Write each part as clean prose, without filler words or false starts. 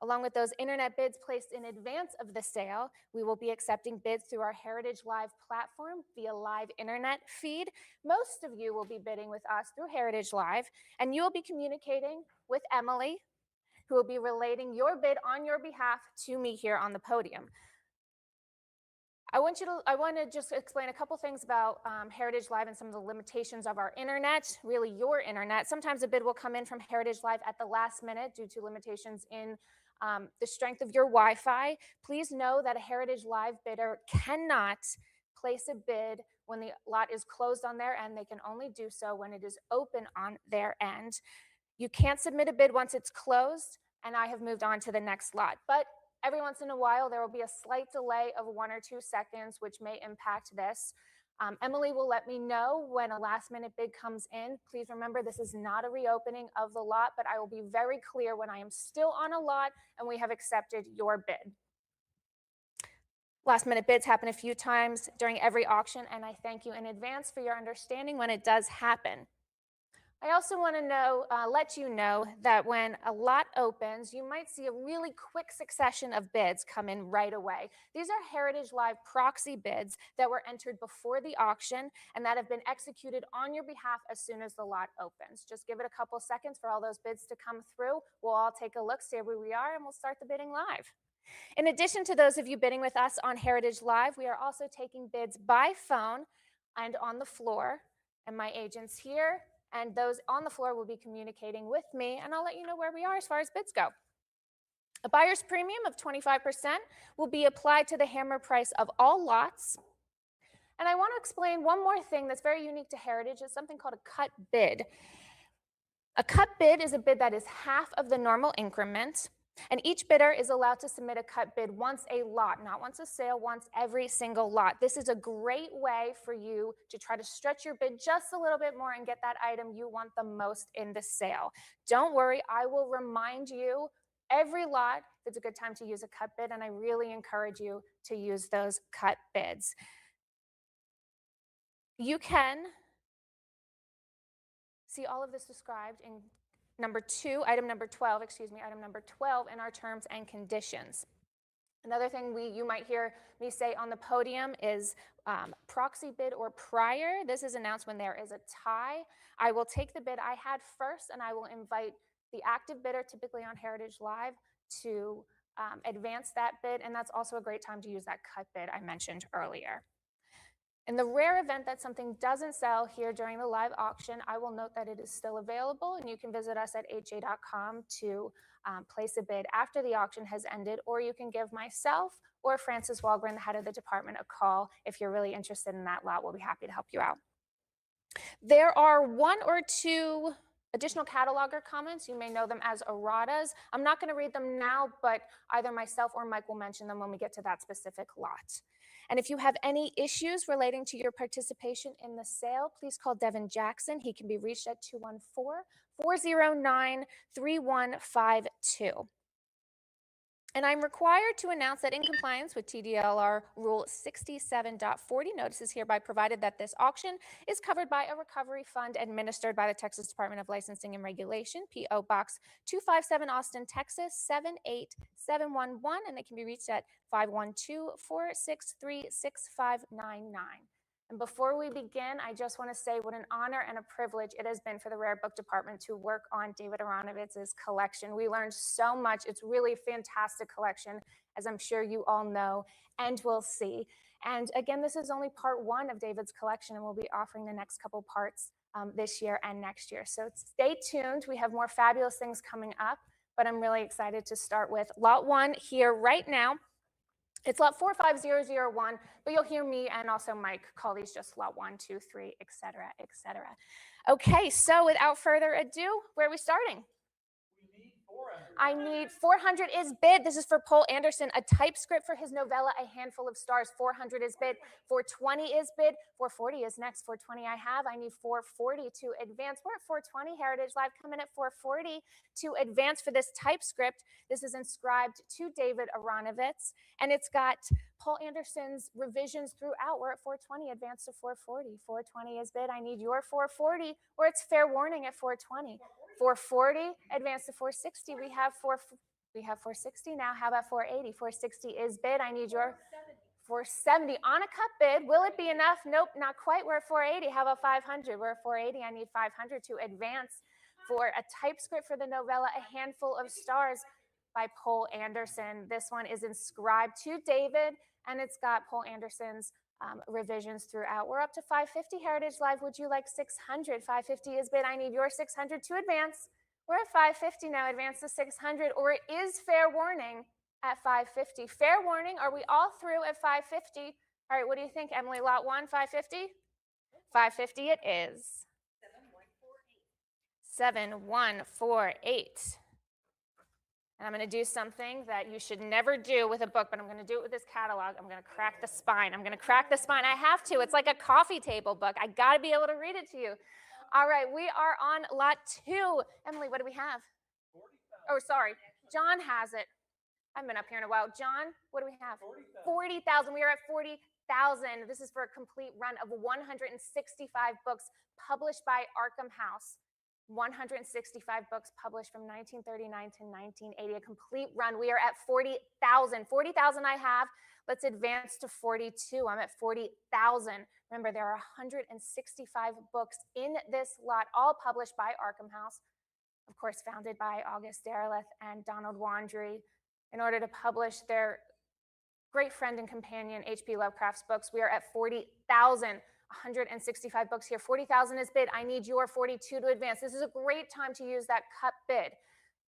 Along with those internet bids placed in advance of the sale, we will be accepting bids through our Heritage Live platform via live internet feed. Most of you will be bidding with us through Heritage Live, and you will be communicating with Emily, who will be relating your bid on your behalf to me here on the podium. I want to just explain a couple things about Heritage Live and some of the limitations of our internet, really your internet. Sometimes a bid will come in from Heritage Live at the last minute due to limitations in the strength of your Wi-Fi. Please know that a Heritage Live bidder cannot place a bid when the lot is closed on their end. They can only do so when it is open on their end. You can't submit a bid once it's closed, and I have moved on to the next lot. But every once in a while, there will be a slight delay of 1 or 2 seconds, which may impact this. Emily will let me know when a last minute bid comes in. Please remember, this is not a reopening of the lot, but I will be very clear when I am still on a lot and we have accepted your bid. Last minute bids happen a few times during every auction, and I thank you in advance for your understanding when it does happen. I also want to let you know that when a lot opens, you might see a really quick succession of bids come in right away. These are Heritage Live proxy bids that were entered before the auction and that have been executed on your behalf as soon as the lot opens. Just give it a couple seconds for all those bids to come through. We'll all take a look, see where we are, and we'll start the bidding live. In addition to those of you bidding with us on Heritage Live, we are also taking bids by phone and on the floor, and my agents here and those on the floor will be communicating with me, and I'll let you know where we are as far as bids go. A buyer's premium of 25% will be applied to the hammer price of all lots. And I want to explain one more thing that's very unique to Heritage. It's something called a cut bid. A cut bid is a bid that is half of the normal increment, and each bidder is allowed to submit a cut bid once a lot, not once a sale, once every single lot. This is a great way for you to try to stretch your bid just a little bit more and get that item you want the most in the sale. Don't worry, I will remind you every lot it's a good time to use a cut bid, and I really encourage you to use those cut bids. You can see all of this described in item number 12 in our terms and conditions. Another thing you might hear me say on the podium is proxy bid or prior. This is announced when there is a tie. I will take the bid I had first, and I will invite the active bidder, typically on Heritage Live, to advance that bid, and that's also a great time to use that cut bid I mentioned earlier. In the rare event that something doesn't sell here during the live auction, I will note that it is still available, and you can visit us at ha.com to place a bid after the auction has ended, or you can give myself or Frances Walgren, the head of the department, a call if you're really interested in that lot. We'll be happy to help you out. There are 1 or 2 additional cataloger comments. You may know them as erratas. I'm not going to read them now, but either myself or Mike will mention them when we get to that specific lot. And if you have any issues relating to your participation in the sale, please call Devin Jackson. He can be reached at 214-409-3152. And I'm required to announce that in compliance with TDLR Rule 67.40, notice is hereby provided that this auction is covered by a recovery fund administered by the Texas Department of Licensing and Regulation, P.O. Box 257, Austin, Texas 78711, and it can be reached at 512-463-6599. And before we begin, I just want to say what an honor and a privilege it has been for the Rare Book Department to work on David Aronowitz's collection. We learned so much. It's really a fantastic collection, as I'm sure you all know and will see. And again, this is only part 1 of David's collection, and we'll be offering the next couple parts this year and next year. So stay tuned. We have more fabulous things coming up, but I'm really excited to start with Lot 1 here right now. It's lot 45001, but you'll hear me and also Mike call these just lot 1, 2, 3, etc., etc. Okay, so without further ado, where are we starting? I need 400 is bid. This is for Paul Anderson, a typescript for his novella, A Handful of Stars. 400 is bid. 420 is bid. 440 is next. 420 I have. I need 440 to advance. We're at 420. Heritage Live coming at 440 to advance for this typescript. This is inscribed to David Aronowitz, and it's got Paul Anderson's revisions throughout. We're at 420, advance to 440. 420 is bid. I need your 440, or it's fair warning at 420. 440, advance to 460. We have We have 460 now. How about 480? 460 is bid. I need your 470 on a cut bid. Will it be enough? Nope, not quite. We're at 480. How about 500? We're at 480. I need 500 to advance for a typescript for the novella A Handful of Stars by Poul Anderson. This one is inscribed to David, and it's got Poul Anderson's revisions throughout. We're up to 550. Heritage Live, would you like 600? 550 is bid. I need your 600 to advance. We're at 550 now. Advance to 600, or it is fair warning at 550. Fair warning. Are we all through at 550? All right, what do you think, Emily? Lot 1, 550? 550 it is. 7148. And I'm going to do something that you should never do with a book, but I'm going to do it with this catalog. I'm going to crack the spine. I'm going to crack the spine. I have to. It's like a coffee table book. I got to be able to read it to you. All right, we are on lot 2. Emily, what do we have? 40,000. Oh, sorry. John has it. I haven't been up here in a while. John, what do we have? 40,000. We are at 40,000. This is for a complete run of 165 books published by Arkham House. 165 books published from 1939 to 1980, a complete run. We are at 40,000. 40,000 I have. Let's advance to 42. I'm at 40,000. Remember, there are 165 books in this lot, all published by Arkham House, of course, founded by August Derleth and Donald Wandrei. In order to publish their great friend and companion, H.P. Lovecraft's books, we are at 40,000. 165 books here. 40,000 is bid. I need your 42 to advance. This is a great time to use that cut bid.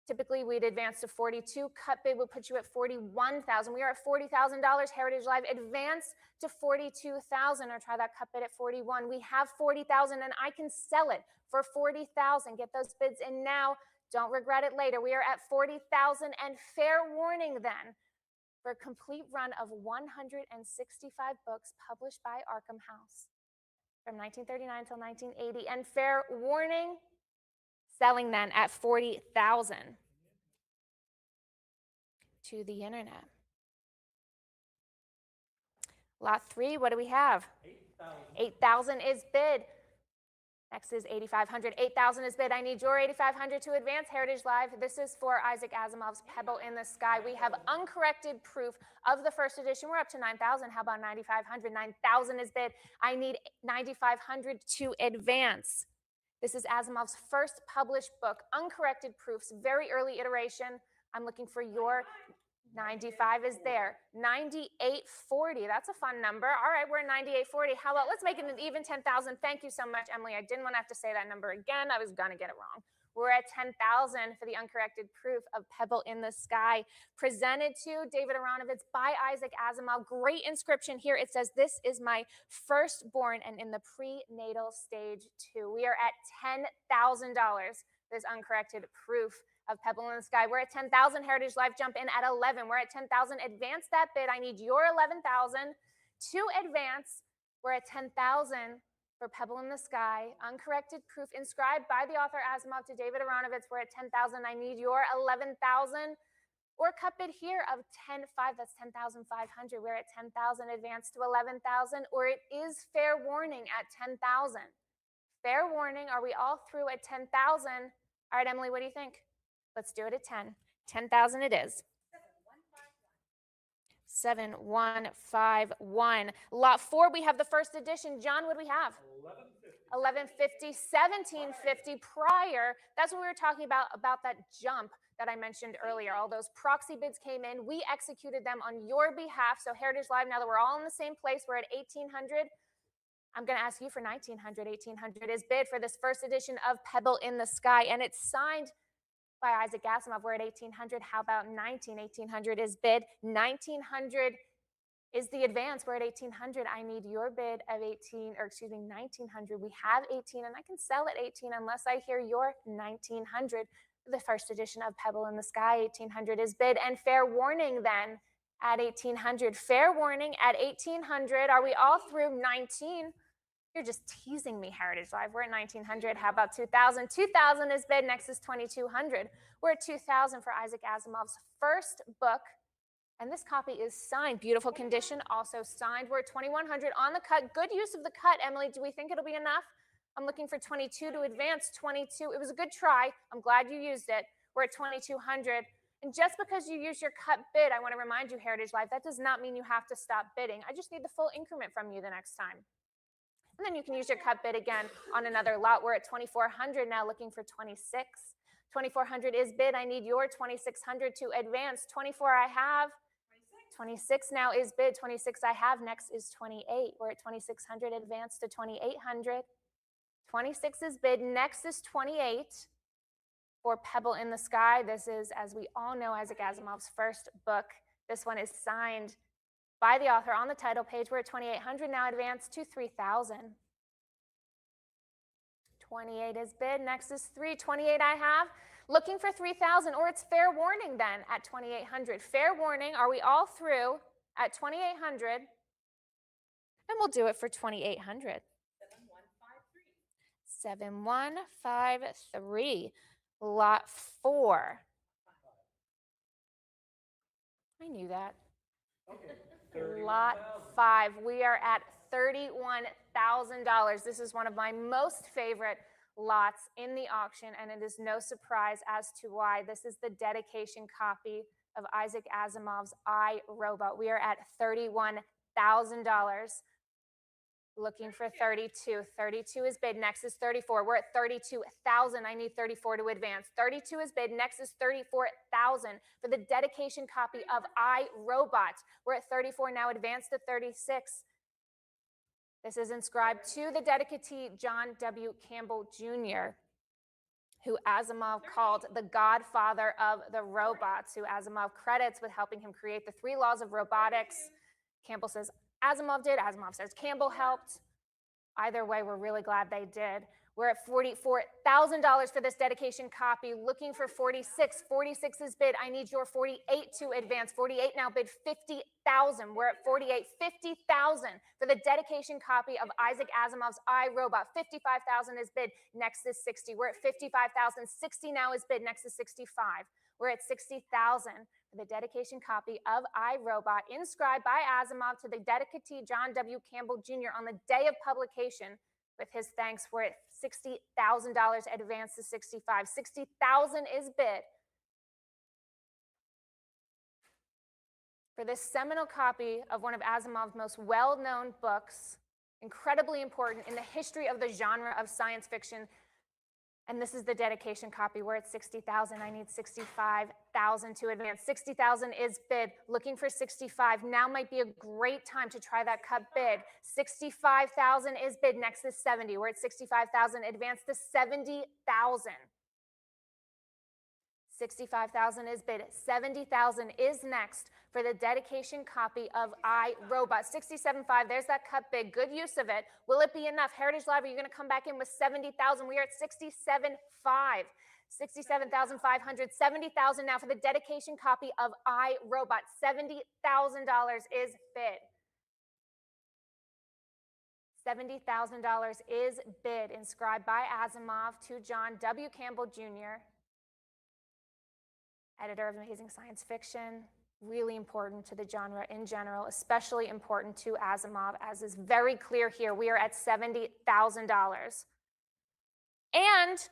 Typically, we'd advance to 42. Cut bid would put you at 41,000. We are at $40,000. Heritage Live, advance to 42,000, or try that cut bid at 41. We have 40,000, and I can sell it for 40,000. Get those bids in now. Don't regret it later. We are at 40,000, and fair warning then, for a complete run of 165 books published by Arkham House from 1939 till 1980, and fair warning, selling then at 40,000 to the internet. Lot 3, what do we have? 8,000 is bid. Next is 8,500. 8,000 is bid. I need your 8,500 to advance. Heritage Live, this is for Isaac Asimov's Pebble in the Sky. We have uncorrected proof of the first edition. We're up to 9,000. How about 9,500? 9,000 is bid. I need 9,500 to advance. This is Asimov's first published book, uncorrected proofs, very early iteration. I'm looking for your 95 is there. 9840. That's a fun number. All right, we're at 9840. How about let's make it an even 10,000. Thank you so much, Emily. I didn't want to have to say that number again. I was going to get it wrong. We're at 10,000 for the uncorrected proof of Pebble in the Sky, presented to David Aronovitz by Isaac Asimov. Great inscription here. It says, "This is my firstborn and in the prenatal stage too." We are at $10,000. This uncorrected proof of Pebble in the Sky. We're at 10,000. Heritage Live, jump in at 11. We're at 10,000. Advance that bid. I need your 11,000 to advance. We're at 10,000 for Pebble in the Sky. Uncorrected proof inscribed by the author Asimov to David Aronovitz. We're at 10,000. I need your 11,000. Or cut bid here of 10,500. That's 10,500. We're at 10,000. Advance to 11,000. Or it is fair warning at 10,000. Fair warning. Are we all through at 10,000? All right, Emily, what do you think? Let's do it at 10. 10,000 it is. 7151. Lot 4, we have the first edition. John, what do we have? 1150. 1750 prior. That's what we were talking about that jump that I mentioned earlier. All those proxy bids came in. We executed them on your behalf. So Heritage Live, now that we're all in the same place, we're at 1800. I'm going to ask you for 1900. 1800 is bid for this first edition of Pebble in the Sky, and it's signed by Isaac Asimov. We're at 1800. How about 1800 is bid. 1900 is the advance. We're at 1800. I need your bid of 1900. We have 18, and I can sell at 18 unless I hear your 1900. The first edition of Pebble in the Sky, 1800 is bid. And fair warning then at 1800. Fair warning at 1800. Are we all through 19? You're just teasing me, Heritage Live. We're at 1900. How about 2000? 2000 is bid. Next is 2200. We're at 2000 for Isaac Asimov's first book. And this copy is signed. Beautiful condition, also signed. We're at 2100 on the cut. Good use of the cut, Emily. Do we think it'll be enough? I'm looking for 22 to advance. 22. It was a good try. I'm glad you used it. We're at 2200. And just because you use your cut bid, I want to remind you, Heritage Life, that does not mean you have to stop bidding. I just need the full increment from you the next time. And then you can use your cut bid again on another lot. We're at 2,400 now, looking for 26. 2,400 is bid. I need your 2,600 to advance. 24 I have. 26 now is bid. 26 I have. Next is 28. We're at 2,600, advance to 2,800. 26 is bid. Next is 28 for Pebble in the Sky. This is, as we all know, Isaac Asimov's first book. This one is signed by the author on the title page. We're at 2,800 now, advance to 3,000. 28 is bid. Next is 28 I have. Looking for 3,000, or it's fair warning then at 2,800. Fair warning, are we all through at 2,800? And we'll do it for 2,800. 7153. Lot 4. I knew that. Okay. Lot 5. We are at $31,000. This is one of my most favorite lots in the auction, and it is no surprise as to why. This is the dedication copy of Isaac Asimov's I, Robot. We are at $31,000. Looking for 32. 32 is bid. Next is 34. We're at 32,000. I need 34 to advance. 32 is bid. Next is 34,000 for the dedication copy of I, Robot. We're at 34 now. Advance to 36. This is inscribed to the dedicatee John W. Campbell Jr., who Asimov called the godfather of the robots, who Asimov credits with helping him create the 3 laws of robotics. Campbell says Asimov did. Asimov says Campbell helped. Either way, we're really glad they did. We're at $44,000 for this dedication copy. Looking for 46. 46 is bid. I need your 48 to advance. 48 now bid. 50,000. We're at 48. 50,000 for the dedication copy of Isaac Asimov's I, Robot. 55,000 is bid. Next is 60. We're at 55,000. 60 now is bid. Next is 65. We're at 60,000 for the dedication copy of I, Robot, inscribed by Asimov to the dedicatee John W. Campbell Jr. on the day of publication. With his thanks, we're at $60,000, advance to 65. 60,000 is bid for this seminal copy of one of Asimov's most well-known books, incredibly important in the history of the genre of science fiction. And this is the dedication copy. We're at 60,000. I need 65,000 to advance. 60,000 is bid. Looking for 65. Now might be a great time to try that cut bid. 65,000 is bid. Next is 70. We're at 65,000. Advance to 70,000. 65,000 is bid. 70,000 is next for the dedication copy of I, Robot. 67.5, there's that cut bid. Good use of it. Will it be enough? Heritage Live, are you going to come back in with 70,000? We are at 67.5. 67,500. 70,000 now for the dedication copy of I, Robot. $70,000 is bid. $70,000 is bid, inscribed by Asimov to John W. Campbell Jr., editor of Amazing Science Fiction. Really important to the genre in general, especially important to Asimov, as is very clear here. We are at $70,000. And it's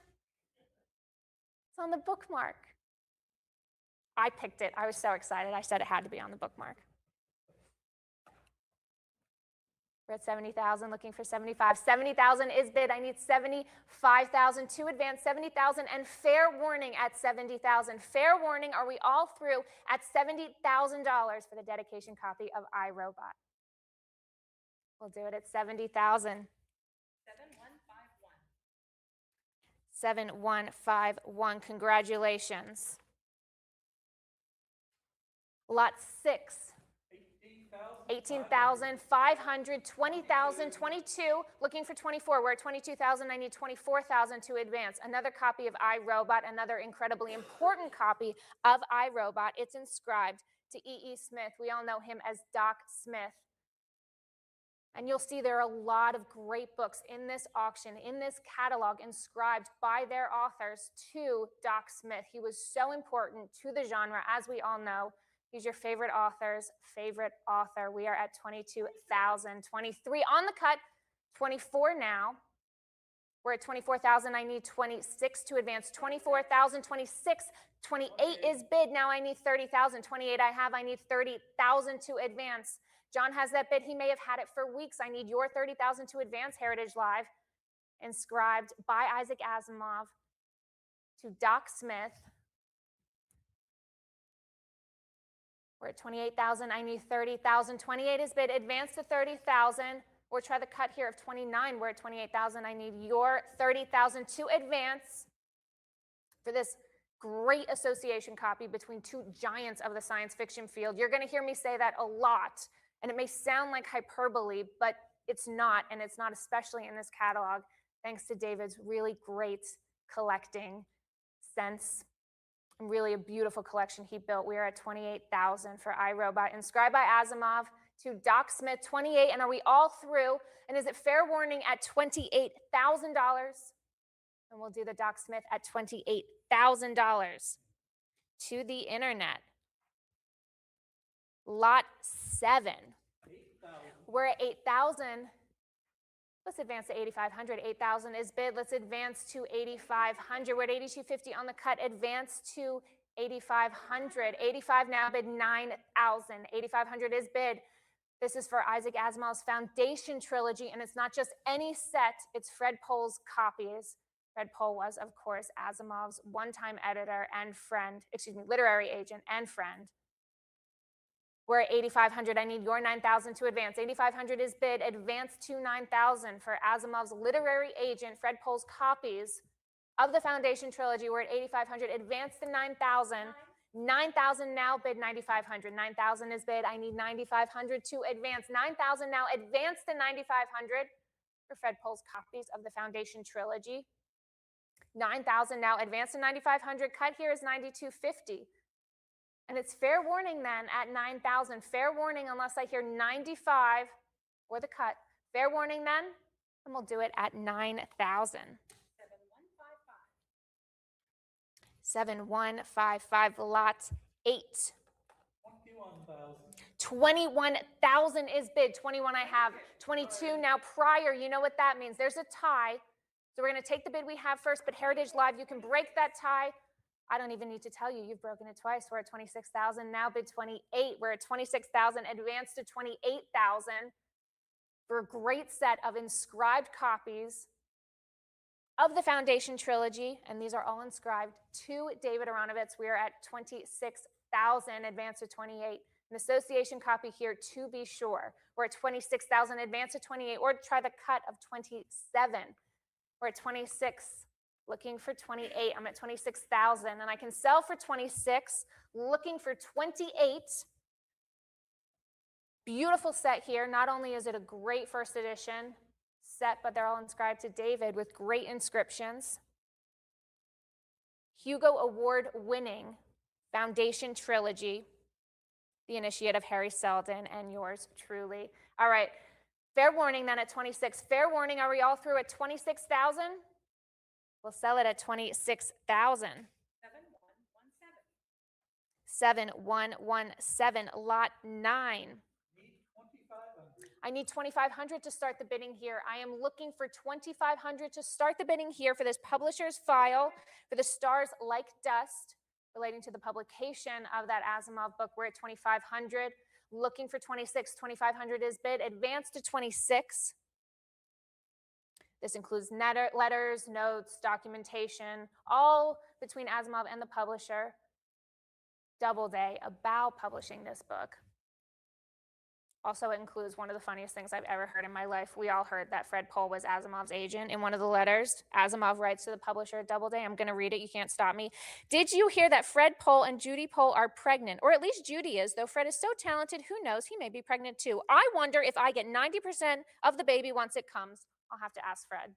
on the bookmark. I picked it. I was so excited. I said it had to be on the bookmark. We're at 70,000, looking for 75. 70,000 is bid. I need 75,000 to advance. 70,000 and fair warning at 70,000. Fair warning, are we all through at $70,000 for the dedication copy of I, Robot? We'll do it at 70,000. 7151. 7151. Congratulations. Lot 6. 18,500, 20,000, 22, looking for 24. We're at 22,000. I need 24,000 to advance. Another copy of I, Robot, another incredibly important copy of I, Robot. It's inscribed to E.E. Smith. We all know him as Doc Smith. And you'll see there are a lot of great books in this auction, in this catalog, inscribed by their authors to Doc Smith. He was so important to the genre, as we all know. He's your favorite author's favorite author. We are at 22,000. 23 on the cut, 24 now. We're at 24,000. I need 26 to advance. 24,000, 26, 28 is bid. Now I need 30,000. 28 I have. I need 30,000 to advance. John has that bid. He may have had it for weeks. I need your 30,000 to advance. Heritage Live, inscribed by Isaac Asimov to Doc Smith. We're at 28,000. I need 30,000. 28 is bid. Advance to 30,000. Or try the cut here of 29. We're at 28,000. I need your 30,000 to advance for this great association copy between two giants of the science fiction field. You're going to hear me say that a lot, and it may sound like hyperbole, but it's not, and it's not especially in this catalog, thanks to David's really great collecting sense. And really a beautiful collection he built. We are at 28,000 for iRobot, inscribed by Asimov to Doc Smith, 28. And are we all through? And is it fair warning at $28,000? And we'll do the Doc Smith at $28,000 to the internet. Lot 7. 8,000. We're at 8,000. Let's advance to 8,500. 8,000 is bid. Let's advance to 8,500. We're at 8,250 on the cut. Advance to 8,500. 85 now bid. 9,000. 8,500 is bid. This is for Isaac Asimov's Foundation trilogy, and it's not just any set. It's Fred Pohl's copies. Fred Pohl was, of course, Asimov's one-time editor and friend, literary agent and friend. We're at 8,500. I need your 9,000 to advance. 8,500 is bid. Advance to 9,000 for Asimov's literary agent, Fred Pohl's copies of the Foundation trilogy. We're at 8,500. Advance to 9,000. 9,000 now bid. 9,500. 9,000 is bid. I need 9,500 to advance. 9,000 now advance to 9,500 for Fred Pohl's copies of the Foundation trilogy. 9,000 now advance to 9,500. Cut here is 9,250. And it's fair warning then at 9,000. Fair warning unless I hear 95 or the cut. Fair warning then, and we'll do it at 9,000. 7155, lot 8. 21,000. 21,000 is bid. 21 I have. 22 now prior. You know what that means. There's a tie. So we're going to take the bid we have first, but Heritage Live, you can break that tie. I don't even need to tell you, you've broken it twice. We're at 26,000, now bid 28. We're at 26,000, advance to 28,000 for a great set of inscribed copies of the Foundation trilogy, and these are all inscribed to David Aronowitz. We are at 26,000, advance to 28. An association copy here to be sure. We're at 26,000, advance to 28, or try the cut of 27. We're at 26. Looking for 28, I'm at 26,000, and I can sell for 26, looking for 28. Beautiful set here. Not only is it a great first edition set, but they're all inscribed to David with great inscriptions. Hugo Award winning Foundation trilogy, The Initiate of Hari Seldon, and yours truly. All right, fair warning then at 26. Fair warning, are we all through at 26,000? We'll sell it at 26,000. 7117, lot 9. I need 2,500 to start the bidding here. I am looking for 2,500 to start the bidding here for this publisher's file for the Stars Like Dust relating to the publication of that Asimov book. We're at 2,500. Looking for 26. 2,500 is bid. Advance to 26. This includes letters, notes, documentation, all between Asimov and the publisher. Doubleday about publishing this book. Also, it includes one of the funniest things I've ever heard in my life. We all heard that Fred Pohl was Asimov's agent. In one of the letters, Asimov writes to the publisher at Doubleday, I'm going to read it, you can't stop me. Did you hear that Fred Pohl and Judy Pohl are pregnant? Or at least Judy is, though Fred is so talented, who knows, he may be pregnant too. I wonder if I get 90% of the baby once it comes. I'll have to ask Fred.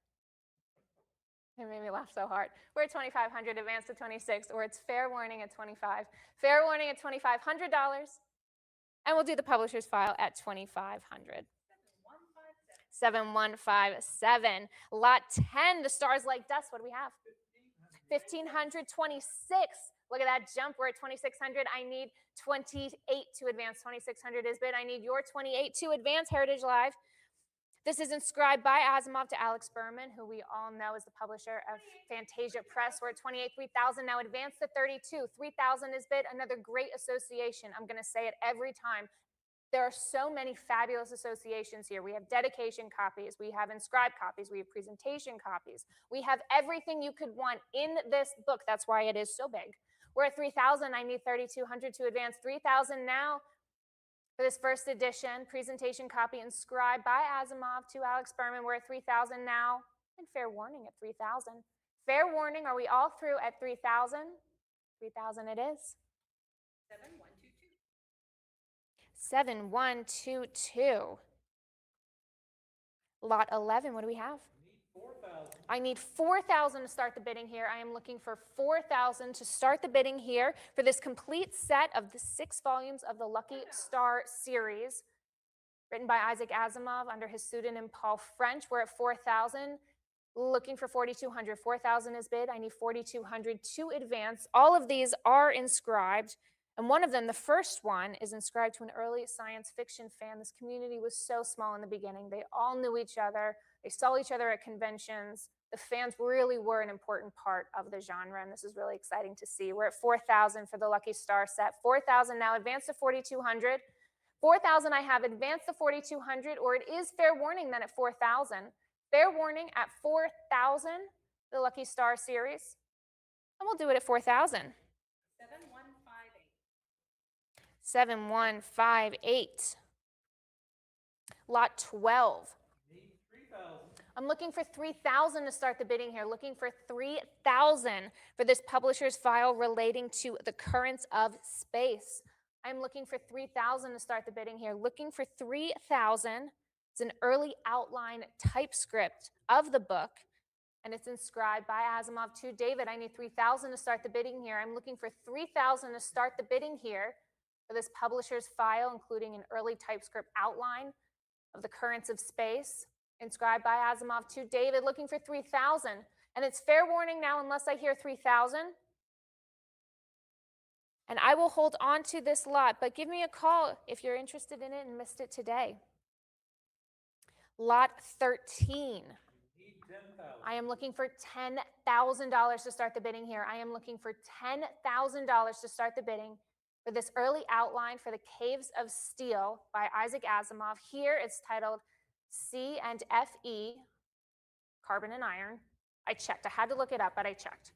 It made me laugh so hard. We're at 2,500, advance to 26, or it's fair warning at 25. Fair warning at $2,500, and we'll do the publisher's file at 2,500. 7157, lot 10, the Stars Like Dust. What do we have? 1,526. Look at that jump. We're at 2,600. I need 28 to advance. 2,600 is bid. I need your 28 to advance. Heritage Live. This is inscribed by Asimov to Alex Berman, who we all know is the publisher of Fantasia Press. We're at 28, 3000. Now advance to 32. 3000 is bid. Another great association. I'm going to say it every time. There are so many fabulous associations here. We have dedication copies. We have inscribed copies. We have presentation copies. We have everything you could want in this book. That's why it is so big. We're at 3000. I need 3200 to advance. 3000 now. For this first edition, presentation copy inscribed by Asimov to Alex Berman. We're at 3,000 now, and fair warning at 3,000. Fair warning, are we all through at 3,000? 3,000 it is. 7122. Lot 11, what do we have? I need 4,000 to start the bidding here. I am looking for 4,000 to start the bidding here for this complete set of the 6 volumes of the Lucky Star series, written by Isaac Asimov under his pseudonym Paul French. We're at 4,000, looking for 4,200. 4,000 is bid. I need 4,200 to advance. All of these are inscribed, and one of them, the first one, is inscribed to an early science fiction fan. This community was so small in the beginning. They all knew each other. They saw each other at conventions. The fans really were an important part of the genre, and this is really exciting to see. We're at 4,000 for the Lucky Star set. 4,000 now, advance to 4,200. 4,000 I have, advanced to 4,200, or it is fair warning then at 4,000. Fair warning at 4,000, the Lucky Star series. And we'll do it at 4,000. 7158. Lot 12. I'm looking for 3,000 to start the bidding here. Looking for 3,000 for this publisher's file relating to the currents of space. I'm looking for 3,000 to start the bidding here. Looking for 3,000. It's an early outline typescript of the book, and it's inscribed by Asimov to David. I need 3,000 to start the bidding here. I'm looking for 3,000 to start the bidding here for this publisher's file, including an early typescript outline of the currents of space, inscribed by Asimov to David, looking for 3,000. And it's fair warning now unless I hear 3,000. And I will hold on to this lot, but give me a call if you're interested in it and missed it today. Lot 13. I am looking for $10,000 to start the bidding here. I am looking for $10,000 to start the bidding for this early outline for the Caves of Steel by Isaac Asimov. Here it's titled C and FE, carbon and iron. I checked. I had to look it up, but I checked.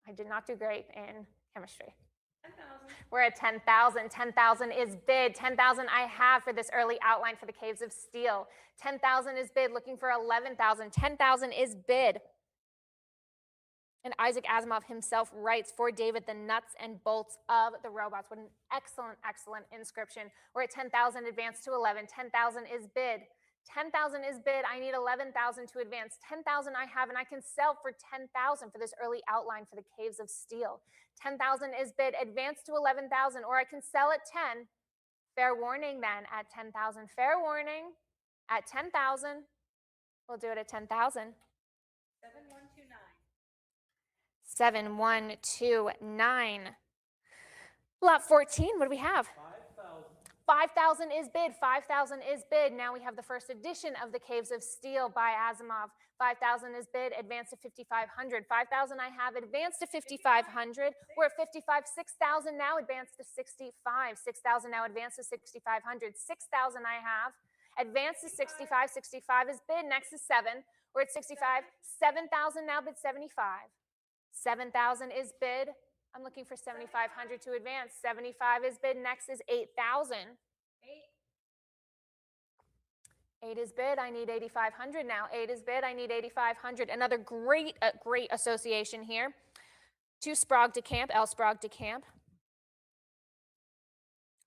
I did not do great in chemistry. 10,000. We're at 10,000. 10,000 is bid. 10,000 I have for this early outline for the Caves of Steel. 10,000 is bid. Looking for 11,000. 10,000 is bid. And Isaac Asimov himself writes for David the nuts and bolts of the robots. What an excellent, excellent inscription. We're at 10,000, advance to 11. 10,000 is bid. 10,000 is bid. I need 11,000 to advance. 10,000 I have, and I can sell for 10,000 for this early outline for the Caves of Steel. 10,000 is bid. Advance to 11,000, or I can sell at 10. Fair warning then at 10,000. Fair warning at 10,000. We'll do it at 10,000. 7129. 7129. Lot 14, what do we have? 5,000 is bid. 5,000 is bid. Now we have the first edition of The Caves of Steel by Asimov. 5,000 is bid. Advance to 5,500. 5,000 I have. Advance to 5,500. We're at 55. 6,000 now. Advance to 65. 6,000 now. Advance to 6,500. 6,000 I have. Advance to 65. 65 is bid. Next is 7. We're at 65. 7,000 now. Bid 75. 7,000 is bid. I'm looking for 7,500 to advance. 75 is bid. Next is 8,000. 8 is bid. I need 8,500 now. 8 is bid. I need 8,500. Another great association here. To Sprague de Camp, L. Sprague de Camp.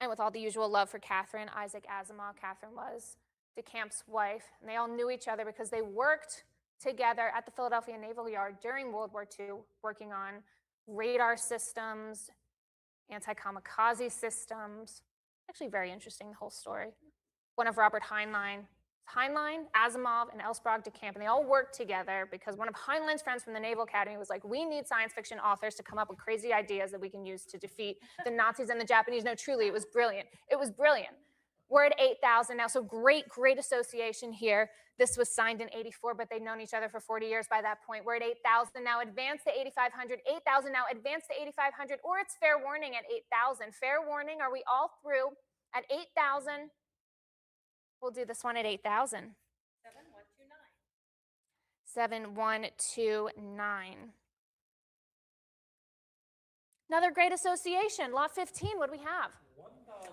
And with all the usual love for Catherine, Isaac Asimov. Catherine was de Camp's wife. And they all knew each other because they worked together at the Philadelphia Naval Yard during World War II, working on radar systems, anti-kamikaze systems. Actually very interesting, the whole story. One of Robert Heinlein, Asimov, and L. Sprague de Camp, and they all worked together because one of Heinlein's friends from the Naval Academy was like, we need science fiction authors to come up with crazy ideas that we can use to defeat the Nazis and the Japanese. No, truly, it was brilliant. It was brilliant. We're at 8,000 now. So great association here. This was signed in 84, but they'd known each other for 40 years by that point. We're at 8,000 now. Advance to 8,500. 8,000 now. Advance to 8,500. Or it's fair warning at 8,000. Fair warning. Are we all through at 8,000? We'll do this one at 8,000. 7129. Another great association. Lot 15. What do we have?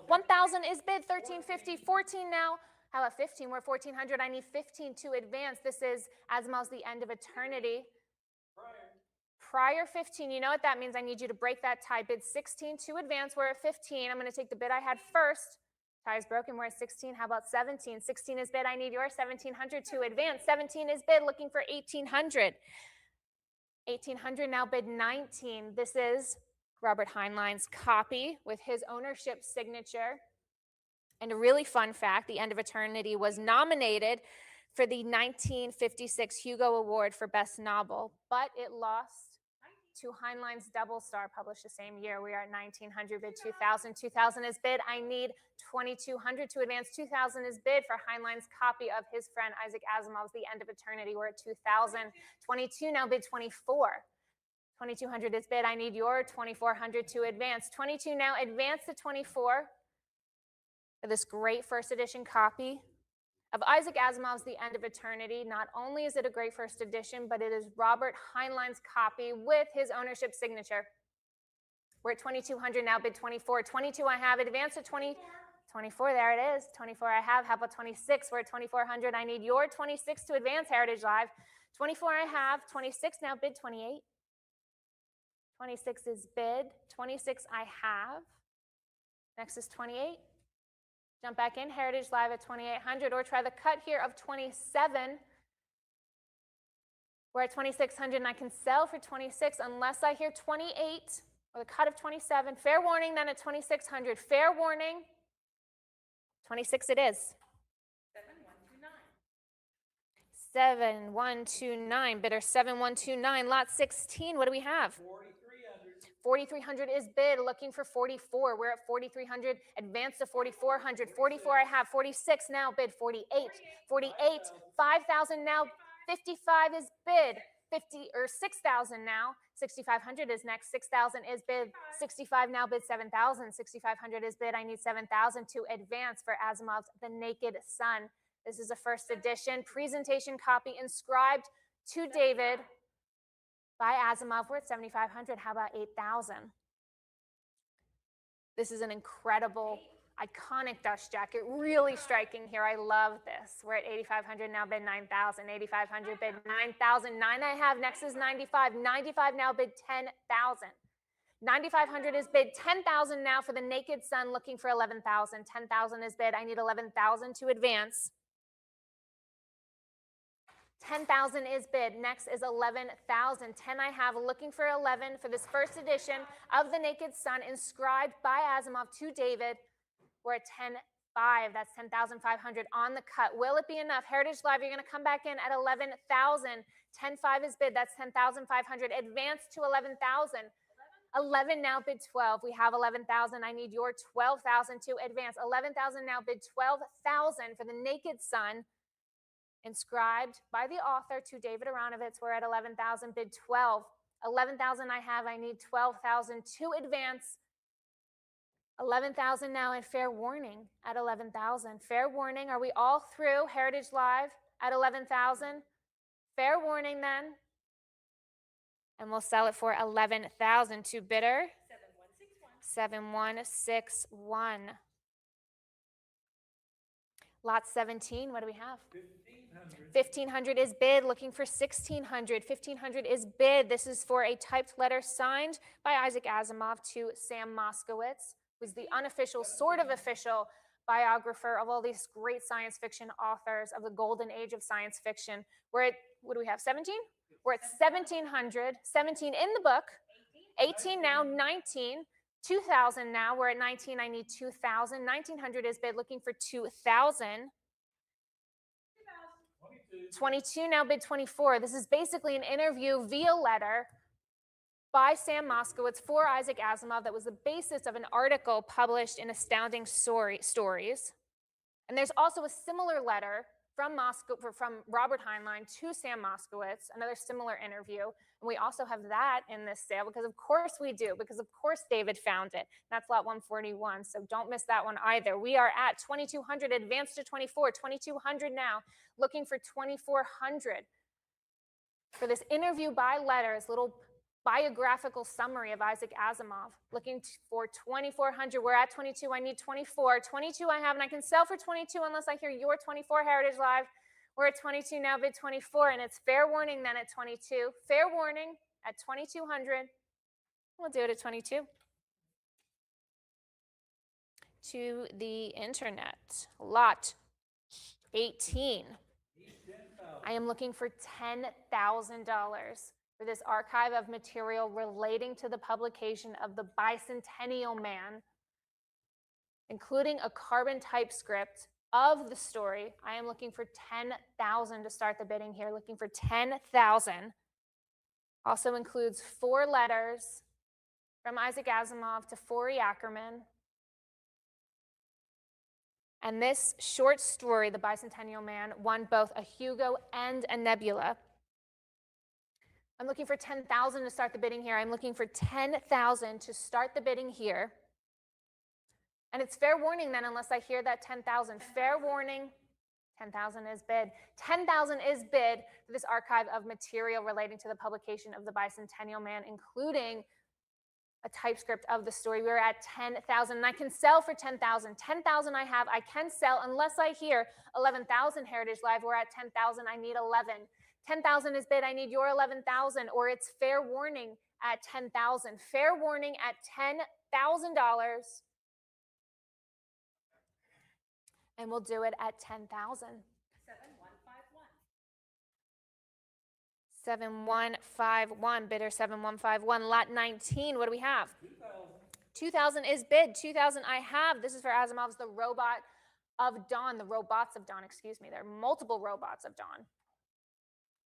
1,000 is bid. 1350. 14 now. How about 15? We're 1,400. I need 15 to advance. This is Asimov's The End of Eternity. Prior 15. You know what that means. I need you to break that tie. Bid 16 to advance. We're at 15. I'm going to take the bid I had first. Tie is broken. We're at 16. How about 17? 16 is bid. I need your 1,700 to advance. 17 is bid. Looking for 1,800. 1,800 now. Bid 19. This is Robert Heinlein's copy with his ownership signature. And a really fun fact, The End of Eternity was nominated for the 1956 Hugo Award for Best Novel, but it lost to Heinlein's Double Star, published the same year. We are at 1,900, bid 2,000. 2,000 is bid. I need 2,200 to advance. 2,000 is bid for Heinlein's copy of his friend Isaac Asimov's The End of Eternity. We're at 2,000. 22 now, bid 24. 2,200 is bid. I need your 2,400 to advance. 22 now, advance to 24. This great first edition copy of Isaac Asimov's The End of Eternity. Not only is it a great first edition, but it is Robert Heinlein's copy with his ownership signature. We're at 2,200 now, bid 24. 22 I have, advance to 24, there it is. 24 I have, how about 26? We're at 2,400. I need your 26 to advance, Heritage Live. 24 I have, 26 now, bid 28. 26 is bid, 26 I have. Next is 28. Jump back in, Heritage Live at 2,800, or try the cut here of 27. We're at 2,600, and I can sell for 26 unless I hear 28, or the cut of 27. Fair warning then at 2,600. Fair warning. 26 it is. 7129. Bidder 7129. Lot 16. What do we have? 4,300 is bid. Looking for 44. We're at 4,300. Advance to 4,400. 44 I have. 46 now. Bid 48. 48. 5,000 now. 55 is bid. 50 or 6,000 now. 6,500 is next. 6,000 is bid. 65 now. Bid 7,000. 6,500 is bid. I need 7,000 to advance for Asimov's The Naked Sun. This is a first edition presentation copy inscribed to David by Asimov. We're at 7,500. How about 8,000? This is an incredible, iconic dust jacket. Really striking here. I love this. We're at 8,500 now, bid 9,000. 8,500, bid 9,000. 9 I have. Next is 95. 95 now, bid 10,000. 9,500 is bid. 10,000 now for The Naked Sun, looking for 11,000. 10,000 is bid. I need 11,000 to advance. 10,000 is bid. Next is 11,000. 10 I have, looking for 11 for this first edition of The Naked Sun, inscribed by Asimov to David. We're at 10,500. That's 10,500 on the cut. Will it be enough? Heritage Live, you're going to come back in at 11,000. 10,500 is bid. That's 10,500. Advance to 11,000. 11 now, bid 12. We have 11,000. I need your 12,000 to advance. 11,000 now, bid 12,000 for The Naked Sun, inscribed by the author to David Aronovitz. We're at 11,000, bid 12. 11,000 I have. I need 12,000 to advance. 11,000 now, and fair warning at 11,000. Fair warning. Are we all through? Heritage Live at 11,000. Fair warning then. And we'll sell it for 11,000 to bidder 7161. Lot 17, what do we have? 1,500 is bid. Looking for 1,600. 1,500 is bid. This is for a typed letter signed by Isaac Asimov to Sam Moskowitz, who's the unofficial, sort of official biographer of all these great science fiction authors of the golden age of science fiction. We're at, what do we have, 17? We're at 1,700. 17 in the book. 18 now, 19. 2,000 now. We're at 19. I need 2,000. 1,900 is bid. Looking for 2,000. 22 now, bid 24. This is basically an interview via letter by Sam Moskowitz for Isaac Asimov that was the basis of an article published in Astounding Stories. And there's also a similar letter from Robert Heinlein to Sam Moskowitz, another similar interview. And we also have that in this sale because of course we do, because of course David found it. That's lot 141, so don't miss that one either. We are at 2,200, advanced to 24, 2,200 now, looking for 2,400. For this interview by letters, little biographical summary of Isaac Asimov, looking for 2,400. We're at 22. I need 24. 22 I have, and I can sell for 22 unless I hear your 24 Heritage Live. We're at 22 now, bid 24, and it's fair warning then at 22. Fair warning at 2,200. We'll do it at 22. To the internet, lot 18. I am looking for $10,000 for this archive of material relating to the publication of the Bicentennial Man, including a carbon typescript of the story. I am looking for $10,000 to start the bidding here, looking for $10,000. Also includes 4 letters from Isaac Asimov to Forey Ackerman. And this short story, The Bicentennial Man, won both a Hugo and a Nebula. I'm looking for $10,000 to start the bidding here. I'm looking for $10,000 to start the bidding here. And it's fair warning then, unless I hear that $10,000. Fair warning, $10,000 is bid. $10,000 is bid for this archive of material relating to the publication of the Bicentennial Man, including a typescript of the story. We're at $10,000, and I can sell for $10,000. $10,000 I have, I can sell unless I hear 11,000 Heritage Live. We're at $10,000, I need 11. $10,000 is bid, I need your 11,000, or it's fair warning at $10,000. Fair warning at $10,000. And we'll do it at 10,000. 7151, bidder 7151, lot 19. What do we have? 2,000 is bid. 2,000 I have. This is for Asimov's The Robot of Dawn, the Robots of Dawn, excuse me. There are multiple Robots of Dawn.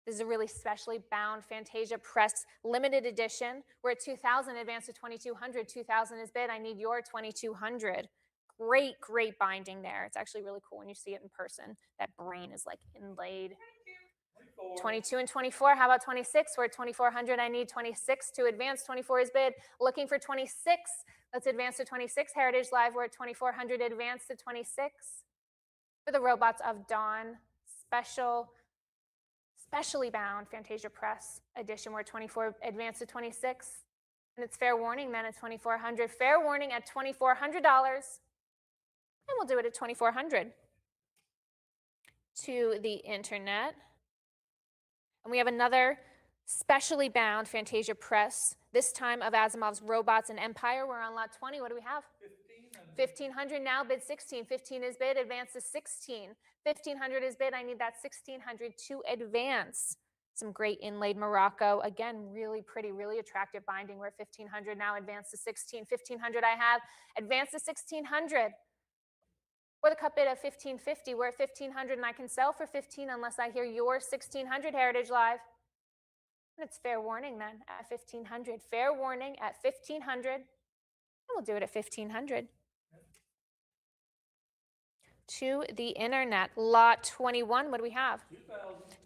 This is a really specially bound Fantasia Press limited edition. We're at 2,000, advanced to 2,200. 2,000 is bid. I need your 2,200. Great, great binding there. It's actually really cool when you see it in person. That brain is like inlaid. 22 and 24. How about 26? We're at 2,400. I need 26 to advance. 24 is bid. Looking for 26. Let's advance to 26. Heritage Live. We're at 2,400. Advance to 26. For the Robots of Dawn, specially bound Fantasia Press edition. We're at 24. Advance to 26. And it's fair warning then at 2,400. Fair warning at $2,400. And we'll do it at 2,400. To the internet. And we have another specially bound Fantasia Press, this time of Asimov's Robots and Empire. We're on lot 20. What do we have? 1,500 now, bid 16. 15 is bid, advance to 16. 1,500 is bid. I need that 1,600 to advance. Some great inlaid Morocco. Again, really pretty, really attractive binding. We're at 1,500 now, advance to 16. 1,500 I have, advance to 1,600. Or the cut bid of 1,550. We're at 1,500 and I can sell for 15 unless I hear your 1,600 Heritage Live. And it's fair warning then at 1,500. Fair warning at 1,500. And we'll do it at 1,500. To the internet, lot 21. What do we have?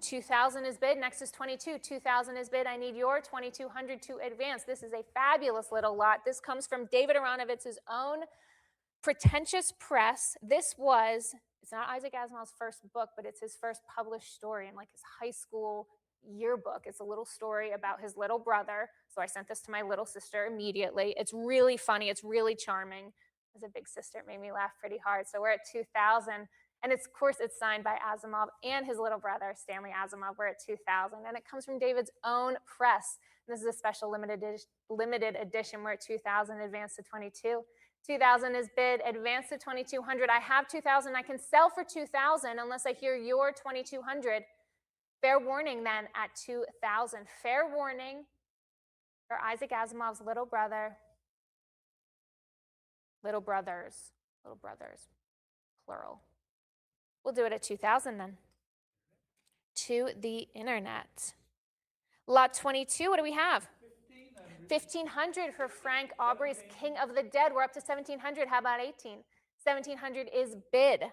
2,000 is bid. Next is 22. 2,000 is bid. I need your 2,200 to advance. This is a fabulous little lot. This comes from David Aronovitz's own Pretentious Press. It's not Isaac Asimov's first book, but it's his first published story in like his high school yearbook. It's a little story about his little brother. So I sent this to my little sister immediately. It's really funny. It's really charming. As a big sister, it made me laugh pretty hard. So we're at 2,000. And of course, it's signed by Asimov and his little brother, Stanley Asimov. We're at 2,000. And it comes from David's own press. And this is a special limited edition. We're at 2,000, advanced to 22. 2,000 is bid, advance to 2,200. I have 2,000. I can sell for 2,000 unless I hear your 2,200. Fair warning then at 2,000. Fair warning for Isaac Asimov's little brother. Little brothers, plural. We'll do it at 2,000 then. To the internet. Lot 22, what do we have? 1,500 for Frank Aubrey's King of the Dead. We're up to 1,700. How about 18? 1,700 is bid.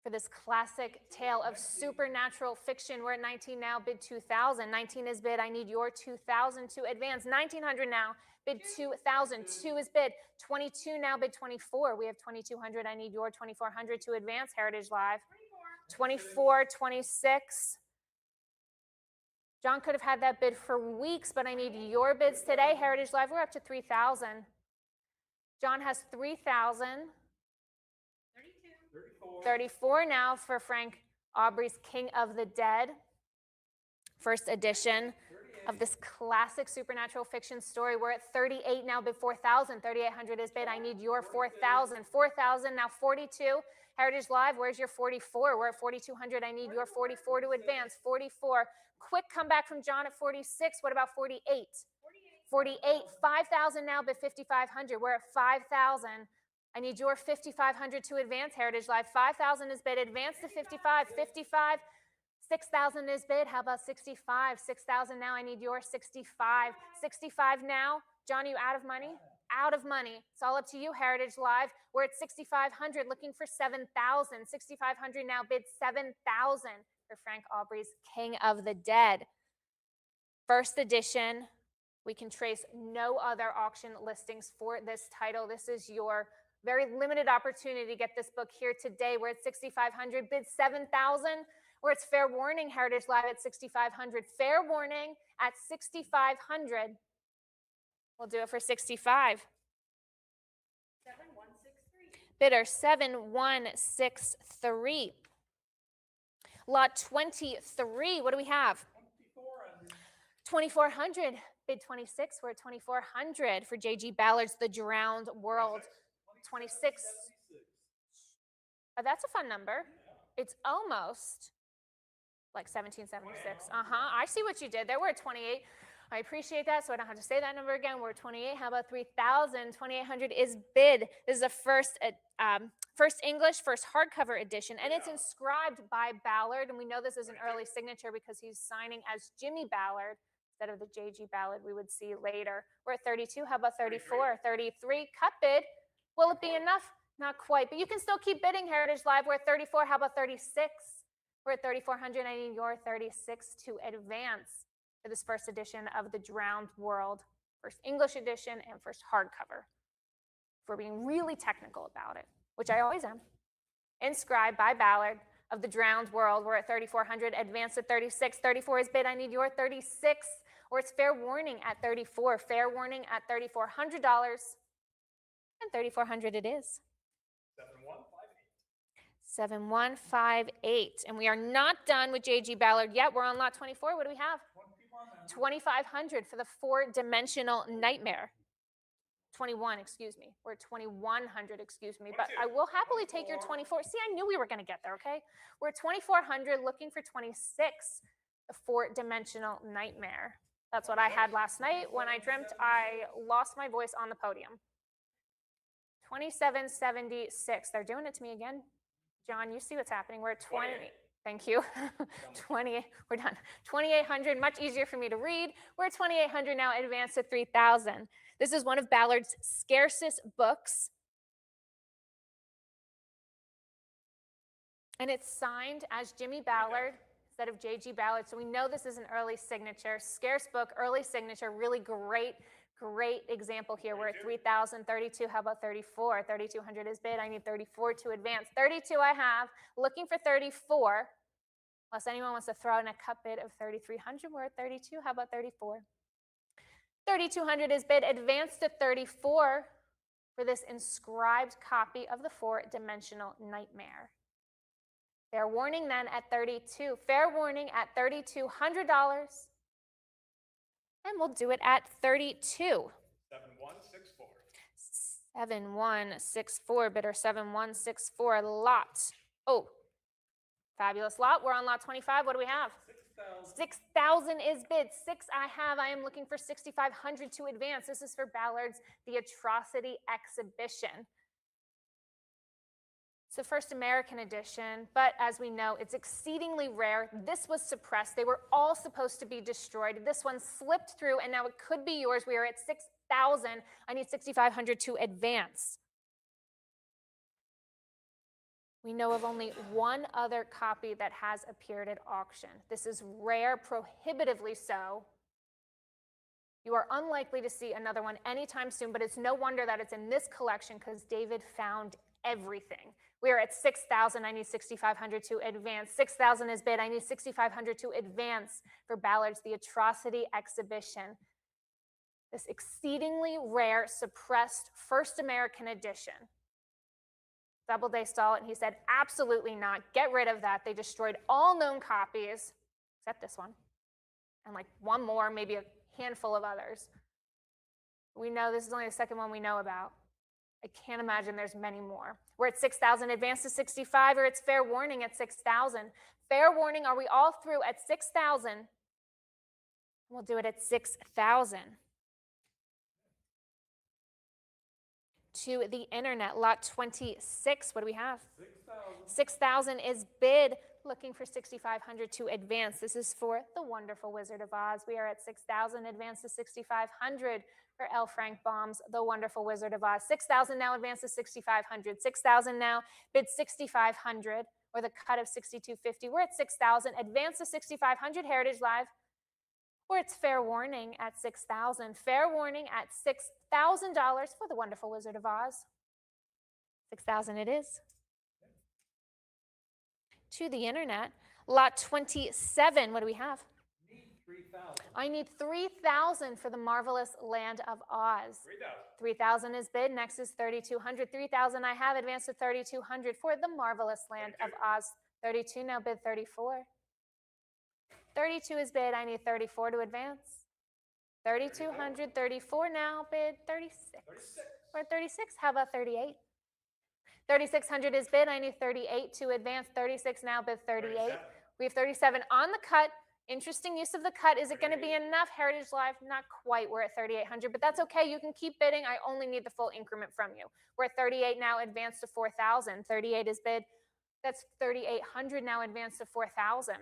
for this classic tale of supernatural fiction. We're at 19 now, bid 2,000. 19 is bid. I need your 2,000 to advance. 1,900 now, bid 2,000. 2 is bid. 22 now, bid 24. We have 2,200. I need your 2,400 to advance. Heritage Live. 24, 26. John could have had that bid for weeks, but I need your bids today. Heritage Live, we're up to 3,000. John has 3,000. 34 now for Frank Aubrey's King of the Dead. First edition of this classic supernatural fiction story. We're at 38 now, bid 4,000. 3,800 is bid. I need your 4,000. 4,000 now, 42. Heritage Live, where's your 44? We're at 4,200. I need your 44 to advance. 44. Quick comeback from John at 46. What about 48? 48. 5,000 now, bid 5,500. We're at 5,000. I need your 5,500 to advance. Heritage Live, 5,000 is bid. Advance to 55. 55. 6,000 is bid. How about 65? 6,000 now. I need your 65. 65 now. John, you out of money? Out of money. It's all up to you, Heritage Live. We're at 6,500, looking for 7,000. 6,500 now. Bid 7,000 for Frank Aubrey's King of the Dead. First edition. We can trace no other auction listings for this title. This is your very limited opportunity to get this book here today. We're at 6,500. Bid 7,000. Or it's Fair Warning, Heritage Live at 6,500. Fair Warning at 6,500. We'll do it for 65. 7163. Bidder 7163. Lot 23. What do we have? 2,400. Bid 26. We're at 2,400 for J.G. Ballard's The Drowned World. 26. Oh, that's a fun number. It's almost like 1776. I see what you did there. We're at 28. I appreciate that, so I don't have to say that number again. We're at 28. How about 3,000? 2,800 is bid. This is a first English, first hardcover edition, and it's inscribed by Ballard, and we know this is an early signature because he's signing as Jimmy Ballard instead of the J.G. Ballard we would see later. We're at 32. How about 34? 33. Cut bid. Will it be enough? Not quite, but you can still keep bidding, Heritage Live. We're at 34. How about 36? We're at 3,400. I need your 36 to advance for this first edition of The Drowned World, first English edition and first hardcover. If we're being really technical about it, which I always am. Inscribed by Ballard of The Drowned World. We're at 3,400. Advance to 36. 34 is bid. I need your 36. Or it's Fair Warning at 34. Fair Warning at $3,400. And 3,400 it is. 7158. And we are not done with J.G. Ballard yet. We're on lot 24. What do we have? 2,500 for the four-dimensional nightmare. 21, excuse me. We're at 2,100, excuse me. But I will happily take your 24. See, I knew we were going to get there, okay? We're at 2,400, looking for 26, the four-dimensional nightmare. That's what I had last night when I dreamt I lost my voice on the podium. 2776. They're doing it to me again. John, you see what's happening. We're at 20. Thank you. 20. We're done. 2,800. Much easier for me to read. We're at 2,800 now. Advance to 3,000. This is one of Ballard's scarcest books. And it's signed as Jimmy Ballard instead of J.G. Ballard. So we know this is an early signature. Scarce book, early signature. Really great example here. We're at 3,032. How about 34? 3,200 is bid. I need 34 to advance. 32 I have. Looking for 34. Unless anyone wants to throw in a cut bid of 3,300. We're at 32. How about 34? 3,200 is bid. Advance to 34 for this inscribed copy of the four-dimensional nightmare. Fair Warning then at 32. Fair Warning at $3,200. And we'll do it at 32. 7164. 7164, bidder 7164, lot. Oh, fabulous lot. We're on lot 25. What do we have? 6,000 is bid. 6 I have. I am looking for 6,500 to advance. This is for Ballard's The Atrocity Exhibition. It's the first American edition, but as we know, it's exceedingly rare. This was suppressed. They were all supposed to be destroyed. This one slipped through, and now it could be yours. We are at 6,000. I need 6,500 to advance. We know of only one other copy that has appeared at auction. This is rare, prohibitively so. You are unlikely to see another one anytime soon, but it's no wonder that it's in this collection because David found everything. We are at 6,000. I need 6,500 to advance. 6,000 is bid. I need 6,500 to advance for Ballard's The Atrocity Exhibition. This exceedingly rare, suppressed first American edition. Doubleday saw it and he said, absolutely not. Get rid of that. They destroyed all known copies, except this one, and like one more, maybe a handful of others. We know this is only the second one we know about. I can't imagine there's many more. We're at 6,000, advance to 65, or it's fair warning at 6,000. Fair warning, are we all through at 6,000? We'll do it at 6,000. To the internet, lot 26, what do we have? 6,000 is bid, looking for 6,500 to advance. This is for the Wonderful Wizard of Oz. We are at 6,000, advance to 6,500 for L. Frank Baum's The Wonderful Wizard of Oz. 6,000 now, advance to 6,500. 6,000 now, bid 6,500, or the cut of 6,250. We're at 6,000, advance to 6,500, Heritage Live. Or it's fair warning at 6,000. Fair warning at $6,000 for The Wonderful Wizard of Oz. 6,000 it is. To the internet, lot 27, what do we have? I need 3,000 for The Marvelous Land of Oz. 3,000 is bid. Next is 3,200. 3,000 I have, advanced to 3,200 for The Marvelous Land of Oz. 32 now, bid 34. 32 is bid. I need 34 to advance. 3,200, 34 now, bid 36. We're at 36. How about 38? 3,600 is bid. I need 38 to advance. 36 now, bid 38. We have 37 on the cut. Interesting use of the cut. Is it going to be enough? Heritage Live, not quite. We're at 3,800, but that's okay. You can keep bidding. I only need the full increment from you. We're at 38 now, advance to 4,000. 38 is bid. That's 3,800 now, advance to 4,000.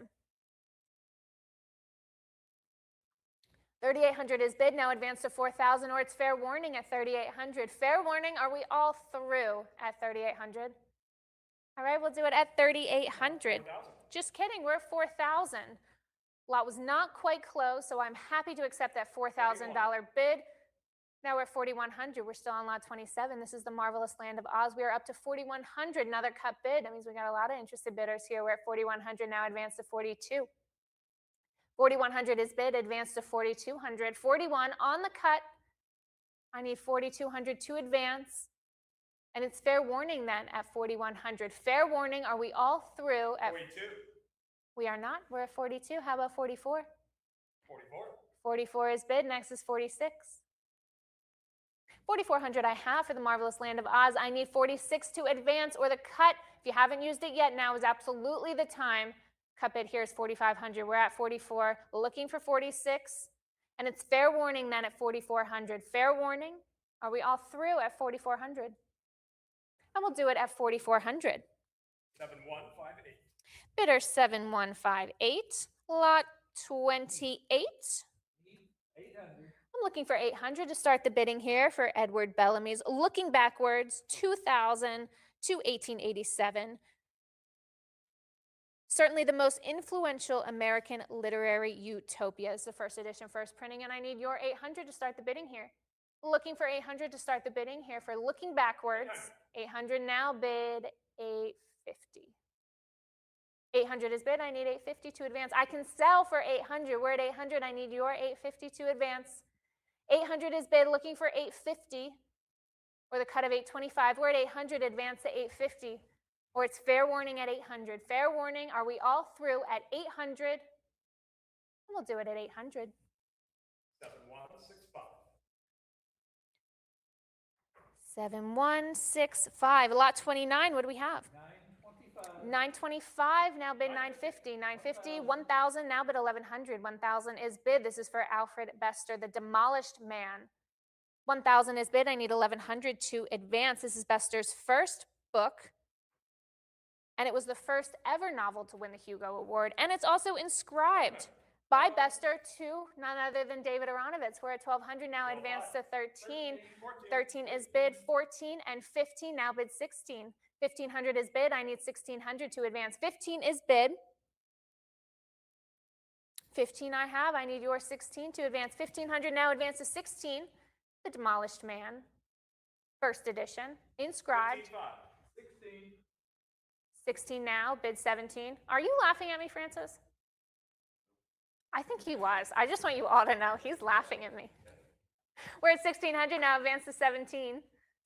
3,800 is bid, now advance to 4,000, or it's fair warning at 3,800. Fair warning, are we all through at 3,800? All right, we'll do it at 3,800. Just kidding, we're at 4,000. Lot was not quite close, so I'm happy to accept that $4,000 bid. Now we're at 4,100. We're still on lot 27. This is The Marvelous Land of Oz. We are up to 4,100. Another cut bid. That means we got a lot of interested bidders here. We're at 4,100 now, advance to 42. 4,100 is bid, advance to 4,200. 41 on the cut. I need 4,200 to advance. And it's fair warning then at 4,100. Fair warning, are we all through at 42. We are not. We're at 42. How about 44? 44. 44 is bid. Next is 46. 4,400 I have for The Marvelous Land of Oz. I need 46 to advance, or the cut, if you haven't used it yet, now is absolutely the time. Cut bid here is 4,500. We're at 44, looking for 46. And it's fair warning then at 4,400. Fair warning. Are we all through at 4,400? And we'll do it at 4,400. 7158. Bidder 7158. Lot 28. 800. I'm looking for 800 to start the bidding here for Edward Bellamy's Looking Backwards, 2000 to 1887. Certainly the most influential American literary utopia. Is the first edition, first printing, and I need your 800 to start the bidding here. Looking for 800 to start the bidding here for Looking Backwards. 800 now, bid 850. 800 is bid. I need 850 to advance. I can sell for 800. We're at 800. I need your 850 to advance. 800 is bid. Looking for 850, or the cut of 825. We're at 800. Advance to 850. Or it's fair warning at 800. Fair warning, are we all through at 800? We'll do it at 800. 7165. 7165. Lot 29, what do we have? 925. 925, now bid 950. 950, 1,000, now bid 1,100. 1,000 is bid. This is for Alfred Bester, The Demolished Man. 1,000 is bid. I need 1,100 to advance. This is Bester's first book. And it was the first ever novel to win the Hugo Award. And it's also inscribed by Bester to none other than David Aronovitz. We're at 1,200 now, advanced to 13. 13 is bid. 14 and 15, now bid 16. 1,500 is bid. I need 1,600 to advance. 15 is bid. 15 I have. I need your 16 to advance. 1,500 now advances 16. The Demolished Man. First edition. Inscribed. 16. 16 now. Bid 17. Are you laughing at me, Francis? I think he was. I just want you all to know he's laughing at me. We're at 1,600 now. Advance to 17.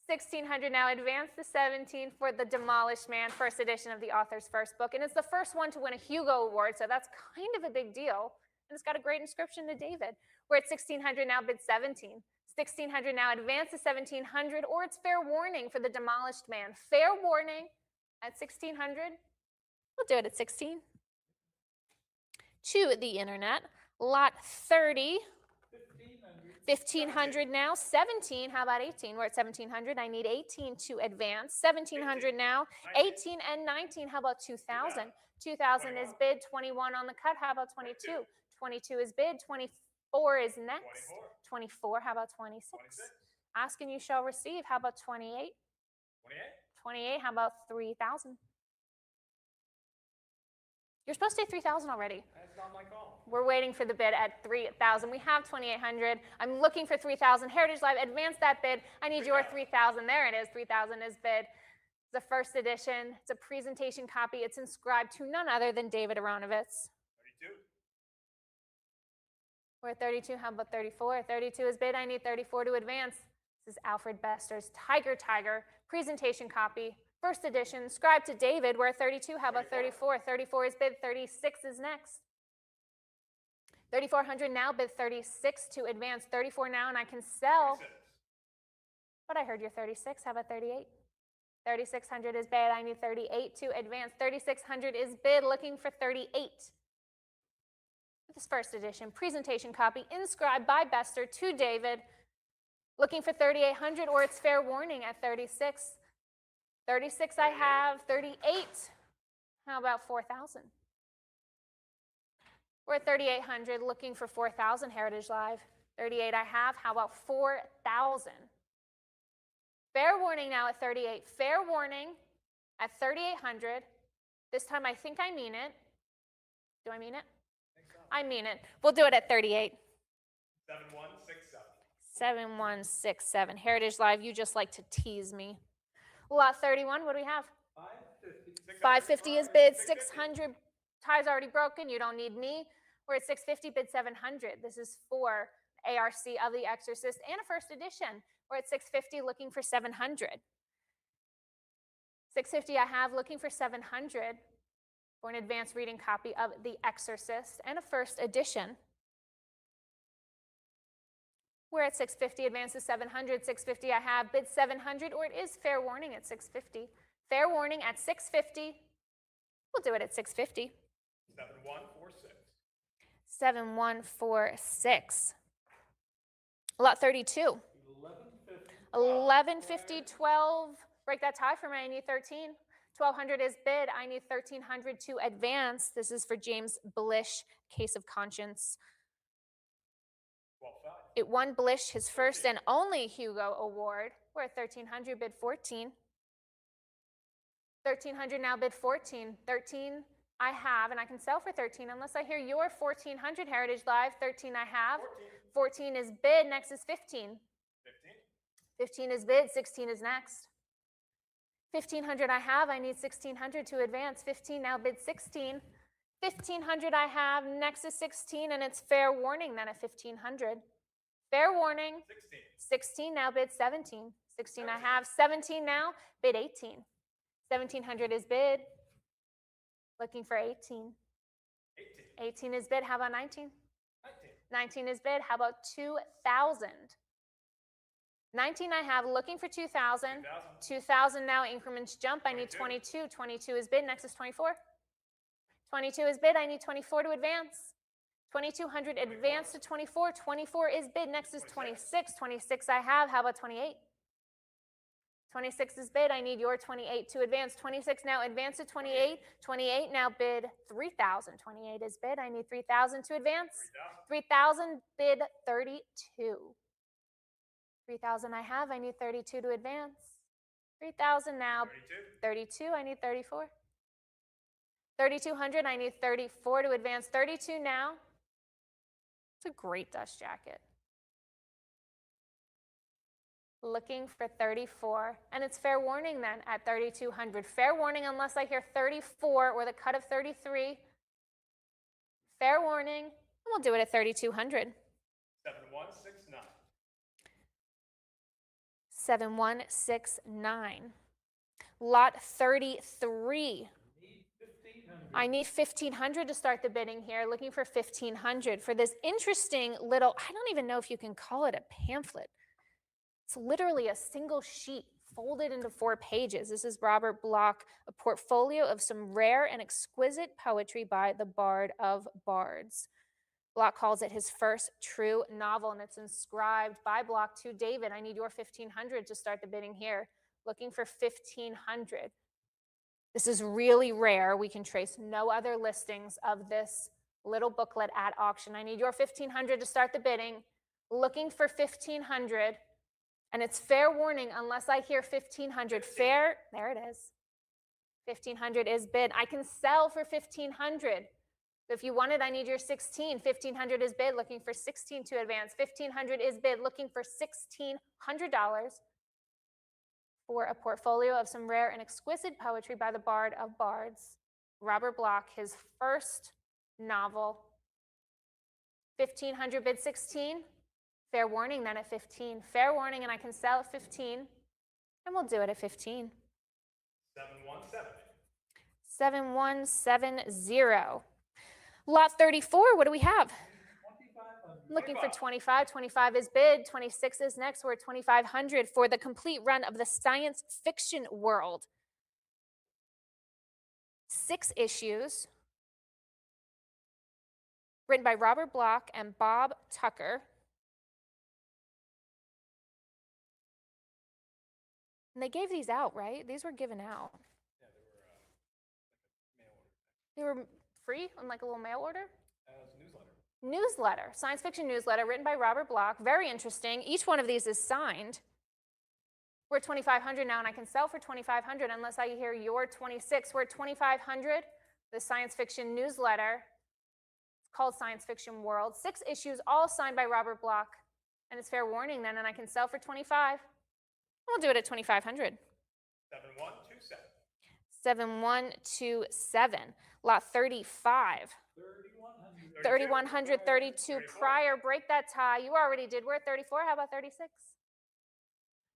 1,600 now. Advance to 17 for The Demolished Man. First edition of the author's first book. And it's the first one to win a Hugo Award, so that's kind of a big deal. And it's got a great inscription to David. We're at 1,600 now. Bid 17. 1,600 now. Advance to 1,700, or it's fair warning for The Demolished Man. Fair warning at 1,600. We'll do it at 16. To the internet. Lot 30. 1,500 now. 17. How about 18? We're at 1,700. I need 18 to advance. 1,700 now. 18 and 19. How about 2,000? 2,000 is bid. 21 on the cut. How about 22? 22 is bid. 24 is next. 24. How about 26? Ask and you shall receive. How about 28? 28? 28. How about 3,000? You're supposed to say 3,000 already. That's not my call. We're waiting for the bid at 3,000. We have 2,800. I'm looking for 3,000. Heritage Live, advance that bid. I need your 3,000. There it is. 3,000 is bid. It's a first edition. It's a presentation copy. It's inscribed to none other than David Aronovitz. 32. We're at 32. How about 34? 32 is bid. I need 34 to advance. This is Alfred Bester's Tiger presentation copy. First edition, inscribed to David. We're at 32. How about 34? 34 is bid. 36 is next. 3,400 now. Bid 36 to advance. 34 now, and I can sell. 36. But I heard you're 36. How about 38? 3,600 is bid. I need 38 to advance. 3,600 is bid. Looking for 38. This first edition presentation copy inscribed by Bester to David. Looking for 3,800, or it's fair warning at 36. 36 I have. 38. How about 4,000? We're at 3,800, looking for 4,000. Heritage Live. 38 I have. How about 4,000? Fair warning now at 38. Fair warning at 3,800. This time I think I mean it. Do I mean it? I mean it. We'll do it at 38. 7167. 7167. Heritage Live, you just like to tease me. Lot 31, what do we have? 550. 550 is bid. 600. Tie's already broken. You don't need me. We're at 650. Bid 700. This is for ARC of The Exorcist and a first edition. We're at 650, looking for 700. 650 I have, looking for 700 for an advanced reading copy of The Exorcist and a first edition. We're at 650, advances 700, 650 I have, bid 700, or it is fair warning at 650. Fair warning at 650. We'll do it at 650. 7146. 7146. Lot 32. 1150, 12. Break that tie for me. I need 13. 1,200 is bid. I need 1,300 to advance. This is for James Blish, Case of Conscience. 12.5. It won Blish his first and only Hugo Award. We're at 1,300, bid 14. 1,300 now, bid 14. 13 I have, and I can sell for 13 unless I hear your 1,400. Heritage Live. 13 I have. 14 is bid. Next is 15. 15. 15 is bid. 16 is next. 1,500 I have. I need 1,600 to advance. 15 now, bid 16. 1,500 I have. Next is 16, and it's fair warning then at 1,500. Fair warning. 16 now, bid 17. 16 I have. 17 now, bid 18. 1,700 is bid. Looking for 18. 18 is bid. How about 19? 19 is bid. How about 2,000? 19 I have, looking for 2,000. 2,000 now, increments jump. I need 22. 22 is bid. Next is 24. 22 is bid. I need 24 to advance. 2,200 advance to 24. 24 is bid. Next is 26. 26 I have. How about 28? 26 is bid. I need your 28 to advance. 26 now, advance to 28. 28 now, bid 3,000. 28 is bid. I need 3,000 to advance. 3,000, bid 32. 3,000 I have. I need 32 to advance. 3,000 now. 32. 32, I need 34. 3,200, I need 34 to advance. 32 now. It's a great dust jacket. Looking for 34. And it's fair warning then at 3,200. Fair warning unless I hear 34 or the cut of 33. Fair warning. And we'll do it at 3,200. 7169. 7169. Lot 33. I need 1,500 to start the bidding here. Looking for 1,500 for this interesting little, I don't even know if you can call it a pamphlet. It's literally a single sheet folded into 4 pages. This is Robert Bloch, a portfolio of some rare and exquisite poetry by the Bard of Bards. Bloch calls it his first true novel, and it's inscribed by Bloch to David. I need your 1,500 to start the bidding here. Looking for 1,500. This is really rare. We can trace no other listings of this little booklet at auction. I need your 1,500 to start the bidding. Looking for 1,500. And it's fair warning unless I hear 1,500. Fair, there it is. 1,500 is bid. I can sell for 1,500. If you want it, I need your 16. 1,500 is bid, looking for 16 to advance. 1,500 is bid, looking for $1,600 for a portfolio of some rare and exquisite poetry by the Bard of Bards, Robert Bloch, his first novel. 1,500 bid 16. Fair warning then at 15. Fair warning, and I can sell at 15. And we'll do it at 15. 7170. 7170. Lot 34, what do we have? 2,500. Looking for 25. 25 is bid. 26 is next. We're at 2,500 for the complete run of the science fiction world. 6 issues. Written by Robert Bloch and Bob Tucker. And they gave these out, right? These were given out. Yeah, they were mail order. They were free on like a little mail order? It was a newsletter. Newsletter, science fiction newsletter written by Robert Bloch. Very interesting. Each one of these is signed. We're at 2,500 now, and I can sell for 2,500 unless I hear your 26. We're at 2,500. The science fiction newsletter. It's called Science Fiction World. 6 issues, all signed by Robert Bloch. And it's fair warning then, and I can sell for 25. We'll do it at 2,500. 7127. 7127. Lot 35. 3,100. 3,100, 32 prior. Break that tie. You already did. We're at 34. How about 36?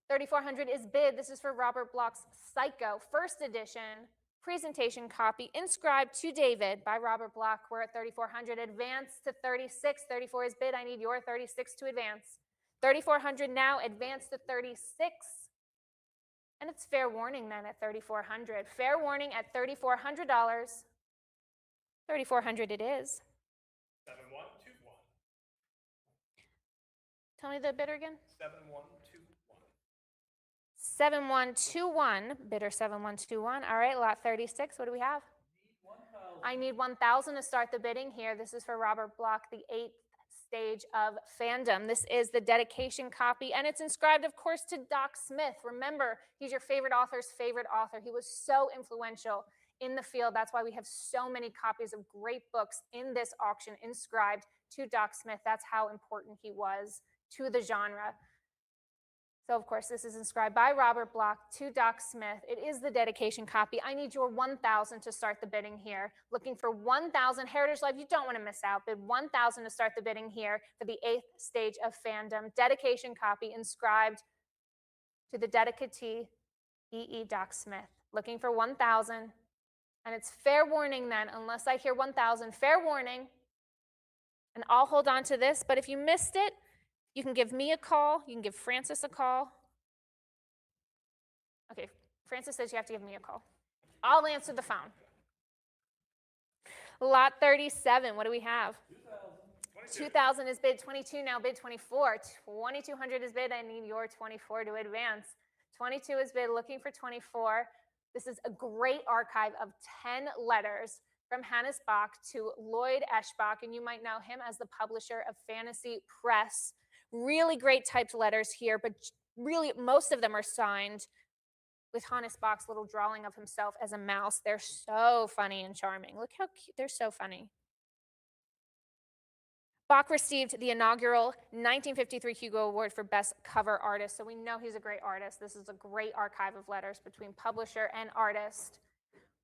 3,400 is bid. This is for Robert Bloch's Psycho, first edition, presentation copy, inscribed to David by Robert Bloch. We're at 3,400. Advance to 36. 34 is bid. I need your 36 to advance. 3,400 now. Advance to 36. And it's fair warning then at 3,400. Fair warning at $3,400. 3,400 it is. 7121. Tell me the bidder again. 7121. 7121, bidder 7121. All right, lot 36, what do we have? Need 1,000. I need 1,000 to start the bidding here. This is for Robert Bloch, the 8th stage of fandom. This is the dedication copy, and it's inscribed, of course, to Doc Smith. Remember, he's your favorite author's favorite author. He was so influential in the field. That's why we have so many copies of great books in this auction inscribed to Doc Smith. That's how important he was to the genre. So, of course, this is inscribed by Robert Bloch to Doc Smith. It is the dedication copy. I need your 1,000 to start the bidding here. Looking for 1,000. Heritage Life, you don't want to miss out. Bid 1,000 to start the bidding here for the 8th stage of fandom. Dedication copy inscribed to the dedicatee, E.E. Doc Smith. Looking for 1,000. And it's fair warning then, unless I hear 1,000. Fair warning. And I'll hold on to this. But if you missed it, you can give me a call. You can give Francis a call. Okay, Francis says you have to give me a call. I'll answer the phone. Lot 37, what do we have? 2,000 is bid. 22 now, bid 24. 2,200 is bid. I need your 24 to advance. 22 is bid, looking for 24. This is a great archive of 10 letters from Hannes Bach to Lloyd Eschbach, and you might know him as the publisher of Fantasy Press. Really great typed letters here, but really most of them are signed with Hannes Bach's little drawing of himself as a mouse. They're so funny and charming. Look how cute. They're so funny. Bach received the inaugural 1953 Hugo Award for Best Cover Artist, so we know he's a great artist. This is a great archive of letters between publisher and artist.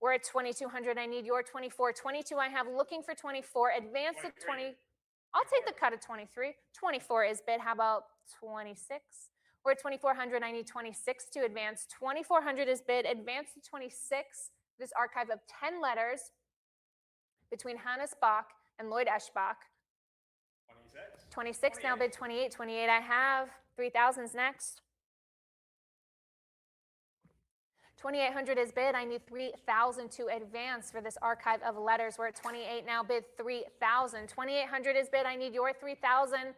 We're at 2,200. I need your 24. 22 I have, looking for 24. Advance to 20. I'll take the cut of 23. 24 is bid. How about 26? We're at 2,400. I need 26 to advance. 2,400 is bid. Advance to 26. This archive of 10 letters between Hannes Bach and Lloyd Eschbach. 26. 26 now bid. 28. 28 I have. 3,000's next. 2,800 is bid. I need 3,000 to advance for this archive of letters. We're at 28 now bid. 3,000. 2,800 is bid. I need your 3,000.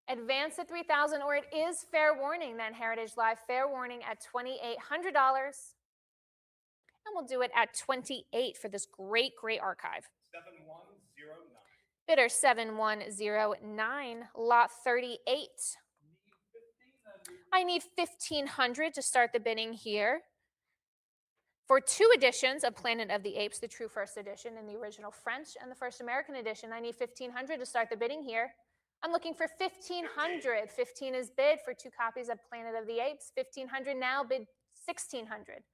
Advance to 3,000, or it is fair warning then, Heritage Live. Fair warning at $2,800. And we'll do it at 28 for this great, great archive. 7109. Bidder 7109, lot 38. Need 1,500. I need 1,500 to start the bidding here. For 2 editions of Planet of the Apes, the true first edition in the original French and the first American edition, I need 1,500 to start the bidding here. I'm looking for 1,500. 15 is bid for 2 copies of Planet of the Apes. 1,500 now, bid 1,600.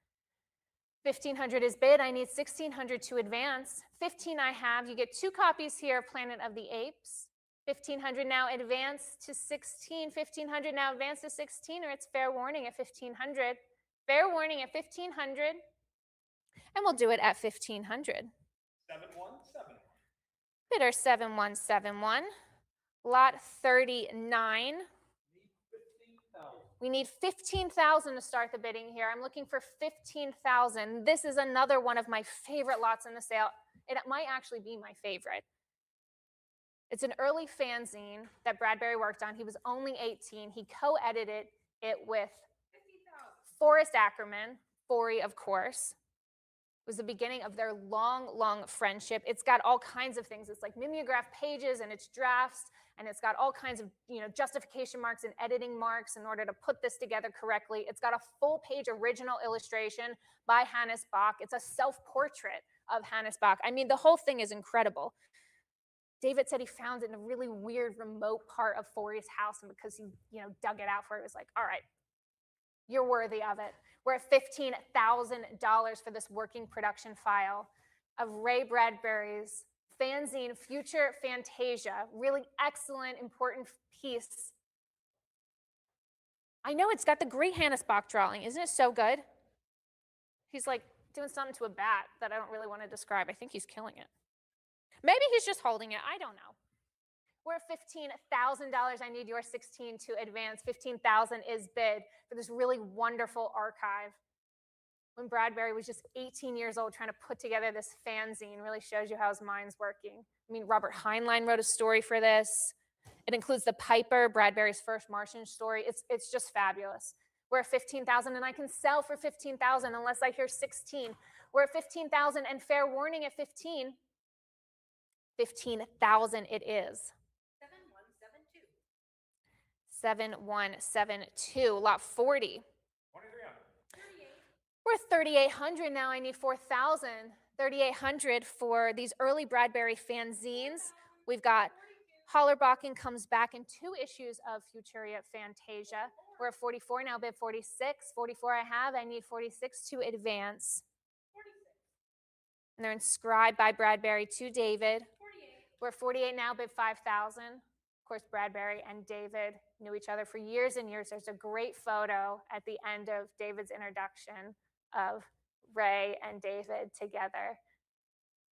1,500 is bid. I need 1,600 to advance. 15 I have. You get 2 copies here of Planet of the Apes. 1,500 now, advance to 16. 1,500 now, advance to 16, or it's fair warning at 1,500. Fair warning at 1,500. And we'll do it at 1,500. 7171. Bidder 7171. Lot 39. Need 15,000. We need 15,000 to start the bidding here. I'm looking for 15,000. This is another one of my favorite lots in the sale. It might actually be my favorite. It's an early fanzine that Bradbury worked on. He was only 18. He co-edited it with Forrest Ackerman, Forey, of course. It was the beginning of their long, long friendship. It's got all kinds of things. It's like mimeograph pages, and it's drafts, and it's got all kinds of justification marks and editing marks in order to put this together correctly. It's got a full-page original illustration by Hannes Bach. It's a self-portrait of Hannes Bach. I mean, the whole thing is incredible. David said he found it in a really weird, remote part of Forey's house, and because he, dug it out for it, he was like, all right, you're worthy of it. We're at $15,000 for this working production file of Ray Bradbury's fanzine, Future Fantasia. Really excellent, important piece. I know it's got the great Hannes Bach drawing. Isn't it so good? He's like doing something to a bat that I don't really want to describe. I think he's killing it. Maybe he's just holding it. I don't know. We're at $15,000. I need your 16 to advance. 15,000 is bid for this really wonderful archive. When Bradbury was just 18 years old trying to put together this fanzine, really shows you how his mind's working. I mean, Robert Heinlein wrote a story for this. It includes The Piper, Bradbury's first Martian story. It's just fabulous. We're at 15,000, and I can sell for 15,000 unless I hear 16. We're at 15,000, and fair warning at 15. 15,000 it is. 7172. Lot 40. 2300. We're 3,800 now. I need 4,000. 3,800 for these early Bradbury fanzines. We've got Hollerbachen comes back in 2 issues of Futuria Fantasia. We're at 44 now, bid 46. 44 I have. I need 46 to advance. And they're inscribed by Bradbury to David. We're at 48 now, bid 5,000. Of course, Bradbury and David knew each other for years and years. There's a great photo at the end of David's introduction of Ray and David together.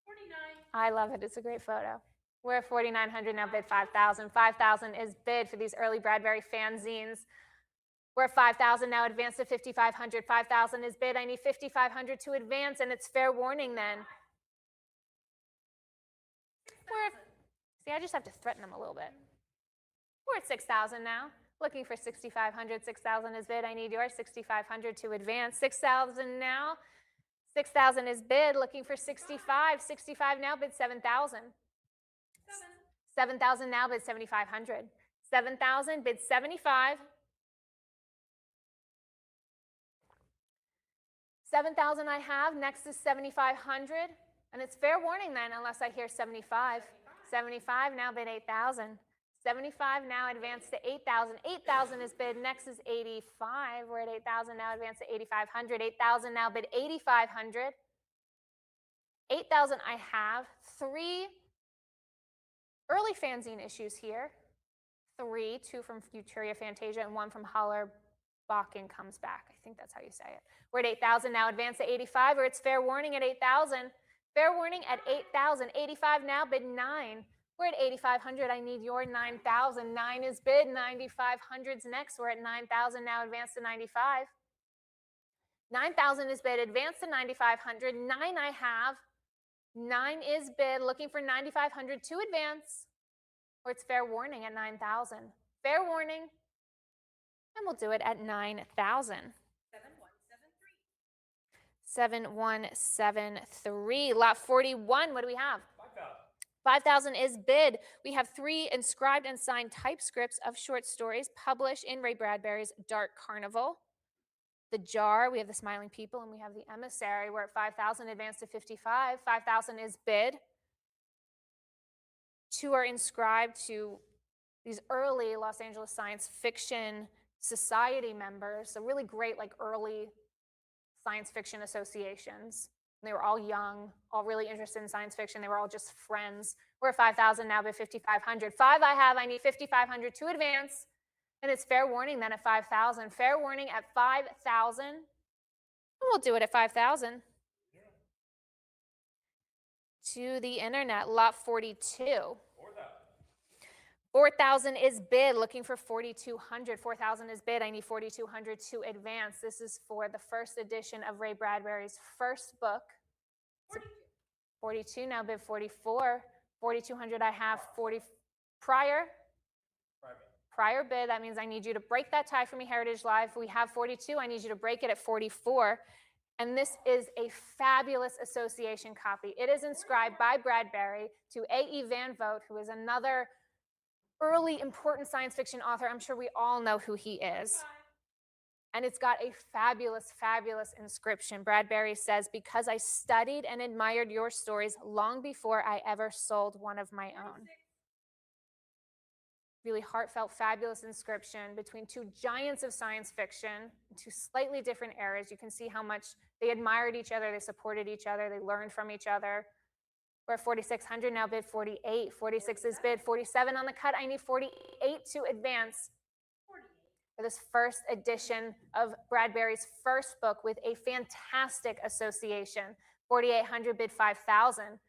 49. I love it. It's a great photo. We're at 4,900 now, bid 5,000. 5,000 is bid for these early Bradbury fanzines. We're at 5,000 now, advance to 5,500. 5,000 is bid. I need 5,500 to advance, and it's fair warning then. See, I just have to threaten them a little bit. We're at 6,000 now, looking for 6,500. 6,000 is bid. I need yours. 6,500 to advance. 6,000 now. 6,000 is bid, looking for 65. 65 now, bid 7,000. 7,000 now, bid 7,500. 7,000, bid 75. 7,000 I have, next is 7,500, and it's fair warning then, unless I hear 75. 75, now bid 8,000. 75, now advance to 8,000. 8,000 is bid, next is 85. We're at 8,000, now advance to 8,500. 8,000, now bid 8,500. 8,000 I have. 3 early fanzine issues here. 3, 2 from Futuria Fantasia, and 1 from Holler Bakken comes back. I think that's how you say it. We're at 8,000, now advance to 85, or it's fair warning at 8,000. Fair warning at 8,000. 85 now, bid 9. We're at 8,500. I need your 9,000. 9 is bid. 9,500's next. We're at 9,000 now, advance to 95. 9,000 is bid, advance to 9,500. 9 I have. 9 is bid, looking for 9,500 to advance, or it's fair warning at 9,000. Fair warning, and we'll do it at 9,000. 7173. Lot 41, what do we have? 5,000. 5,000 is bid. We have 3 inscribed and signed typescripts of short stories published in Ray Bradbury's Dark Carnival. The Jar, we have the Smiling People, and we have the Emissary. We're at 5,000, advance to 55. 5,000 is bid. 2 are inscribed to these early Los Angeles Science Fiction Society members, so really great, like early science fiction associations. They were all young, all really interested in science fiction. They were all just friends. We're at 5,000 now, but 5,500. 5 I have, I need 5,500 to advance. And it's fair warning then at 5,000. Fair warning at 5,000. We'll do it at 5,000. To the internet, lot 42. 4,000. 4,000 is bid, looking for 4,200. 4,000 is bid, I need 4,200 to advance. This is for the first edition of Ray Bradbury's first book. 42, now bid 44. 4,200 I have, 40 prior. Prior bid, that means I need you to break that tie for me, Heritage Live. We have 42, I need you to break it at 44. And this is a fabulous association copy. It is inscribed by Bradbury to A.E. Van Vogt, who is another early important science fiction author. I'm sure we all know who he is. And it's got a fabulous, fabulous inscription. Bradbury says, "Because I studied and admired your stories long before I ever sold one of my own." Really heartfelt, fabulous inscription between 2 giants of science fiction, 2 slightly different eras. You can see how much they admired each other, they supported each other, they learned from each other. We're at 4,600 now, bid 48. 46 is bid, 47 on the cut. I need 48 to advance for this first edition of Bradbury's first book with a fantastic association. 4,800, bid 5,000.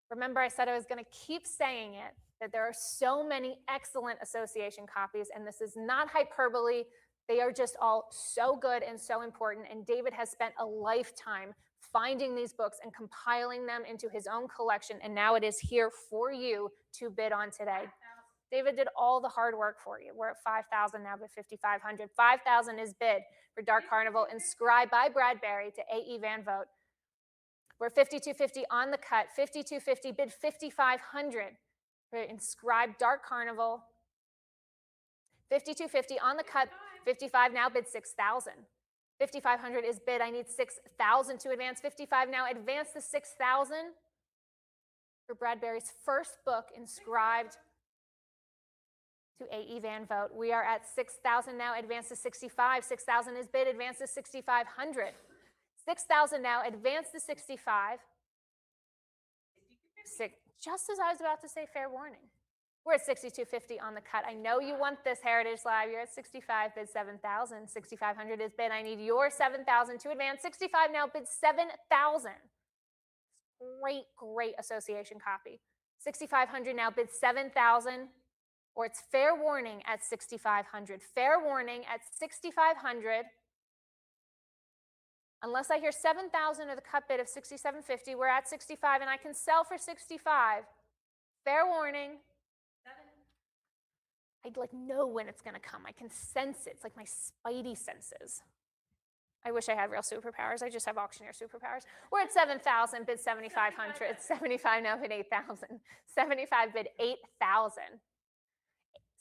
Remember, I said I was going to keep saying it, that there are so many excellent association copies, and this is not hyperbole. They are just all so good and so important, and David has spent a lifetime finding these books and compiling them into his own collection, and now it is here for you to bid on today. David did all the hard work for you. We're at 5,000 now, but 5,500. 5,000 is bid for Dark Carnival, inscribed by Bradbury to A.E. Van Vogt. We're 5,250 on the cut. 5,250, bid 5,500 for inscribed Dark Carnival. 5,250 on the cut. 55 now, bid 6,000. 5,500 is bid. I need 6,000 to advance. 55 now, advance to 6,000 for Bradbury's first book, inscribed to A.E. Van Vogt. We are at 6,000 now, advance to 65. 6,000 is bid, advance to 6,500. 6,000 now, advance to 65. Just as I was about to say, fair warning. We're at 6,250 on the cut. I know you want this, Heritage Live. You're at 65, bid 7,000. 6,500 is bid. I need your 7,000 to advance. 65 now, bid 7,000. Great, great association copy. 6,500 now, bid 7,000, or it's fair warning at 6,500. Fair warning at 6,500. Unless I hear 7,000 or the cut bid of 6,750, we're at 65, and I can sell for 65. Fair warning. I'd like know when it's going to come. I can sense it. It's like my spidey senses. I wish I had real superpowers. I just have auctioneer superpowers. We're at 7,000, bid 7,500. 75 now, bid 8,000. 75 bid 8,000.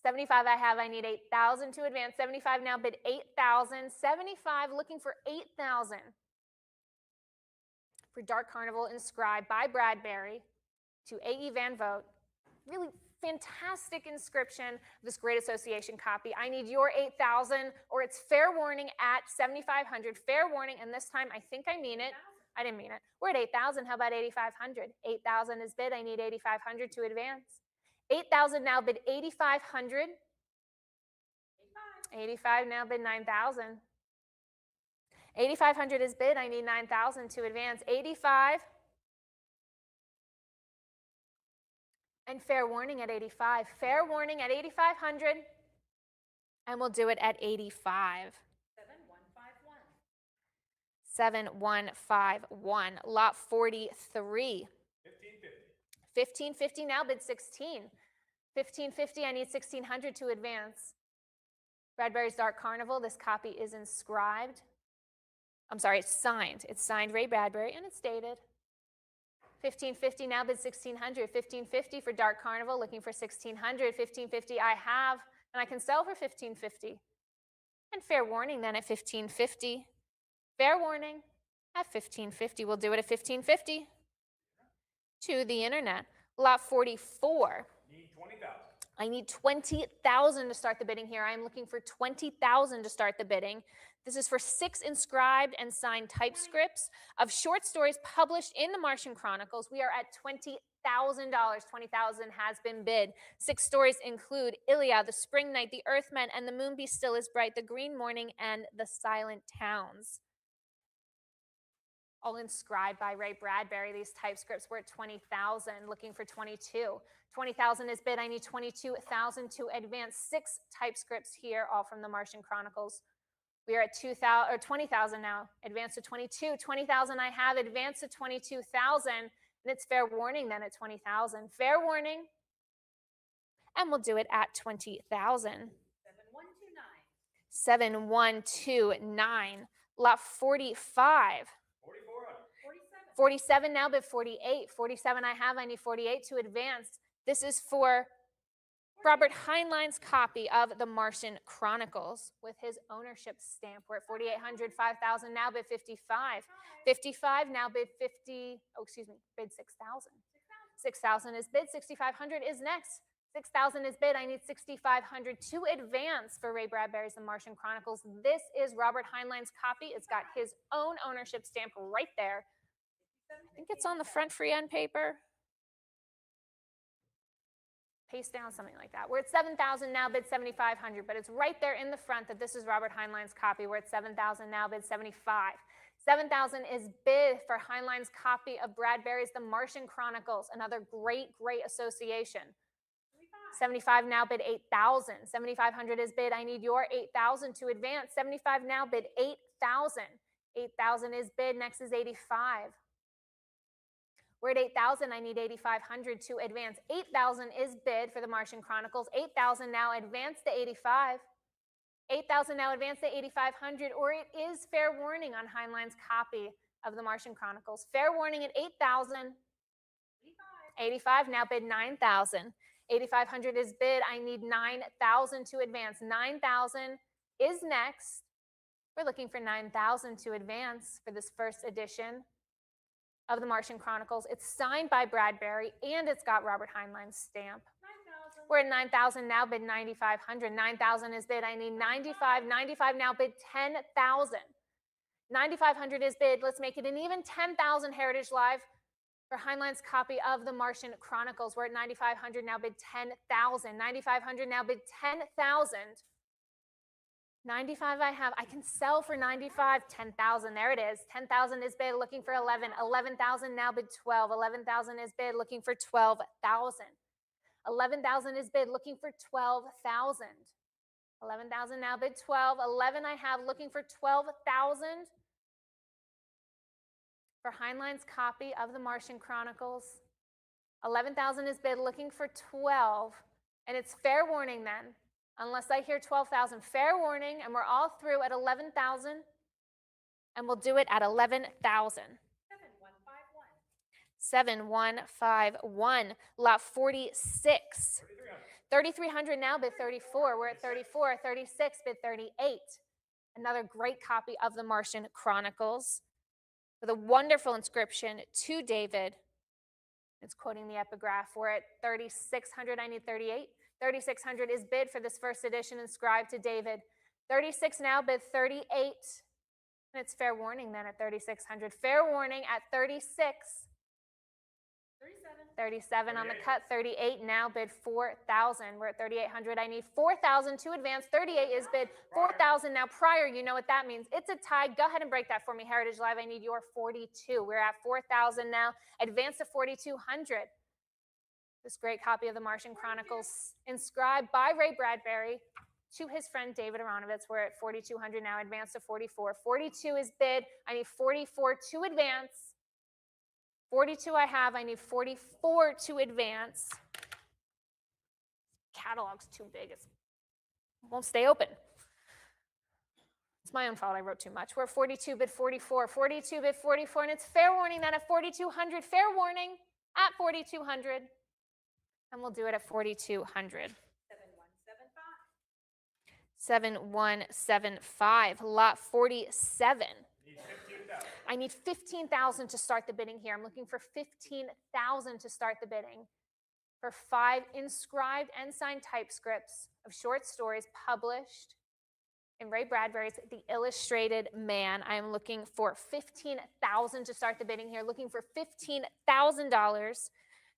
75 I have, I need 8,000 to advance. 75 now, bid 8,000. 75 looking for 8,000 for Dark Carnival inscribed by Bradbury to A.E. Van Vogt. Really fantastic inscription of this great association copy. I need your 8,000, or it's fair warning at 7,500. Fair warning, and this time I think I mean it. I didn't mean it. We're at 8,000. How about 8,500? 8,000 is bid. I need 8,500 to advance. 8,000 now bid 8,500. 85 now bid 9,000. 8,500 is bid. I need 9,000 to advance. 85. And fair warning at 85. Fair warning at 8,500. And we'll do it at 85. 7151. Lot 43. 1550 now bid 16. 1550, I need 1,600 to advance. Bradbury's Dark Carnival, this copy is inscribed. I'm sorry, it's signed. It's signed Ray Bradbury, and it's dated. 1550 now bid 1,600. 1550 for Dark Carnival, looking for 1,600. 1550 I have, and I can sell for 1,550. And fair warning then at 1,550. Fair warning at 1,550. We'll do it at 1,550. To the internet. Lot 44. Need 20,000. I need 20,000 to start the bidding here. I am looking for 20,000 to start the bidding. This is for 6 inscribed and signed typescripts of short stories published in the Martian Chronicles. We are at $20,000. 20,000 has been bid. 6 stories include Iliad, The Spring Night, The Earthmen, and The Moon Be Still Is Bright, The Green Morning, and The Silent Towns. All inscribed by Ray Bradbury. These typescripts were at 20,000, looking for 22. 20,000 is bid. I need 22,000 to advance. 6 typescripts here, all from the Martian Chronicles. We are at 2,000 or 20,000 now. Advance to 22. 20,000 I have. Advance to 22,000, and it's fair warning then at 20,000. Fair warning, and we'll do it at 20,000. 7129. Lot 45. 4,400. 47 now, but 48. 47 I have. I need 48 to advance. This is for Robert Heinlein's copy of the Martian Chronicles with his ownership stamp. We're at 4,800. 5,000 now, bid 55. 55 now, bid 50. Oh, excuse me, bid 6,000. 6,000 is bid. 6,500 is next. 6,000 is bid. I need 6,500 to advance for Ray Bradbury's The Martian Chronicles. This is Robert Heinlein's copy. It's got his own ownership stamp right there. I think it's on the front free end paper. Paste down, something like that. We're at 7,000 now, bid 7,500, but it's right there in the front that this is Robert Heinlein's copy. We're at 7,000 now, bid 75. 7,000 is bid for Heinlein's copy of Bradbury's The Martian Chronicles, another great association. 75 now, bid 8,000. 7,500 is bid. I need your 8,000 to advance. 75 now, bid 8,000. 8,000 is bid. Next is 85. We're at 8,000. I need 8,500 to advance. 8,000 is bid for the Martian Chronicles. 8,000 now, advance to 85. 8,000 now, advance to 8,500, or it is fair warning on Heinlein's copy of the Martian Chronicles. Fair warning at 8,000. 85 now, bid 9,000. 8,500 is bid. I need 9,000 to advance. 9,000 is next. We're looking for 9,000 to advance for this first edition of the Martian Chronicles. It's signed by Bradbury, and it's got Robert Heinlein's stamp. 9,000. We're at 9,000 now, bid 9,500. 9,000 is bid. I need 95. 95 now, bid 10,000. 9,500 is bid. Let's make it an even 10,000 Heritage Live for Heinlein's copy of the Martian Chronicles. We're at 9,500 now, bid 10,000. 9,500 now, bid 10,000. 95 I have. I can sell for 95. 10,000. There it is. 10,000 is bid. Looking for 11. 11,000 now, bid 12. 11,000 is bid. Looking for 12,000. 11,000 is bid. Looking for 12,000. 11,000 now, bid 12. 11 I have. Looking for 12,000 for Heinlein's copy of the Martian Chronicles. 11,000 is bid. Looking for 12. And it's fair warning then. Unless I hear 12,000, fair warning, and we're all through at 11,000, and we'll do it at 11,000. 7151. Lot 46. 3,300 now, bid 34. We're at 34. 36, bid 38. Another great copy of the Martian Chronicles with a wonderful inscription to David. It's quoting the epigraph. We're at 3,600. I need 38. 3,600 is bid for this first edition inscribed to David. 36 now, bid 38. And it's fair warning then at 3,600. Fair warning at 36. 37 on the cut, 38 now, bid 4,000. We're at 3,800. I need 4,000 to advance. 38 is bid 4,000 now. Prior, you know what that means. It's a tie. Go ahead and break that for me, Heritage Live. I need your 42. We're at 4,000 now. Advance to 4,200. This great copy of the Martian Chronicles inscribed by Ray Bradbury to his friend David Aronovitz. We're at 4,200 now. Advance to 44. 42 is bid. I need 44 to advance. 42 I have. I need 44 to advance. Catalog's too big. It won't stay open. It's my own fault. I wrote too much. We're at 42, bid 44. 42, bid 44. And it's fair warning that at 4,200. Fair warning at 4,200. And we'll do it at 4,200. 7175. Lot 47. Need 15,000. I need 15,000 to start the bidding here. I'm looking for 15,000 to start the bidding for 5 inscribed and signed typescripts of short stories published in Ray Bradbury's The Illustrated Man. I am looking for 15,000 to start the bidding here, looking for $15,000.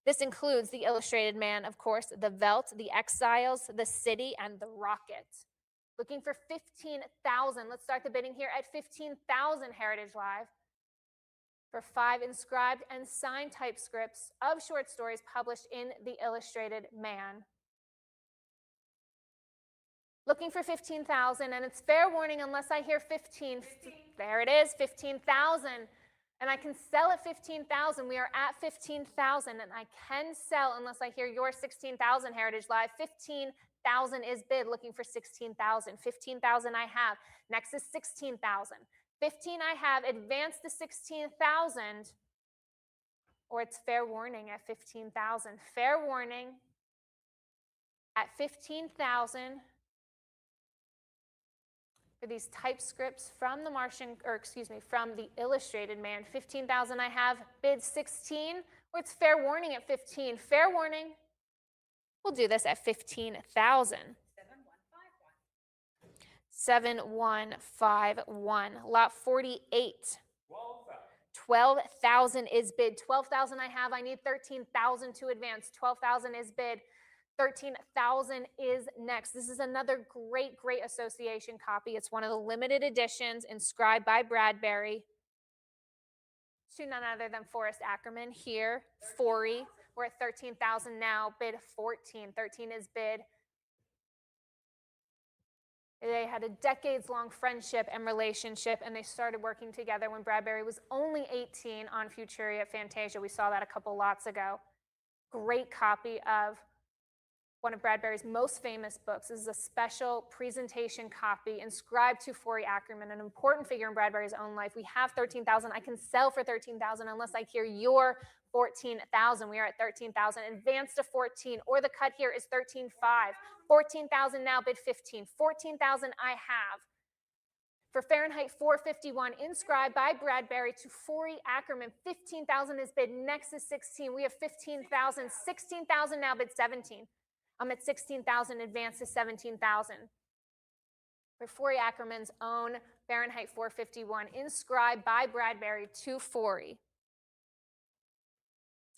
This includes The Illustrated Man, of course, The Veldt, The Exiles, The City, and The Rocket. Looking for 15,000. Let's start the bidding here at 15,000, Heritage Live, for 5 inscribed and signed typescripts of short stories published in The Illustrated Man. Looking for 15,000, and it's fair warning unless I hear 15. There it is, 15,000. And I can sell at 15,000. We are at 15,000, and I can sell unless I hear your 16,000, Heritage Live. 15,000 is bid, looking for 16,000. 15,000 I have. Next is 16,000. 15 I have. Advance to 16,000, or it's fair warning at 15,000. Fair warning at 15,000 for these typescripts from the from The Illustrated Man. 15,000 I have. Bid 16, or it's fair warning at 15. Fair warning. We'll do this at 15,000. 7151. Lot 48. 12,000 is bid. 12,000 I have. I need 13,000 to advance. 12,000 is bid. 13,000 is next. This is another great association copy. It's one of the limited editions inscribed by Bradbury to none other than Forrest Ackerman here. Forey. We're at 13,000 now. Bid 14. 13 is bid. They had a decades-long friendship and relationship, and they started working together when Bradbury was only 18 on Futuria Fantasia. We saw that a couple lots ago. Great copy of one of Bradbury's most famous books. This is a special presentation copy inscribed to Forey Ackerman, an important figure in Bradbury's own life. We have 13,000. I can sell for 13,000 unless I hear your 14,000. We are at 13,000. Advance to 14, or the cut here is 13,500. 14,000 now, bid 15. 14,000 I have. For Fahrenheit 451, inscribed by Bradbury to Forey Ackerman. 15,000 is bid. Next is 16. We have 15,000. 16,000 now, bid 17. I'm at 16,000, advance to 17,000. For Forey Ackerman's own Fahrenheit 451, inscribed by Bradbury to Forey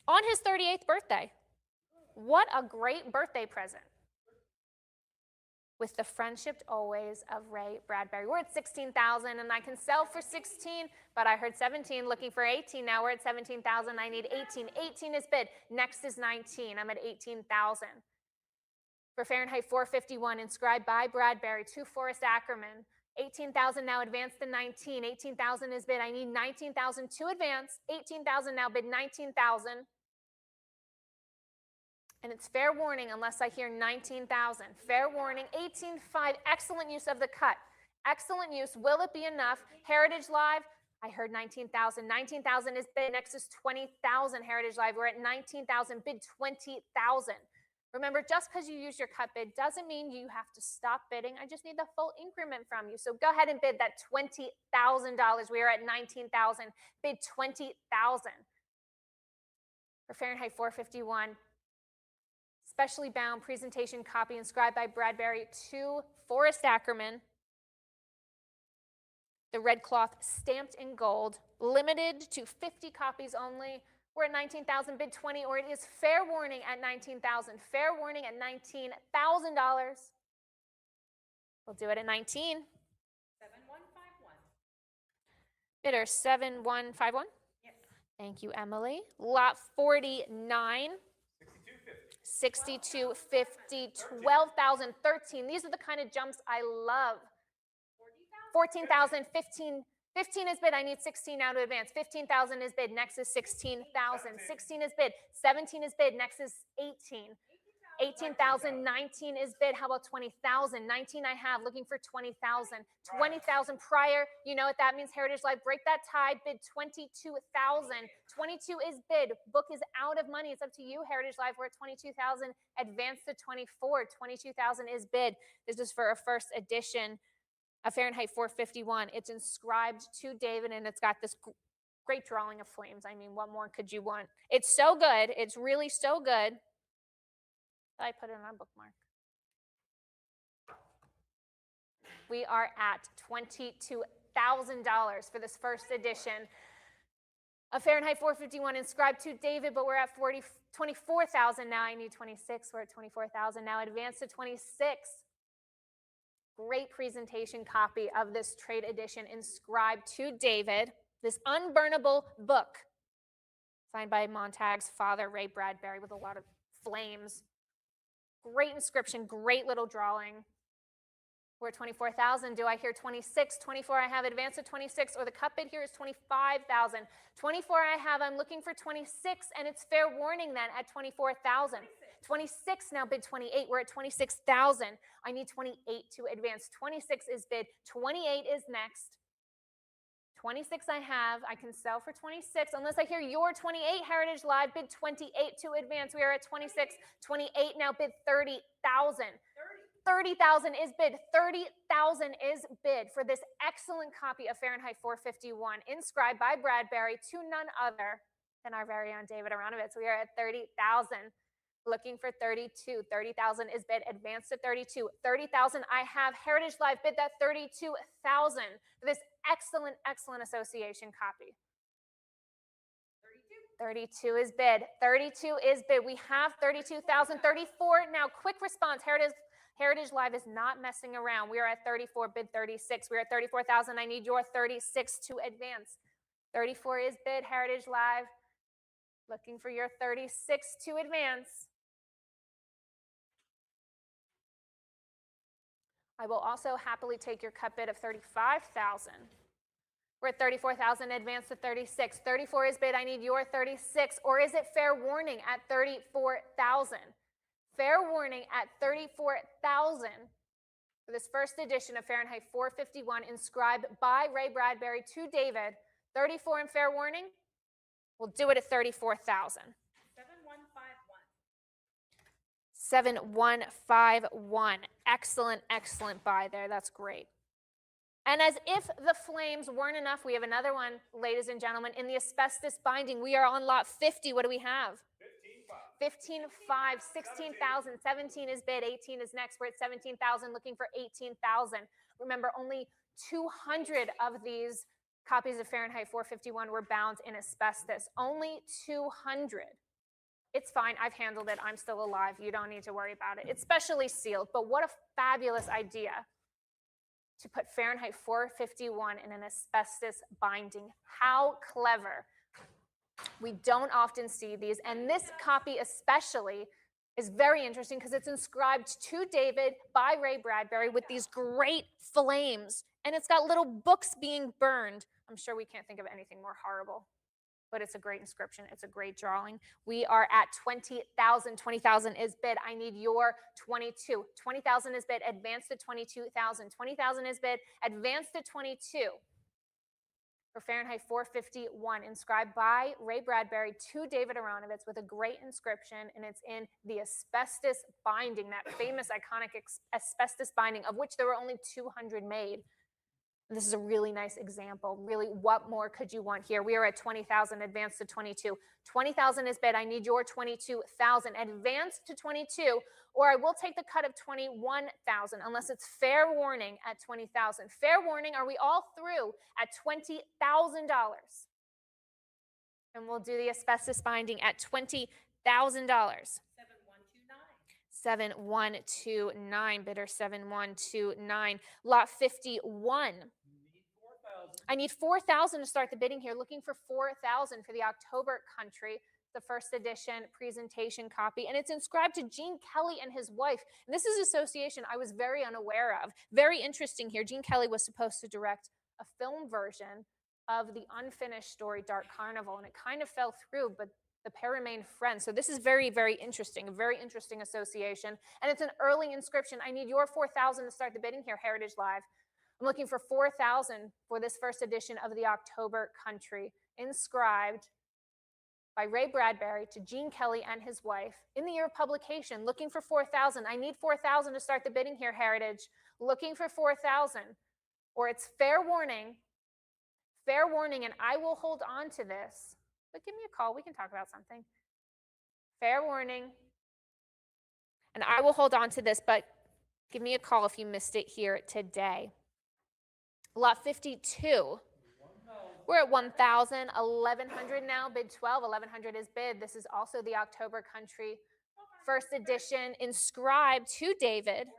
on his 38th birthday. What a great birthday present. With the friendship always of Ray Bradbury. We're at 16,000, and I can sell for 16, but I heard 17, looking for 18. Now we're at 17,000. I need 18. 18 is bid. Next is 19. I'm at 18,000. For Fahrenheit 451, inscribed by Bradbury to Forrest Ackerman. 18,000 now, advance to 19. 18,000 is bid. I need 19,000 to advance. 18,000 now, bid 19,000. And it's fair warning unless I hear 19,000. Fair warning, 18,500. Excellent use of the cut. Excellent use. Will it be enough? Heritage Live, I heard 19,000. 19,000 is bid. Next is 20,000. Heritage Live, we're at 19,000. Bid 20,000. Remember, just because you use your cut bid doesn't mean you have to stop bidding. I just need the full increment from you. So go ahead and bid that $20,000. We are at $19,000. Bid $20,000 for Fahrenheit 451. Specially bound presentation copy inscribed by Bradbury to Forrest Ackerman. The red cloth stamped in gold, limited to 50 copies only. We're at $19,000, bid 20, or it is fair warning at $19,000. Fair warning at $19,000. We'll do it at 19. 7151. Bidder 7151. Yes. Thank you, Emily. Lot 49. 6250, 12,000, 13. These are the kind of jumps I love. 14,000, 15. 15 is bid. I need 16 now to advance. 15,000 is bid. Next is 16,000. 16 is bid. 17 is bid. Next is 18. 18,000. 19 is bid. How about 20,000? 19 I have. Looking for 20,000. 20,000 prior. You know what that means. Heritage Life. Break that tide. Bid 22,000. 22 is bid. Book is out of money. It's up to you, Heritage Life. We're at 22,000. Advance to 24. 22,000 is bid. This is for a first edition of Fahrenheit 451. It's inscribed to David, and it's got this great drawing of flames. I mean, what more could you want? It's so good. It's really so good. I put it on a bookmark. We are at $22,000 for this first edition of Fahrenheit 451 inscribed to David, but we're at 24,000 now. I need 26. We're at 24,000 now. Advance to 26. Great presentation copy of this trade edition inscribed to David. This unburnable book signed by Montag's father, Ray Bradbury, with a lot of flames. Great inscription, great little drawing. We're at 24,000. Do I hear 26? 24 I have. Advance to 26, or the cut bid here is 25,000. 24 I have. I'm looking for 26, and it's fair warning then at 24,000. 26 now, bid 28. We're at 26,000. I need 28 to advance. 26 is bid. 28 is next. 26 I have. I can sell for 26 unless I hear your 28, Heritage Live. Bid 28 to advance. We are at 26. 28 now, bid 30,000. 30,000 is bid. 30,000 is bid for this excellent copy of Fahrenheit 451 inscribed by Bradbury to none other than our very own David Aronovitz. We are at 30,000. Looking for 32. 30,000 is bid. Advance to 32. 30,000 I have. Heritage Live bid that 32,000 for this excellent, excellent association copy. 32 is bid. 32 is bid. We have 32,000. 34 now. Quick response. Heritage Live is not messing around. We are at 34. Bid 36. We are at 34,000. I need your 36 to advance. 34 is bid. Heritage Live. Looking for your 36 to advance. I will also happily take your cut bid of 35,000. We're at 34,000, advance to 36. 34 is bid. I need your 36. Or is it fair warning at 34,000? Fair warning at 34,000 for this first edition of Fahrenheit 451 inscribed by Ray Bradbury to David. 34 and fair warning. We'll do it at 34,000. 7151. Excellent, excellent buy there. That's great. And as if the flames weren't enough, we have another one, ladies and gentlemen, in the asbestos binding. We are on lot 50. What do we have? 15,500, 16,000, 17 is bid, 18 is next. We're at 17,000, looking for 18,000. Remember, only 200 of these copies of Fahrenheit 451 were bound in asbestos. Only 200. It's fine. I've handled it. I'm still alive. You don't need to worry about it. It's specially sealed, but what a fabulous idea to put Fahrenheit 451 in an asbestos binding. How clever. We don't often see these, and this copy especially is very interesting because it's inscribed to David by Ray Bradbury with these great flames, and it's got little books being burned. I'm sure we can't think of anything more horrible, but it's a great inscription. It's a great drawing. We are at 20,000. 20,000 is bid. I need your 22. 20,000 is bid. Advance to 22,000. 20,000 is bid. Advance to 22. for Fahrenheit 451, inscribed by Ray Bradbury to David Aronovitz with a great inscription, and it's in the asbestos binding, that famous iconic asbestos binding, of which there were only 200 made. And this is a really nice example. Really, what more could you want here? We are at 20,000, advanced to 22. 20,000 is bid. I need your 22,000. Advanced to 22, or I will take the cut of 21,000, unless it's fair warning at 20,000. Fair warning, are we all through at $20,000? And we'll do the asbestos binding at $20,000. 7129. 7129, bidder 7129. Lot 51. I need 4,000 to start the bidding here. Looking for 4,000 for the October Country, the first edition presentation copy. And it's inscribed to Gene Kelly and his wife. And this is association I was very unaware of. Very interesting here. Gene Kelly was supposed to direct a film version of the unfinished story, Dark Carnival. And it kind of fell through, but the pair remained friends. So this is very, very interesting, a very interesting association. And it's an early inscription. I need your 4,000 to start the bidding here, Heritage Live. I'm looking for 4,000 for this first edition of the October Country, inscribed by Ray Bradbury to Gene Kelly and his wife in the year of publication. Looking for 4,000. I need 4,000 to start the bidding here, Heritage. Looking for 4,000, or it's fair warning, and I will hold on to this. But give me a call. We can talk about something. Fair warning, and I will hold on to this, but give me a call if you missed it here today. Lot 52. We're at 1,000, 1,100 now, bid 12. 1,100 is bid. This is also the October Country first edition, inscribed to David. 1400.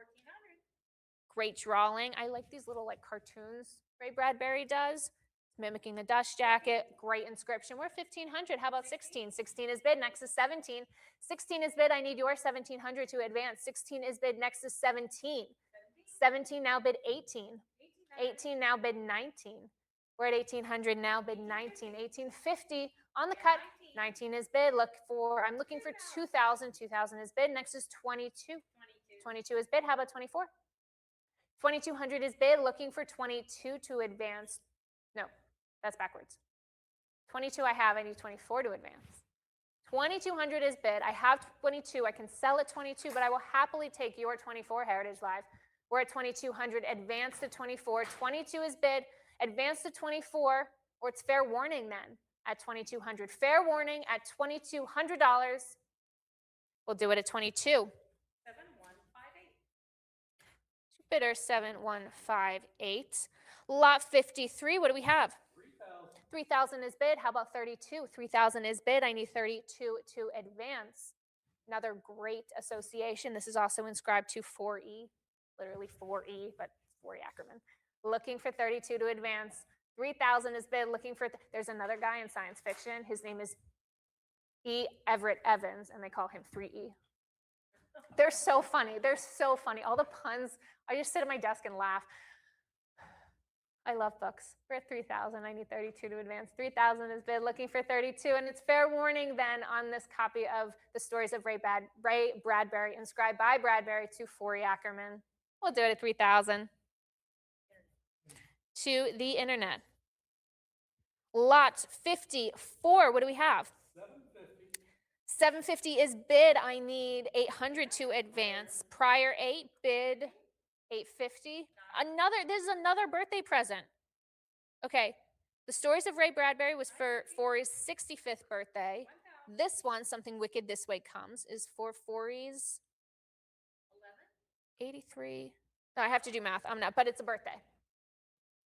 Great drawing. I like these little like cartoons Ray Bradbury does, mimicking the dust jacket. Great inscription. We're at 1,500. How about 16? 16 is bid. Next is 17. 16 is bid. I need your 1,700 to advance. 16 is bid. Next is 17. 17 now bid 18. 18 now bid 19. We're at 1,800 now, bid 19. 1,850 on the cut. 19 is bid. I'm looking for 2,000. 2,000 is bid. Next is 22. 22 is bid. How about 24? 2,200 is bid. Looking for 22 to advance. No, that's backwards. 22 I have. I need 24 to advance. 2,200 is bid. I have 22. I can sell at 22, but I will happily take your 24, Heritage Live. We're at 2,200. Advance to 24. 22 is bid. Advance to 24, or it's fair warning then at 2,200. Fair warning at $2,200. We'll do it at 22. 7158. Bidder 7158. Lot 53. What do we have? 3,000 is bid. How about 32? 3,000 is bid. I need 32 to advance. Another great association. This is also inscribed to 4E, literally 4E, but 4E acronym. Looking for 32 to advance. 3,000 is bid. Looking for, there's another guy in science fiction. His name is E. Everett Evans, and they call him 3E. They're so funny. They're so funny. All the puns. I just sit at my desk and laugh. I love books. We're at 3,000. I need 32 to advance. 3,000 is bid. Looking for 32. And it's fair warning then on this copy of the stories of Ray Bradbury, inscribed by Bradbury to 4E Ackerman. We'll do it at 3,000. To the internet. Lot 54. What do we have? 750 is bid. I need 800 to advance. Prior 8 bid 850. This is another birthday present. Okay. The Stories of Ray Bradbury was for his 65th birthday. This one, Something Wicked This Way Comes, is for Forey's 83. No, I have to do math. I'm not, but it's a birthday.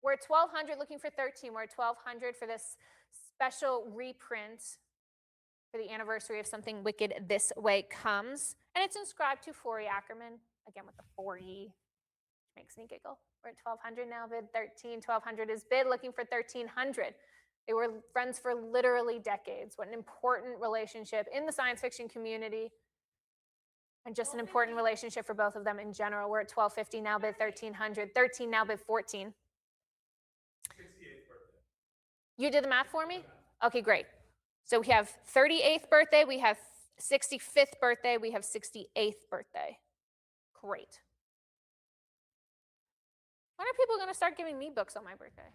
We're at 1,200, looking for 13. We're at 1,200 for this special reprint for the anniversary of Something Wicked This Way Comes. And it's inscribed to 4E Ackerman, again with the 4E, which makes me giggle. We're at 1,200 now, bid 13. 1,200 is bid, looking for 1,300. They were friends for literally decades. What an important relationship in the science fiction community, and just an important relationship for both of them in general. We're at 1,250 now, bid 1,300. 13 now, bid 14. 68th birthday. You did the math for me? Okay, great. So we have 38th birthday, we have 65th birthday, we have 68th birthday. Great. When are people going to start giving me books on my birthday?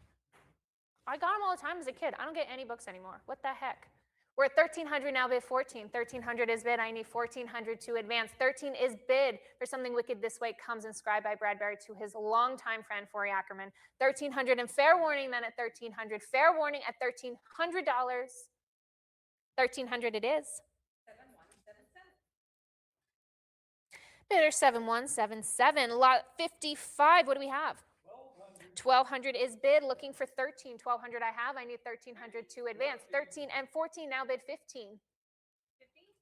I got them all the time as a kid. I don't get any books anymore. What the heck? We're at 1,300 now, bid 14. 1,300 is bid. I need 1,400 to advance. 13 is bid for Something Wicked This Way comes inscribed by Bradbury to his longtime friend, Forey Ackerman. 1,300 and fair warning then at 1,300. Fair warning at $1,300. 1,300 it is. 7177. Bidder 7177. Lot 55. What do we have? 1,200 is bid, looking for 13. 1,200 I have. I need 1,300 to advance. 13 and 14 now bid 15.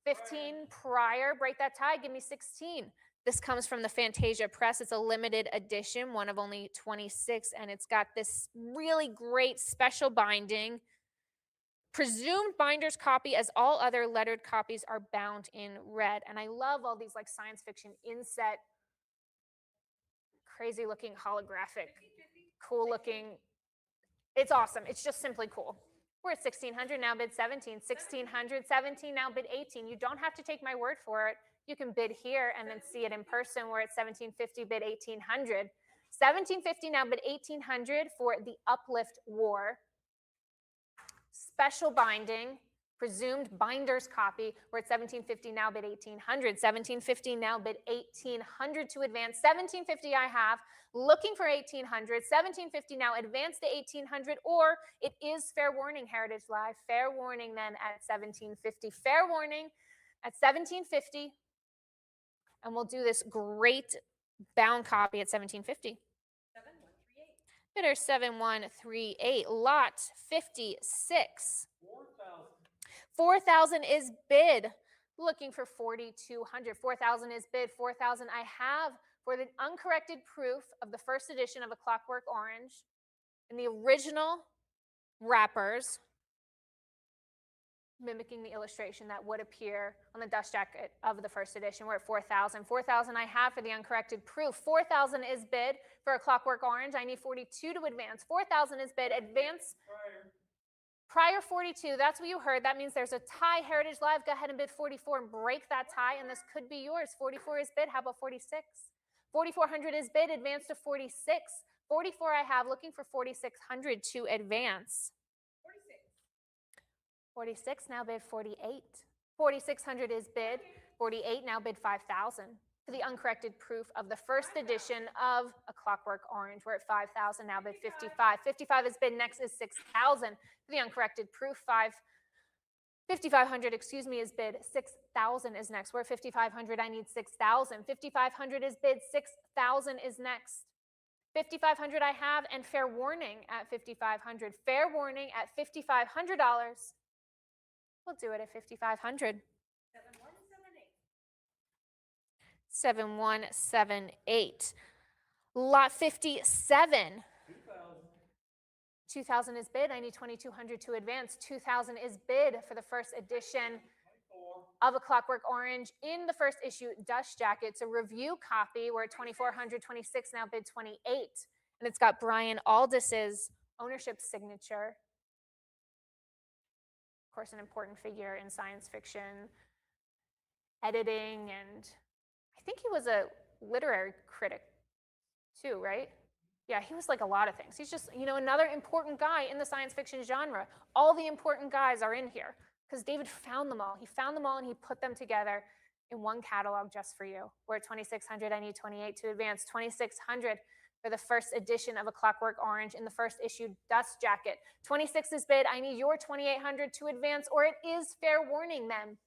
15 prior, break that tie, give me 16. This comes from the Fantasia Press. It's a limited edition, one of only 26, and it's got this really great special binding. Presumed binder's copy, as all other lettered copies are bound in red. And I love all these like science fiction inset, crazy looking holographic, cool looking. It's awesome. It's just simply cool. We're at 1,600 now bid 17. 1,600, 17 now bid 18. You don't have to take my word for it. You can bid here and then see it in person. We're at 1,750 bid 1,800. 1,750 now bid 1,800 for the Uplift War. Special binding, presumed binder's copy. We're at 1,750 now bid 1,800. 1,750 now bid 1,800 to advance. 1,750 I have, looking for 1,800. 1,750 now advance to 1,800, or it is fair warning, Heritage Live. Fair warning then at 1,750. Fair warning at 1,750. And we'll do this great bound copy at 1,750. 7138. Bidder 7138, lot 56. 4,000 is bid. Looking for 4,200. 4,000 is bid. 4,000 I have for the uncorrected proof of the first edition of A Clockwork Orange in the original wrappers, mimicking the illustration that would appear on the dust jacket of the first edition. We're at 4,000. 4,000 I have for the uncorrected proof. 4,000 is bid for A Clockwork Orange. I need 42 to advance. 4,000 is bid. Advance. Prior 42. That's what you heard. That means there's a tie. Heritage Live, go ahead and bid 44 and break that tie, and this could be yours. 44 is bid. How about 46? 4,400 is bid. Advance to 46. 44 I have. Looking for 4,600 to advance. 46 now bid 48. 4,600 is bid. 48 now bid 5,000 for the uncorrected proof of the first edition of A Clockwork Orange. We're at 5,000 now bid 55. 55 is bid. Next is 6,000 for the uncorrected proof. 5,500, excuse me, is bid. 6,000 is next. We're at 5,500. I need 6,000. 5,500 is bid. 6,000 is next. 5,500 I have, and fair warning at 5,500. Fair warning at $5,500. We'll do it at 5,500. 7178. 7178. Lot 57. 2,000 is bid. I need 2,200 to advance. 2,000 is bid for the first edition of A Clockwork Orange in the first issue dust jacket. It's a review copy. We're at 2,400. 26 now bid 28. And it's got Brian Aldiss's ownership signature. Of course, an important figure in science fiction editing, and I think he was a literary critic too, right? Yeah, he was like a lot of things. He's just, another important guy in the science fiction genre. All the important guys are in here because David found them all. He found them all and he put them together in one catalog just for you. We're at 2,600. I need 28 to advance. 2,600 for the first edition of A Clockwork Orange in the first issue dust jacket. 26 is bid. I need your 2,800 to advance, or it is fair warning then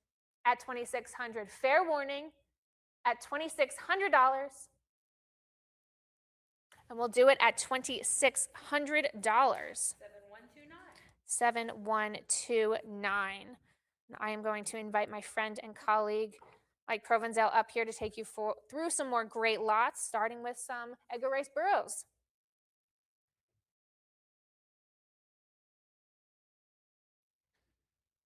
at 2,600. Fair warning at $2,600. And we'll do it at $2,600. 7129. 7129. And I am going to invite my friend and colleague, Mike Provenzale, up here to take you through some more great lots, starting with some Edgar Rice Burroughs.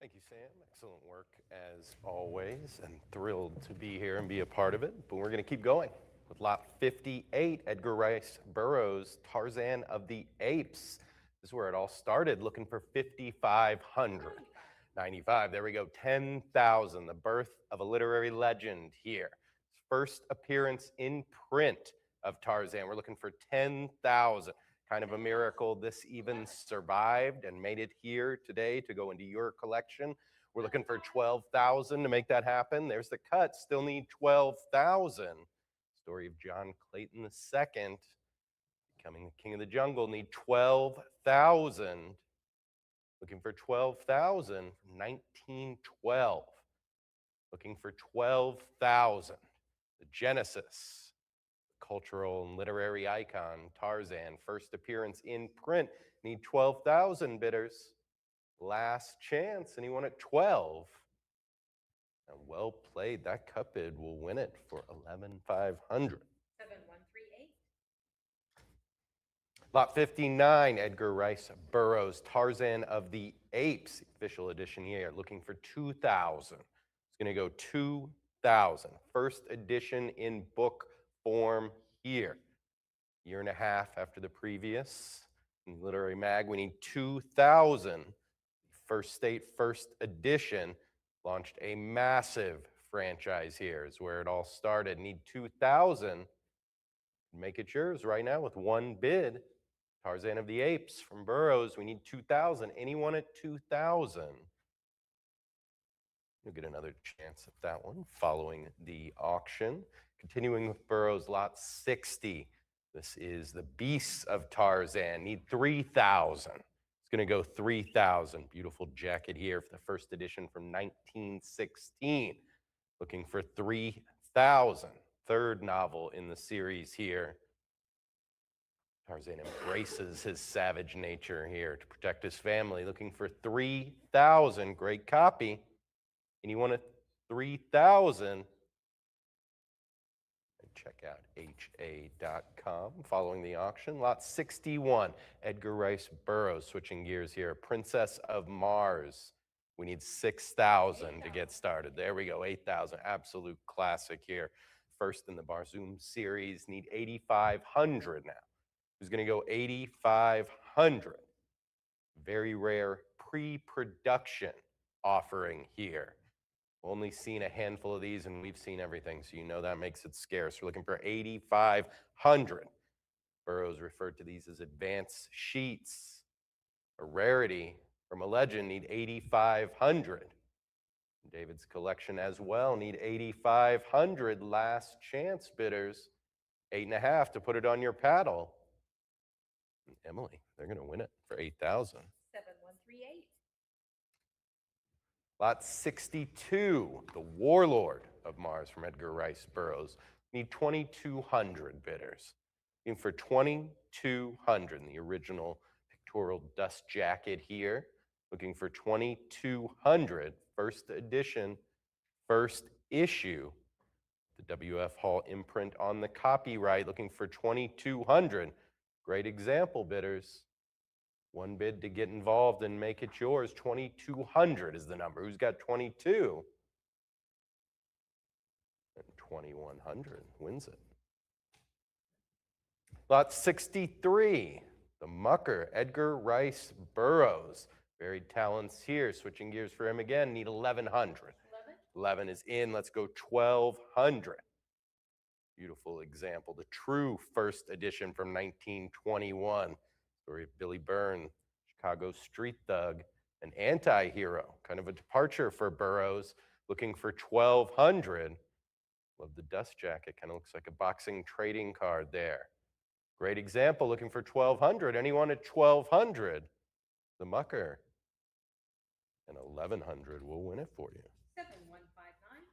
Thank you, Sam. Excellent work as always, and thrilled to be here and be a part of it. But we're going to keep going with lot 58, Edgar Rice Burroughs' Tarzan of the Apes. This is where it all started, looking for 5,500. 95, there we go, 10,000, the birth of a literary legend here. First appearance in print of Tarzan. We're looking for 10,000. Kind of a miracle this even survived and made it here today to go into your collection. We're looking for 12,000 to make that happen. There's the cut, still need 12,000. Story of John Clayton II, becoming the king of the jungle, need 12,000. Looking for 12,000 from 1912. Looking for 12,000. The Genesis, the cultural and literary icon, Tarzan, first appearance in print. Need 12,000 bidders. Last chance. Anyone at 12? And well played. That cut bid will win it for 11,500. 7138. Lot 59, Edgar Rice Burroughs, Tarzan of the Apes, official edition here, looking for 2,000. It's going to go 2,000. First edition in book form here. Year and a half after the previous. In Literary Mag, we need 2,000. First State, first edition, launched a massive franchise here, is where it all started. Need 2,000. Make it yours right now with one bid. Tarzan of the Apes from Burroughs. We need 2,000. Anyone at 2,000? You'll get another chance at that one following the auction. Continuing with Burroughs, lot 60. This is the Beasts of Tarzan. Need 3,000. It's going to go 3,000. Beautiful jacket here for the first edition from 1916. Looking for 3,000. Third novel in the series here. Tarzan embraces his savage nature here to protect his family. Looking for 3,000. Great copy. Anyone at 3,000? Check out ha.com following the auction. Lot 61, Edgar Rice Burroughs. Switching gears here. Princess of Mars. We need 6,000 to get started. There we go, 8,000. Absolute classic here. First in the Barzoom series. Need 8,500 now. Who's going to go 8,500? Very rare pre-production offering here. Only seen a handful of these, and we've seen everything, so you know that makes it scarce. We're looking for 8,500. Burroughs referred to these as advance sheets. A rarity from a legend, need 8,500. David's collection as well, need 8,500. Last chance bidders, 8.5 to put it on your paddle. Emily, they're going to win it for 8,000. 7138. Lot 62, The Warlord of Mars from Edgar Rice Burroughs. Need 2,200 bidders. Looking for 2,200 in the original pictorial dust jacket here. Looking for 2,200, first edition, first issue. The W.F. Hall imprint on the copyright. Looking for 2,200. Great example, bidders. One bid to get involved and make it yours. 2,200 is the number. Who's got 22? And 2,100 wins it. Lot 63, the Mucker, Edgar Rice Burroughs. Varied talents here. Switching gears for him again. Need 1,100. 11 is in. Let's go 1,200. Beautiful example. The true first edition from 1921. Story of Billy Byrne, Chicago street thug, an anti-hero. Kind of a departure for Burroughs. Looking for 1,200. Love the dust jacket. Kind of looks like a boxing trading card there. Great example. Looking for 1,200. Anyone at 1,200? The Mucker. And 1,100 will win it for you. 7159.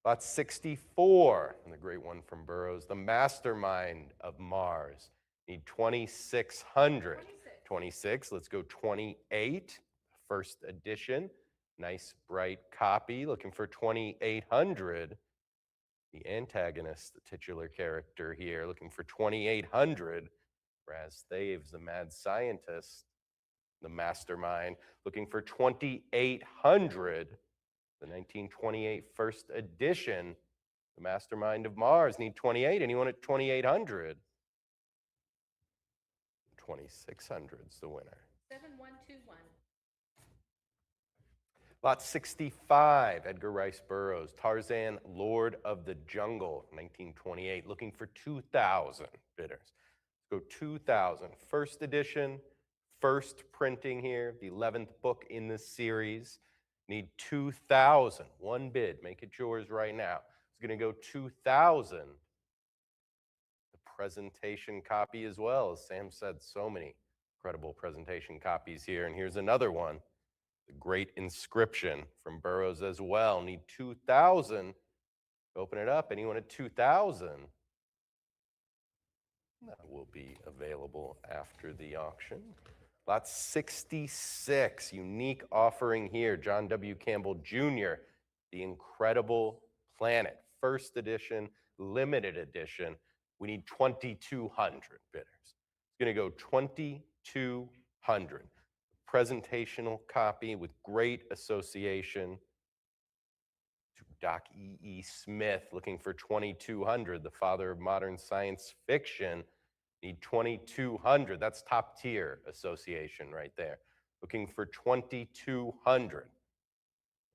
Lot 64, and the great one from Burroughs, The Mastermind of Mars. Need 2,600. 26, let's go 28, first edition. Nice bright copy, looking for 2,800. The antagonist, the titular character here, looking for 2,800. Raz Thaves, the mad scientist, the mastermind, looking for 2,800. The 1928 first edition, The Mastermind of Mars. Need 28. Anyone at 2,800? 2,600's the winner. 7121. Lot 65, Edgar Rice Burroughs, Tarzan, Lord of the Jungle, 1928. Looking for 2,000 bidders. Let's go 2000. First edition, first printing here, the 11th book in this series. Need 2000. One bid. Make it yours right now. It's going to go 2000. The presentation copy as well. As Sam said, so many incredible presentation copies here. And here's another one. The Great Inscription from Burroughs as well. Need 2,000. Open it up. Anyone at 2,000? That will be available after the auction. Lot 66, unique offering here. John W. Campbell Jr., The Incredible Planet. First edition, limited edition. We need 2,200 bidders. It's going to go 2,200. Presentational copy with great association to Doc E.E. Smith, looking for 2,200, the father of modern science fiction. Need 2,200. That's top tier association right there. Looking for 2,200.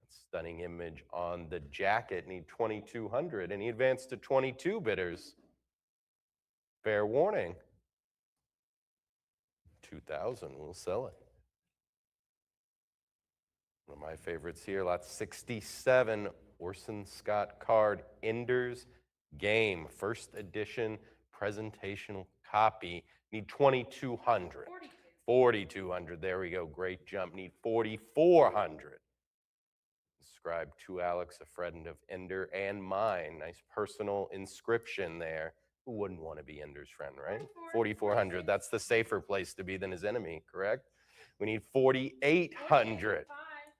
Stunning image on the jacket. Need 2,200. And he advanced to 22 bidders. Fair warning. 2,000. We'll sell it. One of my favorites here, lot 67, Orson Scott Card, Ender's Game, first edition, presentational copy. Need 2,200. 4,200. There we go. Great jump. Need 4,400. Inscribed to Alex, a friend of Ender and mine. Nice personal inscription there. Who wouldn't want to be Ender's friend, right? 4,400. That's the safer place to be than his enemy, correct? We need 4,800.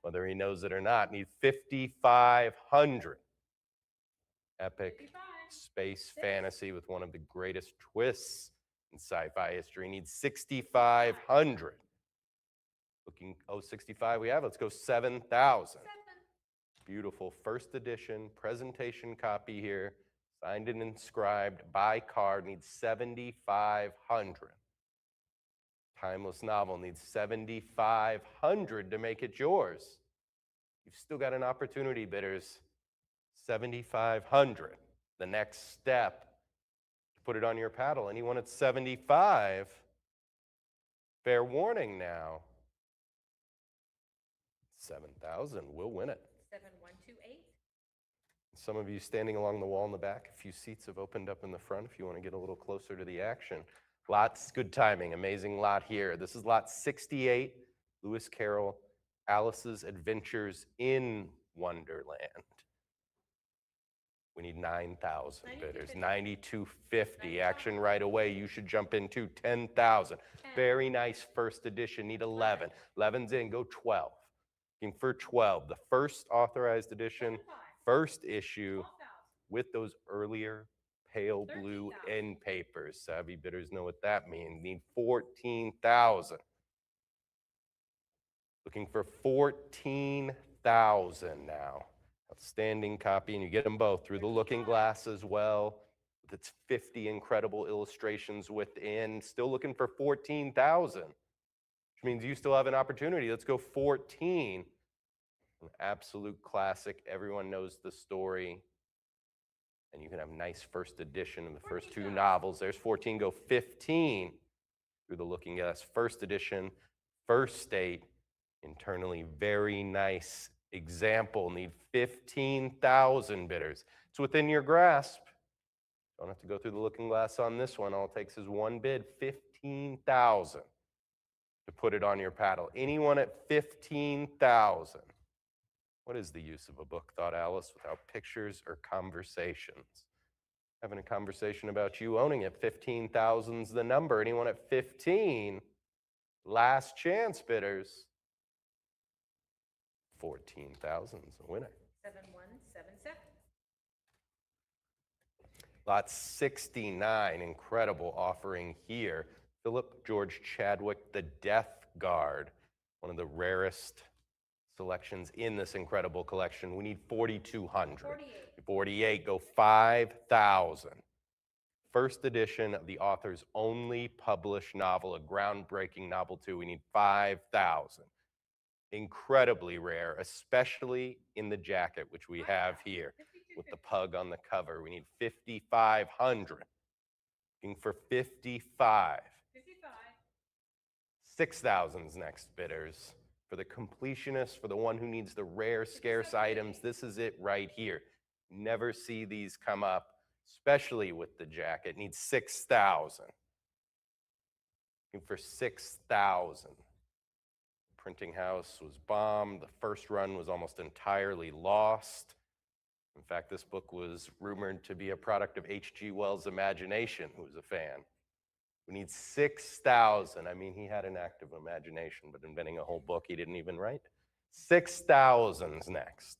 Whether he knows it or not. Need 5,500. Epic 55. space fantasy with one of the greatest twists in sci-fi history. Needs 6,500. Looking, 65 we have. Let's go 7,000. Beautiful first edition presentation copy here. Signed and inscribed by Card. Needs 7,500. Timeless novel needs 7,500 to make it yours. You've still got an opportunity, bidders. 7,500. The next step, to put it on your paddle. Anyone at 75, fair warning now. 7,000 will win it. 7128. Some of you standing along the wall in the back, a few seats have opened up in the front if you want to get a little closer to the action. Lots, good timing, amazing lot here. This is lot 68, Lewis Carroll, Alice's Adventures in Wonderland. We need 9,000 bidders, 9,250. Action right away. You should jump into 10,000. Very nice first edition. Need 11. 11's in. Go 12. Looking for 12. The first authorized edition, first issue with those earlier pale blue end papers. Savvy bidders know what that means. Need 14,000. Looking for 14,000 now. Outstanding copy, and you get them both through the looking glass as well. With its 50 incredible illustrations within. Still looking for 14,000, which means you still have an opportunity. Let's go 14. An absolute classic. Everyone knows the story. And you can have nice first edition of the first two novels. There's 14. Go 15 through the looking glass. First edition, first state. Internally, very nice example. Need 15,000 bidders. It's within your grasp. Don't have to go through the looking glass on this one. All it takes is one bid, 15,000 to put it on your paddle. Anyone at 15,000. What is the use of a book, thought Alice, without pictures or conversations? Having a conversation about you owning it. 15,000's the number. Anyone at 15? Last chance, bidders. 14,000's the winner. 7177. Lot 69, incredible offering here. Philip George Chadwick, The Death Guard, one of the rarest selections in this incredible collection. We need 4,200. 48, go 5,000. First edition of the author's only published novel, a groundbreaking novel too. We need 5,000. Incredibly rare, especially in the jacket, which we have here with the pug on the cover. We need 5,500. Looking for 55. 55. 6,000's next, bidders. For the completionist, for the one who needs the rare, scarce items, this is it right here. Never see these come up, especially with the jacket. Needs 6,000. Looking for 6,000. Printing house was bombed. The first run was almost entirely lost. In fact, this book was rumored to be a product of H.G. Wells' imagination, who was a fan. We need 6,000. I mean, he had an active imagination, but inventing a whole book he didn't even write. 6,000's next.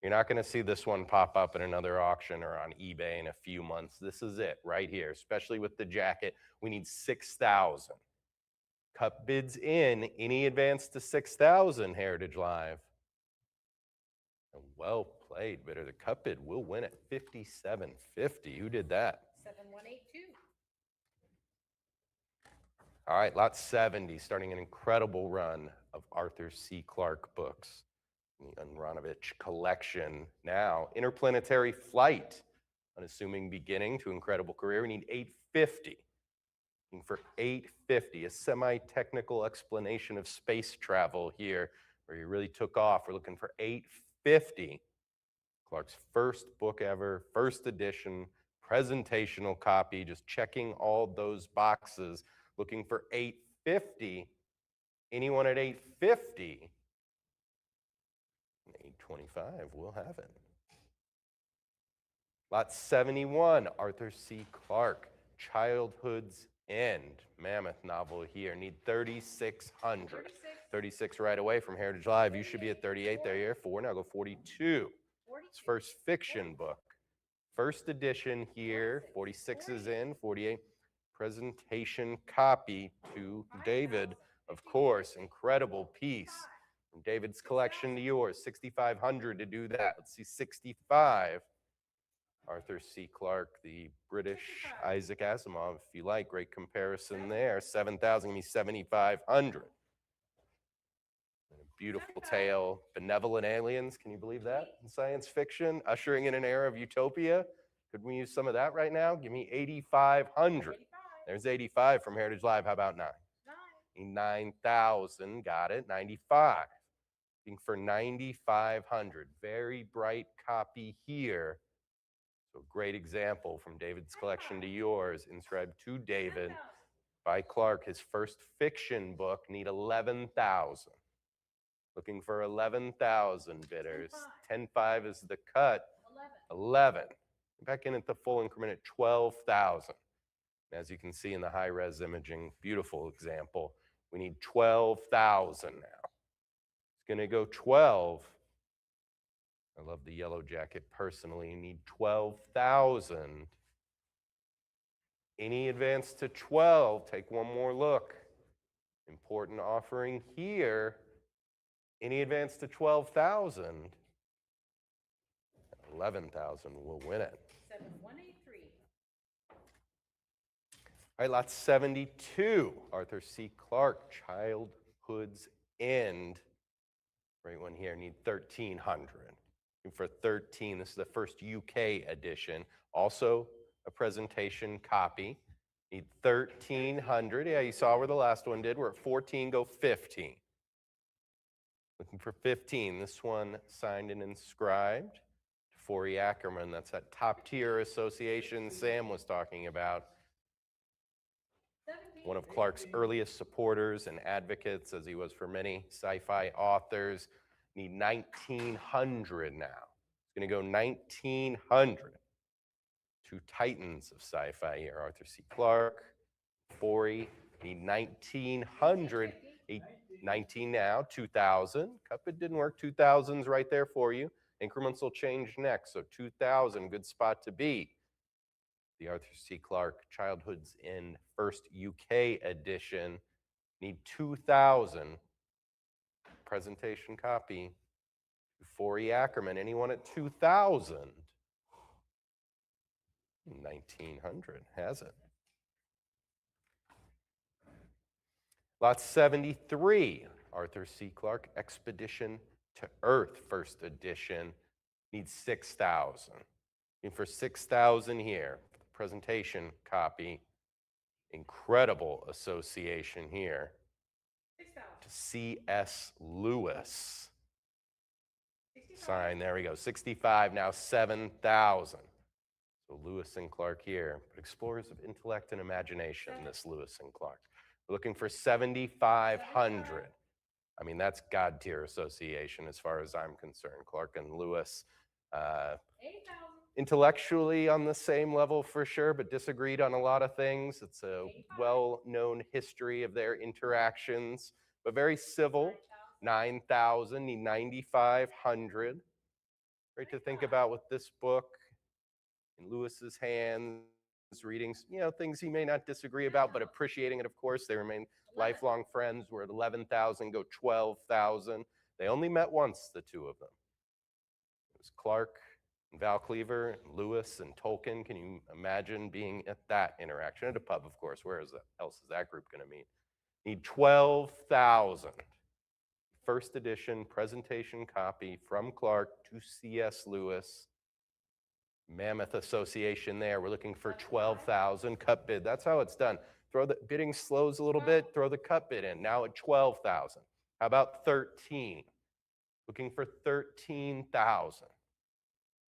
You're not going to see this one pop up in another auction or on eBay in a few months. This is it right here, especially with the jacket. We need 6,000. Cup bids in. Any advance to 6,000, Heritage Live. And well played, bidder. The cup bid will win at $57.50. Who did that? 7182. All right, lot 70, starting an incredible run of Arthur C. Clarke books. The Unronovich collection. Now, Interplanetary Flight, unassuming beginning to incredible career. We need 850. Looking for 850, a semi-technical explanation of space travel here, where he really took off. We're looking for 850. Clarke's first book ever, first edition, presentational copy, just checking all those boxes. Looking for 850. Anyone at 850? 825, we'll have it. Lot 71, Arthur C. Clarke, Childhood's End. Mammoth novel here. Need 3,600. 36 right away from Heritage Live. You should be at 38 there. You're 4. Now go 42. It's first fiction book. First edition here. 46 is in. 48. Presentation copy to David, of course. Incredible piece. From David's collection to yours. 6,500 to do that. Let's see, 65. Arthur C. Clarke, the British Isaac Asimov, if you like. Great comparison there. 7,000, give me 7,500. A beautiful tale. Benevolent aliens, can you believe that? In science fiction, ushering in an era of utopia. Could we use some of that right now? Give me 8,500. There's 85 from Heritage Live. How about 9? 9,000, got it. 95. Looking for 9,500. Very bright copy here. So great example from David's collection to yours, inscribed to David by Clarke. His first fiction book, need 11,000. Looking for 11,000 bidders. 10.5 is the cut. 11. Back in at the full increment at 12,000. As you can see in the high-res imaging, beautiful example. We need 12,000 now. It's going to go 12. I love the yellow jacket personally. You need 12,000. Any advance to 12, take one more look. Important offering here. Any advance to 12,000. 11,000 will win it. 7183. All right, lot 72, Arthur C. Clarke, Childhood's End. Great one here, need 1,300. For 13, this is the first UK edition. Also a presentation copy. Need 1,300. Yeah, you saw where the last one did. We're at 14, go 15. Looking for 15. This one signed and inscribed to Forey Ackerman. That's that top tier association Sam was talking about. One of Clarke's earliest supporters and advocates, as he was for many sci-fi authors. Need 1,900 now. It's going to go 1,900. Two titans of sci-fi here, Arthur C. Clarke, Forey. Need 1,900. 19 now, 2,000. Cupid didn't work. 2,000's right there for you. Increments will change next, so 2,000, good spot to be. The Arthur C. Clarke Childhood's End first UK edition. Need 2,000. Presentation copy. Forey Ackerman. Anyone at 2,000? 1,900 has it. Lot 73, Arthur C. Clarke, Expedition to Earth, first edition. Needs 6,000. Looking for 6,000 here. Presentation copy. Incredible association here 6,000. to C.S. Lewis. 65. Sign, there we go. 65, now 7,000. So Lewis and Clark here. But explorers of intellect and imagination, this Lewis and Clark. We're looking for 7,500. I mean, that's God tier association as far as I'm concerned. Clark and Lewis. 8,000. Intellectually on the same level for sure, but disagreed on a lot of things. It's a well-known history of their interactions, but very civil. 9,000, 9,500. Great to think about with this book in Lewis's hands, reading, things he may not disagree about, but appreciating it, of course. They remain lifelong friends. We're at 11,000, go 12,000. They only met once, the two of them. It was Clark and Val Cleaver, and Lewis and Tolkien. Can you imagine being at that interaction? At a pub, of course. Where else is that group going to meet? Need 12,000. First edition presentation copy from Clark to C.S. Lewis. Mammoth association there. We're looking for 12,000 cut bid. That's how it's done. Throw the bidding slows a little bit, throw the cut bid in. Now at 12,000. How about 13? Looking for 13,000.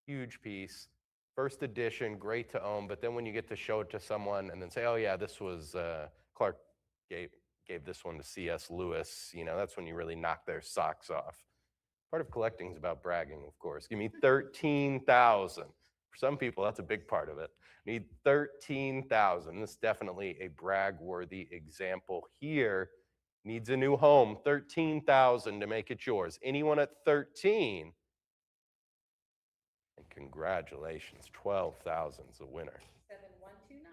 Huge piece. First edition, great to own, but then when you get to show it to someone and then say, oh yeah, this was Clark gave this one to C.S. Lewis, that's when you really knock their socks off. Part of collecting is about bragging, of course. Give me 13,000. For some people, that's a big part of it. Need 13,000. This is definitely a brag-worthy example here. Needs a new home. 13,000 to make it yours. Anyone at 13? And congratulations, 12,000 is a winner. 7129.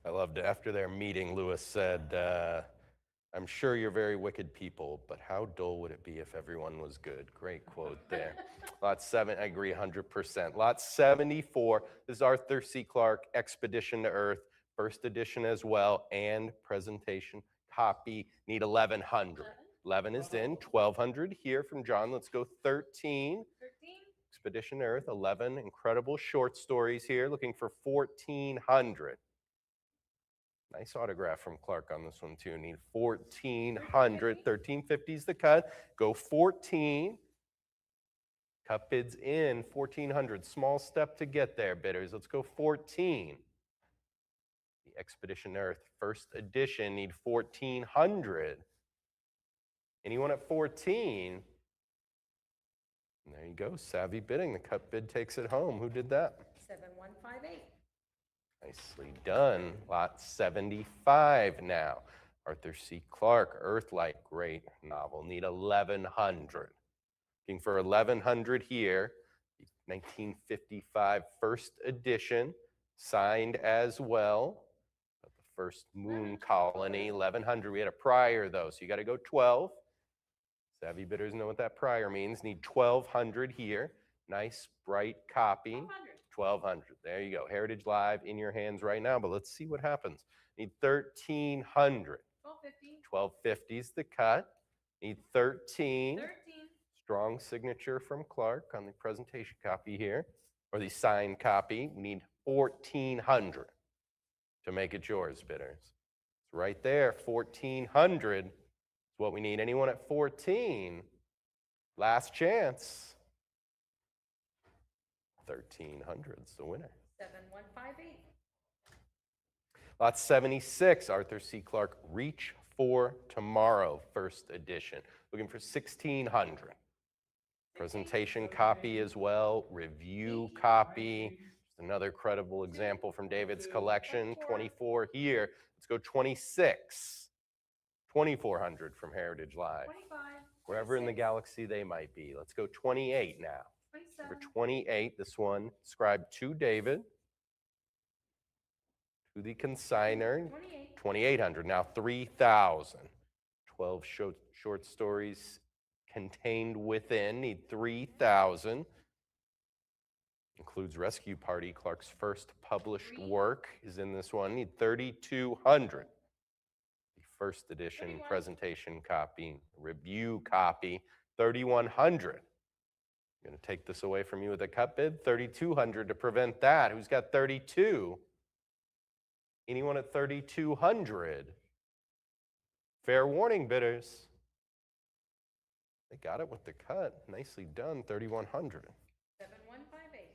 I loved it. After their meeting, Lewis said, I'm sure you're very wicked people, but how dull would it be if everyone was good? Great quote there. Lot 7, I agree 100%. Lot 74, this is Arthur C. Clarke, Expedition to Earth, first edition as well, and presentation copy. Need 1,100. 11 is in, 1,200 here from John. Let's go 13. 13. Expedition to Earth, 11 incredible short stories here, looking for 1,400. Nice autograph from Clark on this one too. Need 1,400. 1,350 is the cut. Go 14. Cut bids in 1,400. Small step to get there, bidders. Let's go 14. The Expedition Earth first edition need 1,400. Anyone at 14? And there you go. Savvy bidding. The cut bid takes it home. Who did that? 7158. Nicely done. Lot 75 now. Arthur C. Clarke, Earthlight, great novel. Need 1,100. Looking for 1,100 here. 1955 first edition, signed as well. The first moon colony, 1,100. We had a prior though, so you got to go 12. Savvy bidders know what that prior means. Need 1,200 here. Nice, bright copy. 1,200. There you go. Heritage Live in your hands right now, but let's see what happens. Need 1,300. 1250. 1,250 is the cut. Need 13. 13. Strong signature from Clark on the presentation copy here, or the signed copy. We need 1,400 to make it yours, bidders. It's right there. 1,400 is what we need. Anyone at 14? Last chance. 1,300 is the winner. 7158. Lot 76, Arthur C. Clarke, Reach for Tomorrow, first edition. Looking for 1,600. Presentation copy as well, review copy. Just another credible example from David's collection. 24 here. Let's go 26. 2,400 from Heritage Live. 25. Wherever in the galaxy they might be. Let's go 28 now. 27. Number 28, this one scribed to David, to the consigner, 28. 2,800, now 3,000. 12 short stories contained within, need 3,000. Includes Rescue Party, Clark's first published work is in this one, need 3,200. The first edition 31. presentation copy, review copy, 3,100. I'm going to take this away from you with a cut bid. 3,200 to prevent that. Who's got 32? Anyone at 3,200? Fair warning, bidders. They got it with the cut. Nicely done, 3,100. 7158.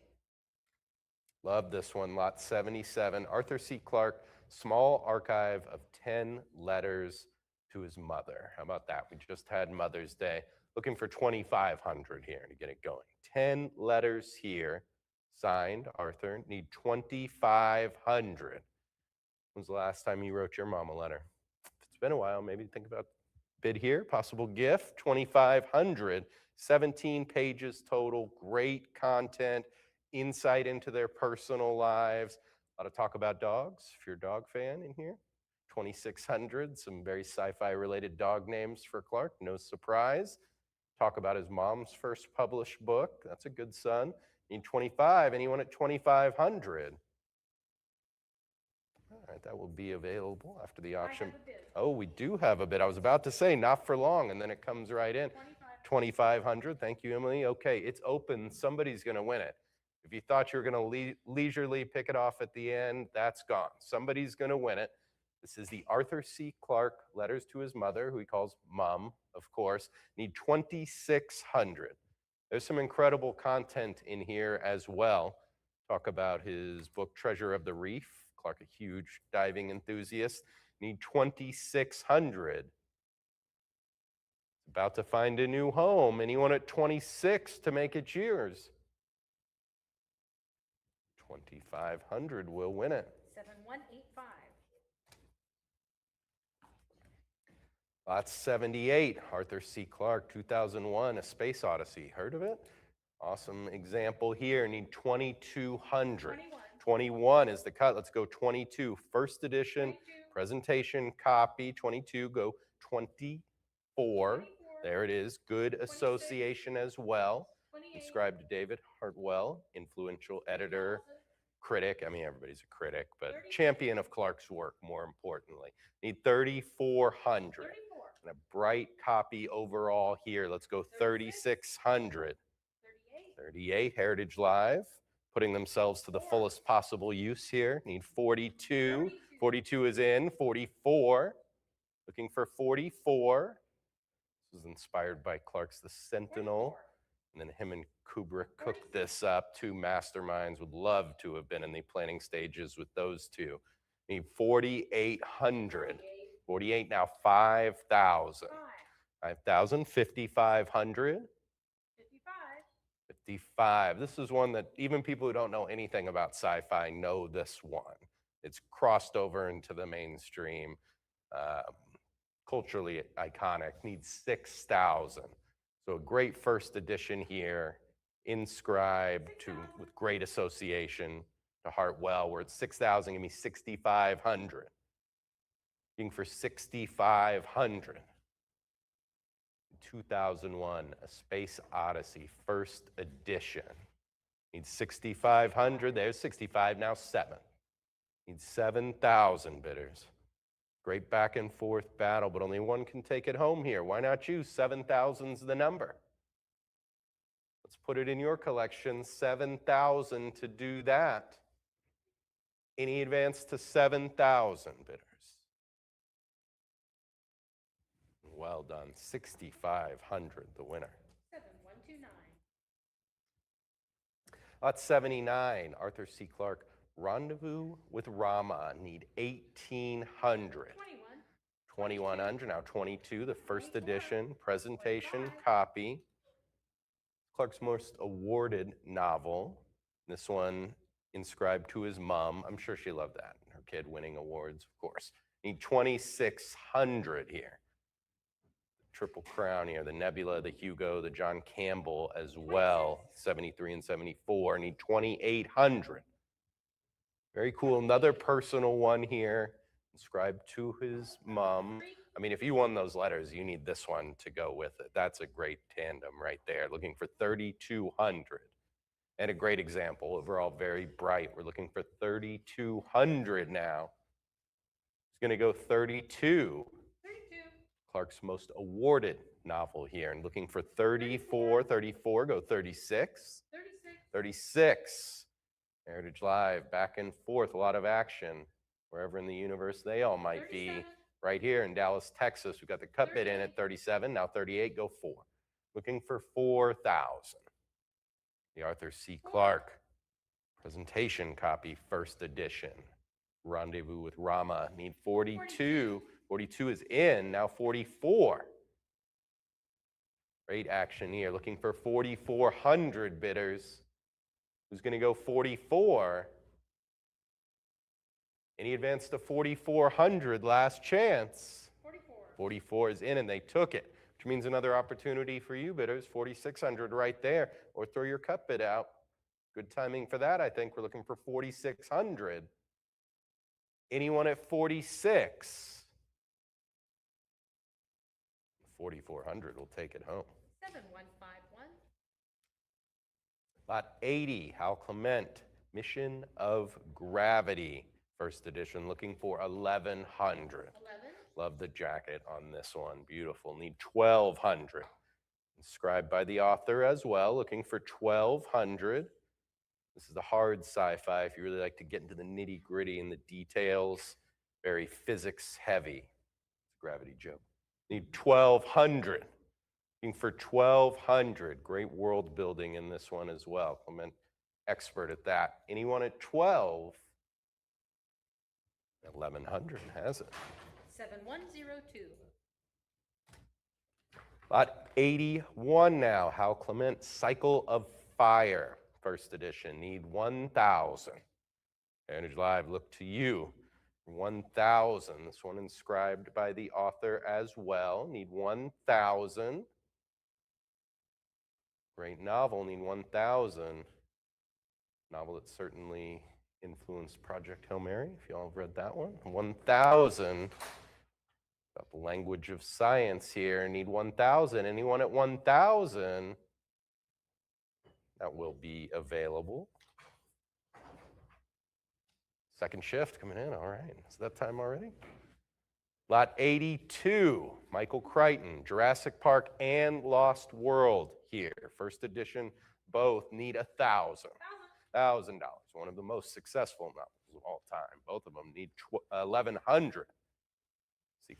Love this one, lot 77. Arthur C. Clarke, small archive of 10 letters to his mother. How about that? We just had Mother's Day. Looking for 2,500 here to get it going. 10 letters here. Signed, Arthur. Need 2,500. When's the last time you wrote your mom a letter? If it's been a while, maybe think about bid here. Possible gift, 2,500. 17 pages total. Great content. Insight into their personal lives. A lot of talk about dogs, if you're a dog fan in here. 2,600, some very sci-fi related dog names for Clarke, no surprise. Talk about his mom's first published book, that's a good son. Need 25, anyone at 2,500? All right, that will be available after the auction. I have a bid. Oh, we do have a bid. I was about to say, not for long, and then it comes right in. 2,500, thank you, Emily. Okay, it's open, somebody's gonna win it. If you thought you were gonna leisurely pick it off at the end, that's gone. Somebody's gonna win it. This is the Arthur C. Clarke letters to his mother, who he calls Mom, of course. Need 2,600. There's some incredible content in here as well. Talk about his book, Treasure of the Reef. Clarke, a huge diving enthusiast. Need 2,600. About to find a new home. Anyone at 26 to make it yours? 2,500 will win it. 7185. Lot 78, Arthur C. Clarke, 2001, A Space Odyssey. Heard of it? Awesome example here. Need 2,200. 21 is the cut. Let's go 22. First edition, 22. presentation copy. 22, go 24. There it is. Good association as well. 28. Inscribed to David Hartwell, influential editor, critic. I mean, everybody's a critic, but champion of Clarke's work, more importantly. Need 3,400. 34. And a bright copy overall here. Let's go 3,600. 38. 38, Heritage Live, putting themselves to the fullest possible use here. Need 42. 42 is in. 44. Looking for 44. This was inspired by Clarke's The Sentinel. 44. And then him and Kubrick cooked this up. Two masterminds. Would love to have been in the planning stages with those two. Need 4,800. 48 now, 5,000. 5,000, 5,500. 55. 55. This is one that even people who don't know anything about sci-fi know this one. It's crossed over into the mainstream, culturally iconic. Needs 6,000. So a great first edition here, inscribed with great association to Hartwell. We're at 6,000. Give me 6,500. Looking for 6,500. 2001, A Space Odyssey, first edition. Needs 6,500. There's 65, now 7. Needs 7,000 bidders. Great back and forth battle, but only one can take it home here. Why not you? 7,000's the number. Let's put it in your collection. 7,000 to do that. Any advance to 7,000 bidders? Well done. 6,500, the winner. 7129. Lot 79, Arthur C. Clarke, Rendezvous with Rama. Need 1,800. 21. 2,100, now 22, the first edition, presentation copy. Clarke's most awarded novel. This one inscribed to his mom. I'm sure she loved that. Her kid winning awards, of course. Need 2,600 here. Triple Crown here, the Nebula, the Hugo, the John Campbell as well, 73 and 74. Need 2,800. Very cool. Another personal one here, inscribed to his mom. I mean, if you won those letters, you need this one to go with it. That's a great tandem right there. Looking for 3,200. And a great example. Overall, very bright. We're looking for 3,200 now. It's going to go 32. 32. Clark's most awarded novel here. And looking for 34, 34, go 36. 36. 36. Heritage Live, back and forth, a lot of action. Wherever in the universe they all might be. 37. Right here in Dallas, Texas, we've got the cut bid in at 37, now 38, go 4. Looking for 4,000. The Arthur C. Clarke presentation copy, first edition. Rendezvous with Rama, need 42. 42 is in, now 44. Great action here, looking for 4,400 bidders. Who's going to go 44? Any advance to 4,400, last chance. 44. 44 is in and they took it, which means another opportunity for you bidders, 4,600 right there, or throw your cut bid out. Good timing for that, I think. We're looking for 4,600. Anyone at 46? 4,400 will take it home. 7151. Lot 80, Hal Clement, Mission of Gravity, first edition, looking for 1,100. 11. Love the jacket on this one, beautiful. Need 1,200. Inscribed by the author as well, looking for 1,200. This is the hard sci-fi if you really like to get into the nitty-gritty and the details. Very physics heavy. It's a gravity joke. Need 1,200. Looking for 1,200. Great world building in this one as well. Clement, expert at that. Anyone at 12? 1,100 has it. 7102. Lot 81 now. Hal Clement, Cycle of Fire, first edition. Need 1,000. Heritage Live, look to you. 1,000. This one inscribed by the author as well. Need 1,000. Great novel. Need 1,000. Novel that certainly influenced Project Hail Mary, if you all have read that one. 1,000. Got the language of science here. Need 1,000. Anyone at 1,000? That will be available. Second shift coming in. All right. Is that time already? Lot 82, Michael Crichton, Jurassic Park and Lost World here. First edition, both need $1,000. $1,000. One of the most successful novels of all time. Both of them need 1,100. See,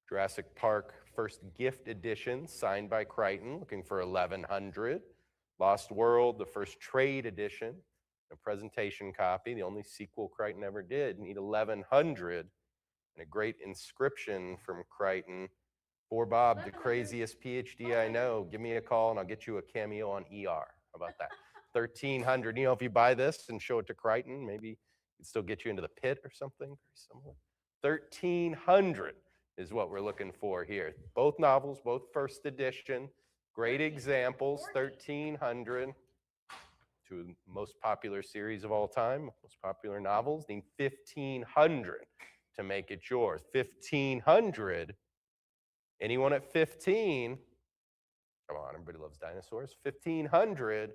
Jurassic Park first gift edition, signed by Crichton, looking for 1,100. Lost World, the first trade edition, a presentation copy, the only sequel Crichton ever did, need 1,100. And a great inscription from Crichton. For Bob, the craziest PhD I know. Give me a call and I'll get you a cameo on ER. How about that? 1,300. You know, if you buy this and show it to Crichton, maybe it'd still get you into the pit or something very similar. 1,300 is what we're looking for here. Both novels, both first edition. Great examples, 1,300. Two of the most popular series of all time, most popular novels. Need 1,500 to make it yours. 1,500. Anyone at 15? Come on, everybody loves dinosaurs. 1,500,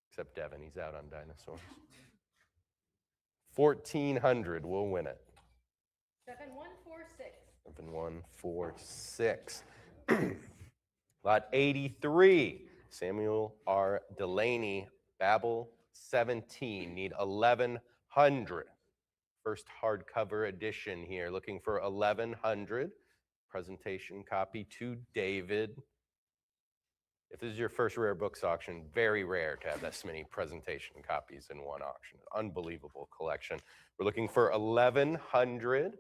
except Devin, he's out on dinosaurs. 1,400 will win it. 7146. 7146. Lot 83, Samuel R. Delaney, Babel 17, need 1,100. First hardcover edition here, looking for 1,100. Presentation copy to David. If this is your first rare books auction, very rare to have this many presentation copies in one auction. Unbelievable collection. We're looking for 1,100.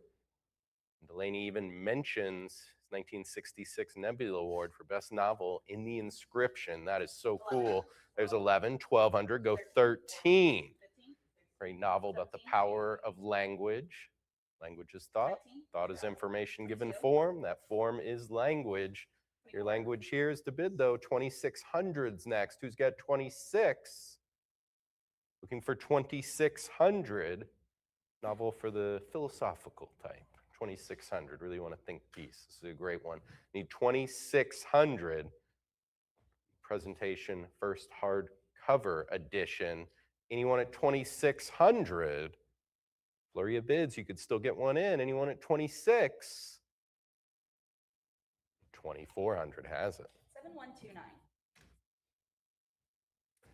Delaney even mentions his 1966 Nebula Award for Best Novel in the inscription. That is so cool. There's 11, 1,200, go 13. Great novel about the power of language. Language is thought. Thought is information given form. That form is language. Your language here is to bid, though. 2,600's next. Who's got 26? Looking for 2,600. Novel for the philosophical type. 2,600. Really want to think peace. This is a great one. Need 2,600. Presentation, first hardcover edition. Anyone at 2,600? Flurry of bids, you could still get one in. Anyone at 26? 2400 has it. 7129.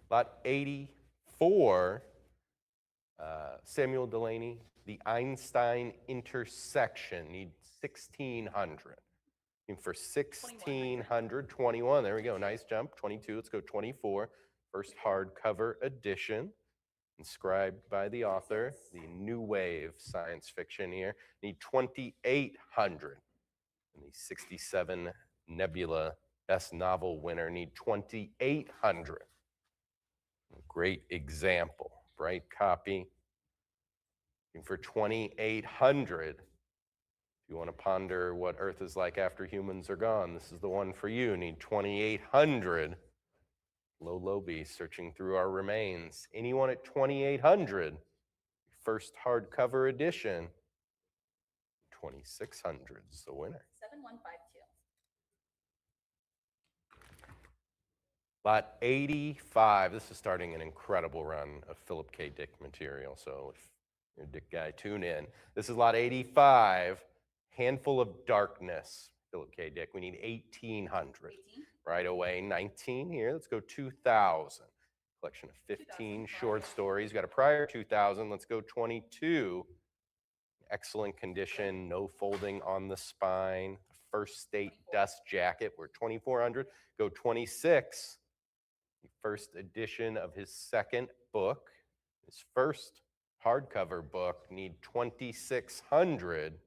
Lot 84, Samuel Delaney, the Einstein intersection, need 1600. Looking for 1600, 21, there we go, nice jump. 22, let's go 24. First hardcover edition, inscribed by the author, the new wave science fiction here. Need 2800. And the 67 Nebula Best Novel winner need 2800. Great example, bright copy. Looking for 2800. If you want to ponder what Earth is like after humans are gone, this is the one for you. Need 2800. Low beast searching through our remains. Anyone at 2800? First hardcover edition. 2600 is the winner. 7152. Lot 85. This is starting an incredible run of Philip K. Dick material. So if you're a Dick guy, tune in. This is lot 85. Handful of Darkness. Philip K. Dick. We need 1800. 18. Right away. 19 here. Let's go 2000. Collection of 15 short stories. Got a prior 2000. Let's go 22. Excellent condition. No folding on the spine. First State Dust Jacket. We're 2400. Go 26. The first edition of his second book. His first hardcover book. Need 2600.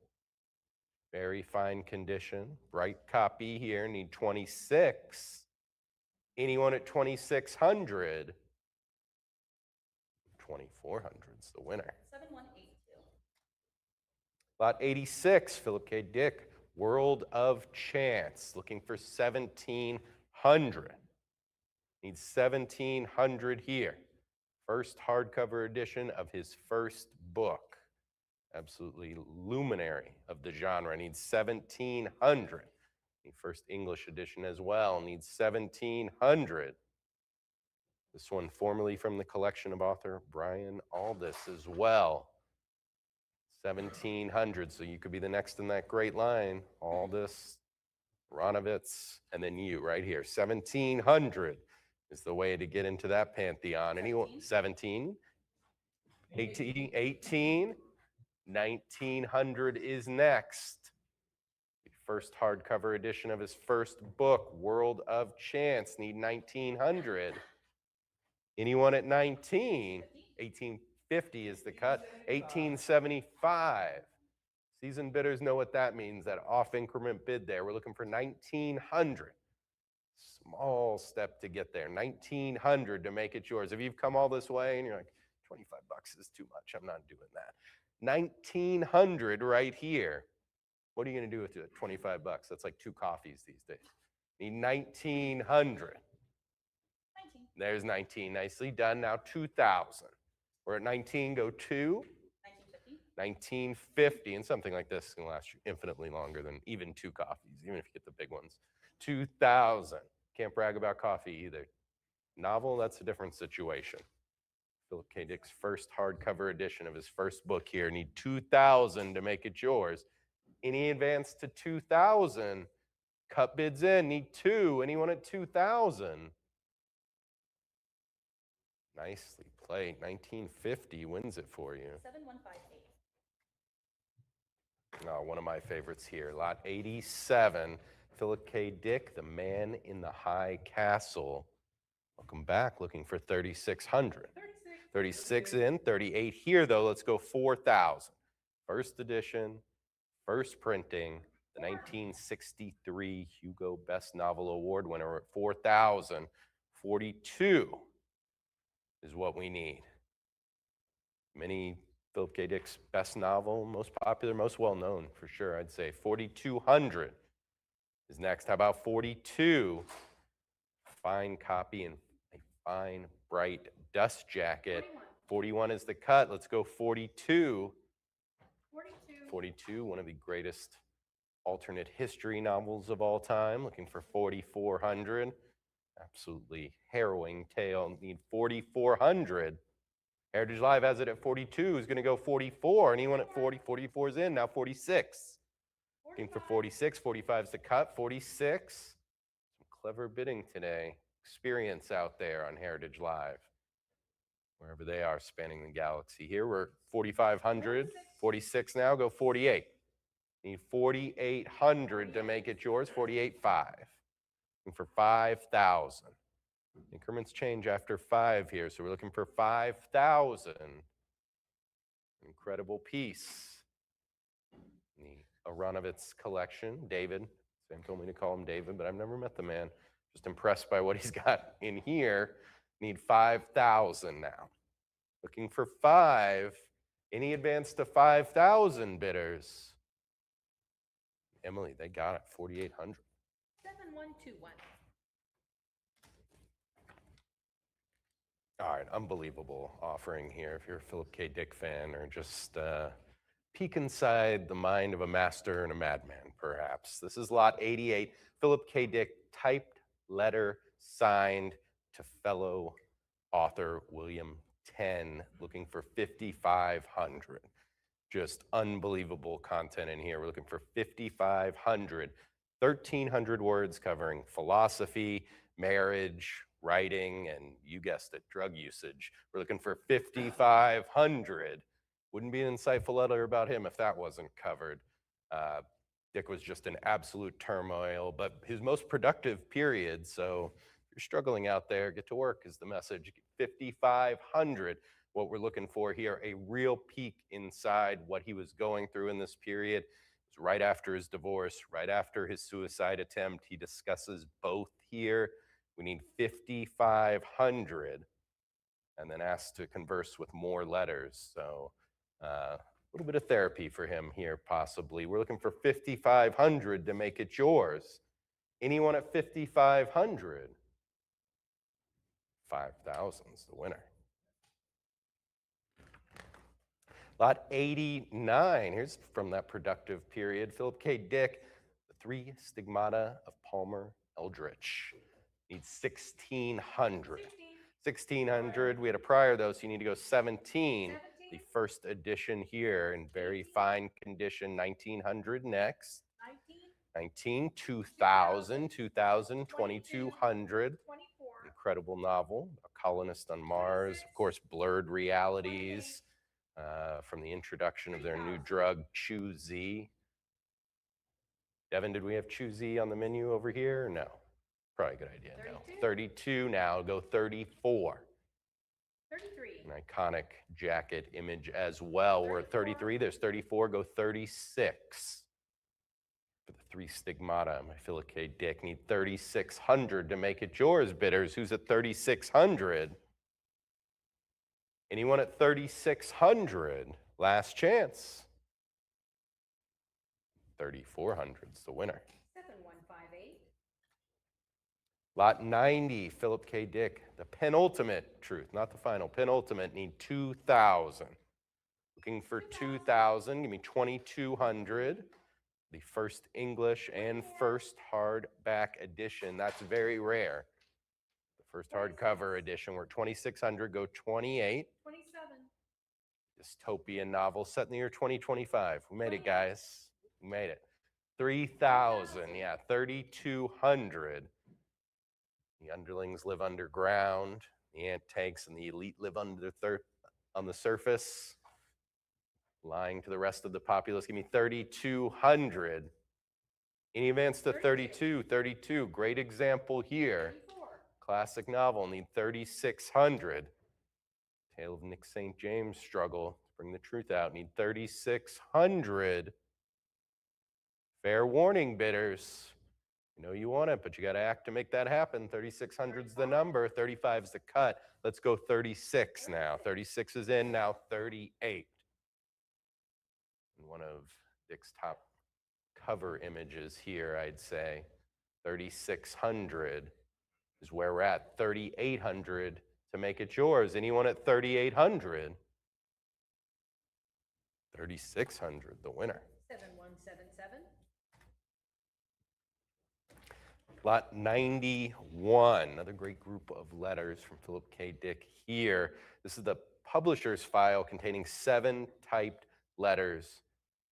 Very fine condition. Bright copy here. Need 26. Anyone at 2600? 2400 is the winner. 7182. Lot 86, Philip K. Dick, World of Chance, looking for 1700. Needs 1700 here. First hardcover edition of his first book. Absolutely luminary of the genre. Needs 1700. The first English edition as well. Needs 1700. This one formerly from the collection of author Brian Aldiss as well. 1700, so you could be the next in that great line. Aldiss, Ronovitz, and then you right here. 1700 is the way to get into that pantheon. Anyone? 17, 18, 18, 1900 is next. The first hardcover edition of his first book, World of Chance, need 1900. Anyone at 19? 1850 is the cut. 1875. Seasoned bidders know what that means, that off increment bid there. We're looking for 1900. Small step to get there. 1900 to make it yours. If you've come all this way and you're like, 25 bucks is too much, I'm not doing that. 1900 right here. What are you going to do with it? 25 bucks. That's like 2 coffees these days. Need 1900. 19. There's 19. Nicely done. Now 2000. We're at 19. Go 2. 1950. 1950. And something like this can last you infinitely longer than even 2 coffees, even if you get the big ones. 2000. Can't brag about coffee either. Novel, that's a different situation. Philip K. Dick's first hardcover edition of his first book here. Need 2000 to make it yours. Any advance to 2000? Cut bids in. Need 2. Anyone at 2000? Nicely played. 1950 wins it for you. 7158. Oh, one of my favorites here. Lot 87. Philip K. Dick, The Man in the High Castle. Welcome back. Looking for 3600. 36 in, 38 here though. Let's go 4000. First edition, first printing, the 1963 Hugo Best Novel Award winner at 4000. 42 is what we need. Many Philip K. Dick's best novel, most popular, most well known for sure, I'd say. 4200 is next. How about 42? Fine copy and a fine bright dust jacket. 41 is the cut. Let's go 42. 42, one of the greatest alternate history novels of all time. Looking for 4400. Absolutely harrowing tale. Need 4400. Heritage Live has it at 42. Who's going to go 44? Anyone at 40? 44 is in. Now 46. Looking for 46. 45 is the cut. 46. Some clever bidding today. Experience out there on Heritage Live. Wherever they are spanning the galaxy. Here we're 4,500. 46 now. Go 48. Need 4,800 to make it yours. 48.5. Looking for 5,000. Increments change after 5 here, so we're looking for 5,000. Incredible piece. The Aronovitz collection. David. Sam told me to call him David, but I've never met the man. Just impressed by what he's got in here. Need 5,000 now. Looking for 5. Any advance to 5,000 bidders? Emily, they got it. 4,800. 7121. All right, unbelievable offering here if you're a Philip K. Dick fan or just peek inside the mind of a master and a madman, perhaps. This is lot 88, Philip K. Dick, typed letter signed to fellow author William Tenn, looking for 5,500. Just unbelievable content in here. We're looking for 5,500, 1,300 words covering philosophy, marriage, writing, and you guessed it, drug usage. We're looking for 5,500. Wouldn't be an insightful letter about him if that wasn't covered. Dick was just in absolute turmoil, but his most productive period. So if you're struggling out there, get to work is the message. 5,500. What we're looking for here, a real peek inside what he was going through in this period. It's right after his divorce, right after his suicide attempt. He discusses both here. We need 5,500, and then asked to converse with more letters. So a little bit of therapy for him here, possibly. We're looking for 5,500 to make it yours. Anyone at 5,500? 5,000 is the winner. Lot 89, here's from that productive period. Philip K. Dick, The Three Stigmata of Palmer Eldritch. Needs 1,600. 1,600. We had a prior, though, so you need to go 17. The first edition here in very fine condition. 1,900 next. 19, 2,000, 2,000, 2,200. Incredible novel. A Colonist on Mars. Of course, Blurred Realities. From the introduction of their new drug, Chew-Z. Devin, did we have Chew-Z on the menu over here? No. Probably a good idea. 32. No. 32 now. Go 34. 33. An iconic jacket image as well. We're at 33. There's 34. Go 36. For the Three Stigmata, my Philip K. Dick. Need 3,600 to make it yours, bidders. Who's at 3,600? Anyone at 3,600? Last chance. 3,400's the winner. 7158. Lot 90, Philip K. Dick, the penultimate truth, not the final, penultimate, need 2,000. Looking for 2,000, give me 2,200. The first English and first hardback edition, that's very rare. The first hardcover edition, we're at 2,600, go 28. 27. Dystopian novel set in the year 2025. We made it, guys. We made it. 3,000, yeah, 3,200. The underlings live underground. The ant tanks and the elite live on the surface, lying to the rest of the populace. Give me 3,200. Any advance to 32? 32. Great example here. 34. Classic novel. Need 3,600. Tale of Nick St. James' struggle to bring the truth out. Need 3,600. Fair warning, bidders. You know you want it, but you got to act to make that happen. 3,600's the number. 35's the cut. Let's go 36 now. 36 is in now. 38. And one of Dick's top cover images here, I'd say. 3,600 is where we're at. 3,800 to make it yours. Anyone at 3,800? 3,600, the winner. 7177. Lot 91, another great group of letters from Philip K. Dick here. This is the publisher's file containing 7 typed letters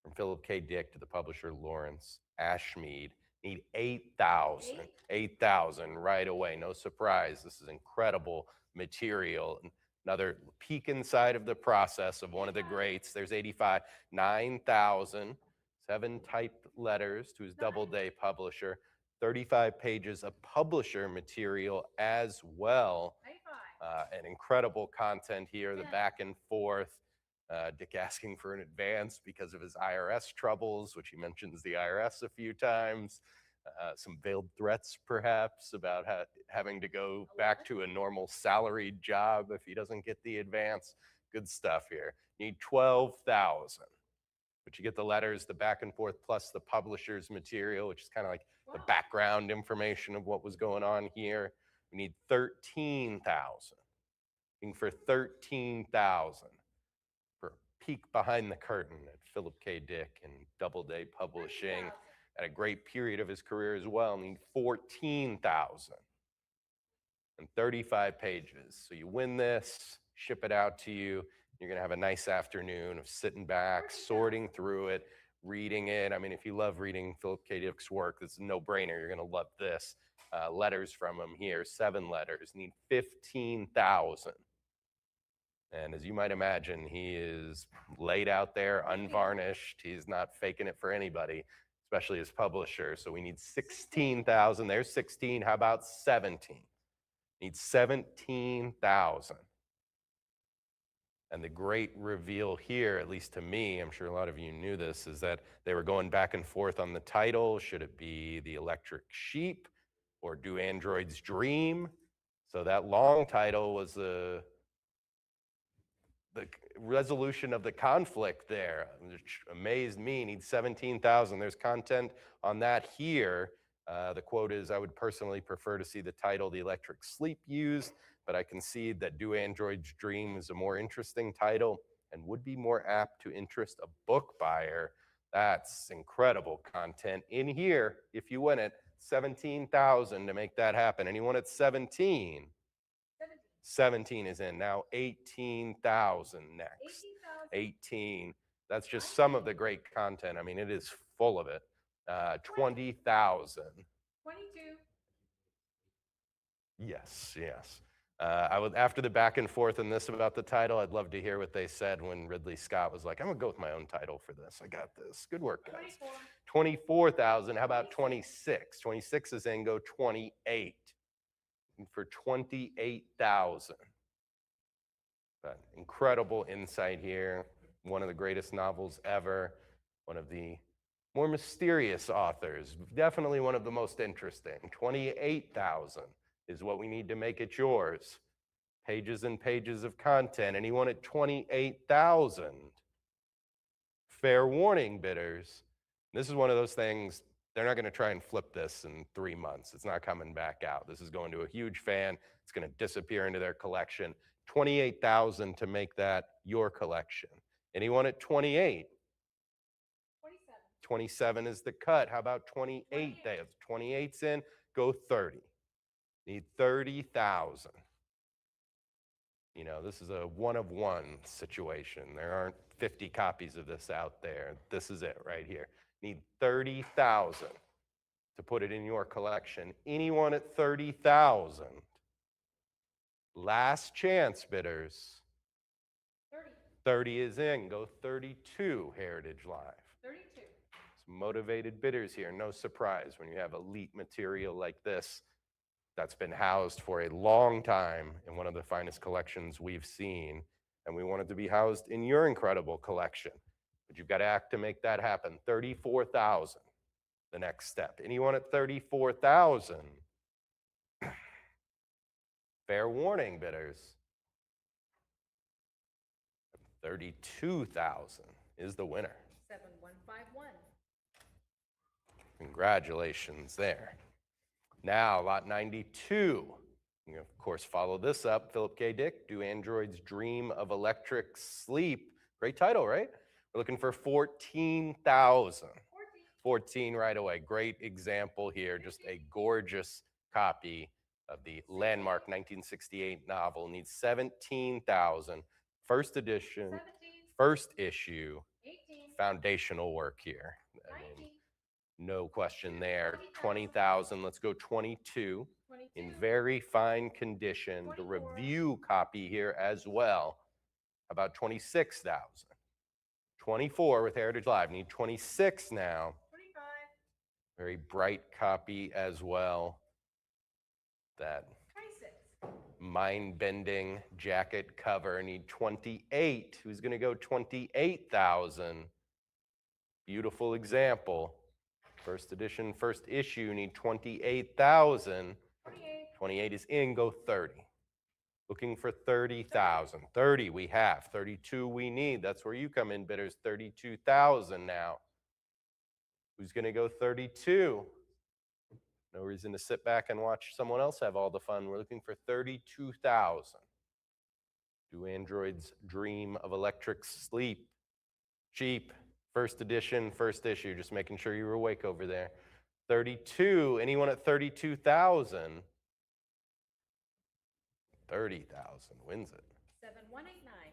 From Philip K. Dick to the publisher Lawrence Ashmead. Need 8,000. 8,000 right away. No surprise. This is incredible material. Another peek inside of the process of one of the greats. There's 85. 9,000. 7 typed letters to his Doubleday publisher. 35 pages of publisher material as well. 95. And incredible content here, the back and forth. Dick asking for an advance because of his IRS troubles, which he mentions the IRS a few times. Some veiled threats, perhaps, about having to go back to a normal salaried job if he doesn't get the advance. Good stuff here. Need 12,000. But you get the letters, the back and forth, plus the publisher's material, which is kind of like the background information of what was going on here. We need 13,000. Looking for 13,000 for a peek behind the curtain at Philip K. Dick and Doubleday Publishing. 30,000. At a great period of his career as well. Need 14,000 and 35 pages. So you win this, ship it out to you. You're going to have a nice afternoon of sitting back, sorting through it, reading it. I mean, if you love reading Philip K. Dick's work, it's a no-brainer. You're going to love this. Letters from him here, 7 letters. Need 15,000. And as you might imagine, he is laid out there, unvarnished. He's not faking it for anybody, especially his publisher. So we need 16,000. There's 16. How about 17? Need 17,000. And the great reveal here, at least to me, I'm sure a lot of you knew this, is that they were going back and forth on the title. Should it be The Electric Sheep or Do Androids Dream? So that long title was the resolution of the conflict there, which amazed me. Needs 17,000. There's content on that here. The quote is, I would personally prefer to see the title The Electric Sleep used, but I concede that Do Androids Dream is a more interesting title and would be more apt to interest a book buyer. That's incredible content in here. If you win it, 17,000 to make that happen. Anyone at 17? 17 is in. Now 18,000 next. 18. That's just some of the great content. I mean, it is full of it. 20,000. 22. Yes, yes. After the back and forth in this about the title, I'd love to hear what they said when Ridley Scott was like, I'm going to go with my own title for this. I got this. Good work, guys. 24. 24,000. How about 26? 26 is in. Go 28. For 28,000. But incredible insight here. One of the greatest novels ever. One of the more mysterious authors. Definitely one of the most interesting. 28,000 is what we need to make it yours. Pages and pages of content. Anyone at 28,000? Fair warning, bidders. This is one of those things. They're not going to try and flip this in 3 months. It's not coming back out. This is going to a huge fan. It's going to disappear into their collection. 28,000 to make that your collection. Anyone at 28? 27. 27 is the cut. How about 28? 28's in. Go 30. Need 30,000. You know, this is a one-of-one situation. There aren't 50 copies of this out there. This is it right here. Need 30,000 to put it in your collection. Anyone at 30,000? Last chance, bidders. 30. 30 is in. Go 32, Heritage Live. 32. Some motivated bidders here. No surprise when you have elite material like this that's been housed for a long time in one of the finest collections we've seen. And we want it to be housed in your incredible collection. But you've got to act to make that happen. 34,000, the next step. Anyone at 34,000? Fair warning, bidders. 32,000 is the winner. 7151. Congratulations there. Now, lot 92. You of course follow this up. Philip K. Dick, Do Androids Dream of Electric Sleep? Great title, right? We're looking for 14,000. 14 right away. Great example here. Just a gorgeous copy of the landmark 1968 novel. Needs 17,000. First edition, 17. first issue. 18. foundational work here. I mean, 90. no question there. 20,000. Let's go 22 in 22. very fine condition. The 24. review copy here as well. About 26,000. 24 with Heritage Live. Need 26 now. 25. Very bright copy as well. That 26. mind-bending jacket cover. Need 28. Who's going to go 28,000? Beautiful example. First edition, first issue. Need 28,000. 28. 28 is in. Go 30. Looking for 30,000. 30 we have. 32 we need. That's where you come in, bidders. 32,000 now. Who's going to go 32? No reason to sit back and watch someone else have all the fun. We're looking for 32,000. Do androids dream of electric sleep? Cheap. First edition, first issue. Just making sure you were awake over there. 32. Anyone at 32,000? 30,000 wins it. 7189.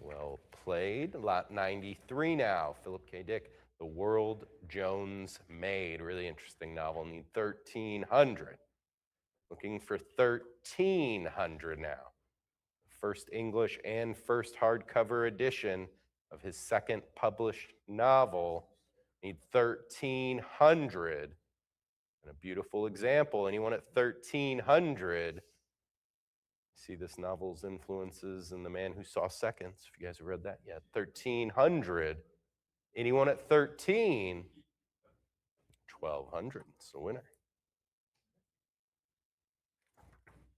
Well played. Lot 93 now. Philip K. Dick, The World Jones Made. Really interesting novel. Need 1,300. Looking for 1,300 now. First English and first hardcover edition of his second published novel. Need 1,300. And a beautiful example. Anyone at 1,300? See this novel's influences in The Man Who Saw Seconds, if you guys have read that yet. 1,300. Anyone at 13? 1,200. It's the winner.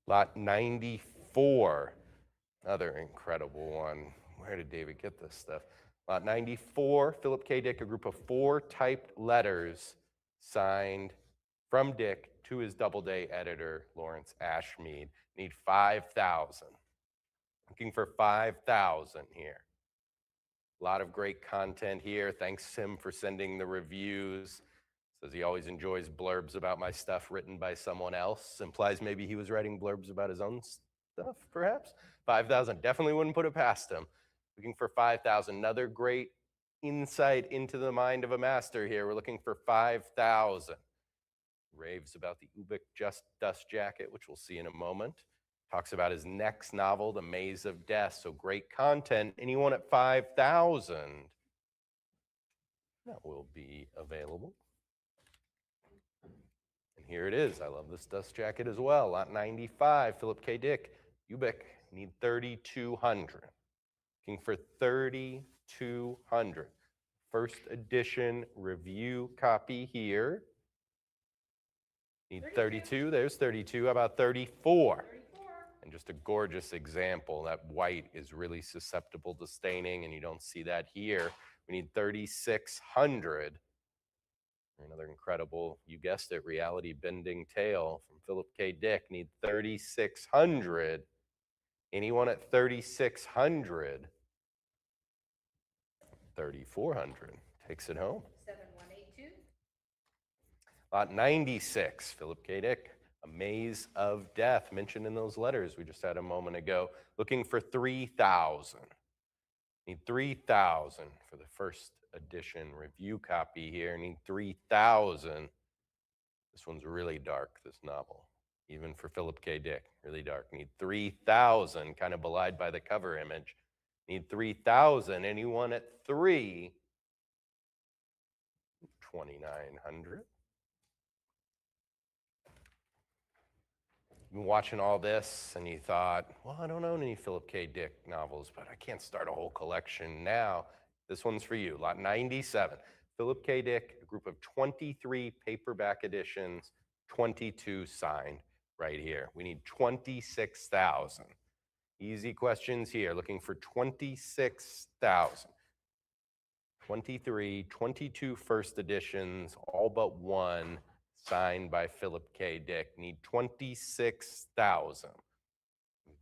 Lot 94. Another incredible one. Where did David get this stuff? Lot 94, Philip K. Dick, a group of 4 typed letters signed from Dick to his Doubleday editor, Lawrence Ashmead. Need 5,000. Looking for 5,000 here. A lot of great content here. Thanks Tim for sending the reviews. Says he always enjoys blurbs about my stuff written by someone else. Implies maybe he was writing blurbs about his own stuff, perhaps. 5,000, definitely wouldn't put it past him. Looking for 5,000. Another great insight into the mind of a master here. We're looking for 5,000. Raves about the Ubik Dust Jacket, which we'll see in a moment. Talks about his next novel, The Maze of Death. So great content. Anyone at 5,000? That will be available. And here it is. I love this dust jacket as well. Lot 95, Philip K. Dick, Ubik. Need 3,200. Looking for 3,200. First edition review copy here. Need 32. There's 32. How about 34? 34. And just a gorgeous example. That white is really susceptible to staining, and you don't see that here. We need 3,600. Another incredible, you guessed it, reality bending tale from Philip K. Dick. Need 3,600. Anyone at 3,600? 3,400. Takes it home. 7182. Lot 96, Philip K. Dick, A Maze of Death, mentioned in those letters we just had a moment ago. Looking for 3,000. Need 3,000 for the first edition review copy here. Need 3,000. This one's really dark, this novel, even for Philip K. Dick, really dark. Need 3,000, kind of belied by the cover image. Need 3,000. Anyone at 3? 2,900. You've been watching all this and you thought, well, I don't own any Philip K. Dick novels, but I can't start a whole collection now. This one's for you. Lot 97. Philip K. Dick, a group of 23 paperback editions, 22 signed right here. We need 26,000. Easy questions here. Looking for 26,000. 23, 22 first editions, all but one signed by Philip K. Dick. Need 26,000.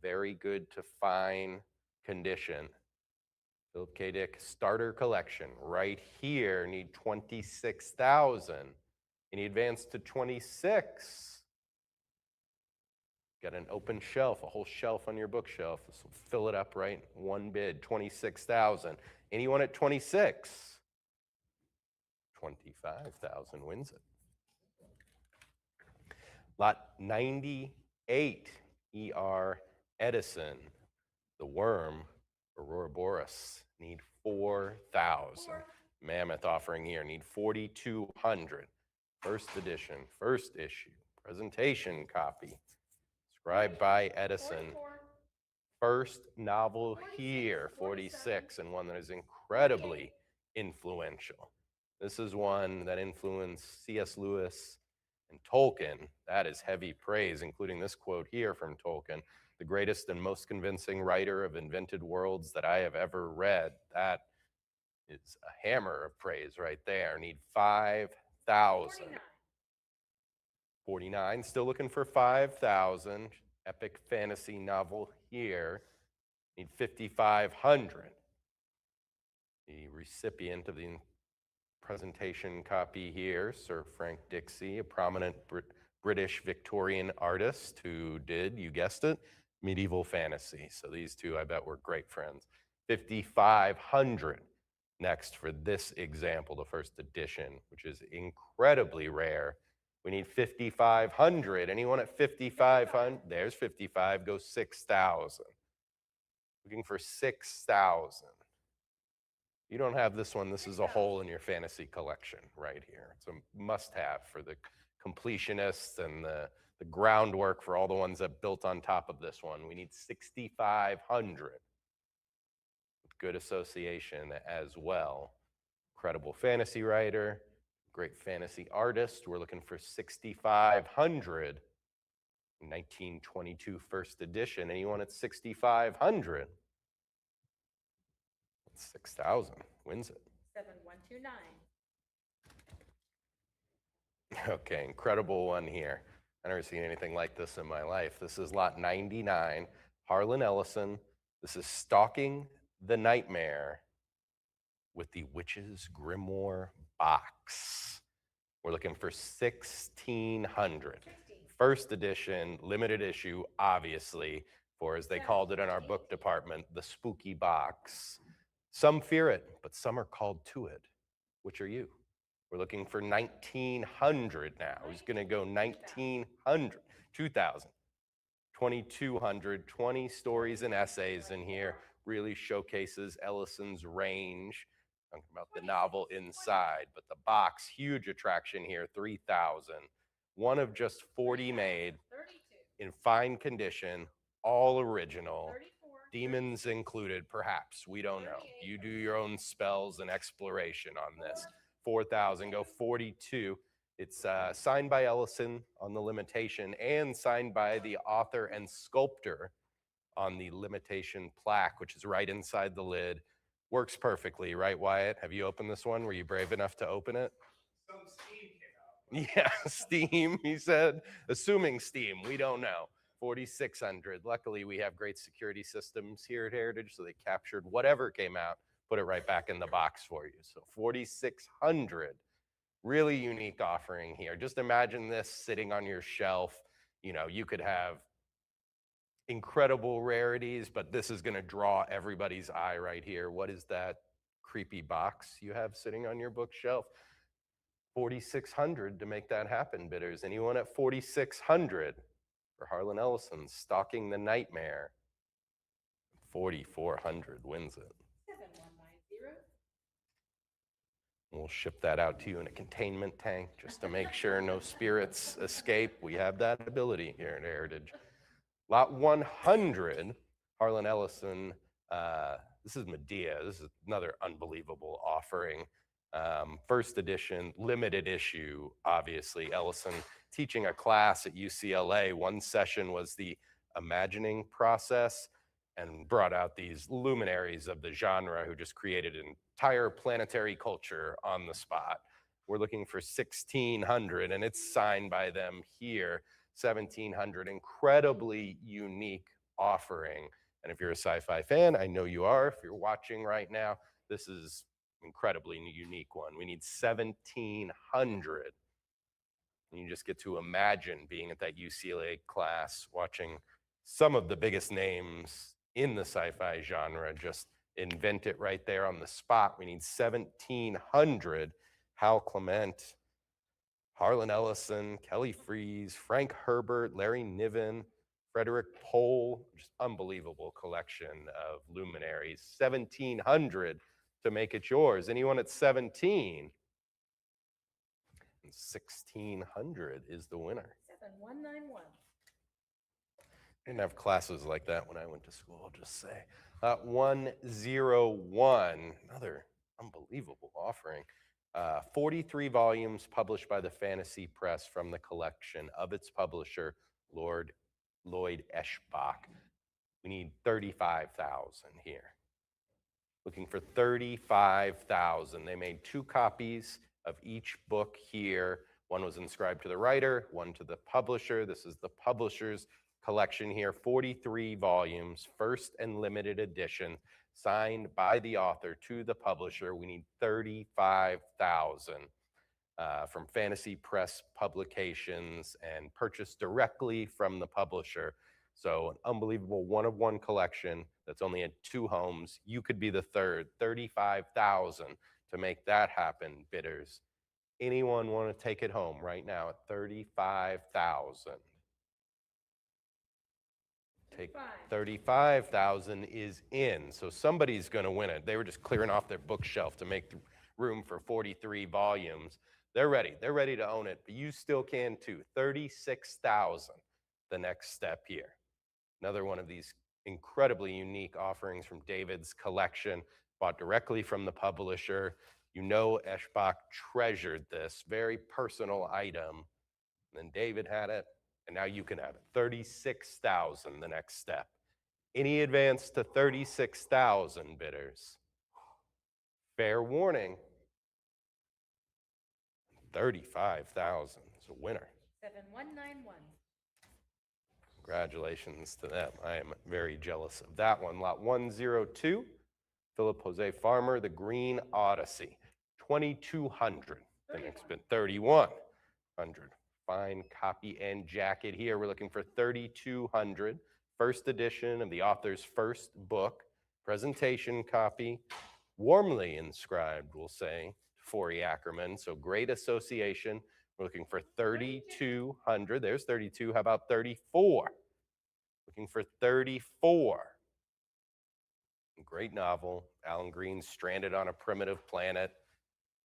Very good to fine condition. Philip K. Dick starter collection right here. Need 26,000. Any advance to 26? Got an open shelf, a whole shelf on your bookshelf. This will fill it up, right? One bid, 26,000. Anyone at 26? 25,000 wins it. Lot 98, ER Edison, the worm, Aurora Boreas, need 4,000. Mammoth offering here, need 4,200. First edition, first issue, presentation copy, scribed by Edison. 44. First novel here, 46, and one that is incredibly influential. This is one that influenced C.S. Lewis and Tolkien. That is heavy praise, including this quote here from Tolkien: "The greatest and most convincing writer of invented worlds that I have ever read." That is a hammer of praise right there. Need 5,000. 49. 49, still looking for 5,000. Epic fantasy novel here. Need 5,500. The recipient of the presentation copy here, Sir Frank Dixie, a prominent British Victorian artist who did, you guessed it, medieval fantasy. So these two, I bet, were great friends. 5,500 next for this example, the first edition, which is incredibly rare. We need 5,500. Anyone at 5,500? There's 55. Go 6,000. Looking for 6,000. You don't have this one. This is a hole in your fantasy collection right here. It's a must-have for the completionists and the groundwork for all the ones that built on top of this one. We need 6,500. Good association as well. Incredible fantasy writer, great fantasy artist. We're looking for 6,500. 1922 first edition. Anyone at 6,500? 6,000 wins it. 7129. Okay, incredible one here. I've never seen anything like this in my life. This is lot 99, Harlan Ellison. This is Stalking the Nightmare with the Witch's Grimoire box. We're looking for 1,600. 16. First edition, limited issue, obviously, for, as they called it in our book department, the spooky box. Some fear it, but some are called to it. Which are you? We're looking for 1,900 now. Who's going to go 1,900? 2,000. 2,200, 20 stories and essays in here. Really showcases Ellison's range. Talking about the novel inside, but the box, huge attraction here, 3,000. One of just 40 made 32. in fine condition, all original. 34. Demons included, perhaps. We don't know. You do your own spells and exploration on this. 4,000, go 42. It's signed by Ellison on the limitation and signed by the author and sculptor on the limitation plaque, which is right inside the lid. Works perfectly, right, Wyatt? Have you opened this one? Were you brave enough to open it? Some steam came out. Yeah, Steam, he said. Assuming Steam, we don't know. 4,600. Luckily, we have great security systems here at Heritage, so they captured whatever came out, put it right back in the box for you. So 4,600. Really unique offering here. Just imagine this sitting on your shelf. You know, you could have incredible rarities, but this is going to draw everybody's eye right here. What is that creepy box you have sitting on your bookshelf? 4,600 to make that happen, bidders. Anyone at 4,600 for Harlan Ellison, Stalking the Nightmare? 4,400 wins it. 7190. We'll ship that out to you in a containment tank just to make sure no spirits escape. We have that ability here at Heritage. Lot 100, Harlan Ellison. This is Medea. This is another unbelievable offering. First edition, limited issue, obviously. Ellison teaching a class at UCLA. One session was the imagining process and brought out these luminaries of the genre who just created an entire planetary culture on the spot. We're looking for 1,600, and it's signed by them here. 1,700, incredibly unique offering. And if you're a sci-fi fan, I know you are. If you're watching right now, this is incredibly unique one. We need 1,700. And you just get to imagine being at that UCLA class, watching some of the biggest names in the sci-fi genre just invent it right there on the spot. We need 1,700. Hal Clement, Harlan Ellison, Kelly Freas, Frank Herbert, Larry Niven, Frederick Pohl, just unbelievable collection of luminaries. 1,700 to make it yours. Anyone at 17? 1,600 is the winner. 7191. Didn't have classes like that when I went to school, I'll just say. 101, another unbelievable offering. 43 volumes published by the Fantasy Press from the collection of its publisher, Lloyd Eschbach. We need 35,000 here. Looking for 35,000. They made 2 copies of each book here. One was inscribed to the writer, one to the publisher. This is the publisher's collection here, 43 volumes, first and limited edition, signed by the author to the publisher. We need 35,000 from Fantasy Press Publications and purchased directly from the publisher. So an unbelievable one-of-one collection that's only at 2 homes. You could be the third. 35,000 to make that happen, bidders. Anyone want to take it home right now at 35,000? Take 35,000 is in, so somebody's going to win it. They were just clearing off their bookshelf to make room for 43 volumes. They're ready to own it, but you still can too. 36,000, the next step here. Another one of these incredibly unique offerings from David's collection, bought directly from the publisher. You know Eschbach treasured this very personal item. And then David had it, and now you can have it. 36,000, the next step. Any advance to 36,000, bidders? Fair warning. 35,000 is a winner. 7191. Congratulations to them. I am very jealous of that one. Lot 102, Philip Jose Farmer, The Green Odyssey. 2,200. The next bid, 3,100. Fine copy and jacket here. We're looking for 3,200. First edition of the author's first book. Presentation copy. Warmly inscribed, we'll say, Forey Ackerman. So great association. We're looking for 3,200. There's 32. How about 34? Looking for 34. Great novel. Alan Green, Stranded on a Primitive Planet.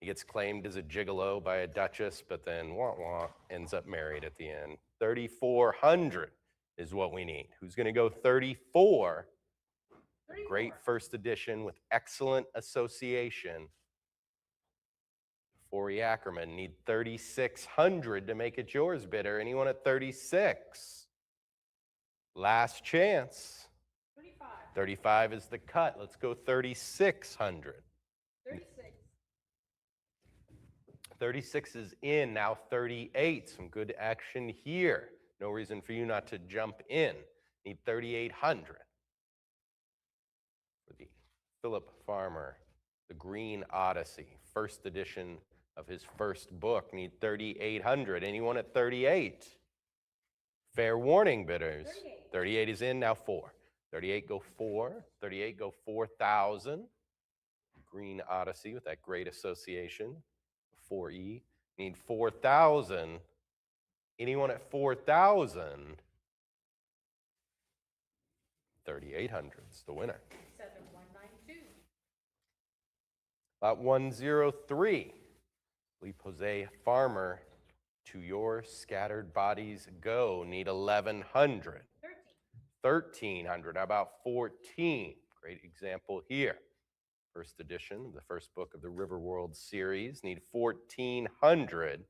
He gets claimed as a gigolo by a duchess, but then ends up married at the end. 3,400 is what we need. Who's going to go 34? A great first edition with excellent association. Forey Ackerman, need 3,600 to make it yours, bidder. Anyone at 36? Last chance. 35. 35 is the cut. Let's go 3,600. 36. 36 is in, now 38. Some good action here. No reason for you not to jump in. Need 3,800. For the Philip Farmer, The Green Odyssey, first edition of his first book. Need 3,800. Anyone at 38? Fair warning, bidders. 38. 38 is in, now 4. 38 go 4. 38 go 4,000. Green Odyssey with that great association. 4E. Need 4,000. Anyone at 4,000? 3,800 is the winner. 7192. Lot 103. Philippe Jose Farmer, To Your Scattered Bodies Go. Need 1,100. 1,300. How about 14? Great example here. First edition of the first book of the Riverworld series. Need 1,400.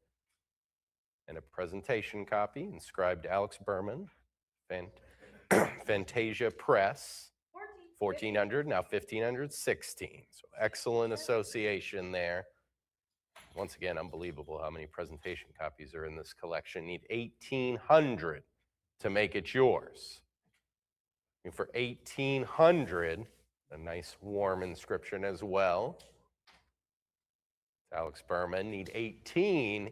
And a presentation copy inscribed Alex Berman, Fantasia Press. 1,400, now 1,500, 16. So excellent association there. Once again, unbelievable how many presentation copies are in this collection. Need 1,800 to make it yours. And for 1,800, a nice warm inscription as well. Alex Berman. Need 18.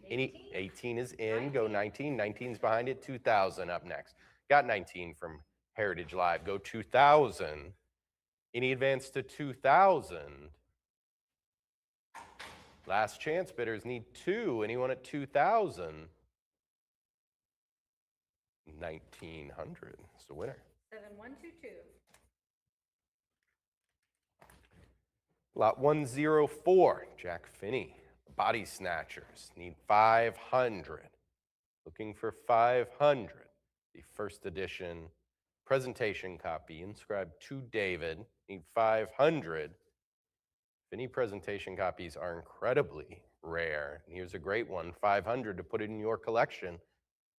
18 is in. Go 19. 19's behind it. 2,000 up next. Got 19 from Heritage Live. Go 2,000. Any advance to 2,000? Last chance bidders need 2. Anyone at 2,000? 1,900 is the winner. 7122. Lot 104, Jack Finney. Body Snatchers need 500. Looking for 500. The first edition presentation copy inscribed to David. Need 500. Finney presentation copies are incredibly rare. And here's a great one, 500 to put it in your collection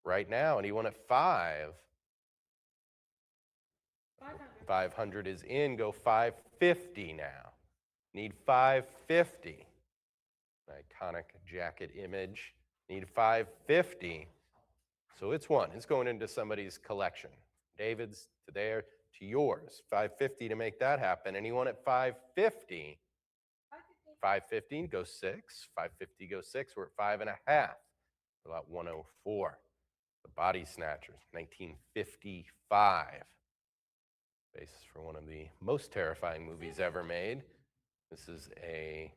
right now. Anyone at 5? 500. 500 is in. Go 550 now. Need 550. Iconic jacket image. Need 550. So it's one. It's going into somebody's collection. David's to there, to yours. 550 to make that happen. Anyone at 550? 550 go 6. 550 go 6. We're at 5.5. Lot 104. The Body Snatchers, 1955. Basis for one of the most terrifying movies ever made. This is a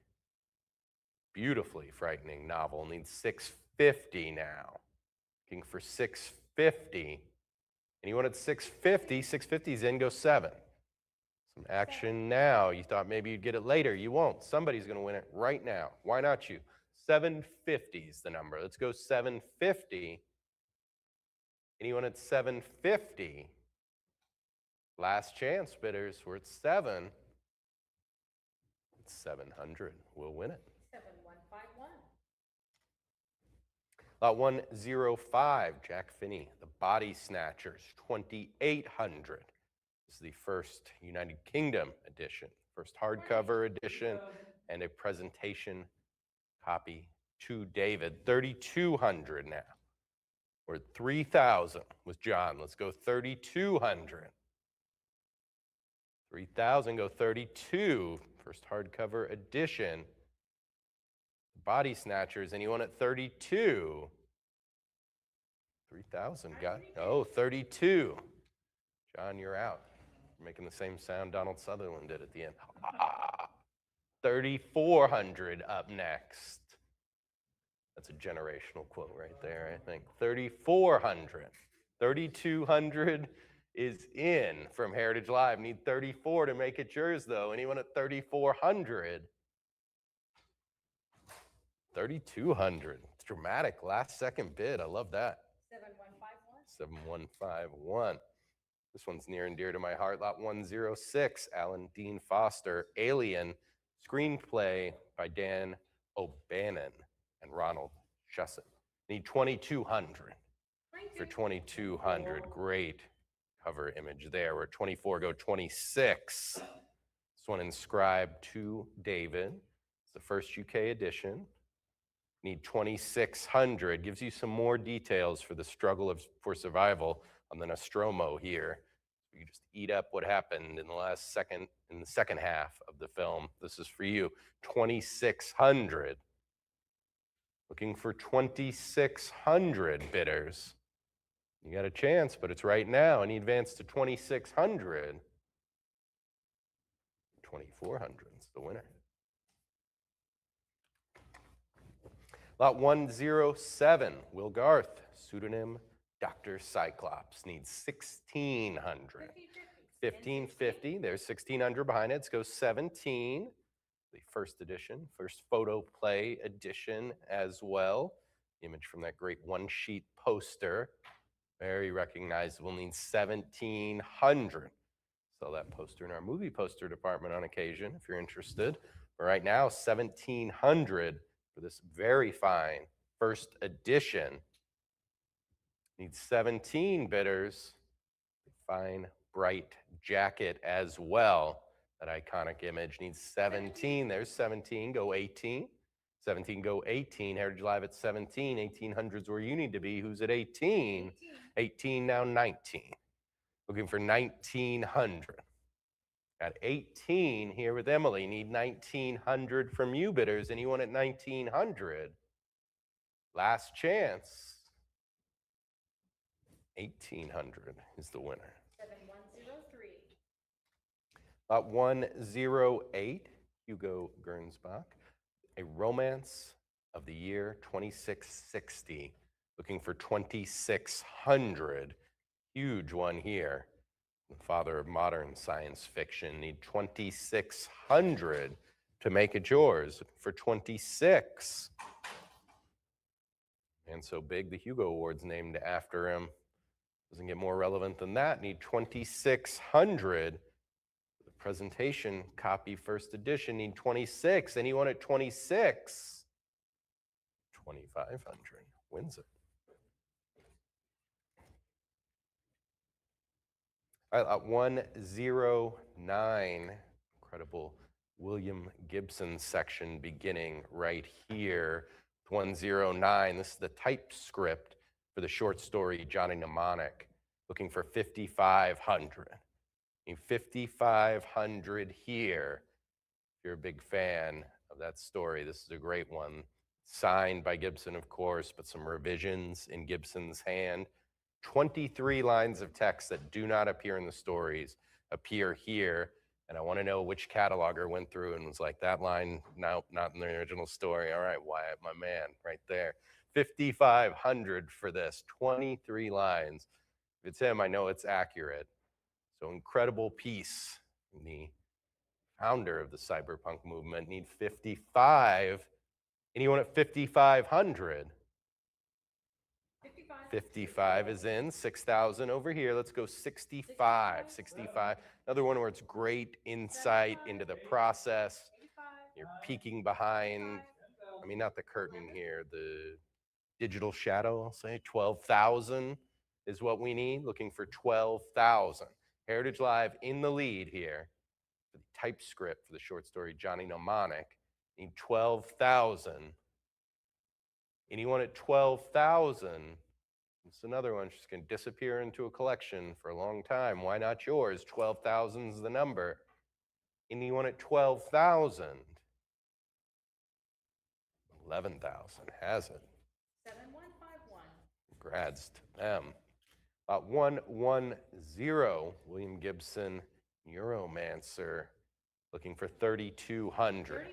beautifully frightening novel. Needs 650 now. Looking for 650. Anyone at 650? 650's in, go 7. Some action now. You thought maybe you'd get it later. You won't. Somebody's going to win it right now. Why not you? 750 is the number. Let's go 750. Anyone at 750? Last chance bidders. We're at 7. It's 700. We'll win it. 7151. Lot 105, Jack Finney, The Body Snatchers, 2,800. This is the first United Kingdom edition, first hardcover edition, and a presentation copy to David. 3,200 now. We're at 3,000 with John. Let's go 3,200. 3,000, go 32. First hardcover edition. Body Snatchers, anyone at 32? 3,000, got, oh, 32. John, you're out. You're making the same sound Donald Sutherland did at the end. 3,400 up next. That's a generational quote right there, I think. 3,400. 3,200 is in from Heritage Live. Need 34 to make it yours, though. Anyone at 3,400? 3,200. It's dramatic. Last second bid. I love that. 7151. 7151. This one's near and dear to my heart. Lot 106, Alan Dean Foster, Alien, screenplay by Dan O'Bannon and Ronald Shusett. Need 2,200 for 2,200. Great cover image there. We're at 24, go 26. This one inscribed to David. It's the first UK edition. Need 2,600. Gives you some more details for the struggle for survival on the Nostromo here. You just eat up what happened in the second half of the film. This is for you. 2,600. Looking for 2,600 bidders. You got a chance, but it's right now. Any advance to 2,600? 2,400 is the winner. Lot 107, Will Garth, pseudonym Dr. Cyclops, needs 1,600. 1,550, there's 1,600 behind it. Let's go 17. The first edition, first photo play edition as well. Image from that great one-sheet poster. Very recognizable, needs 1,700. Sell that poster in our movie poster department on occasion if you're interested. But right now, 1,700 for this very fine first edition. Needs 17 bidders. Fine, bright jacket as well. That iconic image needs 17. There's 17. Go 18. 17, go 18. Heritage Live at 17. 1,800's where you need to be. Who's at 18? 18 now 19. Looking for 1,900. Got 18 here with Emily. Need 1,900 from you bidders. Anyone at 1,900? Last chance. 1,800 is the winner. 7103. Lot 108, Hugo Gernsbach. A Romance of the Year 2660. Looking for 2,600. Huge one here. The father of modern science fiction. Need 2,600 to make it yours. For 26. And so big, the Hugo Award's named after him. Doesn't get more relevant than that. Need 2,600. The presentation copy, first edition, need 26. Anyone at 26? 2,500 wins it. All right, lot 109, incredible William Gibson section beginning right here. 109, this is the typescript for the short story Johnny Mnemonic, looking for 5,500. 5,500 here. If you're a big fan of that story, this is a great one. Signed by Gibson, of course, but some revisions in Gibson's hand. 23 lines of text that do not appear in the stories appear here. And I want to know which cataloger went through and was like, that line, no, not in the original story. All right, Wyatt, my man, right there. 5,500 for this, 23 lines. If it's him, I know it's accurate. So incredible piece. The founder of the cyberpunk movement need 55. Anyone at 5,500? 55 is in. 6,000 over here. Let's go 65. 65. Another one where it's great insight into the process. You're peeking behind, I mean, not the curtain here, the digital shadow, I'll say. 12,000 is what we need. Looking for 12,000. Heritage Live in the lead here. The typescript for the short story Johnny Mnemonic. Need 12,000. Anyone at 12,000? It's another one. She's going to disappear into a collection for a long time. Why not yours? 12,000 is the number. Anyone at 12,000? 11,000 has it. 7151. Congrats to them. 110, William Gibson, Neuromancer, looking for 3,200.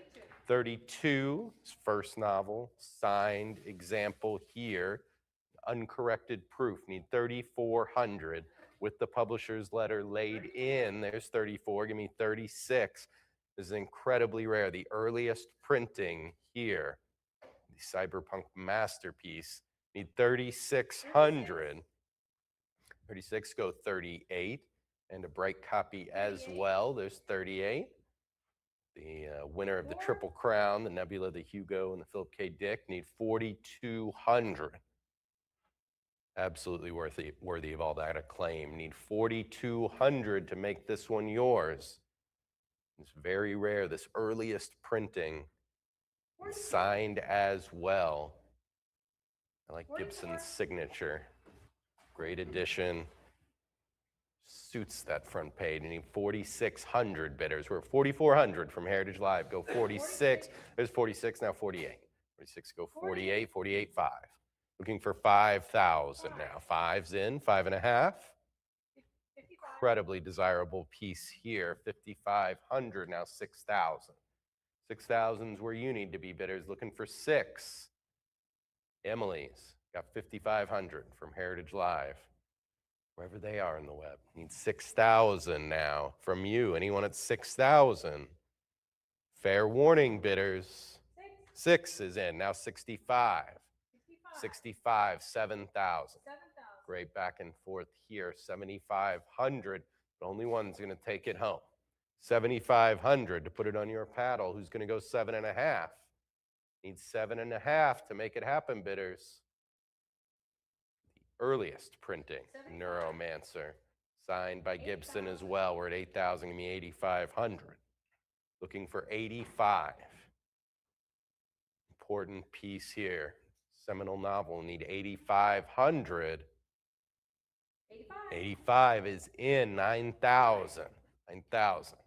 32, his first novel, signed example here. Uncorrected proof, need 3,400 with the publisher's letter laid in. There's 34, give me 36. This is incredibly rare. The earliest printing here, the cyberpunk masterpiece, need 3,600. 36, go 38, and a bright copy as well. There's 38. The winner of the Triple Crown, the Nebula, the Hugo, and the Philip K. Dick need 4,200. Absolutely worthy of all that acclaim. Need 4,200 to make this one yours. It's very rare, this earliest printing, signed as well. I like Gibson's signature. Great edition. Suits that front page. You need 4,600 bidders. We're at 4,400 from Heritage Live. Go 46. There's 46, now 48. 46, go 48, 48.5. Looking for 5,000 now. Five's in, 5.5. Incredibly desirable piece here. 5,500, now 6,000. 6,000's where you need to be, bidders. Looking for 6. Emily's got 5,500 from Heritage Live. Wherever they are in the web. Need 6,000 now from you. Anyone at 6,000? Fair warning, bidders. 6 is in, now 65. 65, 7,000. Great back and forth here. 7,500, but only one's going to take it home. 7,500 to put it on your paddle. Who's going to go 7.5? Need 7.5 to make it happen, bidders. The earliest printing, Neuromancer, signed by Gibson as well. We're at 8,000, give me 8,500. Looking for 85. Important piece here. Seminal novel, need 8,500. 85 is in, 9,000. 9,000.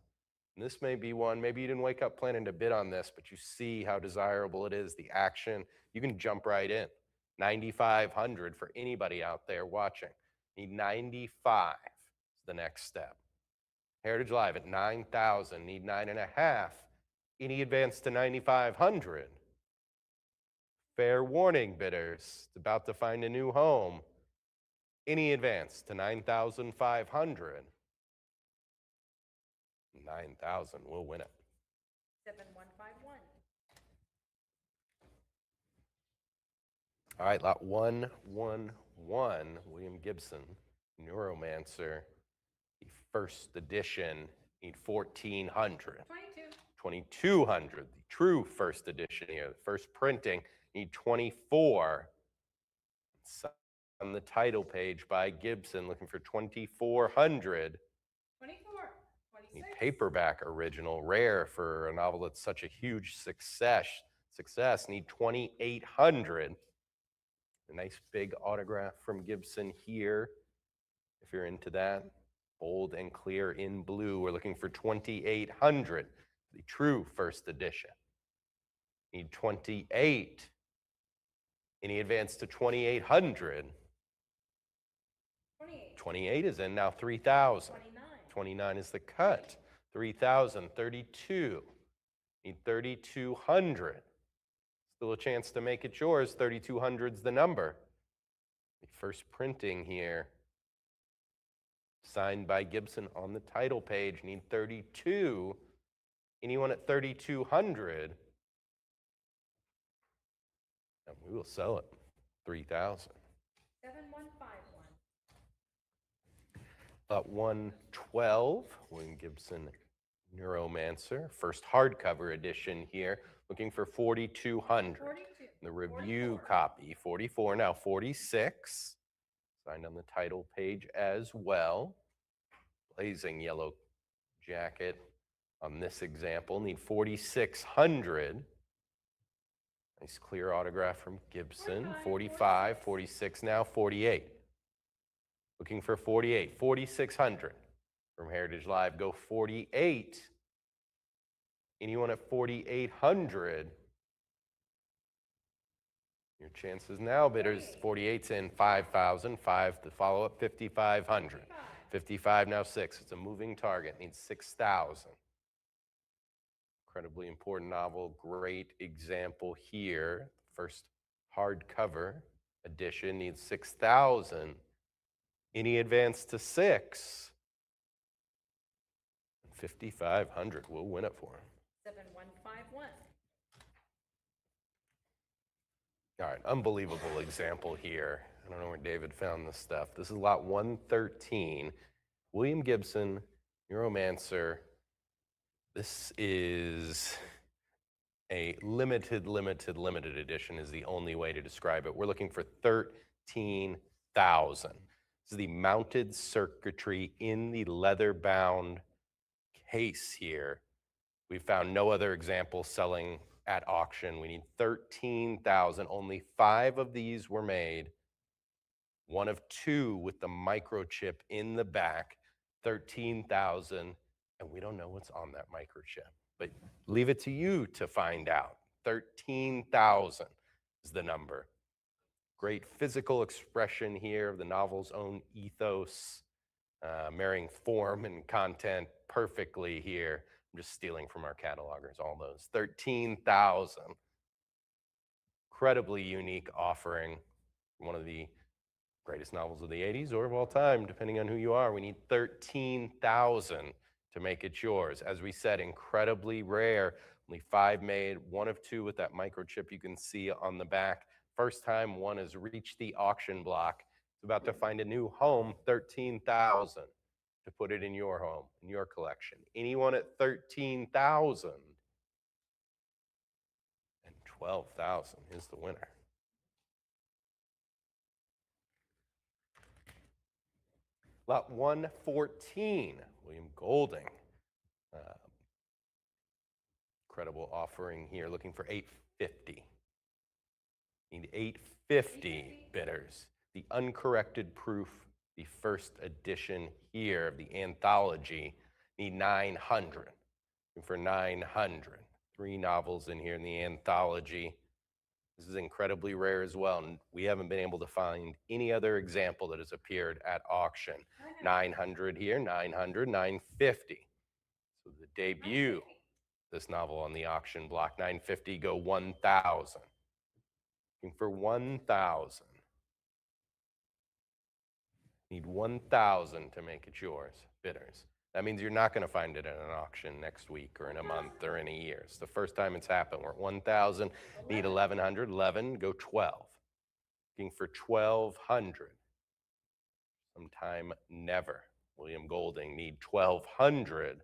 And this may be one, maybe you didn't wake up planning to bid on this, but you see how desirable it is, the action. You can jump right in. 9,500 for anybody out there watching. Need 95 is the next step. Heritage Live at 9,000, need 9.5. Any advance to 9,500? Fair warning, bidders. It's about to find a new home. Any advance to 9,500? 9,000 will win it. 7151. All right, lot 111, William Gibson, Neuromancer, the first edition, need 1,400. 2,200, the true first edition here, the first printing, need 24. It's on the title page by Gibson, looking for 2,400. 24. The 26. paperback original, rare for a novel that's such a huge success, need 2,800. A nice big autograph from Gibson here, if you're into that. Bold and clear in blue, we're looking for 2,800, the true first edition. Need 28. Any advance to 2,800? 28. 28 is in now, 3,000. 29. 29 is the cut. 3,000, 32. Need 3,200. Still a chance to make it yours. 3,200's the number. The first printing here, signed by Gibson on the title page. Need 32. Anyone at 3,200? And we will sell it. 3,000. 7151. Lot 112, William Gibson Neuromancer, first hardcover edition here, looking for 4,200. 42. The review 44. copy, 44, now 46, signed on the title page as well. Blazing yellow jacket on this example, need 4,600. Nice clear autograph from Gibson, 45, 46, now 48. Looking for 48, 4,600 from Heritage Live. Go 48. Anyone at 4,800? Your chances now, bidders. 48's in 5,000. 5 to follow up, 5,500. 55 now 6. It's a moving target. Needs 6,000. Incredibly important novel. Great example here. First hardcover edition needs 6,000. Any advance to 6? 5,500. We'll win it for him. 7151. All right, unbelievable example here. I don't know where David found this stuff. This is lot 113. William Gibson, Neuromancer. This is a limited edition is the only way to describe it. We're looking for 13,000. This is the mounted circuitry in the leather-bound case here. We found no other example selling at auction. We need 13,000. Only 5 of these were made. 1 of 2 with the microchip in the back. 13,000, and we don't know what's on that microchip. But leave it to you to find out. 13,000 is the number. Great physical expression here of the novel's own ethos, marrying form and content perfectly here. I'm just stealing from our catalogers, all those. 13,000. Incredibly unique offering. One of the greatest novels of the 80s or of all time, depending on who you are. We need 13,000 to make it yours. As we said, incredibly rare. Only 5 made, 1 of 2 with that microchip you can see on the back. First time one has reached the auction block. It's about to find a new home, 13,000 to put it in your home, in your collection. Anyone at 13,000? And 12,000 is the winner. Lot 114, William Golding. Incredible offering here, looking for 850. Need 850 bidders. The uncorrected proof, the first edition here of the anthology, need 900. For 900. 3 novels in here in the anthology. This is incredibly rare as well, and we haven't been able to find any other example that has appeared at auction. 900 here, 900, 950. So the debut, this novel on the auction block, 950, go 1,000. Looking for 1,000. Need 1,000 to make it yours, bidders. That means you're not going to find it at an auction next week or in a month or in a year. It's the first time it's happened. We're at 1,000, need 1,100, 11, go 12. Looking for 1,200. Sometime never. William Golding, need 1,200.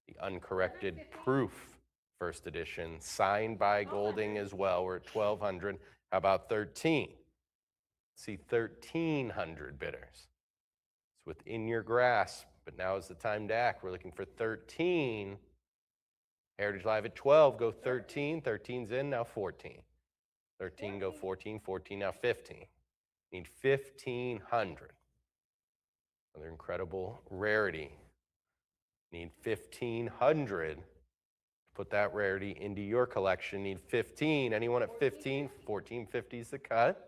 The uncorrected proof, first edition, signed by Golding as well. We're at 1,200. How about 13? See 1,300 bidders. It's within your grasp, but now is the time to act. We're looking for 13. Heritage Live at 12, go 13. 13's in, now 14. 13, go 14. 14, now 15. Need 1,500. Another incredible rarity. Need 1,500 to put that rarity into your collection. Need 15. Anyone at 15? 1450 is the cut.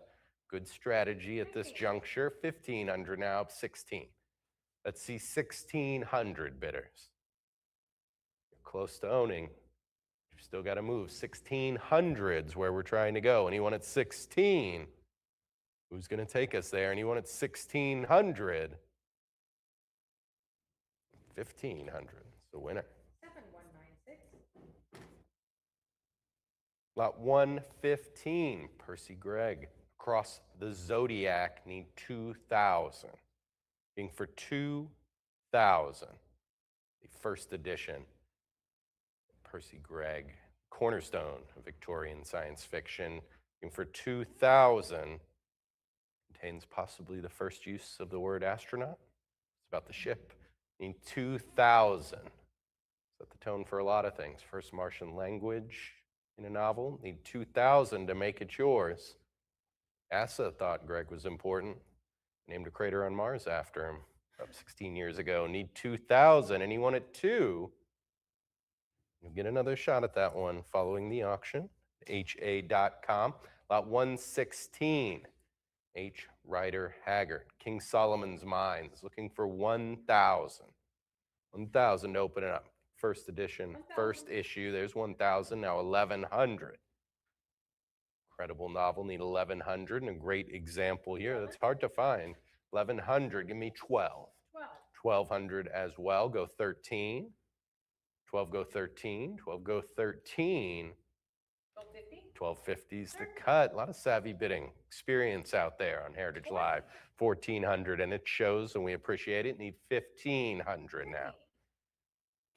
Good strategy at this juncture. 1,500 now, up 16. Let's see 1,600 bidders. You're close to owning. You've still got to move. 1,600's where we're trying to go. Anyone at 16? Who's going to take us there? Anyone at 1,600? 1,500. It's the winner. 7196. Lot 115, Percy Gregg. Across the Zodiac, need 2,000. Being for 2,000. The first edition. Percy Gregg, cornerstone of Victorian science fiction. Being for 2,000. Contains possibly the first use of the word astronaut. It's about the ship. Need 2,000. Set the tone for a lot of things. First Martian language in a novel. Need 2,000 to make it yours. NASA thought Gregg was important. Named a crater on Mars after him about 16 years ago. Need 2,000. Anyone at 2? You'll get another shot at that one following the auction. HA.com. Lot 116. H. Rider Haggard. King Solomon's Mines. Looking for 1,000. 1,000 to open it up. First edition, first issue. There's 1,000. Now 1,100. Incredible novel. Need 1,100. And a great example here. That's hard to find. 1,100. Give me 12. 1,200 as well. Go 13. 12 go 13. 12 go 13. 1250. 1250 is the cut. A lot of savvy bidding experience out there on Heritage Live. 1,400, and it shows, and we appreciate it. Need 1,500 now.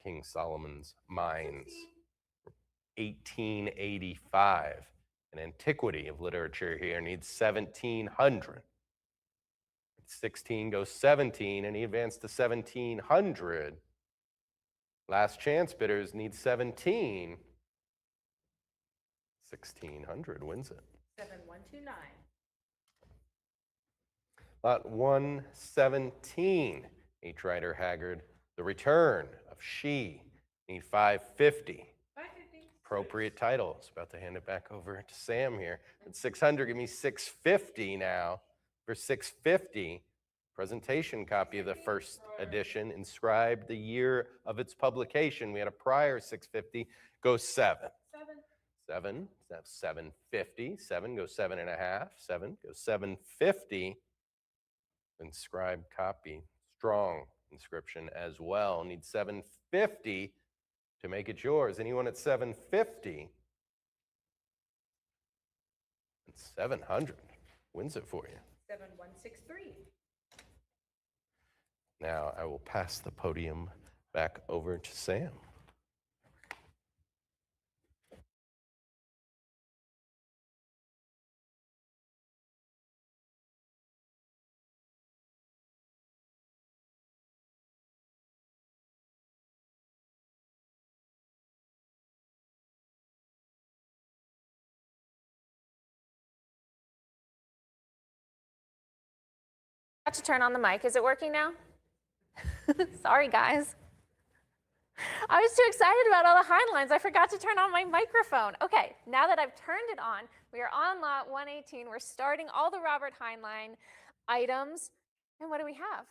King Solomon's Mines, 1885. An antiquity of literature here. Needs 1,700. 16 goes 17, and he advanced to 1,700. Last chance bidders need 17. 1,600 wins it. 7129. Lot 117, H. Rider Haggard. The Return of She. Need 550. 550. Appropriate titles. About to hand it back over to Sam here. At 600, give me 650 now. For 650, presentation copy of the first edition, inscribed the year of its publication. We had a prior 650, goes 7. 7, that's 750. 7 goes 7.5. 7 goes 750. Inscribed copy, strong inscription as well. Need 750 to make it yours. Anyone at 750? And 700 wins it for you. 7163. Now I will pass the podium back over to Sam. Got to turn on the mic. Is it working now? Sorry, guys. I was too excited about all the Heinleins. I forgot to turn on my microphone. Okay, now that I've turned it on, we are on lot 118. We're starting all the Robert Heinlein items. And what do we have?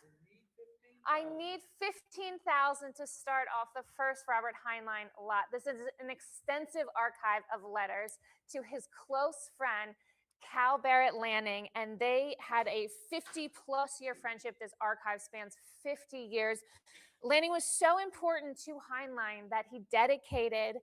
I need 15,000 to start off the first Robert Heinlein lot. This is an extensive archive of letters to his close friend, Cal Barrett Lanning, and they had a 50-plus year friendship. This archive spans 50 years. Lanning was so important to Heinlein that he dedicated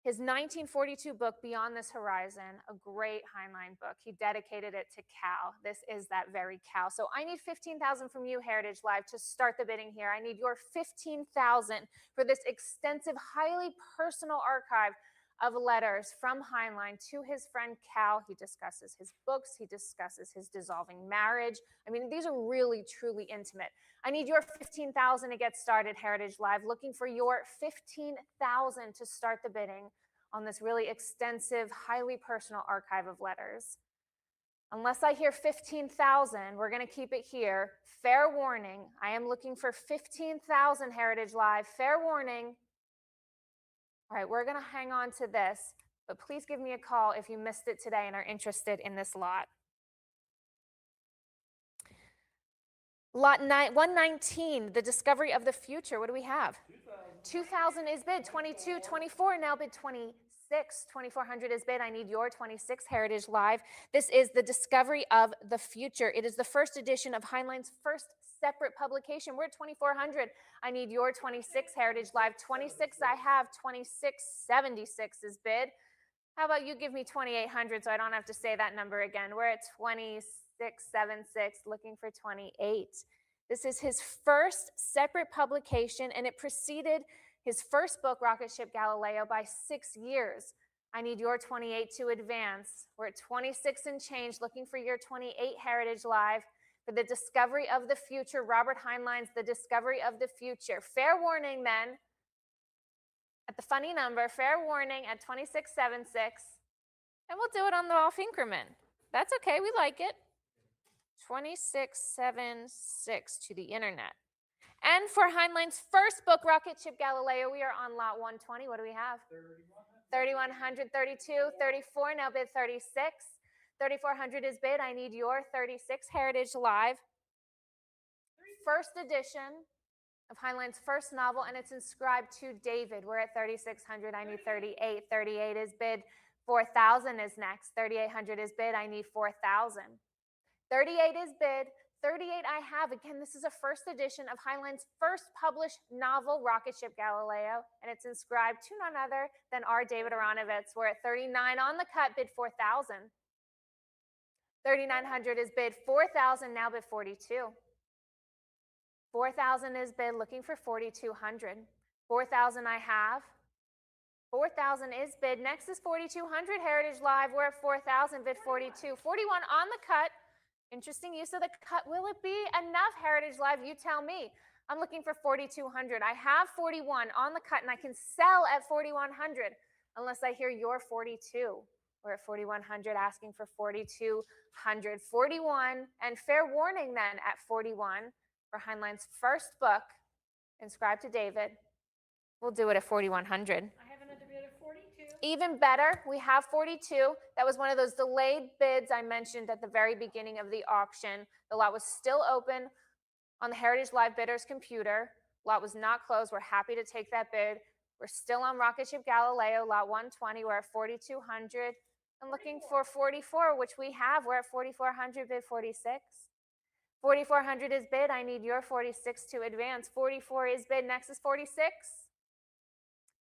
his 1942 book, Beyond This Horizon, a great Heinlein book. He dedicated it to Cal. This is that very Cal. So I need 15,000 from you, Heritage Live, to start the bidding here. I need your 15,000 for this extensive, highly personal archive of letters from Heinlein to his friend Cal. He discusses his books. He discusses his dissolving marriage. I mean, these are really, truly intimate. I need your 15,000 to get started, Heritage Live. Looking for your 15,000 to start the bidding on this really extensive, highly personal archive of letters. Unless I hear 15,000, we're going to keep it here. Fair warning, I am looking for 15,000, Heritage Live. Fair warning. All right, we're going to hang on to this, but please give me a call if you missed it today and are interested in this lot. Lot 119, the discovery of the future. What do we have? 2,000 is bid. 22, 24, now bid 26. 2,400 is bid. I need your 26, Heritage Live. This is the discovery of the future. It is the first edition of Heinlein's first separate publication. We're at 2,400. I need your 26, Heritage Live. 26 I have. 2676 is bid. How about you give me 2,800 so I don't have to say that number again? We're at 2676, looking for 28. This is his first separate publication, and it preceded his first book, Rocket Ship Galileo, by 6 years. I need your 28 to advance. We're at 26 and change, looking for your 28, Heritage Live, for the discovery of the future. Robert Heinlein's The Discovery of the Future. Fair warning then, at the funny number, fair warning at 2676, and we'll do it on the off increment. That's okay, we like it. 2676 to the internet. And for Heinlein's first book, Rocket Ship Galileo, we are on lot 120. What do we have? 3,100, 32, 34, now bid 36. 3,400 is bid. I need your 36, Heritage Live. First edition of Heinlein's first novel, and it's inscribed to David. We're at 3,600. I need 38. 38 is bid. 4,000 is next. 3,800 is bid. I need 4,000. 38 is bid. 38 I have. Again, this is a first edition of Heinlein's first published novel, Rocket Ship Galileo, and it's inscribed to none other than R. David Aronovitz. We're at 39 on the cut, bid 4,000. 3,900 is bid. 4,000, now bid 42. 4,000 is bid, looking for 4,200. 4,000 I have. 4,000 is bid. Next is 4,200, Heritage Live. We're at 4,000, bid 42. 41 on the cut. Interesting use of the cut. Will it be enough, Heritage Live? You tell me. I'm looking for 4,200. I have 41 on the cut, and I can sell at 4,100 unless I hear your 42. We're at 4,100, asking for 4,200. 41, and fair warning then at 41 for Heinlein's first book, inscribed to David. We'll do it at 4,100. I have another bid of 42. Even better, we have 42. That was one of those delayed bids I mentioned at the very beginning of the auction. The lot was still open on the Heritage Live Bidders computer. Lot was not closed. We're happy to take that bid. We're still on Rocket Ship Galileo, lot 120. We're at 4,200. I'm looking for 44, which we have. We're at 4,400, bid 46. 4,400 is bid. I need your 46 to advance. 44 is bid. Next is 46.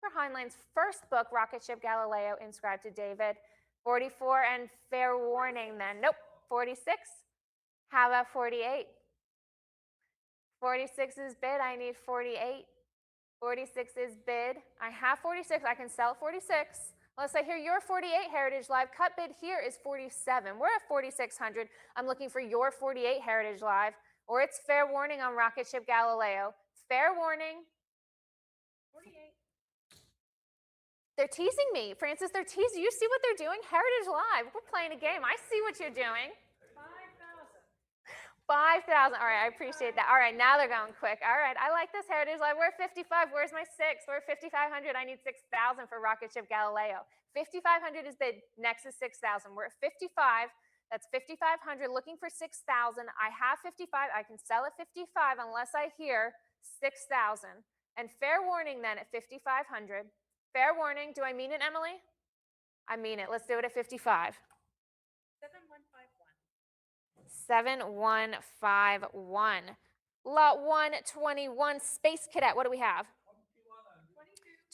For Heinlein's first book, Rocket Ship Galileo, inscribed to David. 44, and fair warning then. Nope, 46. How about 48? 46 is bid. I need 48. 46 is bid. I have 46. I can sell 46. Unless I hear your 48, Heritage Live. Cut bid here is 47. We're at 4,600. I'm looking for your 48, Heritage Live. Or it's fair warning on Rocket Ship Galileo. Fair warning. 48. They're teasing me. Francis, they're teasing. You see what they're doing? Heritage Live. We're playing a game. I see what you're doing. 5,000. 5,000. All right, I appreciate that. All right, now they're going quick. All right, I like this Heritage Live. We're at 55. Where's my 6? We're at 5,500. I need 6,000 for rocket ship Galileo. 5,500 is bid. Next is 6,000. We're at 55. That's 5,500. Looking for 6,000. I have 55. I can sell at 55 unless I hear 6,000. And fair warning then at 5,500. Fair warning. Do I mean it, Emily? I mean it. Let's do it at 55. 7151. 7151. Lot 121, Space Cadet. What do we have?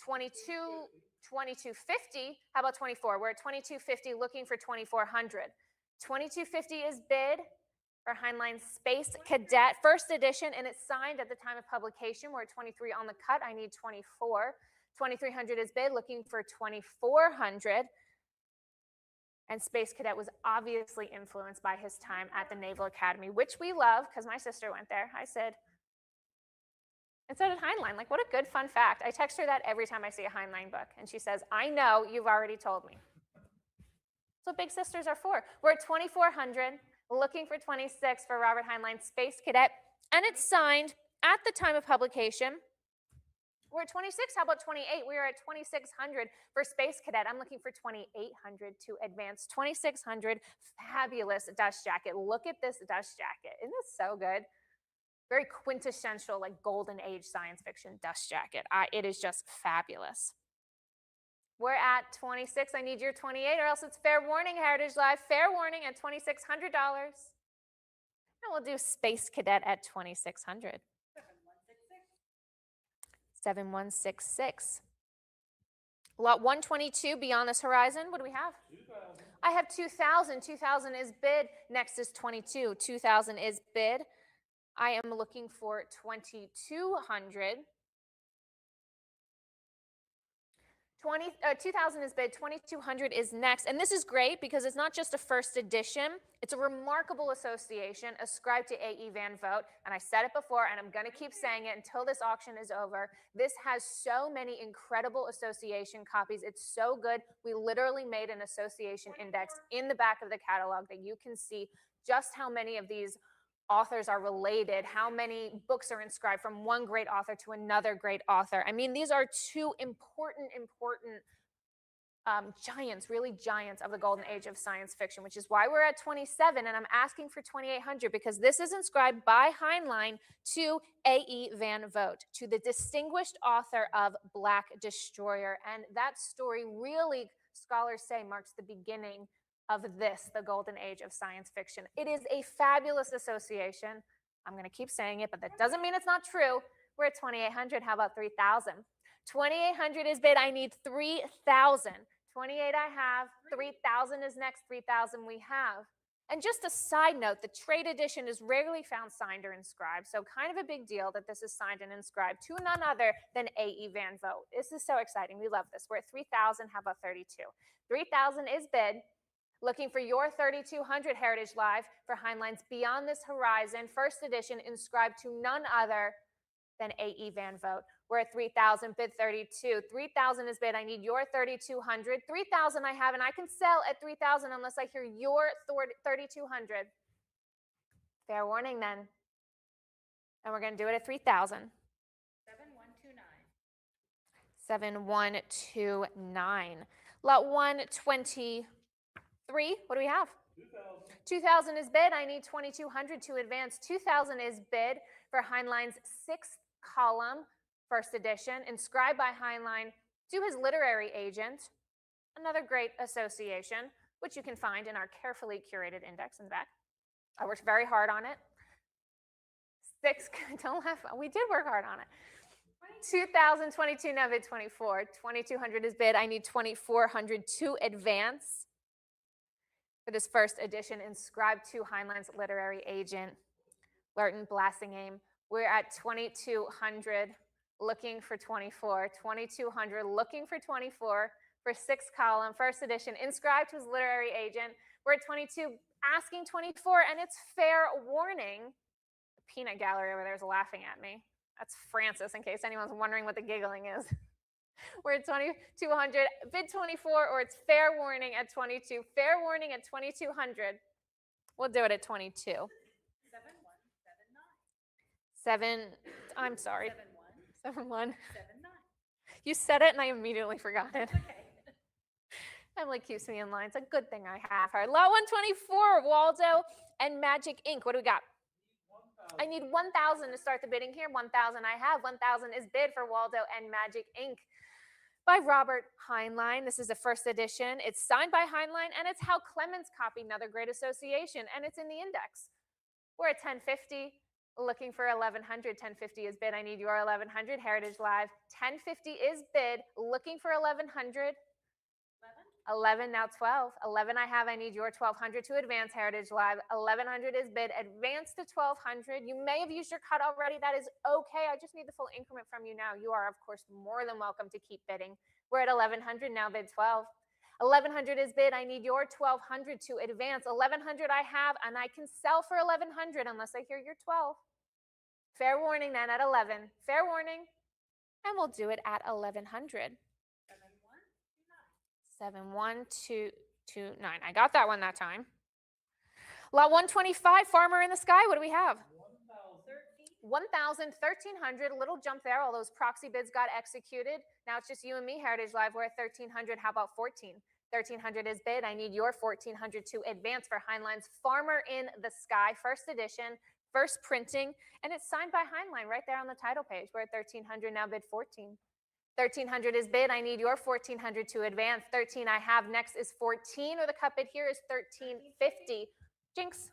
2250. How about 24? We're at 2250 looking for 2400. 2250 is bid for Heinlein Space Cadet, first edition, and it's signed at the time of publication. We're at 23 on the cut. I need 24. 2300 is bid, looking for 2400. And Space Cadet was obviously influenced by his time at the Naval Academy, which we love because my sister went there. I said, and so did Heinlein. Like, what a good fun fact. I text her that every time I see a Heinlein book. And she says, I know, you've already told me. That's what big sisters are for. We're at 2400, looking for 26 for Robert Heinlein Space Cadet. And it's signed at the time of publication. We're at 26. How about 28? We are at 2600 for Space Cadet. I'm looking for 2800 to advance. 2600, fabulous dust jacket. Look at this dust jacket. Isn't this so good? Very quintessential, like golden age science fiction dust jacket. It is just fabulous. We're at 26. I need your 28 or else it's fair warning, Heritage Live. Fair warning at $2,600. And we'll do Space Cadet at 2600. 7166. Lot 122, Beyond This Horizon. What do we have? 2,000. I have 2,000. 2,000 is bid. Next is 22. 2,000 is bid. I am looking for 2,200. 2,000 is bid, 2,200 is next. And this is great because it's not just a first edition. It's a remarkable association ascribed to A.E. Van Vogt. And I said it before, and I'm going to keep saying it until this auction is over. This has so many incredible association copies. It's so good. We literally made an association index in the back of the catalog that you can see just how many of these authors are related, how many books are inscribed from one great author to another great author. I mean, these are two important giants, really giants of the golden age of science fiction, which is why we're at 27, and I'm asking for 2,800 because this is inscribed by Heinlein to A.E. Van Vogt, to the distinguished author of Black Destroyer. And that story really, scholars say, marks the beginning of this, the golden age of science fiction. It is a fabulous association. I'm going to keep saying it, but that doesn't mean it's not true. We're at 2,800. How about 3,000? 2,800 is bid. I need 3,000. 28 I have. 3,000 is next. 3,000 we have. And just a side note, the trade edition is rarely found signed or inscribed, so kind of a big deal that this is signed and inscribed to none other than A.E. Van Vogt. This is so exciting. We love this. We're at 3,000. How about 32? 3,000 is bid. Looking for your 3,200 Heritage Live for Heinlein's Beyond This Horizon, first edition, inscribed to none other than A.E. Van Vogt. We're at 3,000, bid 32. 3,000 is bid. I need your 3,200. 3,000 I have, and I can sell at 3,000 unless I hear your 3,200. Fair warning then. And we're going to do it at 3,000. 7129. 7129. Lot 123. What do we have? 2,000. 2,000 is bid. I need 2,200 to advance. 2,000 is bid for Heinlein's sixth column, first edition, inscribed by Heinlein to his literary agent. Another great association, which you can find in our carefully curated index in the back. I worked very hard on it. Don't laugh. We did work hard on it. 2022, now bid 24. 2,200 is bid. I need 2,400 to advance for this first edition, inscribed to Heinlein's literary agent, Lerton Blasingame. We're at 2,200, looking for 24. 2,200, looking for 24 for sixth column, first edition, inscribed to his literary agent. We're at 22, asking 24, and it's fair warning. The peanut gallery over there is laughing at me. That's Francis, in case anyone's wondering what the giggling is. We're at 2,200, bid 24, or it's fair warning at 22. Fair warning at 2,200. We'll do it at 22. 7129. I'm sorry, 7-1, 7-1. 7-9. You said it and I immediately forgot it. Okay. Emily keeps me in line. It's a good thing I have her. Lot 124, Waldo and Magic Ink. What do we got? I need 1,000 to start the bidding here. 1,000 I have. 1,000 is bid for Waldo and Magic Ink by Robert Heinlein. This is a first edition. It's signed by Heinlein, and it's Hal Clemens copy, another great association, and it's in the index. We're at 1050, looking for 1,100. 1050 is bid. I need your 1,100. Heritage Live. 1050 is bid, looking for 1,100. 11, now 12. 11 I have. I need your 1,200 to advance. Heritage Live. 1,100 is bid. Advance to 1,200. You may have used your cut already. That is okay. I just need the full increment from you now. You are, of course, more than welcome to keep bidding. We're at 1,100 now. Bid 12. 1,100 is bid. I need your 1,200 to advance. 1,100 I have, and I can sell for 1,100 unless I hear your 12. Fair warning then at 11. Fair warning. And we'll do it at 1,100. 71229. I got that one that time. Lot 125, Farmer in the Sky. What do we have? 1,000, 1,300. A little jump there. All those proxy bids got executed. Now it's just you and me, Heritage Live. We're at 1,300. How about 14? 1,300 is bid. I need your 1,400 to advance for Heinlein's Farmer in the Sky, first edition, first printing, and it's signed by Heinlein right there on the title page. We're at 1,300 now. Bid 14. 1,300 is bid. I need your 1,400 to advance. 13 I have. Next is 14, or the cut bid here is 1,350. Jinx.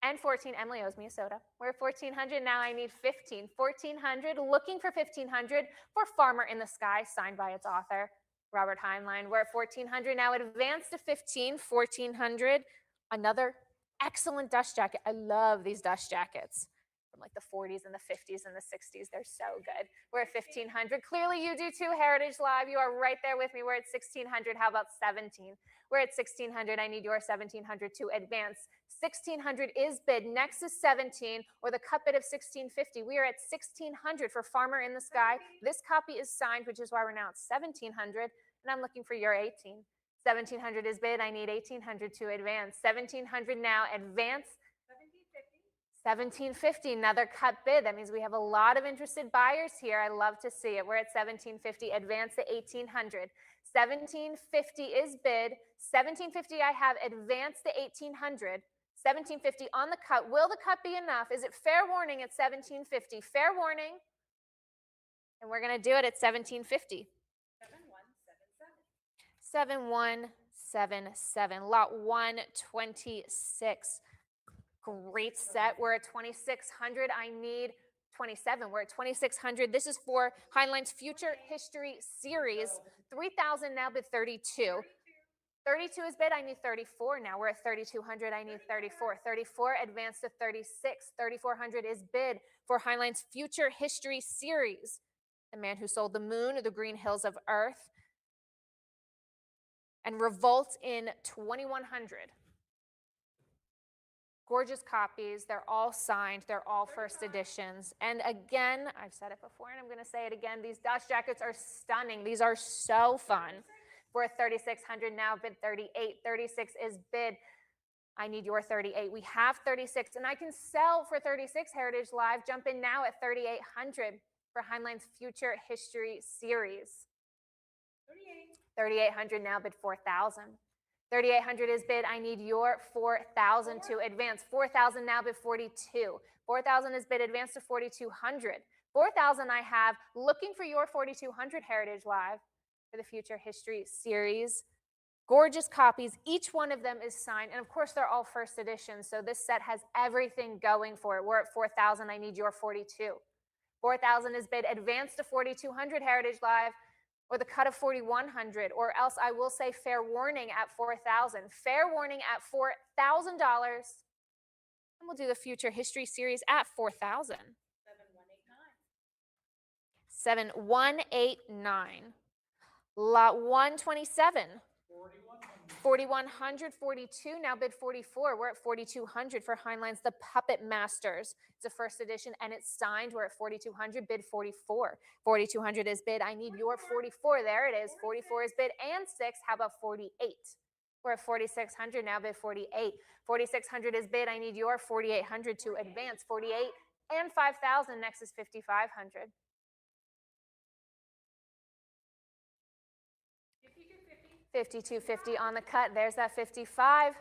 And 14. Emily owes me a soda. We're at 1,400 now. I need 15. 1,400. Looking for 1,500 for Farmer in the Sky, signed by its author, Robert Heinlein. We're at 1,400 now. Advance to 15. 1,400. Another excellent dust jacket. I love these dust jackets. From like the 40s and the 50s and the 60s. They're so good. We're at 1,500. Clearly you do too, Heritage Live. You are right there with me. We're at 1,600. How about 17? We're at 1,600. I need your 1,700 to advance. 1,600 is bid. Next is 17, or the cut bid of 1,650. We are at 1,600 for Farmer in the Sky. This copy is signed, which is why we're now at 1,700, and I'm looking for your 18. 1,700 is bid. I need 1,800 to advance. 1,700 now. Advance. 1,750, another cut bid. That means we have a lot of interested buyers here. I love to see it. We're at 1,750, advance to 1,800. 1,750 is bid. 1,750 I have, advance to 1,800. 1,750 on the cut. Will the cut be enough? Is it fair warning at 1,750? Fair warning. And we're going to do it at 1,750. 7177. Lot 126. Great set. We're at 2,600. I need 27. We're at 2,600. This is for Heinlein's Future History Series. 3,000 now, bid 32. 32 is bid. I need 34 now. We're at 3,200. I need 34. 34 advance to 36. 3,400 is bid for Heinlein's Future History Series. The Man Who Sold the Moon, The Green Hills of Earth, and Revolt in 2,100. Gorgeous copies. They're all signed. They're all first editions. And again, I've said it before and I'm going to say it again. These dust jackets are stunning. These are so fun. We're at 3,600 now. Bid 38. 36 is bid. I need your 38. We have 36 and I can sell for 36. Heritage Live. Jump in now at 3,800 for Heinlein's Future History Series. 3,800 now. Bid 4,000. 3,800 is bid. I need your 4,000 to advance. 4,000 now, bid 42. 4,000 is bid. Advance to 4,200. 4,000 I have. Looking for your 4,200, Heritage Live, for the Future History Series. Gorgeous copies. Each one of them is signed. And of course, they're all first editions. So this set has everything going for it. We're at 4,000. I need your 42. 4,000 is bid. Advance to 4,200, Heritage Live, or the cut of 4,100, or else I will say fair warning at 4,000. Fair warning at $4,000. And we'll do the Future History Series at 4,000. 7189. Lot 127. 4,142, now bid 44. We're at 4,200 for Heinlein's The Puppet Masters. It's a first edition and it's signed. We're at 4,200, bid 44. 4,200 is bid. I need your 44. There it is. 44 is bid and 6. How about 48? We're at 4,600 now, bid 48. 4,600 is bid. I need your 4,800 to advance. 48 and 5,000. Next is 5,500. 5,250 on the cut. There's that 55.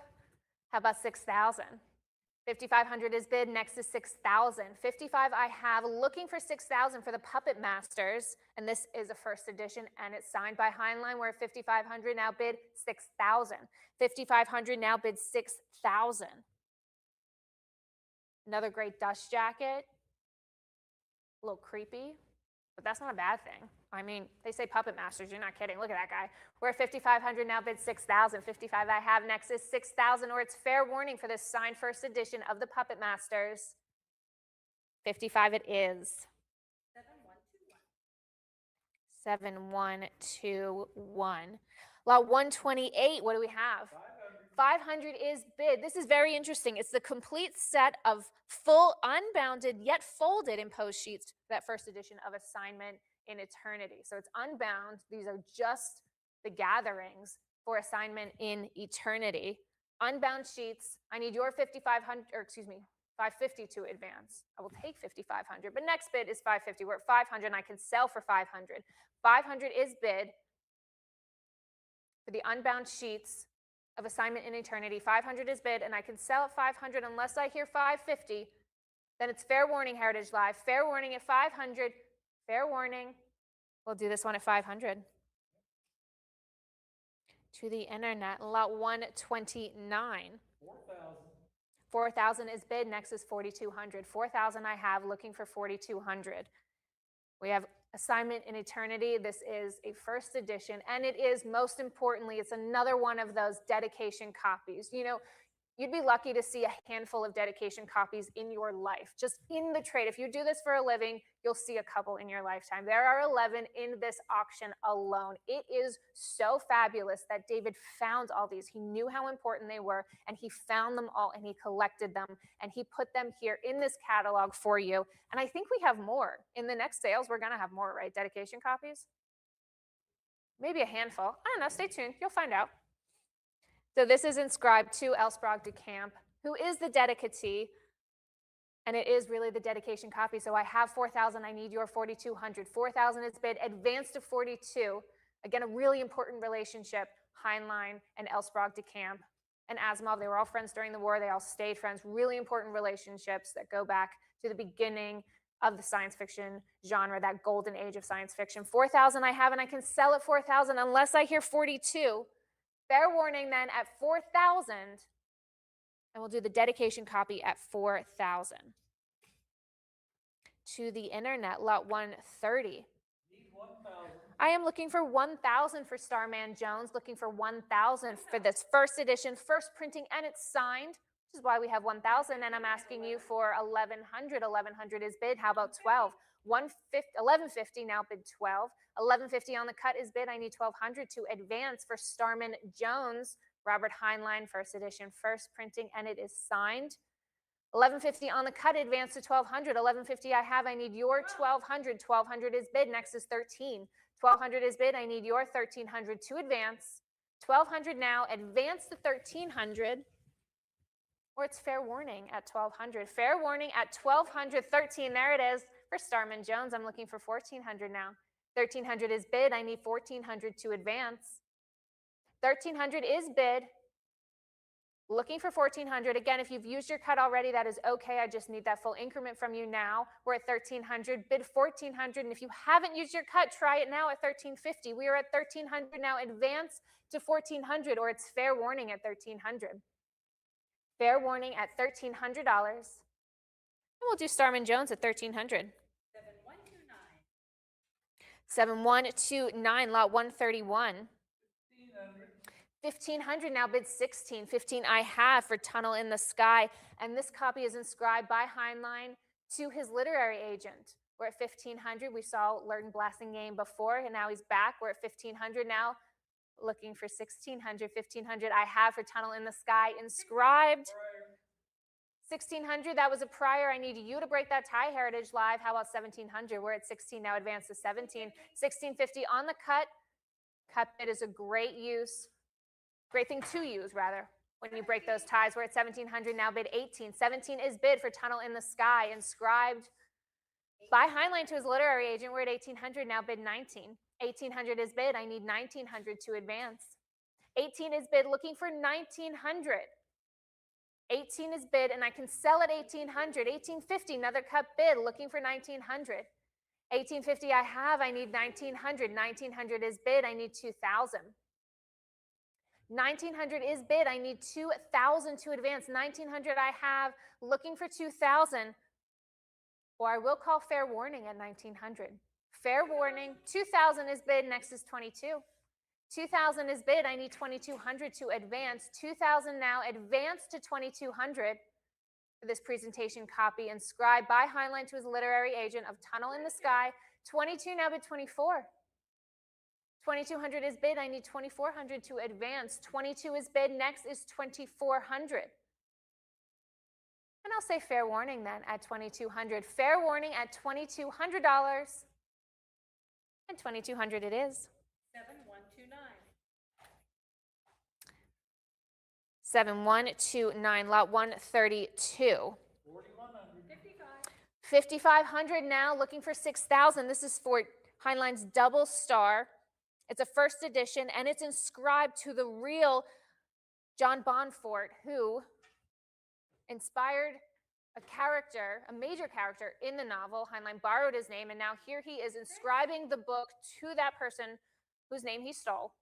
How about 6,000? 5,500 is bid. Next is 6,000. 55 I have. Looking for 6,000 for the Puppet Masters. And this is a first edition, and it's signed by Heinlein. We're at 5,500 now. Bid 6,000. 5,500 now. Bid 6,000. Another great dust jacket. A little creepy, but that's not a bad thing. I mean, they say Puppet Masters. You're not kidding. Look at that guy. We're at 5,500 now. Bid 6,000. 55 I have. Next is 6,000, or it's fair warning for this signed first edition of the Puppet Masters. 55 it is. 7121. Lot 128. What do we have? 500 is bid. This is very interesting. It's the complete set of full, unbounded, yet folded imposed sheets for that first edition of Assignment in Eternity. So it's unbound. These are just the gatherings for Assignment in Eternity. Unbound sheets. I need your 550 to advance. I will take 5,500, but next bid is 550. We're at 500, and I can sell for 500. 500 is bid for the unbound sheets of Assignment in Eternity. 500 is bid, and I can sell at 500 unless I hear 550. Then it's fair warning, Heritage Live. Fair warning at 500. Fair warning. We'll do this one at 500. To the internet, lot 129. 4,000 is bid. Next is 4,200. 4,000 I have. Looking for 4,200. We have Assignment in Eternity. This is a first edition, and it is, most importantly, it's another one of those dedication copies. You know, you'd be lucky to see a handful of dedication copies in your life, just in the trade. If you do this for a living, you'll see a couple in your lifetime. There are 11 in this auction alone. It is so fabulous that David found all these. He knew how important they were, and he found them all, and he collected them, and he put them here in this catalog for you. And I think we have more. In the next sales, we're going to have more, right? Dedication copies? Maybe a handful. I don't know. Stay tuned. You'll find out. So this is inscribed to Elsbrog de Camp, who is the dedicatee, and it is really the dedication copy. So I have 4,000. I need your 4,200. 4,000 is bid. Advance to 42. Again, a really important relationship. Heinlein and Elsbrog de Camp and Asimov, they were all friends during the war. They all stayed friends. Really important relationships that go back to the beginning of the science fiction genre, that golden age of science fiction. 4,000 I have, and I can sell at 4,000 unless I hear 42. Fair warning then at 4,000, and we'll do the dedication copy at 4,000. To the internet, lot 130. I am looking for 1,000 for Starman Jones, looking for 1,000 for this first edition, first printing, and it's signed, which is why we have 1,000, and I'm asking you for 1,100. 1,100 is bid. How about 12? 1,150 now bid 12. 1,150 on the cut is bid. I need 1,200 to advance for Starman Jones, Robert Heinlein, first edition, first printing, and it is signed. 1,150 on the cut, advance to 1,200. 1,150 I have. I need your 1,200. 1,200 is bid. Next is 13. 1,200 is bid. I need your 1,300 to advance. 1,200 now, advance to 1,300. Or it's fair warning at 1,200. Fair warning at 1,200. 13, there it is. For Starman Jones, I'm looking for 1,400 now. 1,300 is bid. I need 1,400 to advance. 1,300 is bid. Looking for 1,400. Again, if you've used your cut already, that is okay. I just need that full increment from you now. We're at 1,300. Bid 1,400. And if you haven't used your cut, try it now at 1,350. We are at 1,300 now. Advance to 1,400, or it's fair warning at 1,300. Fair warning at $1,300. And we'll do Starman Jones at 1,300. 7129, lot 131. 1,500 now bid 16. 15 I have for Tunnel in the Sky. And this copy is inscribed by Heinlein to his literary agent. We're at 1,500. We saw Lurton Blassingame before, and now he's back. We're at 1,500 now. Looking for 1,600. 1,500 I have for Tunnel in the Sky inscribed. 1,600, that was a prior. I need you to break that tie, Heritage Live. How about 1,700? We're at 16 now, advance to 17. 1,650 on the cut. Cut bid is a great use. Great thing to use, rather. When you break those ties, we're at 1,700, now bid 18. 17 is bid for Tunnel in the Sky, inscribed by Heinlein to his literary agent. We're at 1,800, now bid 19. 1,800 is bid, I need 1,900 to advance. 18 is bid, looking for 1,900. 18 is bid, and I can sell at 1,800. 1,850, another cut bid, looking for 1,900. 1,850 I have, I need 1,900. 1,900 is bid, I need 2,000. 1,900 is bid, I need 2,000 to advance. 1,900 I have, looking for 2,000. Or I will call fair warning at 1,900. Fair warning, 2,000 is bid, next is 22. 2,000 is bid, I need 2,200 to advance. 2,000 now, advance to 2,200 for this presentation copy, inscribed by Heinlein to his literary agent of Tunnel in the Sky. 22 now bid 24. 2,200 is bid, I need 2,400 to advance. 22 is bid, next is 2,400. And I'll say fair warning then at 2,200. Fair warning at $2,200. And 2,200 it is. 7129. 7129, lot 132. 55. 5,500 now, looking for 6,000. This is for Heinlein's Double Star. It's a first edition, and it's inscribed to the real John Bonfort, who inspired a character, a major character in the novel. Heinlein borrowed his name, and now here he is inscribing the book to that person whose name he stole.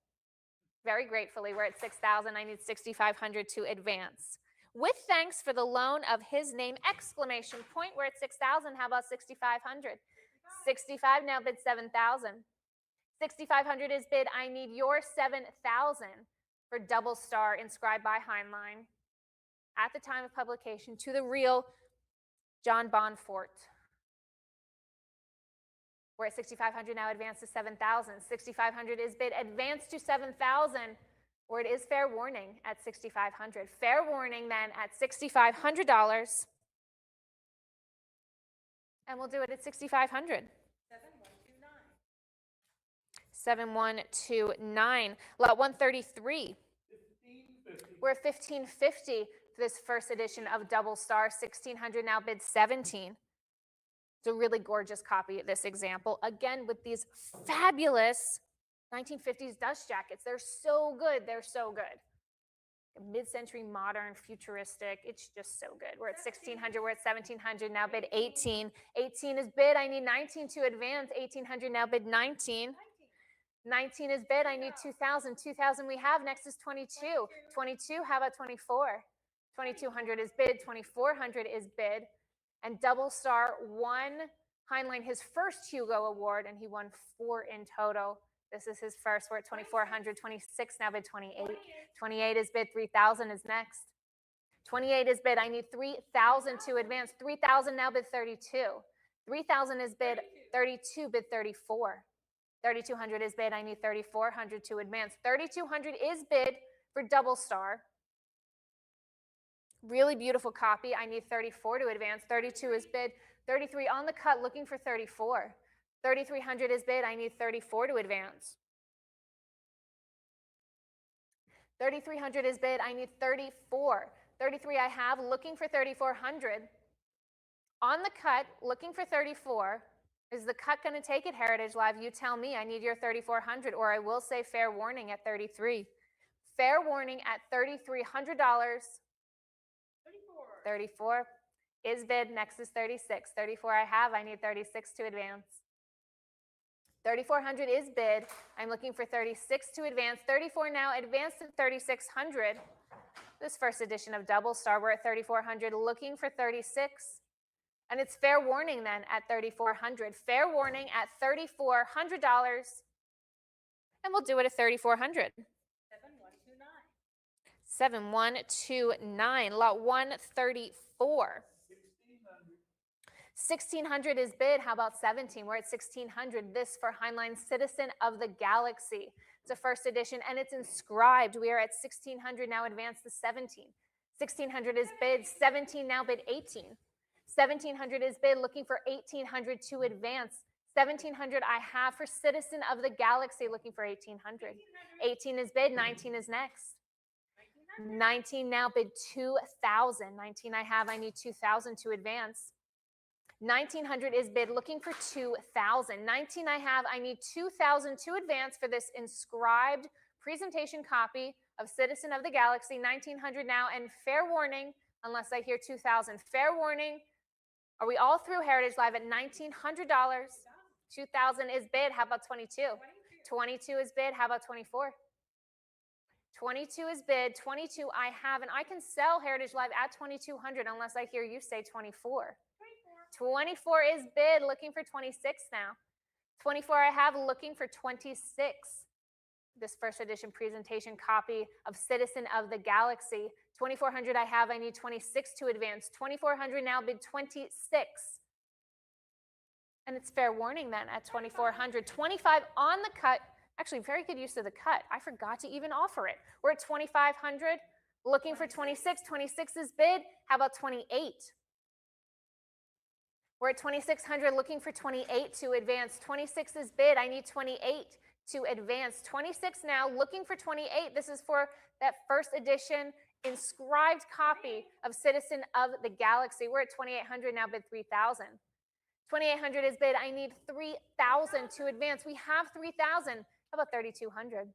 Very gratefully, we're at 6,000. I need 6,500 to advance. With thanks for the loan of his name, exclamation point. We're at 6,000. How about 6,500? 65 now bid 7,000. 6,500 is bid. I need your 7,000 for Double Star, inscribed by Heinlein at the time of publication to the real John Bonfort. We're at 6,500 now, advance to 7,000. 6,500 is bid, advance to 7,000, or it is fair warning at 6,500. Fair warning then at $6,500. And we'll do it at 6,500. 7129. Lot 133. We're at 1,550 for this first edition of Double Star. 1,600 now bid 17. It's a really gorgeous copy of this example. Again, with these fabulous 1950s dust jackets. They're so good. They're so good. Mid-century, modern, futuristic. It's just so good. We're at 1,600. We're at 1,700. Now bid 18. 18 is bid. I need 19 to advance. 1,800 now bid 19. 19 is bid. I need 2,000. 2,000 we have. Next is 22. 22. How about 24? 2,200 is bid. 2,400 is bid. And Double Star won Heinlein his first Hugo Award, and he won 4 in total. This is his first. We're at 2,400. 26 now bid 28. 28 is bid. 3,000 is next. 28 is bid. I need 3,000 to advance. 3,000 now bid 32. 3,000 is bid. 32 bid 34. 3,200 is bid. I need 3,400 to advance. 3,200 is bid for Double Star. Really beautiful copy. I need 34 to advance. 32 is bid. 33 on the cut, looking for 34. 3,300 is bid. I need 34 to advance. 3,300 is bid. I need 34. 33 I have, looking for 3,400. On the cut, looking for 34. Is the cut going to take it, Heritage Live? You tell me. I need your 3,400, or I will say fair warning at 33. Fair warning at $3,300. 34 is bid. Next is 36. 34 I have. I need 36 to advance. 3,400 is bid. I'm looking for 36 to advance. 34 now, advance to 3,600. This first edition of Double Star, we're at 3,400, looking for 36. And it's fair warning then at 3,400. Fair warning at $3,400. And we'll do it at 3,400. 7129, lot 134. 1,600 is bid. How about 17? We're at 1,600. This for Heinlein, Citizen of the Galaxy. It's a first edition, and it's inscribed. We are at 1,600 now, advance to 17. 1,600 is bid. 17 now bid 18. 1,700 is bid, looking for 1,800 to advance. 1,700 I have for Citizen of the Galaxy, looking for 1,800. 18 is bid. 19 is next. 19 now bid 2,000. 19 I have, I need 2,000 to advance. 1,900 is bid, looking for 2,000. 19 I have, I need 2,000 to advance for this inscribed presentation copy of Citizen of the Galaxy. 1,900 now, and fair warning, unless I hear 2,000. Fair warning, are we all through Heritage Live at $1,900? 2,000 is bid, how about 22? 22 is bid, how about 24? 22 is bid, 22 I have, and I can sell Heritage Live at 2,200 unless I hear you say 24. 24 is bid, looking for 26 now. 24 I have, looking for 26. This first edition presentation copy of Citizen of the Galaxy. 2,400 I have, I need 26 to advance. 2,400 now, bid 26. And it's fair warning then at 2,400. 25 on the cut. Actually, very good use of the cut. I forgot to even offer it. We're at 2,500, looking for 26. 26 is bid. How about 28? We're at 2,600, looking for 28 to advance. 26 is bid. I need 28 to advance. 26 now, looking for 28. This is for that first edition inscribed copy of Citizen of the Galaxy. We're at 2,800 now, bid 3,000. 2,800 is bid. I need 3,000 to advance. We have 3,000. How about 3,200?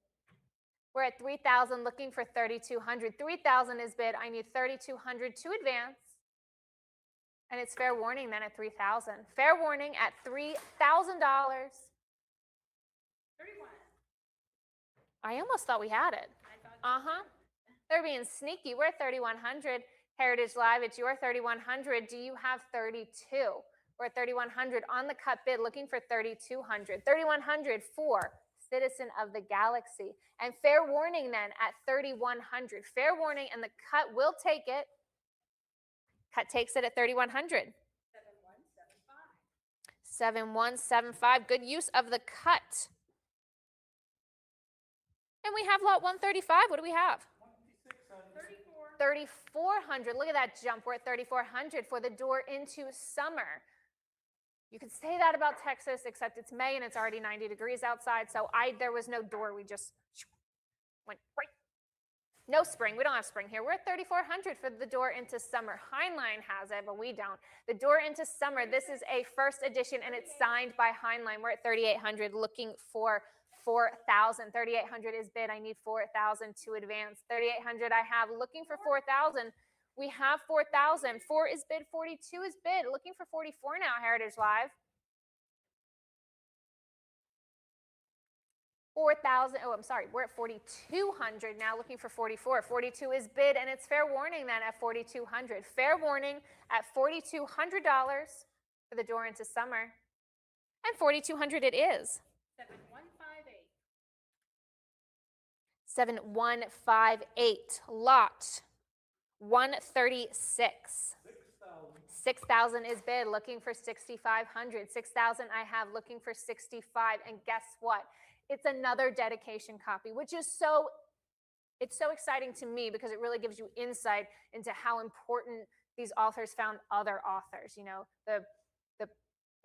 We're at 3,000, looking for 3,200. 3,000 is bid. I need 3,200 to advance. And it's fair warning then at 3,000. Fair warning at $3,000. 31. I almost thought we had it. They're being sneaky. We're at 3,100. Heritage Live, it's your 3,100. Do you have 32? We're at 3,100 on the cut bid, looking for 3,200. 3,100 for Citizen of the Galaxy. And fair warning then at 3,100. Fair warning, and the cut will take it. Cut takes it at 3,100. 7175. Good use of the cut. And we have lot 135. What do we have? 3,400. Look at that jump. We're at 3,400 for the door into summer. You could say that about Texas, except it's May and it's already 90 degrees outside. So there was no door. We just went right. No spring. We don't have spring here. We're at 3,400 for the door into summer. Heinlein has it, but we don't. The door into summer. This is a first edition, and it's signed by Heinlein. We're at 3,800, looking for 4,000. 3,800 is bid. I need 4,000 to advance. 3,800 I have, looking for 4,000. We have 4,000. 4 is bid. 42 is bid. Looking for 44 now, Heritage Live. 4,000. Oh, I'm sorry. We're at 4,200 now, looking for 44. 42 is bid, and it's fair warning then at 4,200. Fair warning at $4,200 for the door into summer. And 4,200 it is. 7158. 7158. Lot 136. 6,000 is bid, looking for 6,500. 6,000 I have, looking for 65. And guess what? It's another dedication copy, which is it's so exciting to me because it really gives you insight into how important these authors found other authors. You know, the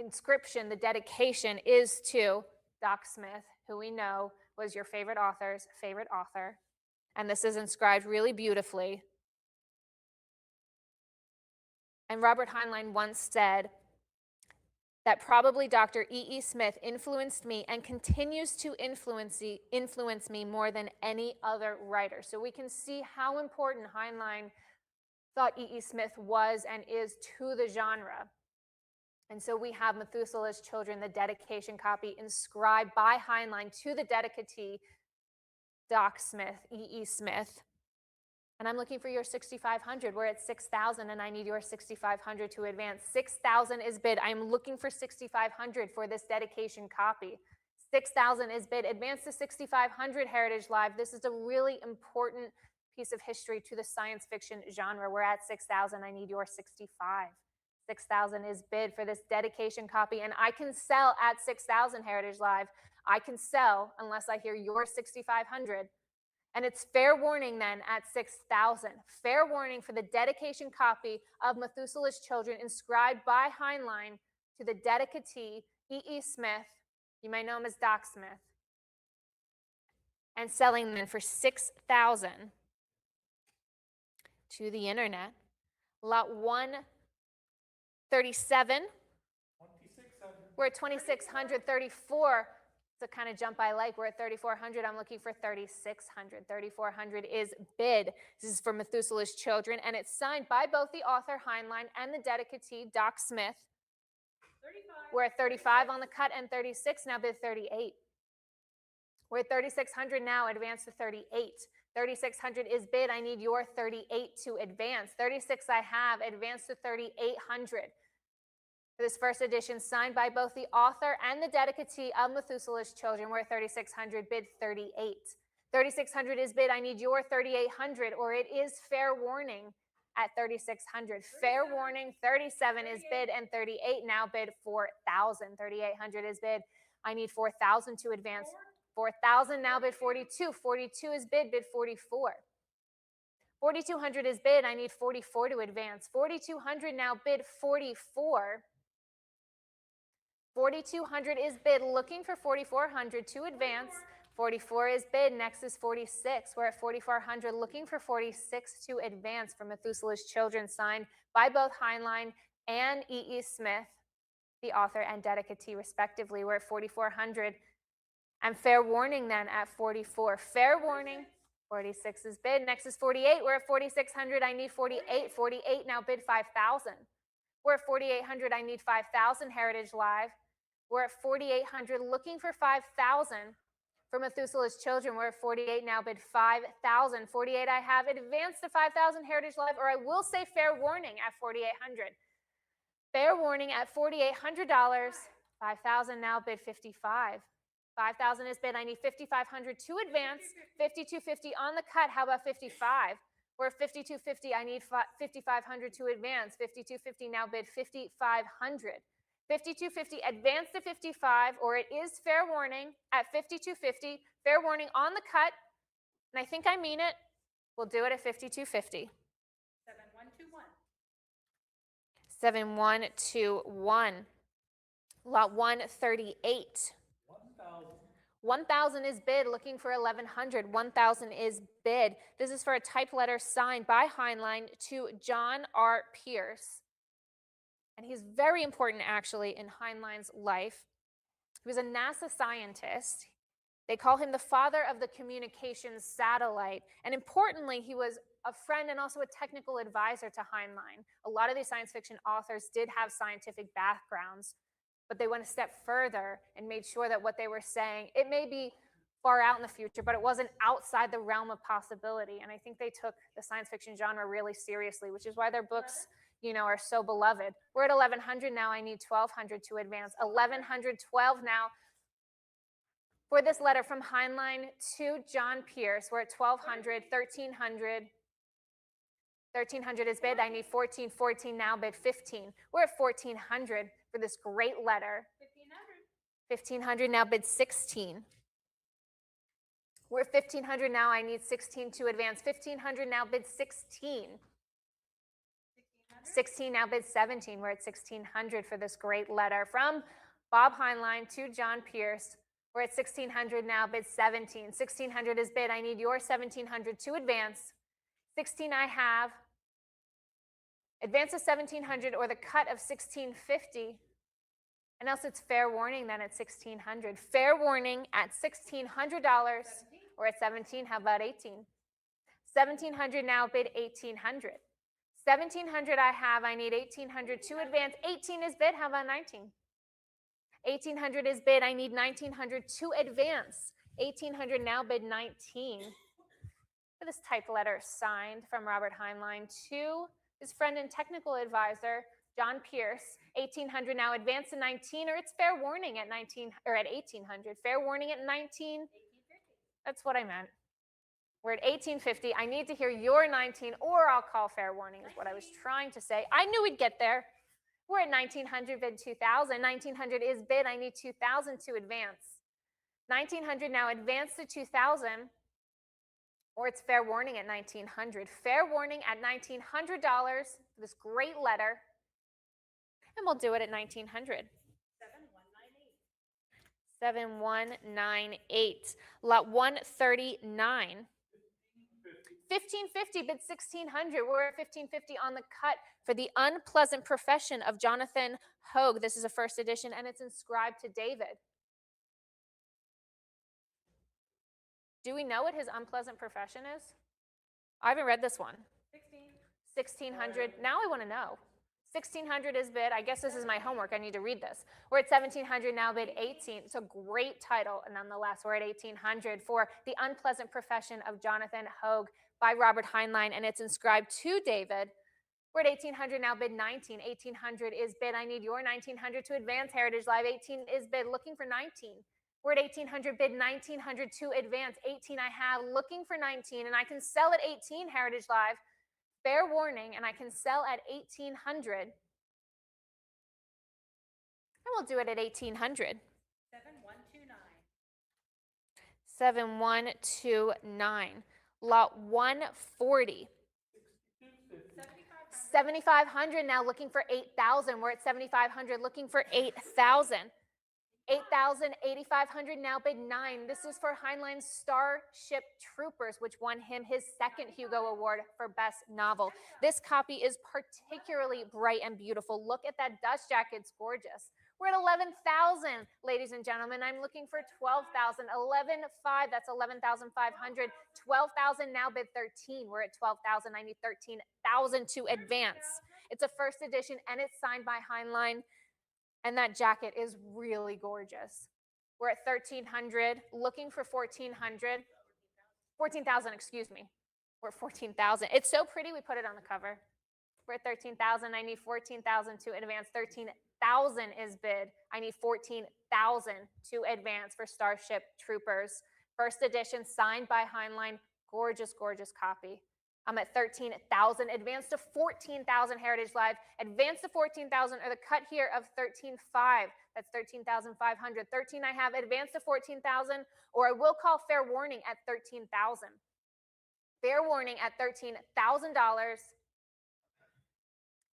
inscription, the dedication is to Doc Smith, who we know was your favorite author's favorite author. And this is inscribed really beautifully. And Robert Heinlein once said that probably Dr. E.E. Smith influenced me and continues to influence me more than any other writer. So we can see how important Heinlein thought E.E. Smith was and is to the genre. And so we have Methuselah's Children, the dedication copy inscribed by Heinlein to the dedicatee, Doc Smith, E.E. Smith. And I'm looking for your 6,500. We're at 6,000, and I need your 6,500 to advance. 6,000 is bid. I'm looking for 6,500 for this dedication copy. 6,000 is bid. Advance to 6,500, Heritage Live. This is a really important piece of history to the science fiction genre. We're at 6,000. I need your 65. 6,000 is bid for this dedication copy, and I can sell at 6,000, Heritage Live. I can sell unless I hear your 6,500. And it's fair warning then at 6,000. Fair warning for the dedication copy of Methuselah's Children inscribed by Heinlein to the dedicatee, E.E. Smith. You may know him as Doc Smith. And selling then for 6,000. to the internet. Lot 137. We're at 2,634. It's a kind of jump I like. We're at 3,400. I'm looking for 3,600. 3,400 is bid. This is for Methuselah's Children, and it's signed by both the author Heinlein and the dedicatee Doc Smith. 35. We're at 35 on the cut and 36. Now bid 38. We're at 3,600 now. Advance to 38. 3,600 is bid. I need your 38 to advance. 36 I have. Advance to 3,800. For this first edition, signed by both the author and the dedicatee of Methuselah's Children. We're at 3,600. Bid 38. 3,600 is bid. I need your 3,800, or it is fair warning at 3,600. Fair warning. 37 is bid, and 38 now bid 4,000. 3,800 is bid. I need 4,000 to advance. 4,000 now bid 42. 42 is bid. Bid 44. 4,200 is bid. I need 44 to advance. 4,200 now bid 44. 4,200 is bid. Looking for 4,400 to advance. 44 is bid. Next is 46. We're at 4,400. Looking for 46 to advance for Methuselah's Children, signed by both Heinlein and E.E. Smith, the author and dedicatee, respectively. We're at 4,400. And fair warning then at 44. Fair warning. 46 is bid. Next is 48. We're at 4,600. I need 48. 48 now bid 5,000. We're at 4,800. I need 5,000. Heritage Live. We're at 4,800. Looking for 5,000 for Methuselah's Children. We're at 48 now bid 5,000. 48 I have. Advance to 5,000. Heritage Live, or I will say fair warning at 4,800. Fair warning at $4,800. 5,000 now bid 55. 5,000 is bid. I need 5,500 to advance. 5,250 on the cut. How about 55? We're at 5,250. I need 5,500 to advance. 5,250 now bid 5,500. 5,250 advance to 55, or it is fair warning at 5,250. Fair warning on the cut, and I think I mean it. We'll do it at 5,250. 7121. 7121. Lot 138. 1,000 is bid. Looking for 1,100. 1,000 is bid. This is for a typed letter signed by Heinlein to John R. Pierce. And he's very important, actually, in Heinlein's life. He was a NASA scientist. They call him the father of the communications satellite. And importantly, he was a friend and also a technical advisor to Heinlein. A lot of these science fiction authors did have scientific backgrounds, but they went a step further and made sure that what they were saying, it may be far out in the future, but it wasn't outside the realm of possibility. And I think they took the science fiction genre really seriously, which is why their books, are so beloved. We're at 1,100 now. I need 1,200 to advance. 1,112 now. For this letter from Heinlein to John Pierce, we're at 1,200, 1,300. 1,300 is bid. I need 14. 14 now bid 15. We're at 1,400 for this great letter. 1,500. 1,500 now bid 16. We're at 1,500 now. I need 16 to advance. 1,500 now bid 16. 16 now bid 17. We're at 1,600 for this great letter from Bob Heinlein to John Pierce. We're at 1,600 now bid 17. 1,600 is bid. I need your 1,700 to advance. 16 I have. Advance to 1,700 or the cut of 1,650. And else it's fair warning then at 1,600. Fair warning at $1,600 or at 17. How about 18? 1,700 now bid 1,800. 1,700 I have. I need 1,800 to advance. 18 is bid. How about 19? 1,800 is bid. I need 1,900 to advance. 1,800 now bid 19. For this typed letter signed from Robert Heinlein to his friend and technical advisor, John Pierce. 1,800 now advance to 19, or it's fair warning at 19 or at 1,800. Fair warning at 19. That's what I meant. We're at 1,850. I need to hear your 19, or I'll call fair warning is what I was trying to say. I knew we'd get there. We're at 1,900 bid 2,000. 1,900 is bid. I need 2,000 to advance. 1,900 now advance to 2,000, or it's fair warning at 1,900. Fair warning at $1,900 for this great letter. And we'll do it at 1,900. 7198. Lot 139. 1550 bid 1600. We're at 1550 on the cut for The Unpleasant Profession of Jonathan Hogue. This is a first edition and it's inscribed to David. Do we know what his unpleasant profession is? I haven't read this one. 1600. Now I want to know. 1600 is bid. I guess this is my homework. I need to read this. We're at 1700, now bid 18. It's a great title, nonetheless. We're at 1800 for The Unpleasant Profession of Jonathan Hogue by Robert Heinlein, and it's inscribed to David. We're at 1800, now bid 19. 1800 is bid. I need your 1900 to advance. Heritage Live 18 is bid. Looking for 19. We're at 1800, bid 1900 to advance. 18 I have, looking for 19, and I can sell at 18, Heritage Live. Fair warning, and I can sell at 1800. And we'll do it at 1800. 7129. 7129. Lot 140. 7500 now, looking for 8,000. We're at 7500, looking for 8,000. 8,000, 8,500 now bid 9. This is for Heinlein's Starship Troopers, which won him his second Hugo Award for Best Novel. This copy is particularly bright and beautiful. Look at that dust jacket, it's gorgeous. We're at 11,000, ladies and gentlemen. I'm looking for 12,000, 11,500, that's 11,500. 12,000 now bid 13. We're at 12,000, I need 13,000 to advance. It's a first edition and it's signed by Heinlein. And that jacket is really gorgeous. We're at 1,300, looking for 1,400. 14,000, excuse me. We're at 14,000. It's so pretty, we put it on the cover. We're at 13,000. I need 14,000 to advance. 13,000 is bid. I need 14,000 to advance for Starship Troopers. First edition, signed by Heinlein. Gorgeous, gorgeous copy. I'm at 13,000, advance to 14,000, Heritage Live, advance to 14,000, or the cut here of 13,500. That's 13,500. 13 I have, advance to 14,000, or I will call fair warning at 13,000. Fair warning at $13,000.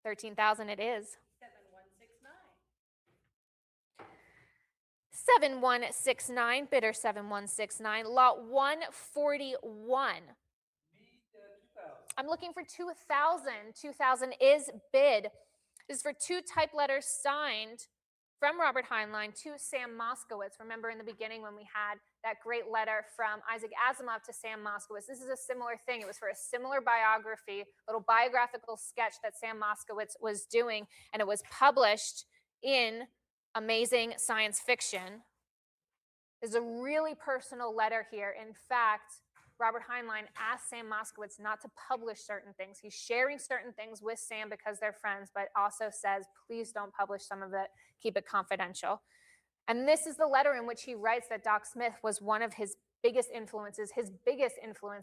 13,000 it is. 7169. 7169, bidder 7169, lot 141. I'm looking for 2,000. 2,000 is bid. This is for 2 type letters signed from Robert Heinlein to Sam Moskowitz. Remember in the beginning when we had that great letter from Isaac Asimov to Sam Moskowitz? This is a similar thing. It was for a similar biography, little biographical sketch that Sam Moskowitz was doing, and it was published in Amazing Science Fiction. There's a really personal letter here. In fact, Robert Heinlein asked Sam Moskowitz not to publish certain things. He's sharing certain things with Sam because they're friends, but also says, please don't publish some of it. Keep it confidential. And this is the letter in which he writes that Doc Smith was one of his biggest influences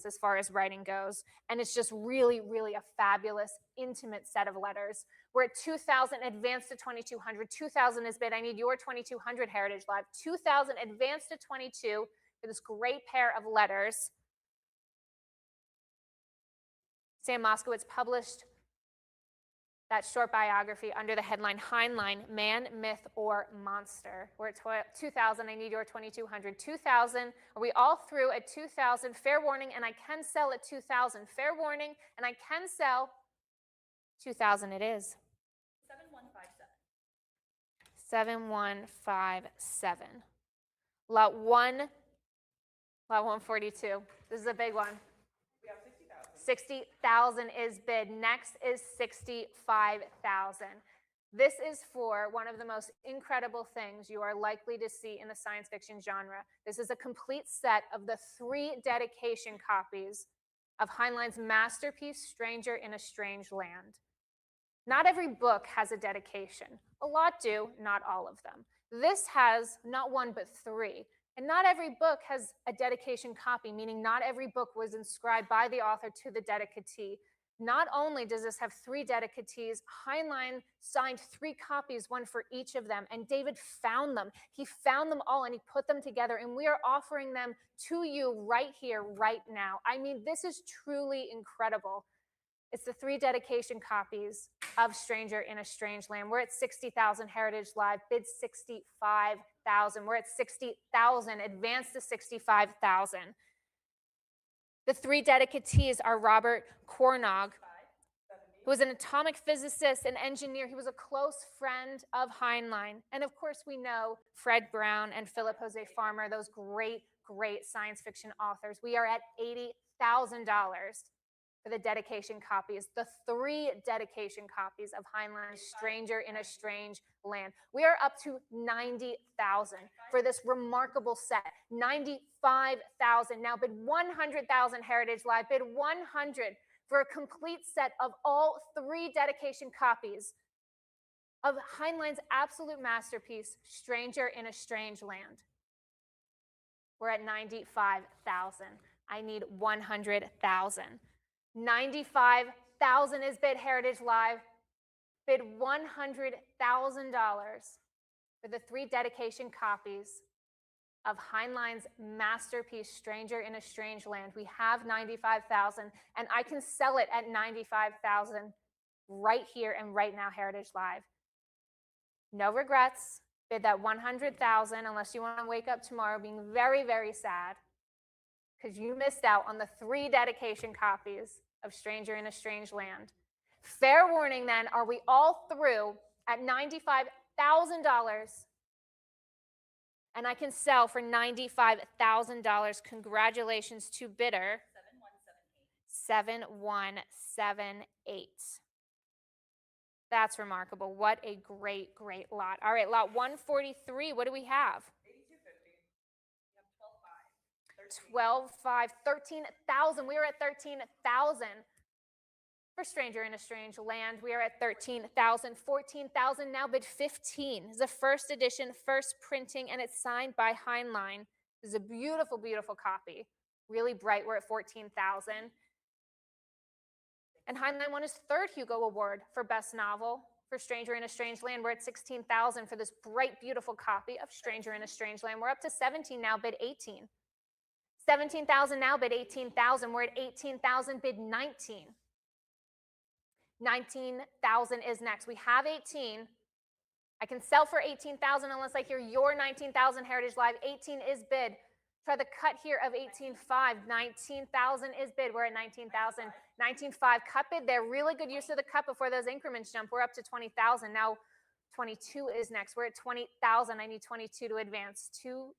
as far as writing goes. And it's just really, really a fabulous, intimate set of letters. We're at 2,000, advance to 2,200. 2,000 is bid. I need your 2,200, Heritage Live. 2,000, advance to 22 for this great pair of letters. Sam Moskowitz published that short biography under the headline Heinlein, Man, Myth, or Monster. We're at 2,000. I need your 2,200. 2,000. Are we all through at 2,000? Fair warning, and I can sell at 2,000. Fair warning, and I can sell 2,000 it is. 7157. 7157. Lot 142. This is a big one. 60,000 is bid. Next is 65,000. This is for one of the most incredible things you are likely to see in the science fiction genre. This is a complete set of the 3 dedication copies of Heinlein's masterpiece, Stranger in a Strange Land. Not every book has a dedication. A lot do, not all of them. This has not 1, but 3. And not every book has a dedication copy, meaning not every book was inscribed by the author to the dedicatee. Not only does this have 3 dedicatees, Heinlein signed 3 copies, 1 for each of them, and David found them. He found them all and he put them together, and we are offering them to you right here, right now. I mean, this is truly incredible. It's the 3 dedication copies of Stranger in a Strange Land. We're at 60,000, Heritage Live, bid 65,000. We're at 60,000, advance to 65,000. The three dedicatees are Robert Cornog, who was an atomic physicist and engineer. He was a close friend of Heinlein. And of course, we know Fred Brown and Philip Jose Farmer, those great, great science fiction authors. We are at $80,000 for the dedication copies, the three dedication copies of Heinlein's Stranger in a Strange Land. We are up to 90,000 for this remarkable set. 95,000. Now bid 100,000 Heritage Live, bid 100 for a complete set of all three dedication copies of Heinlein's absolute masterpiece, Stranger in a Strange Land. We're at 95,000. I need 100,000. 95,000 is bid Heritage Live. Bid $100,000 for the three dedication copies of Heinlein's masterpiece, Stranger in a Strange Land. We have 95,000, and I can sell it at 95,000 right here and right now, Heritage Live. No regrets. Bid that 100,000 unless you want to wake up tomorrow being very, very sad because you missed out on the three dedication copies of Stranger in a Strange Land. Fair warning then, are we all through at $95,000? And I can sell for $95,000. Congratulations to bidder 7178. That's remarkable. What a great, great lot. All right, lot 143, what do we have? 12,500, 13,000. We are at 13,000 for Stranger in a Strange Land. We are at 13,000, 14,000. Now bid 15. It's a first edition, first printing, and it's signed by Heinlein. This is a beautiful, beautiful copy. Really bright. We're at 14,000. And Heinlein won his third Hugo Award for Best Novel for Stranger in a Strange Land. We're at 16,000 for this bright, beautiful copy of Stranger in a Strange Land. We're up to 17 now, bid 18. 17,000 now, bid 18,000. We're at 18,000, bid 19. 19,000 is next. We have 18. I can sell for 18,000 unless I hear your 19,000 Heritage Live. 18 is bid. Try the cut here of 18.5. 19,000 is bid. We're at 19,000. 19.5 cut bid there. Really good use of the cut before those increments jump. We're up to 20,000. Now 22 is next. We're at 20,000. I need 22 to advance.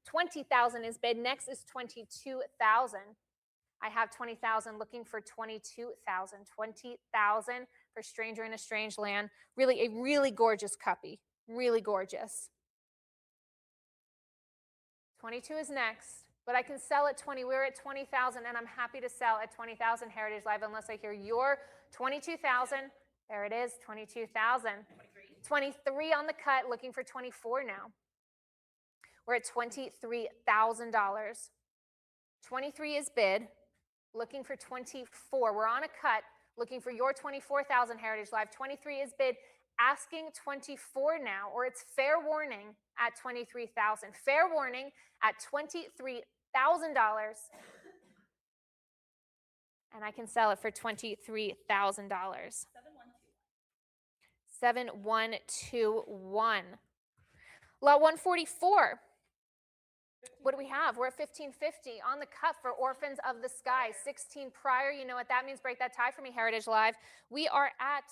20,000 is bid. Next is 22,000. I have 20,000 looking for 22,000. 20,000 for Stranger in a Strange Land. Really, a really gorgeous cuppy. Really gorgeous. 22 is next, but I can sell at 20. We're at 20,000, and I'm happy to sell at 20,000 Heritage Live unless I hear your 22,000. There it is, 22,000. 23 on the cut, looking for 24 now. We're at $23,000. 23 is bid, looking for 24. We're on a cut, looking for your 24,000 Heritage Live. 23 is bid, asking 24 now, or it's fair warning at 23,000. Fair warning at $23,000. And I can sell it for $23,000. 7121. Lot 144. What do we have? We're at 1550 on the cut for Orphans of the Sky. 16 prior. You know what that means. Break that tie for me, Heritage Live. We are at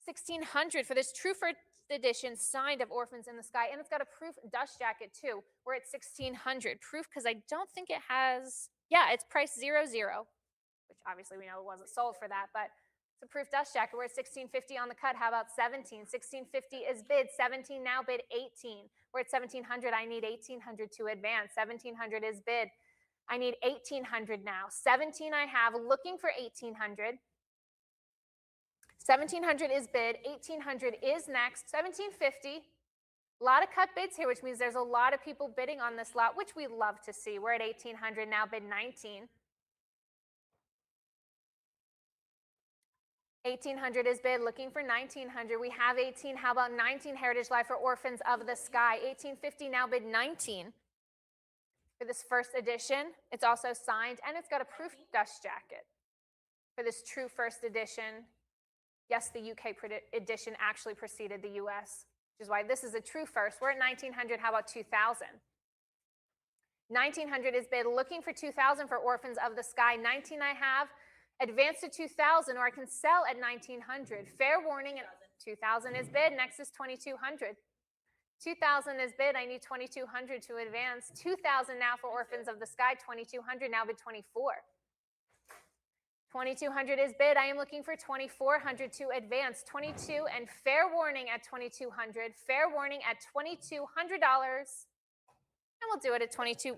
1,600 for this true first edition signed of Orphans in the Sky. And it's got a proof dust jacket too. We're at 1,600. Proof because I don't think it has, yeah, it's priced 00, which obviously we know it wasn't sold for that, but it's a proof dust jacket. We're at 1,650 on the cut. How about 17? 1,650 is bid. 17 now, bid 18. We're at 1,700. I need 1,800 to advance. 1,700 is bid. I need 1,800 now. 17 I have, looking for 1,800. 1,700 is bid. 1,800 is next. 1,750. A lot of cut bids here, which means there's a lot of people bidding on this lot, which we love to see. We're at 1,800 now, bid 19. 1,800 is bid, looking for 1,900. We have 18. How about 19 Heritage Live for Orphans of the Sky? 1,850 now, bid 19 for this first edition. It's also signed, and it's got a proof dust jacket for this true first edition. Yes, the UK edition actually preceded the US, which is why this is a true first. We're at 1,900. How about 2,000? 1900 is bid, looking for 2000 for Orphans of the Sky. 19 I have, advance to 2000, or I can sell at 1900. Fair warning, at 2000 is bid, next is 2200. 2000 is bid, I need 2200 to advance. 2000 now for Orphans of the Sky, 2200, now bid 24. 2200 is bid, I am looking for 2400 to advance. 22 and fair warning at 2200, fair warning at $2,200. And we'll do it at 22.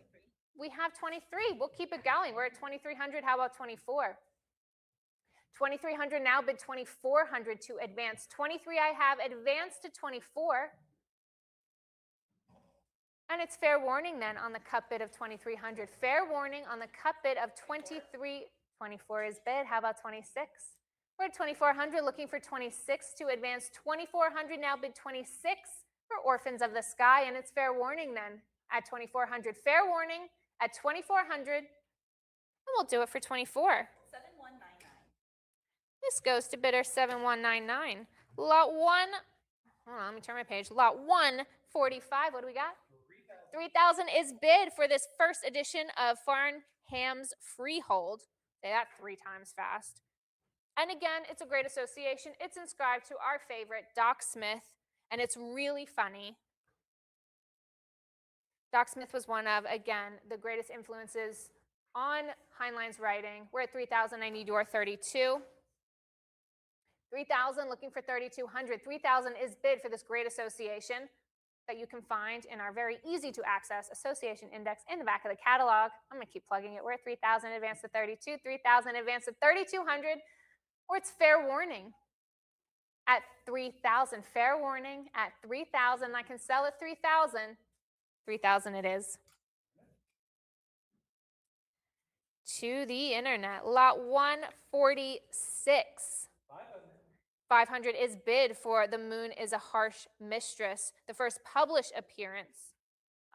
We have 23. We'll keep it going. We're at 2,300. How about 24? 2,300 now, bid 2,400 to advance. 23 I have advanced to 24. And it's fair warning then on the cut bid of 2,300. Fair warning on the cut bid of 23. 24 is bid. How about 26? We're at 2,400, looking for 26 to advance. 2,400 now, bid 26 for Orphans of the Sky. And it's fair warning then at 2,400. Fair warning at 2,400. And we'll do it for 24. 7199. This goes to bidder 7199. Lot 1, hold on, let me turn my page. Lot 145, what do we got? 3,000 is bid for this first edition of Farnham's Freehold. Say that 3 times fast. And again, it's a great association. It's inscribed to our favorite, Doc Smith, and it's really funny. Doc Smith was one of, again, the greatest influences on Heinlein's writing. We're at 3,000, I need your 32. 3,000, looking for 3,200. 3,000 is bid for this great association that you can find in our very easy to access association index in the back of the catalog. I'm gonna keep plugging it. We're at 3,000, advance to 32, 3,000, advance to 3,200, or it's fair warning at 3,000. Fair warning at 3,000. I can sell at 3,000. 3,000 it is. To the internet, lot 146. 500 is bid for The Moon is a Harsh Mistress, the first published appearance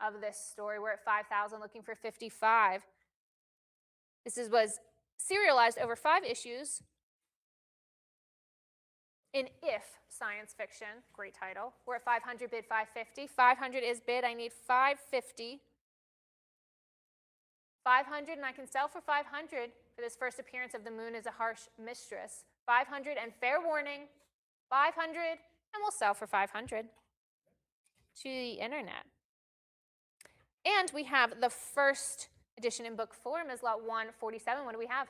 of this story. We're at 5,000, looking for 55. This was serialized over 5 issues in If Science Fiction. Great title. We're at 500, bid 550. 500 is bid. I need 550. 500, and I can sell for 500 for this first appearance of The Moon is a Harsh Mistress. 500 and fair warning, 500, and we'll sell for 500 to the internet. And we have the first edition in book form is lot 147. What do we have?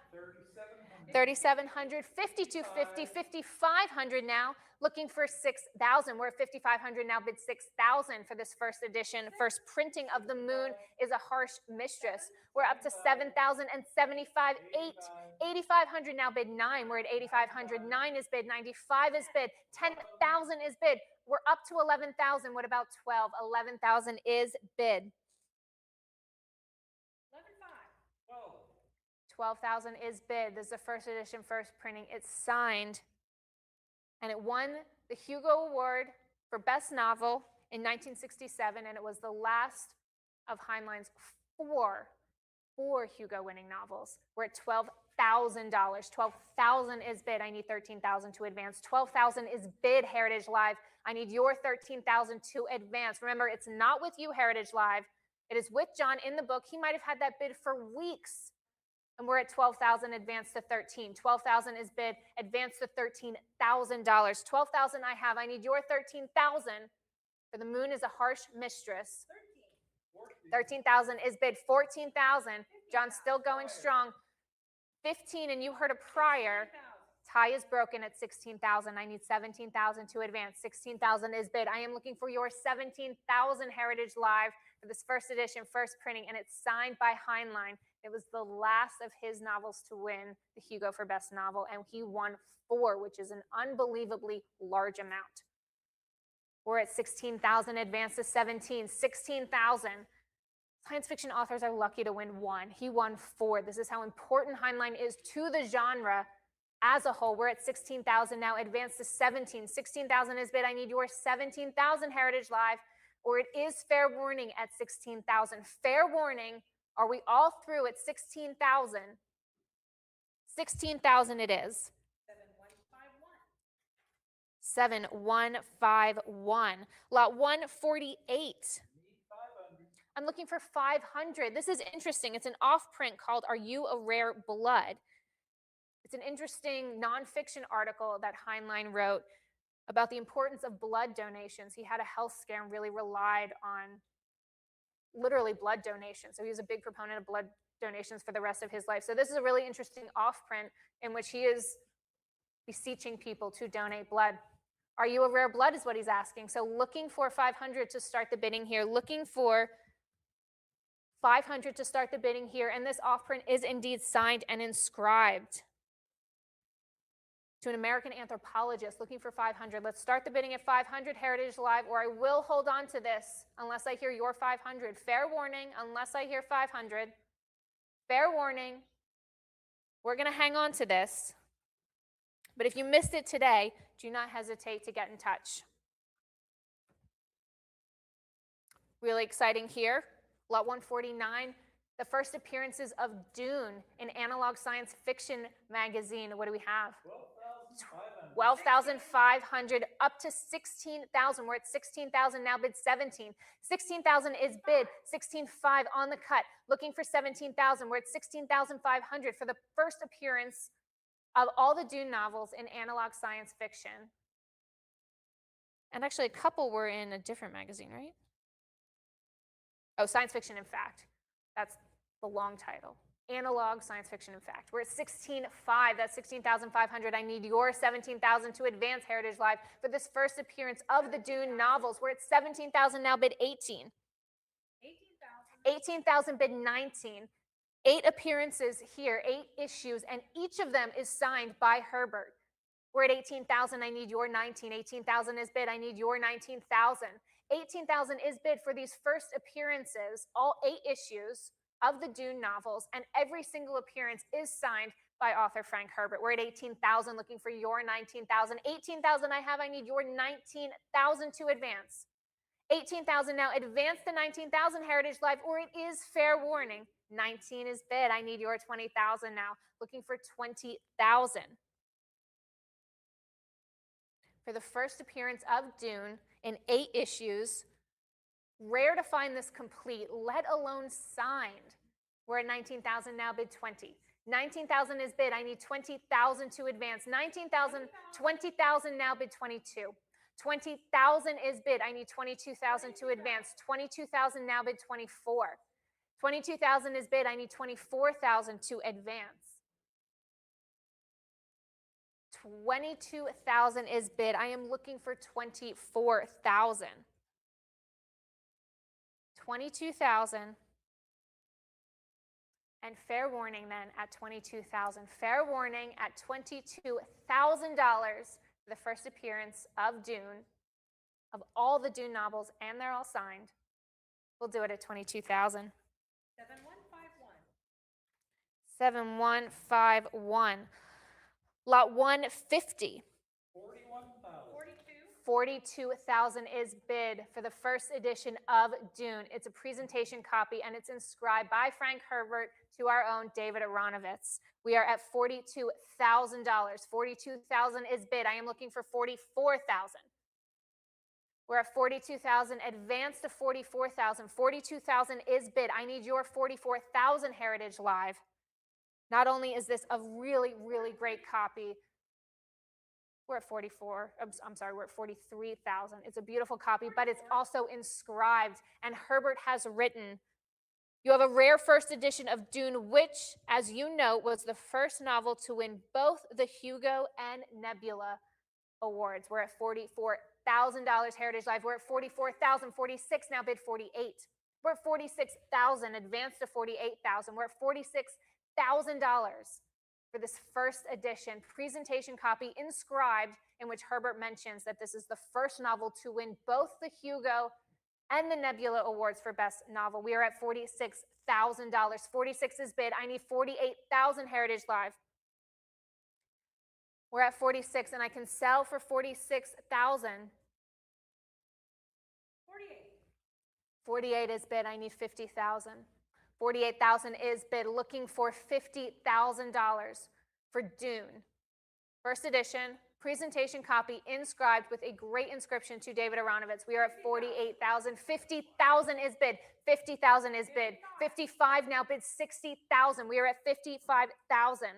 3,700, 5,250, 5,500 now, looking for 6,000. We're at 5,500 now, bid 6,000 for this first edition. First printing of The Moon is a Harsh Mistress. We're up to 7,000 and 75, 8,500 now, bid 9. We're at 8,500, 9 is bid, 95 is bid, 10,000 is bid. We're up to 11,000. What about 12? 11,000 is bid. 12,000 is bid. This is the first edition, first printing. It's signed, and it won the Hugo Award for Best Novel in 1967, and it was the last of Heinlein's four Hugo-winning novels. We're at $12,000. 12,000 is bid. I need 13,000 to advance. 12,000 is bid, Heritage Live. I need your 13,000 to advance. Remember, it's not with you, Heritage Live. It is with John in the book. He might have had that bid for weeks. And we're at 12,000, advance to 13. 12,000 is bid, advance to $13,000. 12,000 I have. I need your 13,000 for The Moon is a Harsh Mistress. 13,000 is bid. 14,000. John's still going strong. 15, and you heard a prior. Tie is broken at 16,000. I need 17,000 to advance. 16,000 is bid. I am looking for your 17,000, Heritage Live, for this first edition, first printing, and it's signed by Heinlein. It was the last of his novels to win the Hugo for Best Novel, and he won 4, which is an unbelievably large amount. We're at 16,000, advance to 17, 16,000. Science fiction authors are lucky to win 1. He won 4. This is how important Heinlein is to the genre as a whole. We're at 16,000 now, advance to 17. 16,000 is bid. I need your 17,000, Heritage Live, or it is fair warning at 16,000. Fair warning. Are we all through at 16,000? 16,000 it is. 7151. Lot 148. I'm looking for 500. This is interesting. It's an off-print called Are You a Rare Blood? It's an interesting nonfiction article that Heinlein wrote about the importance of blood donations. He had a health scare and really relied on literally blood donations. So he was a big proponent of blood donations for the rest of his life. So this is a really interesting off-print in which he is beseeching people to donate blood. Are you a rare blood is what he's asking. So looking for 500 to start the bidding here, looking for 500 to start the bidding here, and this off-print is indeed signed and inscribed to an American anthropologist looking for 500. Let's start the bidding at 500, Heritage Live, or I will hold on to this unless I hear your 500. Fair warning, unless I hear 500. Fair warning, we're going to hang on to this. But if you missed it today, do not hesitate to get in touch. Really exciting here. Lot 149, the first appearances of Dune in Analog Science Fiction magazine. What do we have? 12,500 up to 16,000. We're at 16,000 now, bid 17. 16,000 is bid, 16,500 on the cut. Looking for 17,000. We're at 16,500 for the first appearance of all the Dune novels in Analog Science Fiction. And actually a couple were in a different magazine, right? Oh, Science Fiction in Fact. That's the long title. Analog Science Fiction in Fact. We're at 16,500. That's 16,500. I need your 17,000 to advance Heritage Live for this first appearance of the Dune novels. We're at 17,000 now, bid 18. 18,000, bid 19. 8 appearances here, 8 issues, and each of them is signed by Herbert. We're at 18,000. I need your 19. 18,000 is bid. I need your 19,000. 18,000 is bid for these first appearances, all 8 issues of the Dune novels, and every single appearance is signed by author Frank Herbert. We're at 18,000, looking for your 19,000. 18,000 I have, I need your 19,000 to advance. 18,000 now, advance the 19,000, Heritage Live, or it is fair warning. 19 is bid, I need your 20,000 now, looking for 20,000. For the first appearance of Dune in 8 issues, rare to find this complete, let alone signed. We're at 19,000 now, bid 20. 19,000 is bid. I need 20,000 to advance. 19,000, 20,000 now, bid 22. 20,000 is bid. I need 22,000 to advance. 22,000 now, bid 24. 22,000 is bid. I need 24,000 to advance. 22,000 is bid. I am looking for 24,000. 22,000, and fair warning then at 22,000. Fair warning at $22,000 for the first appearance of Dune, of all the Dune novels, and they're all signed. We'll do it at 22,000. 7151. 7151. Lot 150. 42,000 is bid for the first edition of Dune. It's a presentation copy, and it's inscribed by Frank Herbert to our own David Aronovitz. We are at $42,000. 42,000 is bid. I am looking for 44,000. We're at 42,000. Advance to 44,000. 42,000 is bid. I need your 44,000, Heritage Live. Not only is this a really, really great copy, we're at 43,000. It's a beautiful copy, but it's also inscribed, and Herbert has written, you have a rare first edition of Dune, which, as you know, was the first novel to win both the Hugo and Nebula Awards. We're at $44,000, Heritage Live. We're at 44,000, 46 now, bid 48. We're at 46,000, advance to 48,000. We're at $46,000. For this first edition presentation copy inscribed, in which Herbert mentions that this is the first novel to win both the Hugo and the Nebula Awards for Best Novel. We are at $46,000. 46 is bid. I need 48,000, Heritage Live. We're at 46, and I can sell for 46,000. 48 is bid. I need 50,000. 48,000 is bid, looking for $50,000 for Dune. First edition, Presentation copy inscribed with a great inscription to David Aronovitz. We are at 48,000. 50,000 is bid. 50,000 is bid. 55 now bid 60,000. We are at 55,000.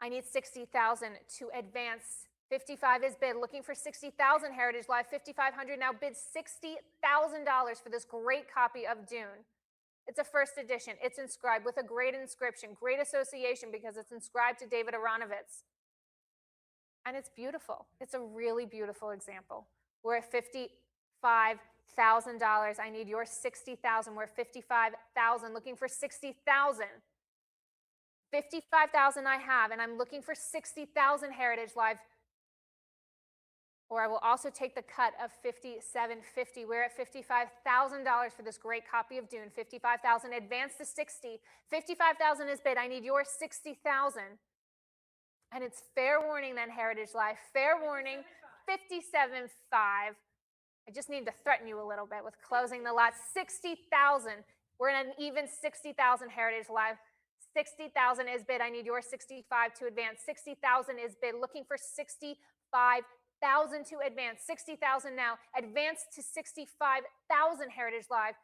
I need 60,000 to advance. 55 is bid. Looking for 60,000 Heritage Live. 5,500 now bid $60,000 for this great copy of Dune. It's a first edition. It's inscribed with a great inscription, great association because it's inscribed to David Aronovitz. And it's beautiful. It's a really beautiful example. We're at $55,000. I need your 60,000. We're at 55,000, looking for 60,000. 55,000 I have, and I'm looking for 60,000 Heritage Live. Or I will also take the cut of 5750. We're at $55,000 for this great copy of Dune. 55,000, advance to 60. 55,000 is bid. I need your 60,000. And it's fair warning then, Heritage Live. Fair warning, 57.5. I just need to threaten you a little bit with closing the lot. 60,000. We're in an even 60,000 Heritage Live. 60,000 is bid. I need your 65 to advance. 60,000 is bid. Looking for 65,000 to advance. 60,000 now. Advance to 65,000 Heritage Live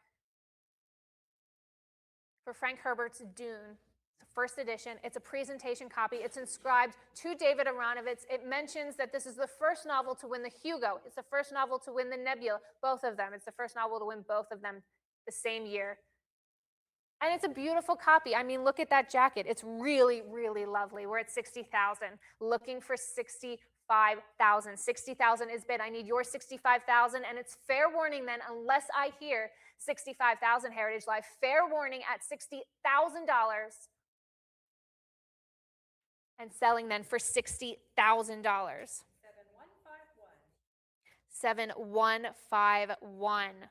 for Frank Herbert's Dune. It's a first edition. It's a presentation copy. It's inscribed to David Aronovitz. It mentions that this is the first novel to win the Hugo. It's the first novel to win the Nebula, both of them. It's the first novel to win both of them the same year. And it's a beautiful copy. I mean, look at that jacket. It's really, really lovely. We're at 60,000, looking for 65,000. 60,000 is bid. I need your 65,000, and it's fair warning then, unless I hear 65,000 Heritage Live. Fair warning at $60,000, and selling then for $60,000. 7151.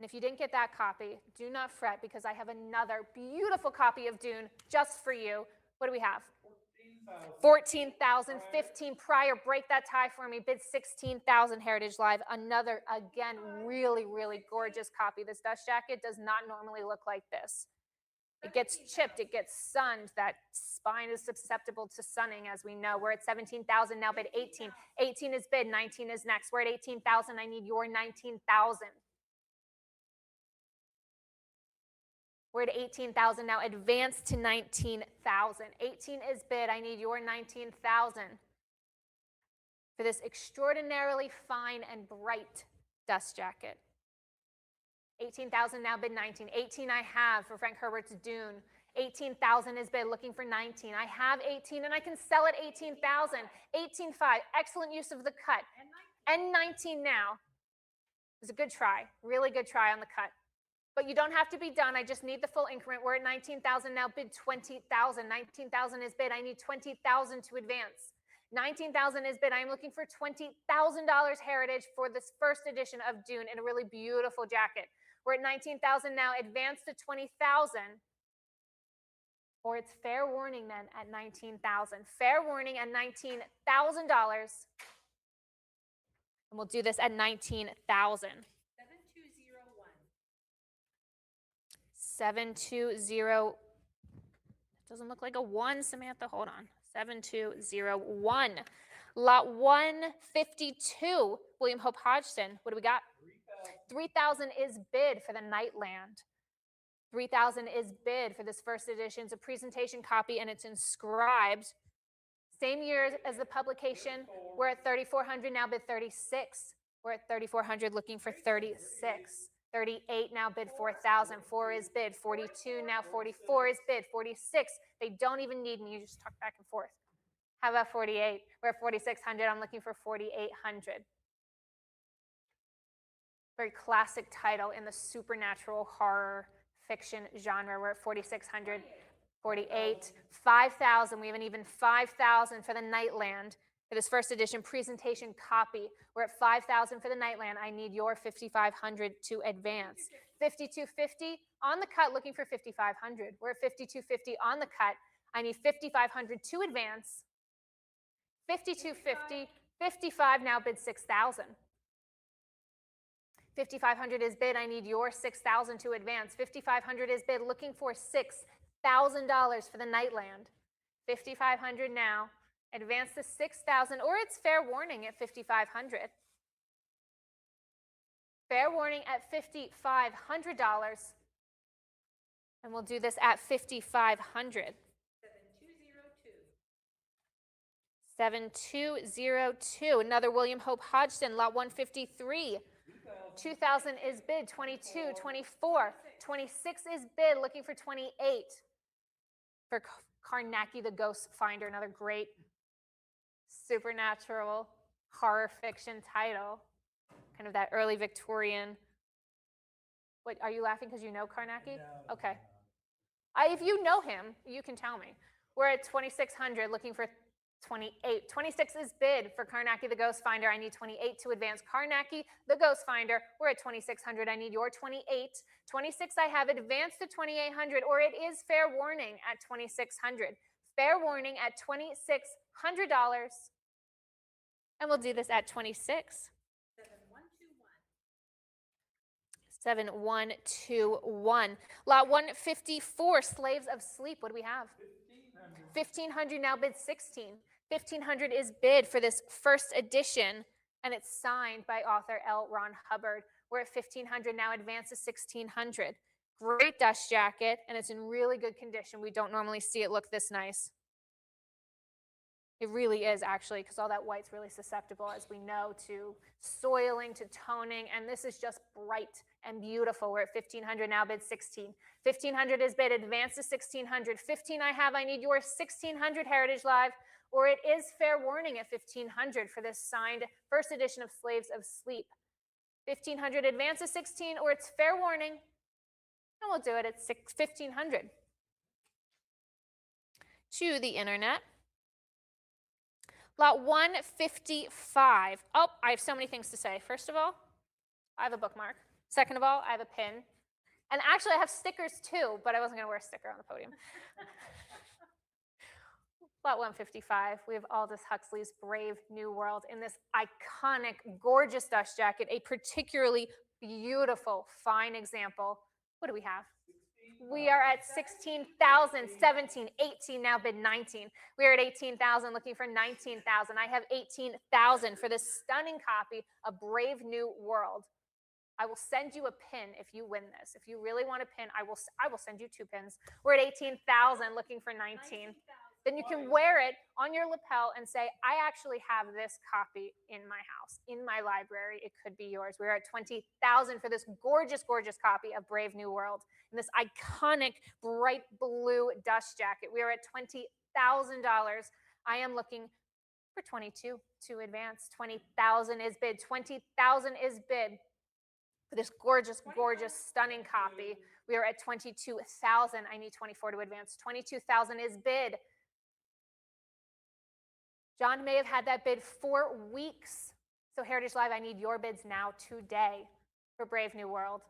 And if you didn't get that copy, do not fret because I have another beautiful copy of Dune just for you. What do we have? 14,000, 15 prior. Break that tie for me. Bid 16,000 Heritage Live. Another, again, really, really gorgeous copy. This dust jacket does not normally look like this. It gets chipped. It gets sunned. That spine is susceptible to sunning, as we know. We're at 17,000 now. Bid 18. 18 is bid. 19 is next. We're at 18,000. I need your 19,000. We're at 18,000 now. Advance to 19,000. 18 is bid. I need your 19,000 for this extraordinarily fine and bright dust jacket. 18,000 now. Bid 19. 18 I have for Frank Herbert's Dune. 18,000 is bid. Looking for 19. I have 18 and I can sell at 18,000. 18.5. Excellent use of the cut. And 19 now. It was a good try. Really good try on the cut. But you don't have to be done. I just need the full increment. We're at 19,000 now. Bid 20,000. 19,000 is bid. I need 20,000 to advance. 19,000 is bid. I am looking for $20,000 Heritage for this first edition of Dune in a really beautiful jacket. We're at 19,000 now. Advance to 20,000. Or it's fair warning then at 19,000. Fair warning at $19,000. And we'll do this at 19,000. 720. Doesn't look like a 1, Samantha. Hold on. 7201. Lot 152. William Hope Hodgson. What do we got? 3,000 is bid for the Nightland. 3,000 is bid for this first edition. It's a presentation copy and it's inscribed. Same year as the publication. We're at 3,400 now. Bid 36. We're at 3,400 looking for 36. 38 now. Bid 4,000. 4 is bid. 42 now. 44 is bid. 46. They don't even need me. You just talk back and forth. How about 48? We're at 4,600. I'm looking for 4,800. Very classic title in the supernatural horror fiction genre. We're at 4,600. 48. 5,000. We have an even 5,000 for the Nightland. For this first edition presentation copy, we're at 5,000 for the Nightland. I need your 5,500 to advance. 5,250 on the cut, looking for 5,500. We're at 5,250 on the cut. I need 5,500 to advance. 5,250, 55 now. Bid 6,000. 5,500 is bid. I need your 6,000 to advance. 5,500 is bid. Looking for 6,000. for the Nightland. 5,500 now. Advance to 6,000, or it's fair warning at 5,500. Fair warning at $5,500. And we'll do this at 5,500. 7202. Another William Hope Hodgson, lot 153. 2,000 is bid, 22, 24. 26 is bid, looking for 28. For Carnacki the Ghost Finder, another great supernatural horror fiction title. Kind of that early Victorian. What, are you laughing because you know Carnacki? No, Okay. If you know him, you can tell me. We're at 2,600, looking for 28. 26 is bid for Carnacki the Ghost Finder. I need 28 to advance. Carnacki the Ghost Finder, we're at 2,600. I need your 28. 26 I have advanced to 2,800, or it is fair warning at 2,600. Fair warning at $2,600. And we'll do this at 26. 7121. Lot 154, Slaves of Sleep. What do we have? 1,500 now bid 16. 1,500 is bid for this first edition, and it's signed by author L. Ron Hubbard. We're at 1,500 now, advance to 1,600. Great dust jacket, and it's in really good condition. We don't normally see it look this nice. It really is, actually, because all that white's really susceptible, as we know, to soiling, to toning, and this is just bright and beautiful. We're at 1,500 now, bid 16. 1,500 is bid, advance to 1,600. 15 I have, I need your 1,600 Heritage Live, or it is fair warning at 1,500 for this signed first edition of Slaves of Sleep. 1,500 advance to 16, or it's fair warning, and we'll do it at 1,500. To the internet. Lot 155. Oh, I have so many things to say. First of all, I have a bookmark. Second of all, I have a pin. And actually, I have stickers too, but I wasn't going to wear a sticker on the podium. Lot 155, we have Aldous Huxley's Brave New World in this iconic, gorgeous dust jacket, a particularly beautiful, fine example. What do we have? We are at 16,000, 17, 18, now bid 19. We are at 18,000, looking for 19,000. I have 18,000 for this stunning copy of Brave New World. I will send you a pin if you win this. If you really want a pin, I will send you 2 pins. We're at 18,000, looking for 19. Then you can wear it on your lapel and say, I actually have this copy in my house, in my library. It could be yours. We're at 20,000 for this gorgeous, gorgeous copy of Brave New World and this iconic bright blue dust jacket. We are at $20,000. I am looking for 22 to advance. 20,000 is bid. 20,000 is bid for this gorgeous, gorgeous, stunning copy. We are at 22,000. I need 24 to advance. 22,000 is bid. John may have had that bid for weeks. So Heritage Live, I need your bids now today for Brave New World.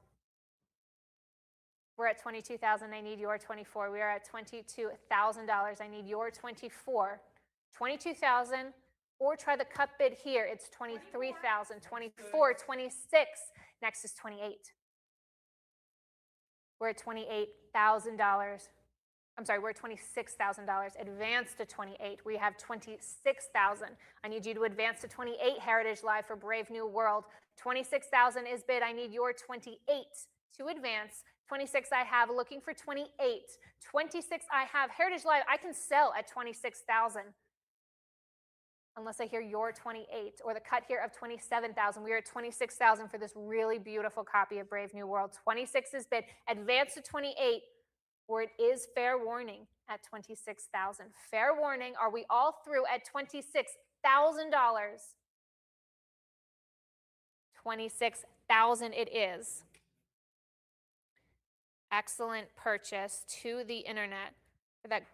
We're at 22,000. I need your 24. We are at $22,000. I need your 24. 22,000, or try the cut bid here. It's 23,000, 24, 26. Next is 28. We're at $28,000. I'm sorry, we're at $26,000. Advance to 28. We have 26,000. I need you to advance to 28. Heritage Live for Brave New World. 26,000 is bid. I need your 28 to advance. 26 I have, looking for 28. 26 I have. Heritage Live, I can sell at 26,000. Unless I hear your 28 or the cut here of 27,000. We are at 26,000 for this really beautiful copy of Brave New World. 26 is bid. Advance to 28. Or it is fair warning at 26,000. Fair warning. Are we all through at $26,000? 26,000 it is. Excellent purchase to the internet for that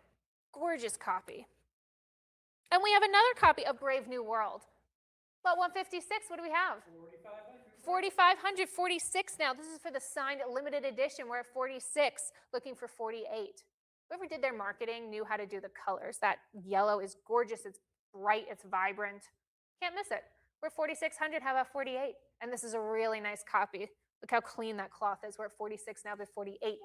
gorgeous copy. And we have another copy of Brave New World. Lot 156, what do we have? 4,500, 46 now. This is for the signed limited edition. We're at 46, looking for 48. Whoever did their marketing knew how to do the colors. That yellow is gorgeous. It's bright. It's vibrant. Can't miss it. We're at 4,600. How about 48? And this is a really nice copy. Look how clean that cloth is. We're at 46 now, bid 48.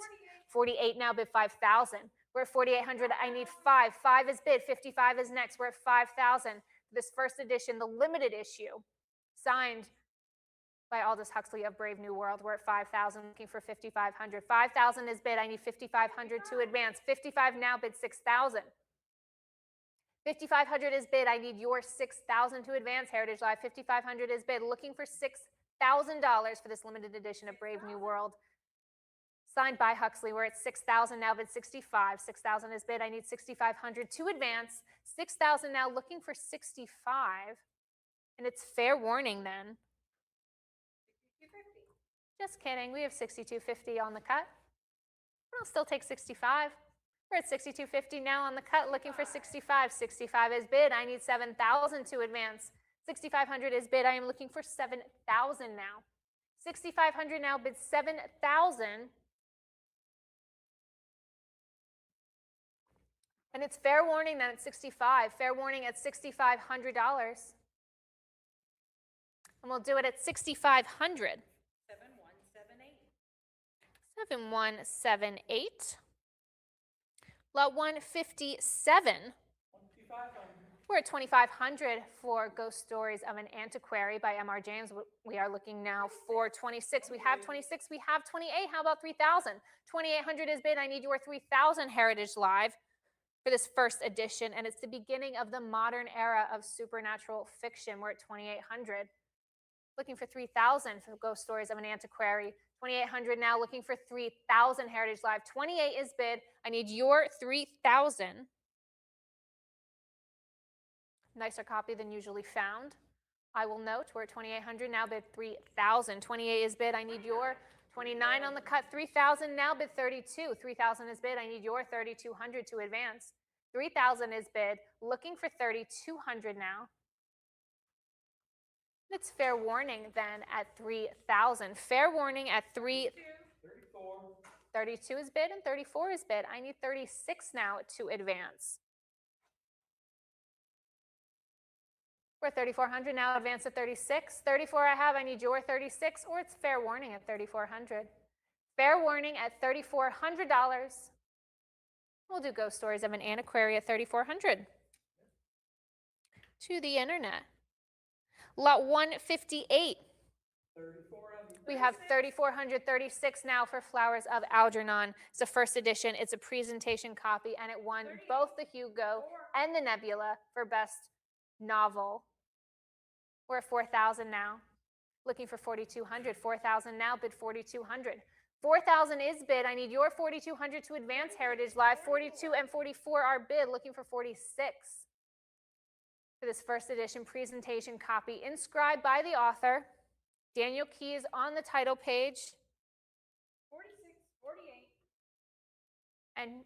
48 now, bid 5,000. We're at 4,800. I need 5. 5 is bid. 55 is next. We're at 5,000. This first edition, the limited issue, signed by Aldous Huxley of Brave New World. We're at 5,000, looking for 5,500. 5,000 is bid. I need 5,500 to advance. 55 now, bid 6,000. 5,500 is bid. I need your 6,000 to advance. Heritage Live, 5,500 is bid. Looking for $6,000 for this limited edition of Brave New World. Signed by Huxley. We're at 6,000 now, bid 65. 6,000 is bid. I need 6,500 to advance. 6,000 now, looking for 65. And it's fair warning then. Just kidding. We have 62.50 on the cut. I'll still take 65. We're at 62.50 now on the cut, looking for 65. 65 is bid. I need 7,000 to advance. 6,500 is bid. I am looking for 7,000 now. 6,500 now, bid 7,000. And it's fair warning then at 65. Fair warning at $6,500. And we'll do it at 6,500. 7178. 7178. Lot 157. We're at 2,500 for Ghost Stories of an Antiquary by M.R. James. We are looking now for 26. We have 26. We have 28. How about 3,000? 2,800 is bid. I need your 3,000 Heritage Live for this first edition. And it's the beginning of the modern era of supernatural fiction. We're at 2,800. Looking for 3,000 for Ghost Stories of an Antiquary. 2,800 now, looking for 3,000 Heritage Live. 28 is bid. I need your 3,000. Nicer copy than usually found. I will note we're at 2,800 now, bid 3,000. 28 is bid. I need your 29 on the cut. 3,000 now, bid 32. 3,000 is bid. I need your 3,200 to advance. 3,000 is bid. Looking for 3,200 now. It's fair warning then at 3,000. Fair warning at 32 is bid and 34 is bid. I need 36 now to advance. We're at 3,400 now, advance at 36. 34 I have, I need your 36, or it's fair warning at 3,400. Fair warning at $3,400. We'll do Ghost Stories of an Antiquary at 3,400. To the internet. Lot 158. We have 3,436 now for Flowers of Algernon. It's a first edition. It's a presentation copy, and it won both the Hugo and the Nebula for Best Novel. We're at 4,000 now. Looking for 4,200. 4,000 now, bid 4,200. 4,000 is bid. I need your 4,200 to advance, Heritage Live. 42 and 44 are bid. Looking for 46. For this first edition presentation copy, inscribed by the author, Daniel Keyes on the title page. 46, 48. And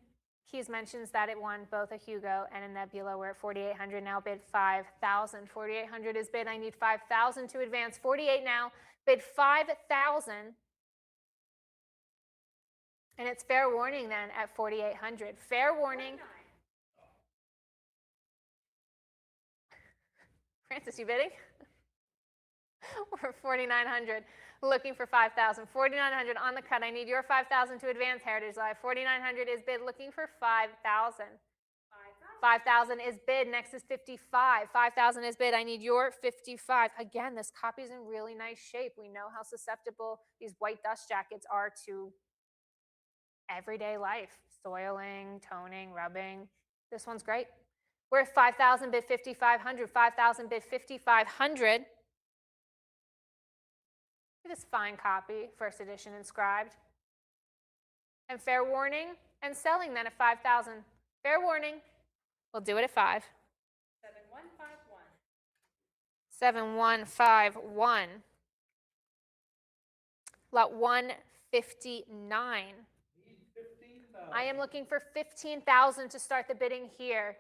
Keyes mentions that it won both a Hugo and a Nebula. We're at 4,800 now, bid 5,000. 4,800 is bid. I need 5,000 to advance. 48 now, bid 5,000. And it's fair warning then at 4,800. Fair warning. Francis, you bidding? We're 4,900, looking for 5,000. 4,900 on the cut. I need your 5,000 to advance, Heritage Live. 4,900 is bid, looking for 5,000. 5,000 is bid. Next is 55. 5,000 is bid. I need your 55. Again, this copy is in really nice shape. We know how susceptible these white dust jackets are to everyday life. Soiling, toning, rubbing. This one's great. We're at 5,000, bid 5,500. 5,000, bid 5,500. This fine copy, first edition inscribed. And fair warning and selling then at 5,000. Fair warning. We'll do it at 5. 7151. 7151. Lot 159. I am looking for 15,000 to start the bidding here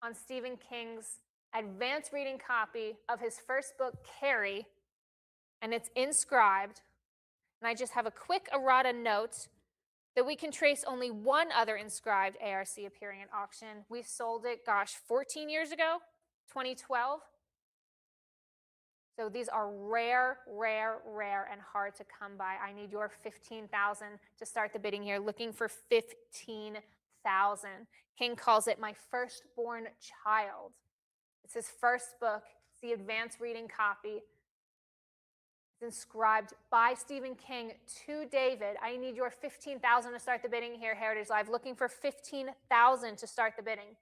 on Stephen King's advanced reading copy of his first book, Carrie, and it's inscribed. And I just have a quick errata note that we can trace only one other inscribed ARC appearing at auction. We sold it, 14 years ago, 2012. So these are rare, rare, rare, and hard to come by. I need your 15,000 to start the bidding here, looking for 15,000. 15,000. King calls it my firstborn child. It's his first book. It's the advanced reading copy. It's inscribed by Stephen King to David. I need your 15,000 to start the bidding here, Heritage Live. Looking for 15,000 to start the bidding.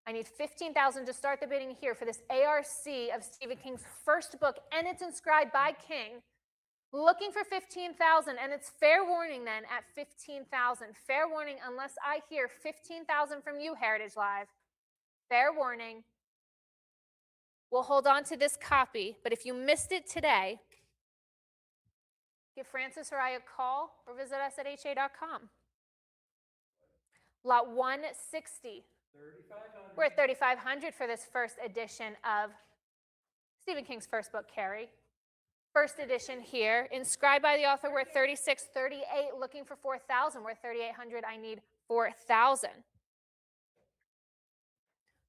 I need 15,000 to start the bidding here for this ARC of Stephen King's first book, and it's inscribed by King. Looking for 15,000, and it's fair warning then at 15,000. Fair warning unless I hear 15,000 from you, Heritage Live. Fair warning. We'll hold on to this copy, but if you missed it today, give Francis or I a call or visit us at ha.com. Lot 160. 3,500. We're at 3,500 for this first edition of Stephen King's first book, Carrie. First edition here, inscribed by the author. We're at 3638, looking for 4,000. We're at 3,800. I need 4,000.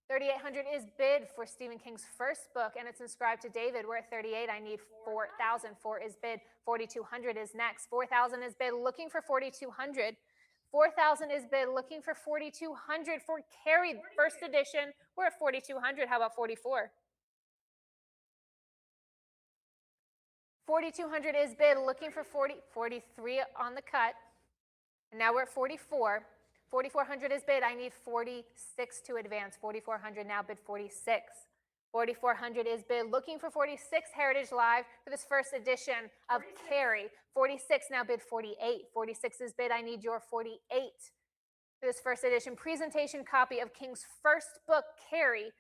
3,800 is bid for Stephen King's first book, and it's inscribed to David. We're at 38. I need 4,000. 4 is bid. 4,200 is next. 4,000 is bid, looking for 4,200. 4,000 is bid, looking for 4,200 for Carrie, first edition. We're at 4,200. How about 44? 4,200 is bid, looking for 43 on the cut. And now we're at 44. 4,400 is bid. I need 46 to advance. 4,400 now bid 46. 4,400 is bid, looking for 46, Heritage Live, for this first edition of 46. Carrie. 46 now bid 48. 46 is bid. I need your 48 for this first edition presentation copy of King's first book, Carrie.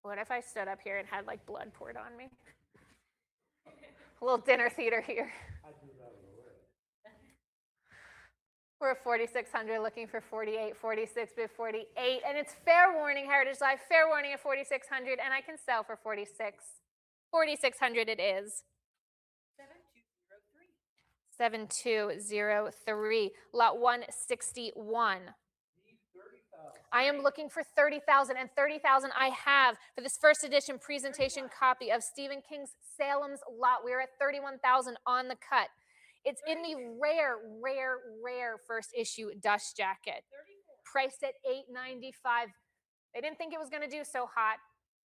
What if I stood up here and had like blood poured on me? A little dinner theater here. We're at 4,600, looking for 48, 46, bid 48, and it's fair warning, Heritage Live, fair warning at 4,600, and I can sell for 46. 4,600 it is. 7203. 7203, lot 161. I am looking for 30,000, and 30,000 I have for this first edition presentation copy of Stephen King's Salem's Lot. We're at 31,000 on the cut. It's in the rare first issue dust jacket, 34. priced at $8.95. They didn't think it was going to do so hot,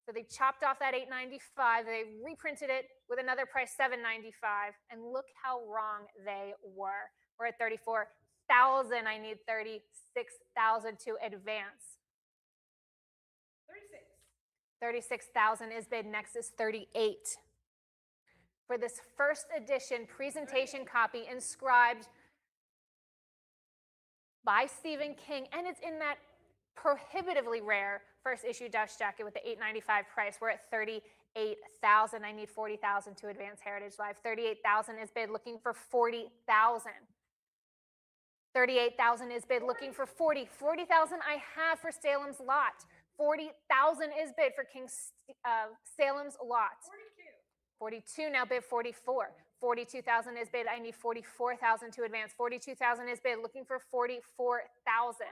so they chopped off that $8.95. They reprinted it with another price, $7.95, and look how wrong they were. We're at 34,000. I need 36,000 to advance. 36. 36,000 is bid. Next is 38. For this first edition presentation copy inscribed by Stephen King, and it's in that prohibitively rare first issue dust jacket with the $8.95 price. We're at 38,000. I need 40,000 to advance, Heritage Live. 38,000 is bid, looking for 40,000. 38,000 is bid, looking for 40. 40,000 I have for Salem's Lot. 40,000 is bid for King's Salem's Lot. 42. 42 now bid 44. 42,000 is bid. I need 44,000 to advance. 42,000 is bid, looking for 44,000.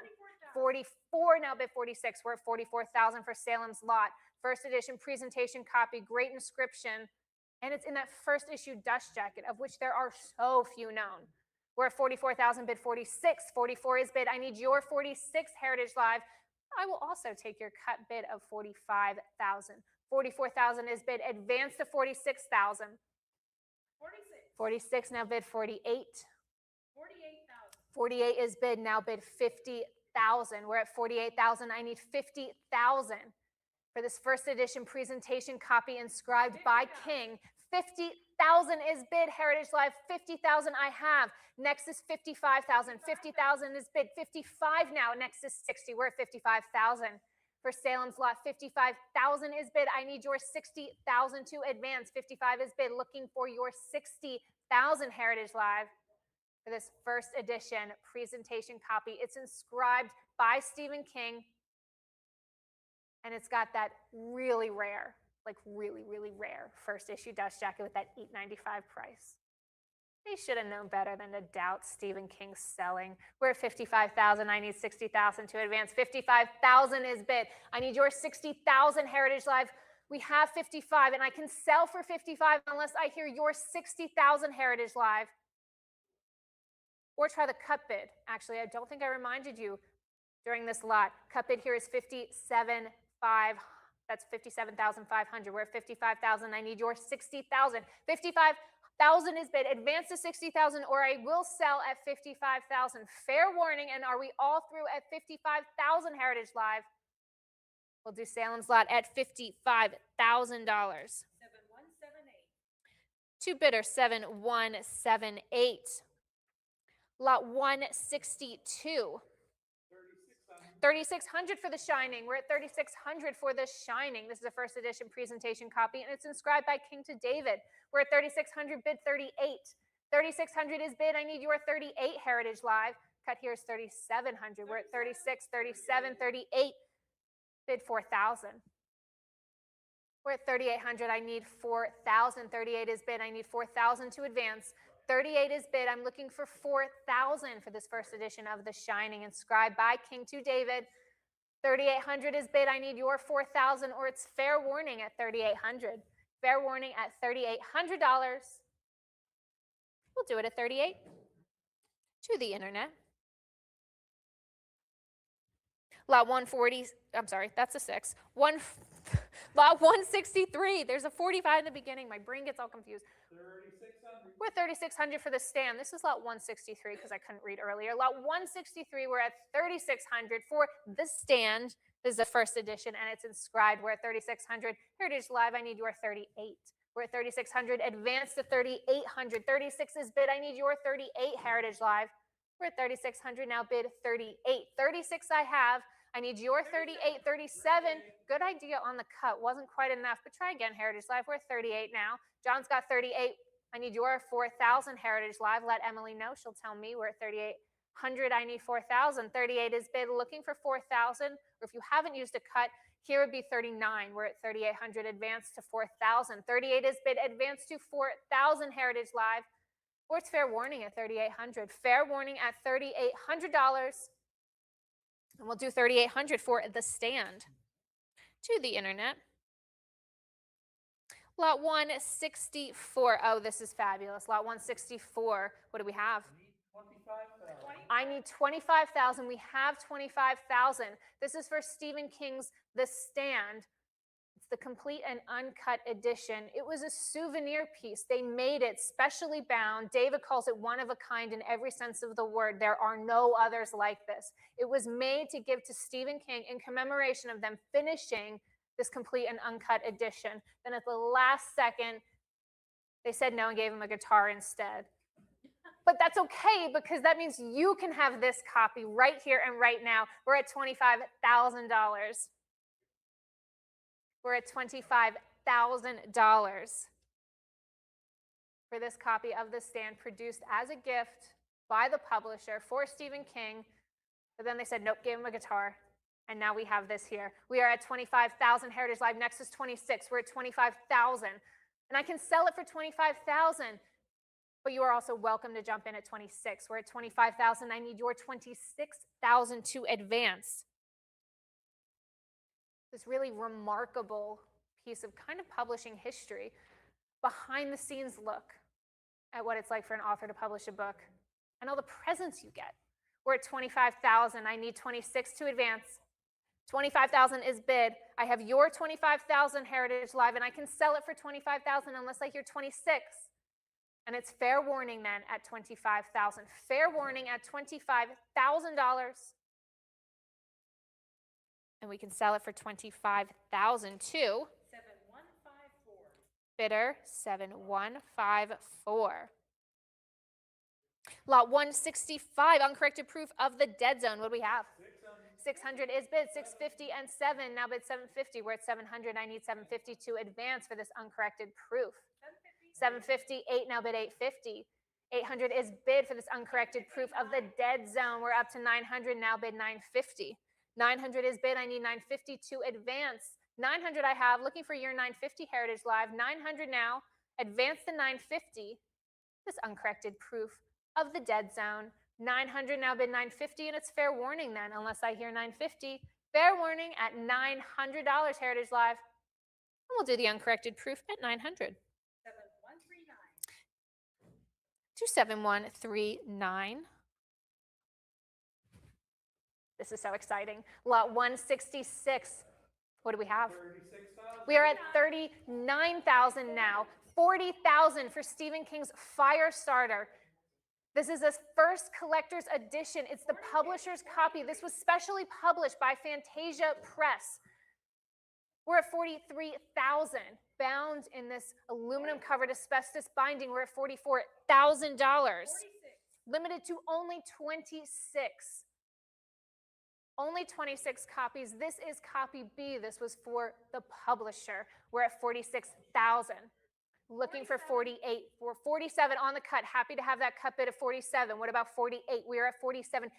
44 now bid 46. We're at 44,000 for Salem's Lot. First edition presentation copy, great inscription, and it's in that first issue dust jacket, of which there are so few known. We're at 44,000, bid 46. 44 is bid. I need your 46, Heritage Live. I will also take your cut bid of 45,000. 44,000 is bid. Advance to 46,000. 46. 46 now bid 48. 48,000. 48 is bid. Now bid 50,000. We're at 48,000. I need 50,000 for this first edition presentation copy inscribed by King. 50,000 is bid. Heritage Live. 50,000 I have. Next is 55,000. 50,000 is bid. 55 now. Next is 60. We're at 55,000. For Salem's Lot, 55,000 is bid. I need your 60,000 to advance. 55 is bid, looking for your 60,000, Heritage Live, for this first edition presentation copy. It's inscribed by Stephen King, and it's got that really rare, like really rare first issue dust jacket with that $8.95 price. They should have known better than to doubt Stephen King's selling. We're at 55,000. I need 60,000 to advance. 55,000 is bid. I need your 60,000, Heritage Live. We have 55, and I can sell for 55 unless I hear your 60,000, Heritage Live. or try the cut bid. Actually, I don't think I reminded you during this lot. Cut bid here is 57,500. That's 57,500. We're at 55,000. I need your 60,000. 55,000 is bid. Advance to 60,000, or I will sell at 55,000. Fair warning. And are we all through at 55,000, Heritage Live? We'll do Salem's lot at $55,000. 7178. Two bidder, 7178. Lot 162. 3,600 for The Shining. We're at 3,600 for The Shining. This is a first edition presentation copy, and it's inscribed by King to David. We're at 3,600, bid 38. 3,600 is bid. I need your 38, Heritage Live. Cut here is 3,700. We're at 36, 37, 38, bid 4,000. We're at 3,800. I need 4,000. 38 is bid. I need 4,000 to advance. 38 is bid. I'm looking for 4,000 for this first edition of The Shining, inscribed by King to David. 3,800 is bid. I need your 4,000, or it's fair warning at 3,800. Fair warning at $3,800. We'll do it at 38. To the internet. Lot 140, I'm sorry, that's a 6. Lot 163, there's a 45 in the beginning. My brain gets all confused. 3,600. We're 3,600 for the stand. This is lot 163 because I couldn't read earlier. Lot 163, we're at 3,600 for the stand. This is the first edition, and it's inscribed. We're at 3,600. Heritage Live, I need your 38. We're at 3,600. Advance to 3,800. 36 is bid. I need your 38, Heritage Live. We're at 3,600 now. Bid 38. 36 I have. I need your 38, 37. Good idea on the cut. Wasn't quite enough, but try again, Heritage Live. We're at 38 now. John's got 38. I need your 4,000, Heritage Live. Let Emily know. She'll tell me we're at 3,800. I need 4,000. 38 is bid. Looking for 4,000. Or if you haven't used a cut, here would be 39. We're at 3,800. Advance to 4,000. 38 is bid. Advance to 4,000, Heritage Live. Or it's fair warning at 3,800. Fair warning at $3,800. And we'll do 3,800 for the stand. To the internet. Lot 164. Oh, this is fabulous. Lot 164. What do we have? 25,000. I need 25,000. We have 25,000. This is for Stephen King's The Stand. It's the complete and uncut edition. It was a souvenir piece. They made it specially bound. David calls it one of a kind in every sense of the word. There are no others like this. It was made to give to Stephen King in commemoration of them finishing this complete and uncut edition. Then at the last second, they said no and gave him a guitar instead. But that's okay, because that means you can have this copy right here and right now. We're at $25,000. We're at $25,000 for this copy of The Stand, produced as a gift by the publisher for Stephen King. But then they said, nope, gave him a guitar. And now we have this here. We are at 25,000. Heritage Live next is 26. We're at 25,000. And I can sell it for 25,000. But you are also welcome to jump in at 26. We're at 25,000. I need your 26,000 to advance. This really remarkable piece of kind of publishing history, behind the scenes look at what it's like for an author to publish a book and all the presents you get. We're at 25,000. I need 26 to advance. 25,000 is bid. I have your 25,000, Heritage Live, and I can sell it for 25,000 unless I hear 26. And it's fair warning then at 25,000. Fair warning at $25,000. And we can sell it for 25,000 too. 7154. Bidder 7154. Lot 165, uncorrected proof of the dead zone. What do we have? 600 is bid. 650 and 7. Now bid 750. We're at 700. I need 750 to advance for this uncorrected proof. 750, 8, now bid 850. 800 is bid for this uncorrected proof of the dead zone. We're up to 900, now bid 950. 900 is bid. I need 950 to advance. 900 I have. Looking for your 950, Heritage Live. 900 now. Advance to 950. This uncorrected proof of the dead zone. 900 now bid 950, and it's fair warning then, unless I hear 950. Fair warning at $900, Heritage Live. And we'll do the uncorrected proof at 900. 7139. 27139. This is so exciting. Lot 166. What do we have? 36,000. We are at 39,000 now. 40,000 for Stephen King's Firestarter. This is a first collector's edition. It's the publisher's copy. This was specially published by Fantasia Press. We're at 43,000, bound in this aluminum-covered asbestos binding. We're at $44,000, limited to only 26. Only 26 copies. This is copy B. This was for the publisher. We're at 46,000. Looking for 48, for 47 on the cut. Happy to have that cut bid of 47. What about 48? We are at $47,000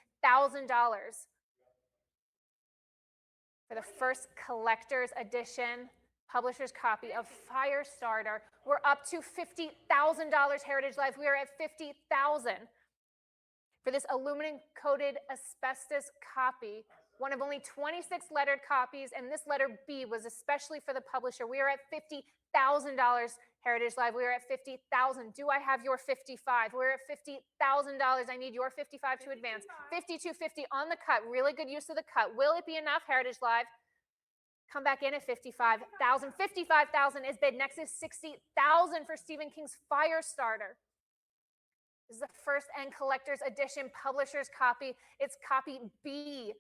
for the first collector's edition publisher's copy of Firestarter. We're up to $50,000 Heritage Life. We are at 50,000 for this aluminum-coated asbestos copy. One of only 26 lettered copies, and this letter B was especially for the publisher. We are at $50,000 Heritage Live. We are at 50,000. Do I have your 55? We're at $50,000. I need your 55 to advance. 5250 on the cut. Really good use of the cut. Will it be enough, Heritage Live? Come back in at 55,000. 55,000 is bid. Next is 60,000 for Stephen King's Firestarter. This is the first and collector's edition publisher's copy. It's copy B.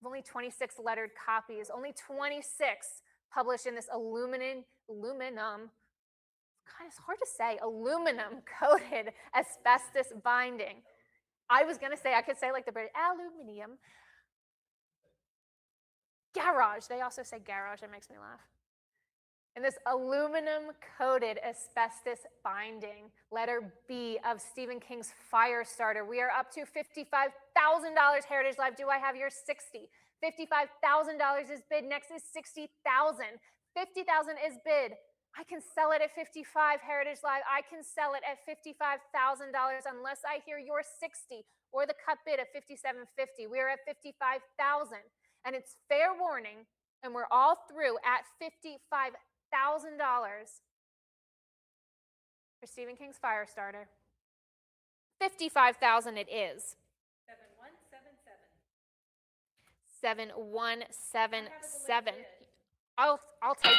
Only 26 lettered copies. Only 26 published in this aluminum, kind of hard to say, aluminum coated asbestos binding. I was going to say, I could say like the British, aluminium. Garage. They also say garage. It makes me laugh. And this aluminum coated asbestos binding, letter B of Stephen King's Firestarter. We are up to $55,000 Heritage Live. Do I have your 60? $55,000 is bid. Next is 60,000. 50,000 is bid. I can sell it at 55 Heritage Live. I can sell it at $55,000 unless I hear your 60 or the cut bid at $57.50. We are at $55,000. And it's fair warning, and we're all through at $55,000 for Stephen King's Firestarter. $55,000 it is. 7177. 7177. I'll take it.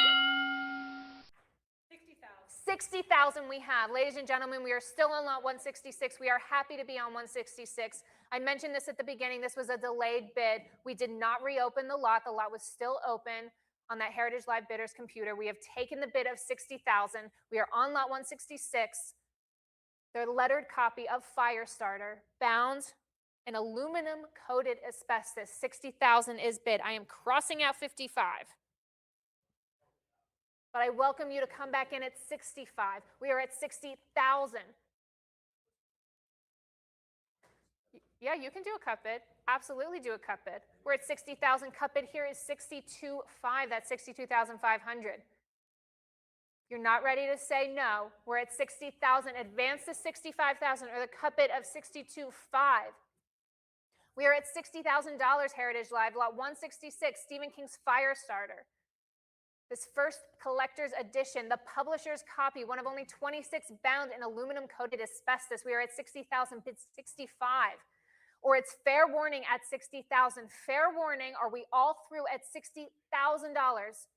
60,000. 60,000 we have. Ladies and gentlemen, we are still on lot 166. We are happy to be on 166. I mentioned this at the beginning. This was a delayed bid. We did not reopen the lot. The lot was still open on that Heritage Live bidder's computer. We have taken the bid of 60,000. We are on lot 166. Their lettered copy of Firestarter, bound in aluminum coated asbestos. 60,000 is bid. I am crossing out 55. But I welcome you to come back in at 65. We are at 60,000. Yeah, you can do a cut bid. Absolutely do a cut bid. We're at 60,000. Cut bid here is 62.5. That's 62,500. You're not ready to say no. We're at 60,000. Advance to 65,000 or the cut bid of 62.5. We are at $60,000 Heritage Live, lot 166, Stephen King's Firestarter. This first collector's edition, the publisher's copy, one of only 26 bound in aluminum coated asbestos. We are at 60,000, bid 65. Or it's fair warning at 60,000. Fair warning, are we all through at $60,000?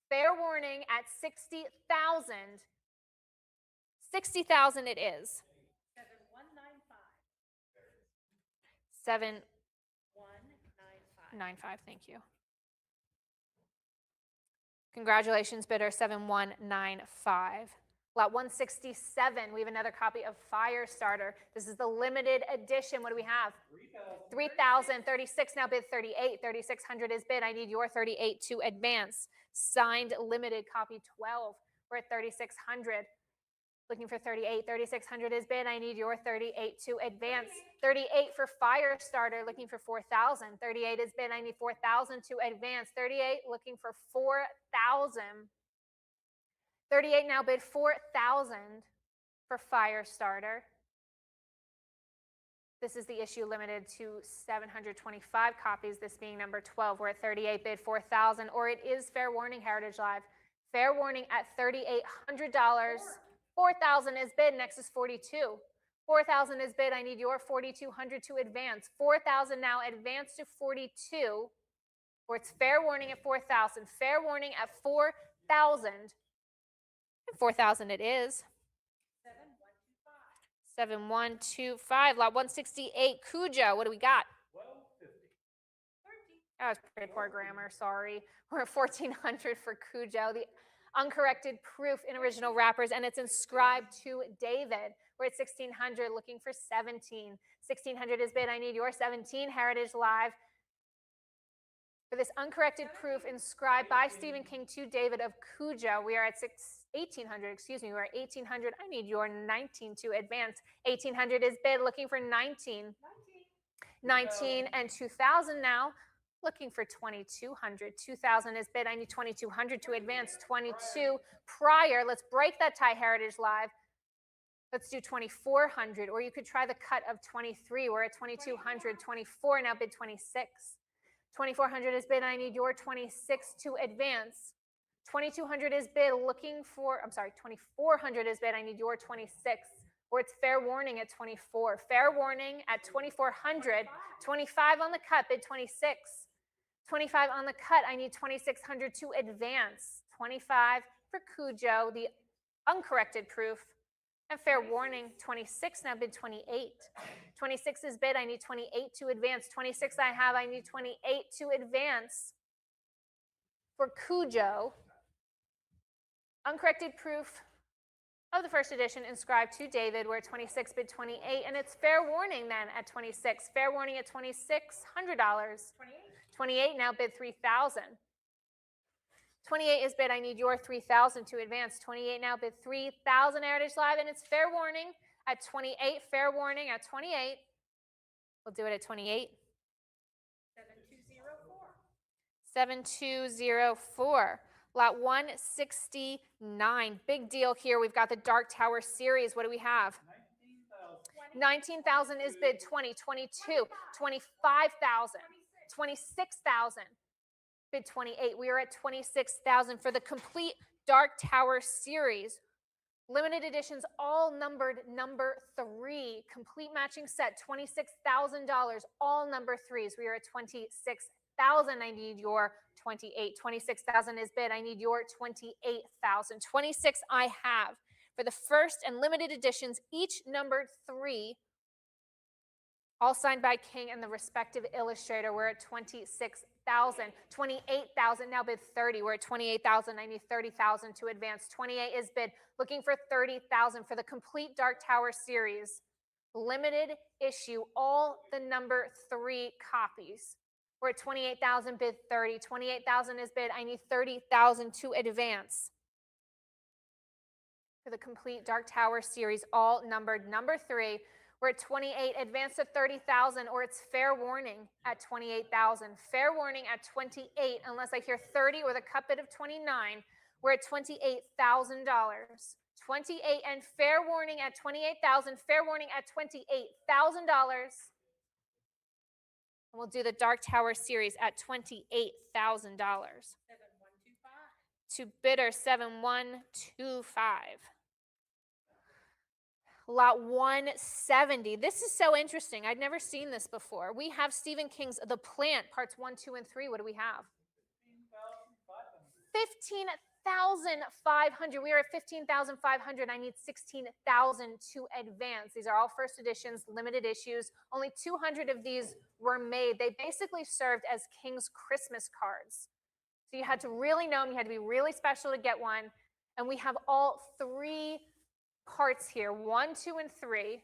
Fair warning at 60,000. 60,000 it is. 7195. 795, thank you. Congratulations, bidder 7195. Lot 167, we have another copy of Firestarter. This is the limited edition. What do we have? 3,000, 36 now bid 38, 3,600 is bid. I need your 38 to advance. Signed limited copy 12. We're at 3,600. Looking for 38, 3,600 is bid. I need your 38 to advance. 38 for Firestarter, looking for 4,000. 38 is bid. I need 4,000 to advance. 38 looking for 4,000. 38 now bid 4,000 for Firestarter. This is the issue limited to 725 copies, this being number 12. We're at 38 bid 4,000, or it is fair warning, Heritage Live. Fair warning at $3,800. 4,000 is bid. Next is 42. 4,000 is bid. I need your 4,200 to advance. 4,000 now, advance to 42, or it's fair warning at 4,000. Fair warning at 4,000. 4,000 it is. 7125. Lot 168, Cujo. What do we got? 1250. That was pretty poor grammar, sorry. We're at 1,400 for Cujo, the uncorrected proof in original wrappers, and it's inscribed to David. We're at 1,600, looking for 17. 1,600 is bid. I need your 17, Heritage Live. For this uncorrected proof inscribed by Stephen King to David of Cujo, we are at 1,800, excuse me, we're at 1,800. I need your 19 to advance. 1,800 is bid, looking for 19. 19 and 2,000 now, looking for 2,200. 2,000 is bid. I need 2,200 to advance. 22 prior. Let's break that tie, Heritage Live. Let's do 2,400, or you could try the cut of 23. We're at 2,200. 24 now, bid 26. 2,400 is bid. I need your 26 to advance. 2,200 is bid, looking for, I'm sorry, 2,400 is bid. I need your 26, or it's fair warning at 24. Fair warning at 2,400. 25 on the cut, bid 26. 25 on the cut, I need 2,600 to advance. 25 for Cujo, the uncorrected proof. And fair warning, 26 now, bid 28. 26 is bid, I need 28 to advance. 26 I have, I need 28 to advance. For Cujo, uncorrected proof of the first edition inscribed to David, we're at 26, bid 28, and it's fair warning then at 26. Fair warning at $2,600. 28 now, bid 3,000. 28 is bid. I need your 3,000 to advance. 28 now, bid 3,000, Heritage Live, and it's fair warning at 28. Fair warning at 28. We'll do it at 28. 7204. Lot 169. Big deal here. We've got the Dark Tower series. What do we have? 19,000 is bid. 20, 22, 25,000, 26,000. Bid 28. We are at 26,000 for the complete Dark Tower series. Limited editions, all numbered number 3. Complete matching set, $26,000, all number 3s. We are at 26,000. I need your 28. 26,000 is bid. I need your 28,000. 26 I have for the first and limited editions, each numbered 3. All signed by King and the respective illustrator. We're at 26,000. 28,000, now bid 30. We're at 28,000. I need 30,000 to advance. 28 is bid. Looking for 30,000 for the complete Dark Tower series. Limited issue, all the number 3 copies. We're at 28,000, bid 30. 28,000 is bid. I need 30,000 to advance. For the complete Dark Tower series, all numbered number 3. We're at 28, advance to 30,000, or it's fair warning at 28,000. Fair warning at 28, unless I hear 30 or the cut bid of 29. We're at $28,000. 28 and fair warning at 28,000. Fair warning at $28,000. And we'll do the Dark Tower series at $28,000. To bidder 7125. Lot 170. This is so interesting. I'd never seen this before. We have Stephen King's The Plant, parts 1, 2, and 3. What do we have? 15,500. We are at 15,500. I need 16,000 to advance. These are all first editions, limited issues. Only 200 of these were made. They basically served as King's Christmas cards. So you had to really know them. You had to be really special to get one. And we have all 3 parts here, 1, 2, and 3.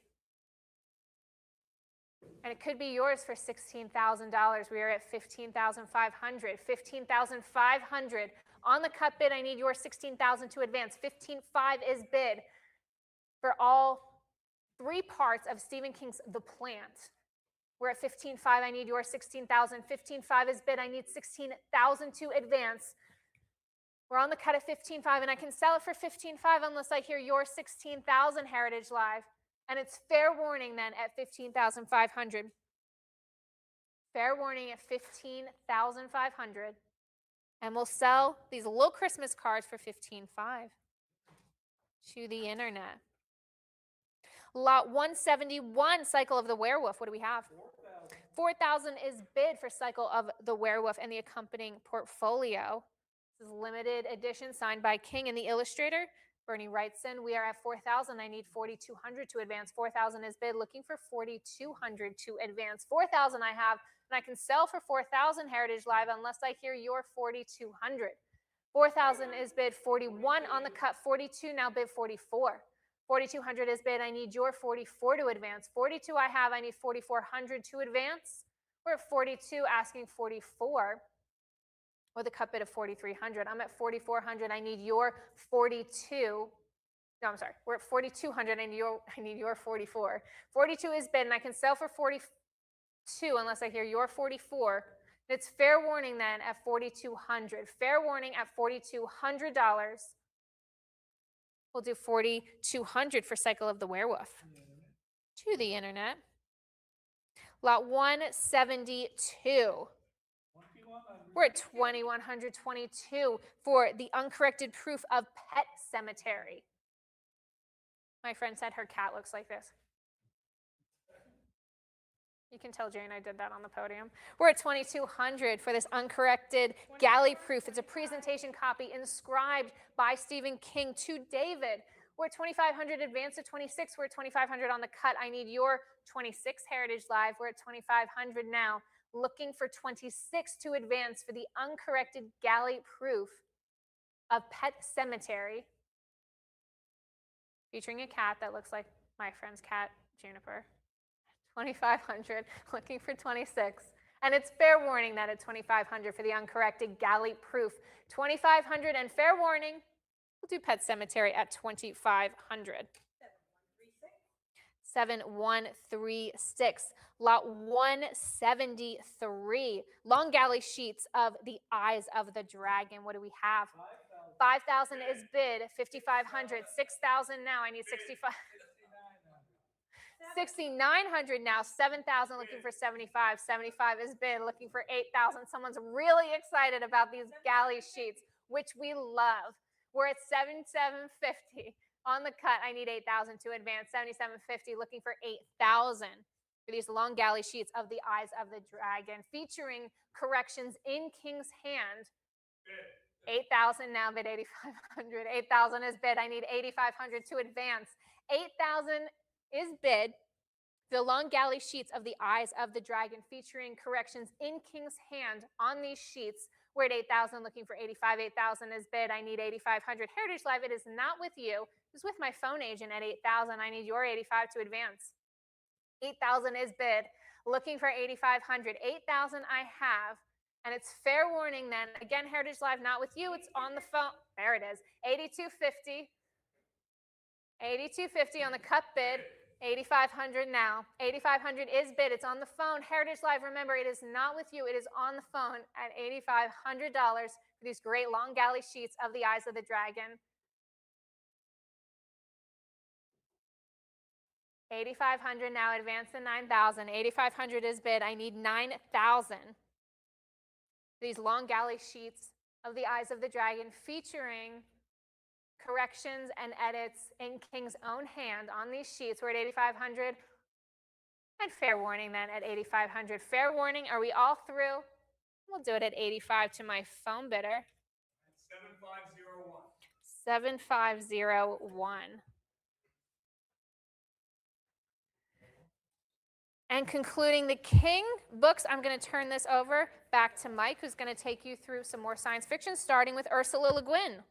And it could be yours for $16,000. We are at 15,500. 15,500. On the cut bid, I need your 16,000 to advance. 15,500 is bid for all 3 parts of Stephen King's The Plant. We're at 15,500. I need your 16,000. 15,500 is bid. I need 16,000 to advance. We're on the cut at 15,500, and I can sell it for 15,500 unless I hear your 16,000, Heritage Live. And it's fair warning then at 15,500. Fair warning at 15,500. And we'll sell these little Christmas cards for 15,500 to the internet. Lot 171, Cycle of the Werewolf. What do we have? 4,000 is bid for Cycle of the Werewolf and the accompanying portfolio. This is limited edition signed by King and the illustrator, Bernie Wrightson. We are at 4,000. I need 4,200 to advance. 4,000 is bid, looking for 4,200 to advance. 4,000 I have, and I can sell for 4,000 Heritage Live unless I hear your 4,200. 4,000 is bid, 41 on the cut, 42 now bid 44. 4,200 is bid, I need your 44 to advance. 42 I have, I need 4,400 to advance. We're at 42, asking 44, with a cut bid of 4,300. I'm at 4,400, I need your 42. No, I'm sorry, we're at 4,200, I need your 44. 42 is bid, and I can sell for 42 unless I hear your 44. It's fair warning then at 4,200. Fair warning at $4,200. We'll do 4,200 for Cycle of the Werewolf. To the internet. Lot 172. We're at 2,122 for the uncorrected proof of Pet Cemetery. My friend said her cat looks like this. You can tell Jane I did that on the podium. We're at 2,200 for this uncorrected galley proof. It's a presentation copy inscribed by Stephen King to David. We're at 2,500, advance to 26. We're at 2,500 on the cut. I need your 26 Heritage Live. We're at 2,500 now, looking for 26 to advance for the uncorrected galley proof of Pet Cemetery, featuring a cat that looks like my friend's cat, Juniper. 2,500, looking for 26. And it's fair warning that at 2,500 for the uncorrected galley proof. 2,500 and fair warning, we'll do Pet Cemetery at 2,500. 7136, lot 173. Long galley sheets of the Eyes of the Dragon. What do we have? 5,000 is bid, 5,500, 6,000 now. I need 65. 6,900 now, 7,000 looking for 75. 75 is bid, looking for 8,000. Someone's really excited about these galley sheets, which we love. We're at 7,750 on the cut. I need 8,000 to advance. 7,750 looking for 8,000 for these long galley sheets of the Eyes of the Dragon, featuring corrections in King's hand. 8,000 now bid, 8,500. 8,000 is bid. I need 8,500 to advance. 8,000 is bid. The long galley sheets of the Eyes of the Dragon, featuring corrections in King's hand on these sheets. We're at 8,000, looking for 85. 8,000 is bid. I need 8,500. Heritage Live, it is not with you. It's with my phone agent at 8,000. I need your 85 to advance. 8,000 is bid. Looking for 8,500. 8,000 I have. And it's fair warning then. Again, Heritage Live, not with you. It's on the phone. There it is. 8,250. 8,250 on the cut bid. 8,500 now. 8,500 is bid. It's on the phone. Heritage Live, remember, it is not with you. It is on the phone at $8,500 for these great long galley sheets of the Eyes of the Dragon. 8,500 now. Advance to 9,000. 8,500 is bid. I need 9,000. These long galley sheets of the Eyes of the Dragon, featuring corrections and edits in King's own hand on these sheets. We're at 8,500. And fair warning then at 8,500. Fair warning. Are we all through? We'll do it at 85 to my phone bidder. 7501. 7501. And concluding the King books, I'm going to turn this over back to Mike, who's going to take you through some more science fiction, starting with Ursula Le Guin.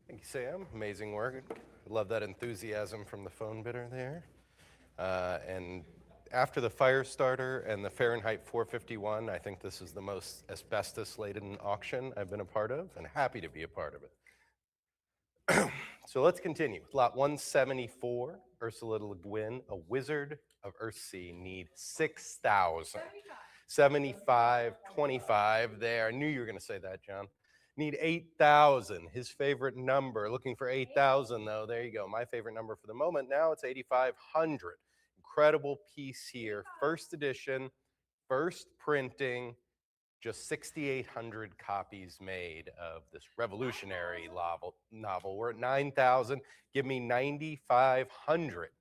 Thank you, Sam. Amazing work. Love that enthusiasm from the phone bidder there. And after the Firestarter and the Fahrenheit 451, I think this is the most asbestos-laden auction I've been a part of, and happy to be a part of it. So let's continue. Lot 174, Ursula Le Guin, A Wizard of Earthsea, need 6,000. 75, 25 there. I knew you were going to say that, John. Need 8,000. His favorite number. Looking for 8,000 though. There you go. My favorite number for the moment. Now it's 8,500. Incredible piece here. First edition, first printing. Just 6,800 copies made of this revolutionary novel. We're at 9,000. Give me 9,500.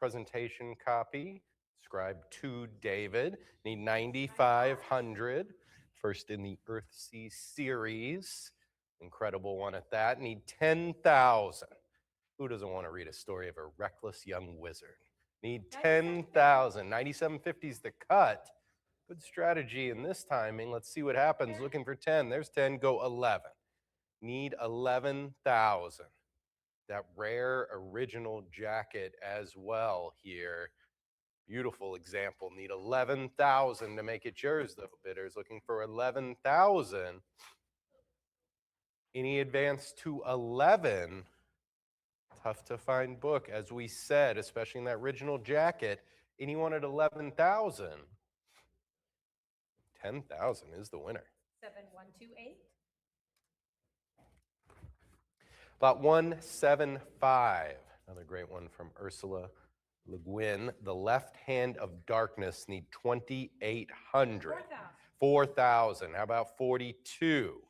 Presentation copy. Scribed to David. Need 9,500. First in the Earthsea series. Incredible one at that. Need 10,000. Who doesn't want to read a story of a reckless young wizard? Need 10,000. 9750 is the cut. Good strategy in this timing. Let's see what happens. Looking for 10. There's 10. Go 11. Need 11,000. That rare original jacket as well here. Beautiful example. Need 11,000 to make it yours, though. Bidders looking for 11,000. Any advance to 11? Tough to find book, as we said, especially in that original jacket. Anyone at 11,000? 10,000 is the winner. 7128. Lot 175. Another great one from Ursula Le Guin. The Left Hand of Darkness. Need 2,800. 4,000. How about 42?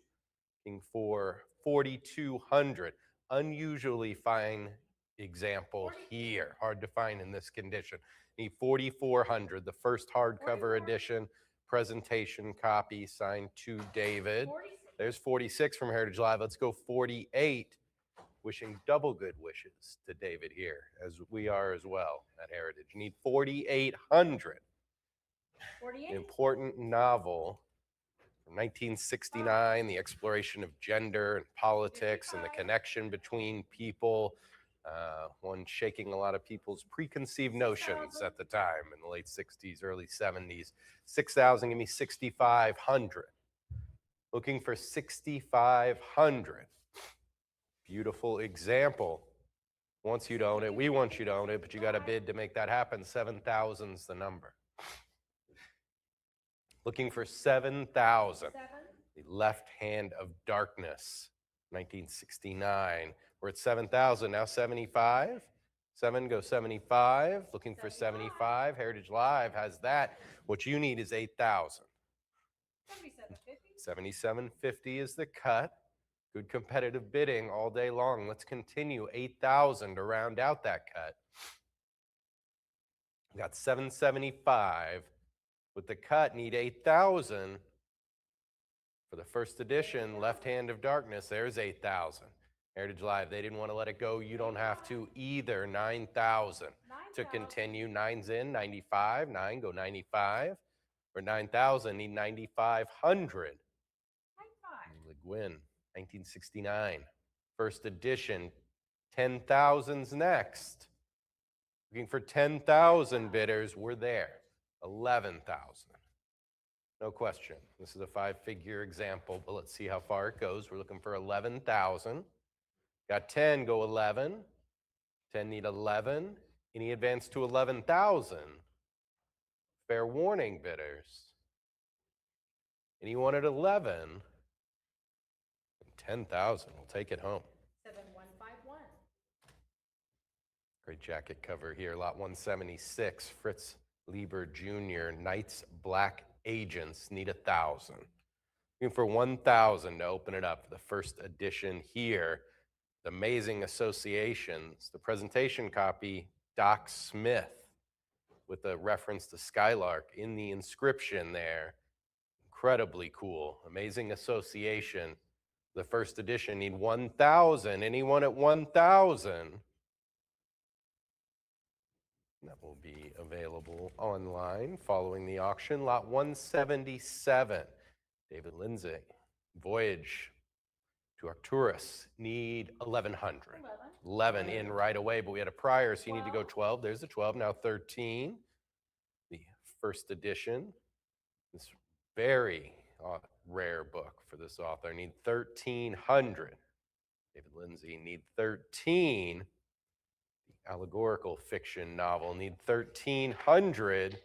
Looking for 4,200. Unusually fine example here. Hard to find in this condition. Need 4,400. The first hardcover edition. Presentation copy signed to David. There's 46 from Heritage Live. Let's go 48. Wishing double good wishes to David here, as we are as well at Heritage. Need 4,800. 48. Important novel from 1969, the exploration of gender and politics and the connection between people. One shaking a lot of people's preconceived notions at the time in the late 60s, early 70s. 6,000, give me 6,500. Looking for 6,500. Beautiful example. Once you own it, we want you to own it, but you got to bid to make that happen. 7,000's the number. Looking for 7,000. The Left Hand of Darkness, 1969. We're at 7,000, now 75. 7, go 75. Looking for 75. Heritage Live has that. What you need is 8,000. 7750 is the cut. Good competitive bidding all day long. Let's continue. 8,000 to round out that cut. We got 775. With the cut, need 8,000. For the first edition, Left Hand of Darkness, there's 8,000. Heritage Live, they didn't want to let it go. You don't have to either. 9,000 to continue. 9's in, 95. 9, go 95. For 9,000, need 9,500. Le Guin, 1969. First edition, 10,000's next. Looking for 10,000 bidders. We're there. 11,000. No question. This is a 5-figure example, but let's see how far it goes. We're looking for 11,000. Got 10, go 11. 10 need 11. Any advance to 11,000? Fair warning, bidders. Anyone at 11? 10,000. We'll take it home. 7151. Great jacket cover here. Lot 176. Fritz Lieber Jr. Knights Black Agents need 1,000. Looking for 1,000 to open it up. The first edition here. The Amazing Associations. The presentation copy, Doc Smith, with a reference to Skylark in the inscription there. Incredibly cool. Amazing Association. The first edition need 1,000. Anyone at 1,000? That will be available online following the auction. Lot 177. David Lindsay. Voyage to Arcturus. Need 1,100. 11 in right away, but we had a prior, so you need to go 12. There's the 12, now 13. The first edition. This very rare book for this author. Need 1,300. David Lindsay, need 13. The allegorical fiction novel, need 1,300.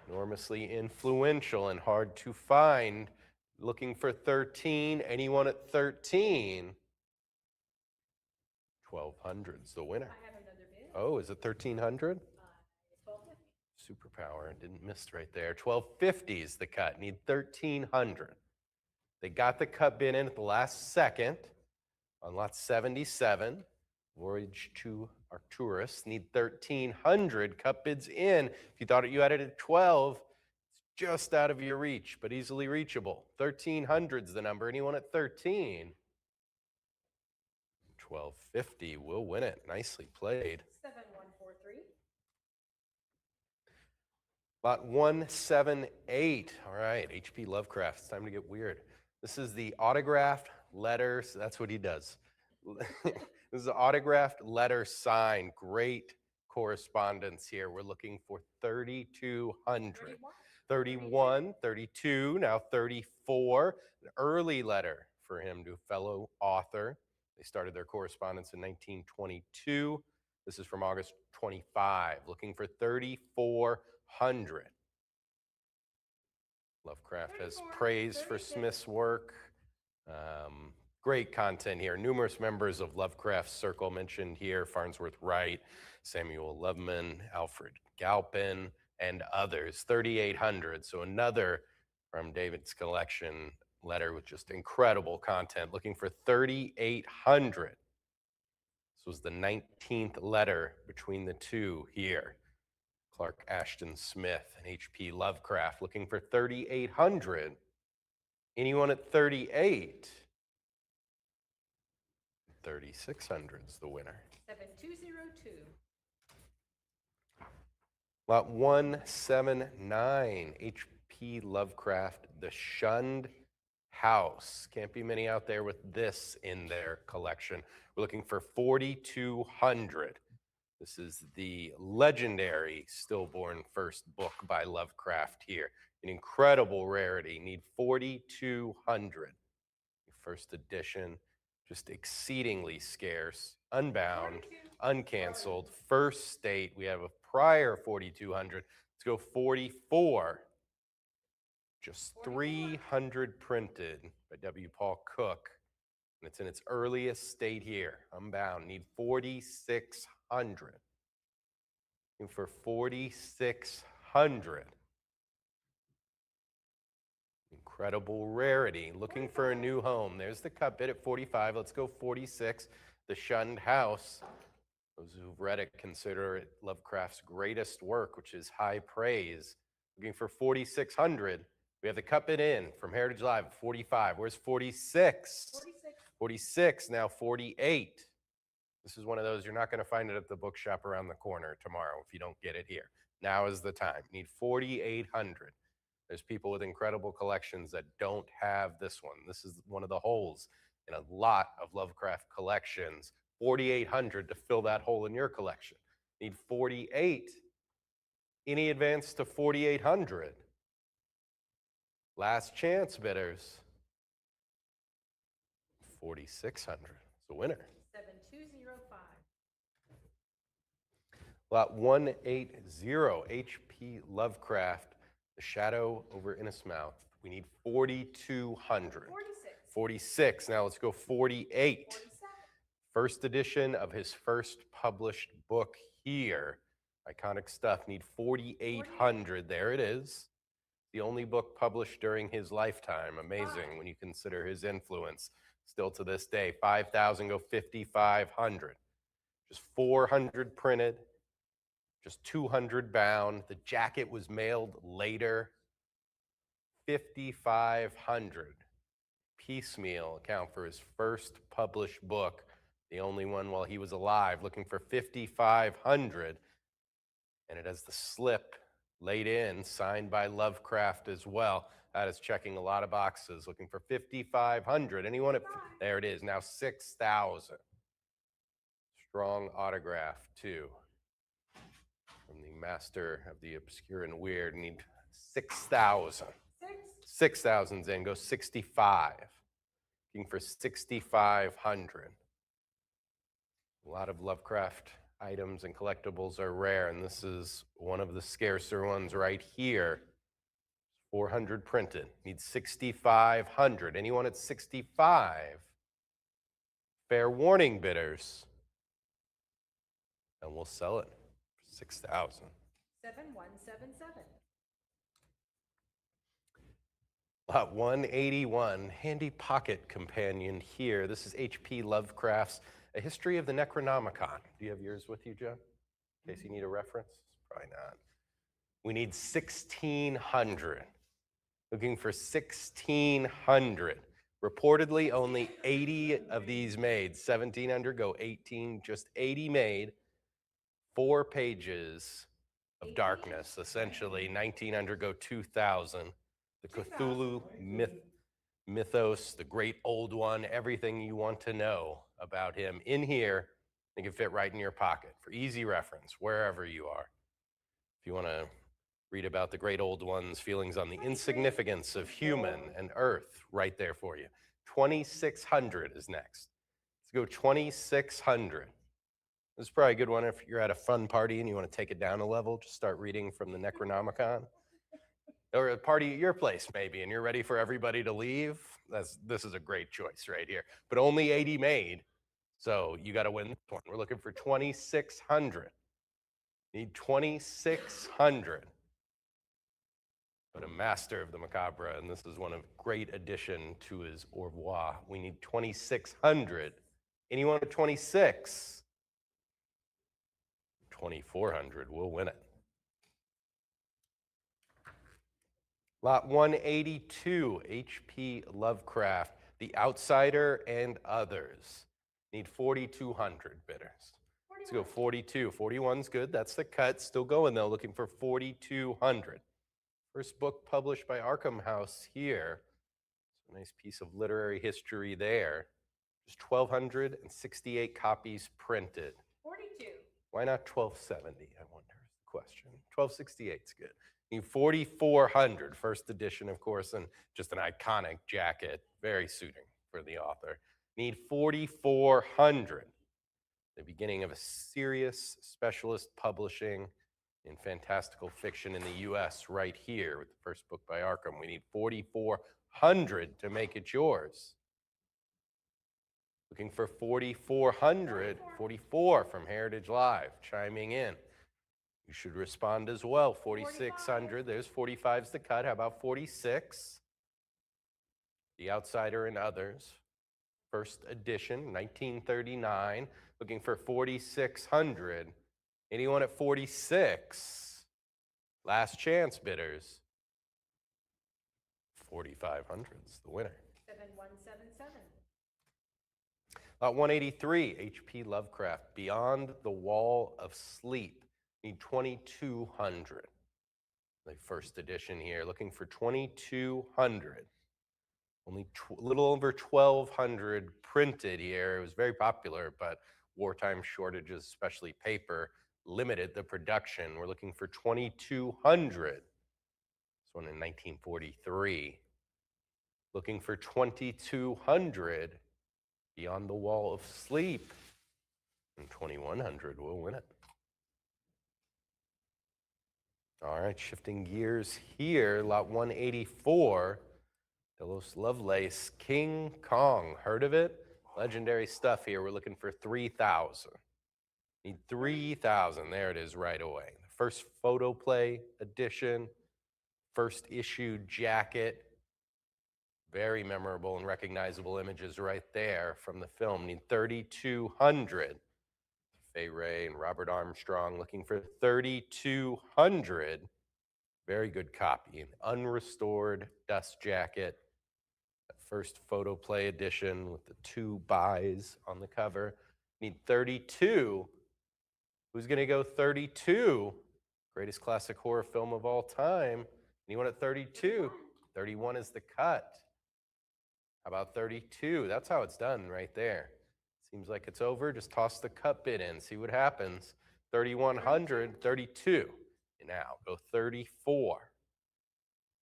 Enormously influential and hard to find. Looking for 13. Anyone at 13? 1200's the winner. I have another bid. Oh, is it 1300? 1250. Superpower, didn't miss right there. 1250 is the cut. Need 1300. They got the cut bid in at the last second on lot 77. Voyage to Arcturus. Need 1300. Cut bids in. If you thought you had it at 12, it's just out of your reach, but easily reachable. 1300's the number. Anyone at 13? 1250 will win it. Nicely played. 7143. Lot 178. All right, H.P. Lovecraft. It's time to get weird. This is the autographed letters. That's what he does. This is an autographed letter sign. Great correspondence here. We're looking for 3,200. 31, 32, now 34. An early letter for him to a fellow author. They started their correspondence in 1922. This is from August 25. Looking for 3,400. Lovecraft has praise for Smith's work. Great content here. Numerous members of Lovecraft's circle mentioned here: Farnsworth Wright, Samuel Loveman, Alfred Galpin, and others. 3,800. So another from David's collection letter with just incredible content. Looking for 3,800. This was the 19th letter between the two here. Clark Ashton Smith and H.P. Lovecraft. Looking for 3,800. Anyone at 38? 3,600 is the winner. 7202. Lot 179, H.P. Lovecraft, The Shunned House. Can't be many out there with this in their collection. We're looking for 4,200. This is the legendary stillborn first book by Lovecraft here. An incredible rarity. Need 4,200. First edition, just exceedingly scarce, unbound, uncanceled, first state. We have a prior 4,200. Let's go 44. Just 300 printed by W. Paul Cook. And it's in its earliest state here. Unbound. Need 4,600. Looking for 4,600. Incredible rarity. Looking for a new home. There's the cut bid at 45. Let's go 46. The Shunned House. Those who've read it consider it Lovecraft's greatest work, which is high praise. Looking for 4,600. We have the cut bid in from Heritage Live at 45. Where's 46? 46, now 48. This is one of those, you're not going to find it at the bookshop around the corner tomorrow if you don't get it here. Now is the time. You need 4,800. There's people with incredible collections that don't have this one. This is one of the holes in a lot of Lovecraft collections. 4,800 to fill that hole in your collection. Need 48. Any advance to 4,800? Last chance, bidders. 4,600 is the winner. 7205. Lot 180, H.P. Lovecraft, The Shadow over Innismouth. We need 4,200. 46. 46. Now let's go 48. 47. First edition of his first published book here. Iconic stuff. Need 4,800. There it is. The only book published during his lifetime. Amazing when you consider his influence. Still to this day. 5,000, go 5,500. Just 400 printed. Just 200 bound. The jacket was mailed later. 5,500. Piecemeal account for his first published book. The only one while he was alive. Looking for 5,500. And it has the slip laid in, signed by Lovecraft as well. That is checking a lot of boxes. Looking for 5,500. Anyone at, there it is, now 6,000. Strong autograph too. From the master of the obscure and weird. Need 6,000. 6,000's in, go 65. Looking for 6,500. A lot of Lovecraft items and collectibles are rare, and this is one of the scarcer ones right here. 400 printed. Need 6,500. Anyone at 65? Fair warning, bidders. And we'll sell it for 6,000. 7177. Lot 181, handy pocket companion here. This is H.P. Lovecraft's A History of the Necronomicon. Do you have yours with you, Joe? In case you need a reference? Probably not. We need 1,600. Looking for 1,600. Reportedly, only 80 of these made. 1,700 go 18, just 80 made. 4 pages of darkness, essentially. 1,900 go 2,000. The Cthulhu mythos, the great old one, everything you want to know about him in here, they can fit right in your pocket for easy reference, wherever you are. If you want to read about the great old one's feelings on the insignificance of human and earth, right there for you. 2,600 is next. Let's go 2,600. This is probably a good one if you're at a fun party and you want to take it down a level, just start reading from the Necronomicon. Or a party at your place, maybe, and you're ready for everybody to leave. This is a great choice right here. But only 80 made, so you got to win this one. We're looking for 2,600. Need 2,600. But a master of the macabre, and this is one of great addition to his au revoir. We need 2,600. Anyone at 26? 2,400. We'll win it. Lot 182, H.P. Lovecraft, The Outsider and Others. Need 4,200 bidders. Let's go 42. 41's good. That's the cut. Still going, though. Looking for 4,200. First book published by Arkham House here. It's a nice piece of literary history there. Just 1,268 copies printed. 42. Why not 1,270, I wonder, is the question. 1,268's good. Need 4,400, first edition, of course, and just an iconic jacket, very suiting for the author. Need 4,400. The beginning of a serious specialist publishing in fantastical fiction in the U.S. right here with the first book by Arkham. We need 4,400 to make it yours. Looking for 4,400, 44 from Heritage Live, chiming in. You should respond as well. 4,600. There's 45's the cut. How about 46? The Outsider and Others. First edition, 1939. Looking for 4,600. Anyone at 46? Last chance, bidders. 4,500's the winner. 7177. Lot 183, H.P. Lovecraft, Beyond the Wall of Sleep. Need 2,200. The first edition here, looking for 2,200. Only a little over 1,200 printed here. It was very popular, but wartime shortages, especially paper, limited the production. We're looking for 2,200. This one in 1943. Looking for 2,200. Beyond the Wall of Sleep. And 2,100 will win it. All right, shifting gears here, lot 184, Delos Lovelace, King Kong. Heard of it? Legendary stuff here. We're looking for 3,000. Need 3,000. There it is right away. The first photoplay edition, first issue jacket. Very memorable and recognizable images right there from the film. Need 3,200. Fay Wray and Robert Armstrong looking for 3,200. Very good copy. An unrestored dust jacket. That first photoplay edition with the 2 buys on the cover. Need 32. Who's going to go 32? Greatest classic horror film of all time. Anyone at 32? 31 is the cut. How about 32? That's how it's done right there. Seems like it's over. Just toss the cut bid in. See what happens. 3,100, 32. And now go 34.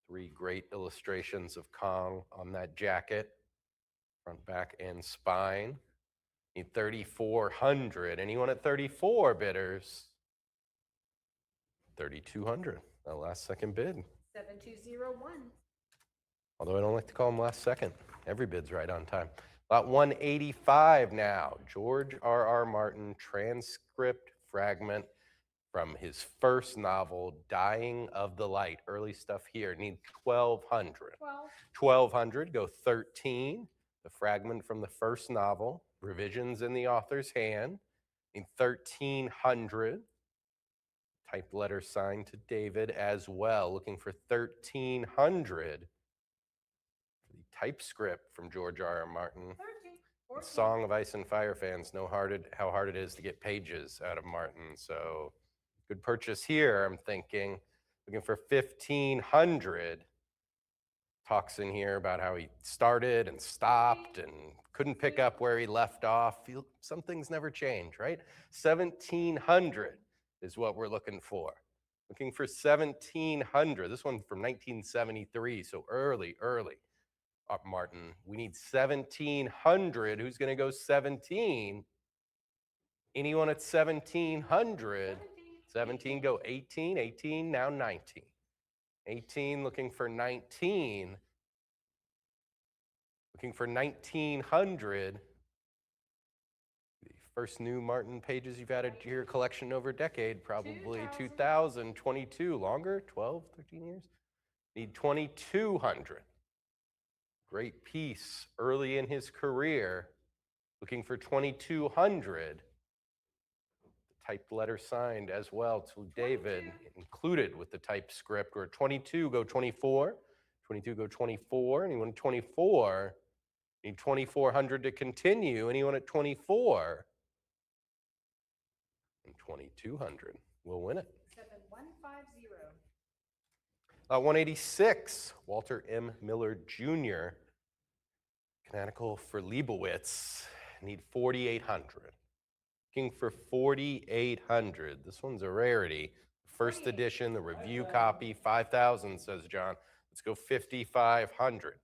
3 great illustrations of Kong on that jacket. Front, back, and spine. Need 3,400. Anyone at 34 bidders? 3,200. The last second bid. 7201. Although I don't like to call them last second. Every bid's right on time. Lot 185 now. George R.R. Martin transcript fragment from his first novel, Dying of the Light. Early stuff here. Need 1,200. 12. 1,200, go 13. The fragment from the first novel. Revisions in the author's hand. Need 1,300. Typed letter signed to David as well. Looking for 1,300. The typescript from George R.R. Martin. 13. The 14. Song of Ice and Fire fans know how hard it is to get pages out of Martin. So good purchase here, I'm thinking. Looking for 1,500. Talks in here about how he started and stopped and couldn't pick up where he left off. Some things never change, right? 1,700 is what we're looking for. Looking for 1,700. This one from 1973, so early. Martin, we need 1,700. Who's going to go 17? Anyone at 1,700? 17, go 18, 18, now 19. 18, looking for 19. Looking for 1,900. The first new Martin pages you've added to your collection over a decade, probably 2022. Longer, 12, 13 years? Need 2,200. Great piece early in his career. Looking for 2,200. Typed letter signed as well to David, included with the typescript. We're at 22, go 24. 22, go 24. Anyone at 24? Need 2,400 to continue. Anyone at 24? And 2,200 will win it. 7150. 186, Walter M. Miller Jr., canonical for Leibowitz. Need 4,800. Looking for 4,800. This one's a rarity. First edition, the review copy, 5,000, says John. Let's go 5,500.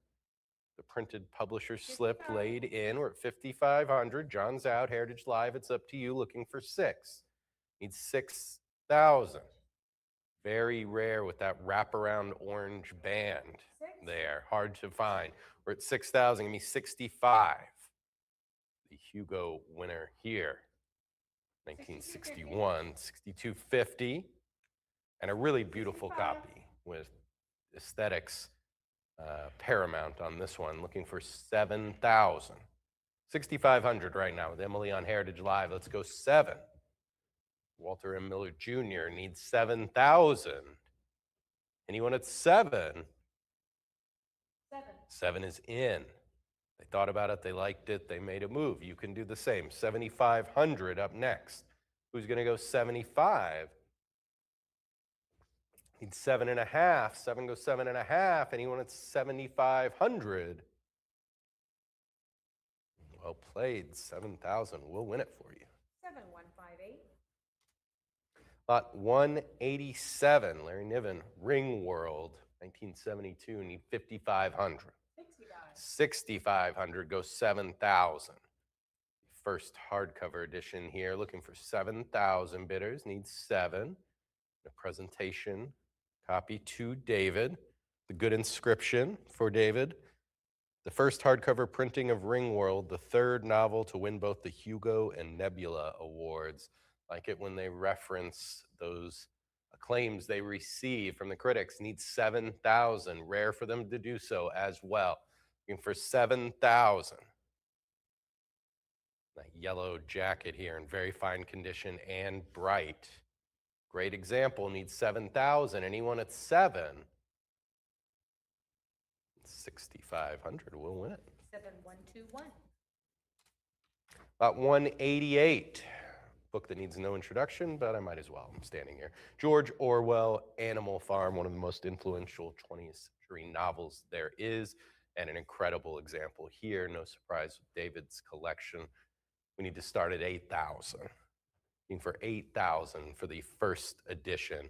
The printed publisher slip laid in. We're at 5,500. John's out. Heritage Live, it's up to you. Looking for 6. Need 6,000. Very rare with that wraparound orange band there. Hard to find. We're at 6,000. Give me 65. The Hugo winner here. 1961, 6250. And a really beautiful copy with aesthetics paramount on this one. Looking for 7,000. 6,500 right now with Emily on Heritage Live. Let's go 7. Walter M. Miller Jr. needs 7,000. Anyone at 7? 7. 7 is in. They thought about it, they liked it, they made a move. You can do the same. 7,500 up next. Who's going to go 75? Need 7.5. 7 goes 7.5. Anyone at 7,500? Well played. 7,000. We'll win it for you. 7158. Lot 187, Larry Niven, Ring World, 1972, need 5,500. 6,500, go 7,000. First hardcover edition here, looking for 7,000 bidders, need 7. A presentation copy to David. The good inscription for David. The first hardcover printing of Ring World, the third novel to win both the Hugo and Nebula Awards. Like it when they reference those acclaims they receive from the critics. Need 7,000. Rare for them to do so as well. Looking for 7,000. That yellow jacket here in very fine condition and bright. Great example. Needs 7,000. Anyone at 7? 6,500. We'll win it. 7121. About 188. Book that needs no introduction, but I might as well. I'm standing here. George Orwell, Animal Farm, one of the most influential 20th century novels there is, and an incredible example here. No surprise with David's collection. We need to start at 8,000. Looking for 8,000 for the first edition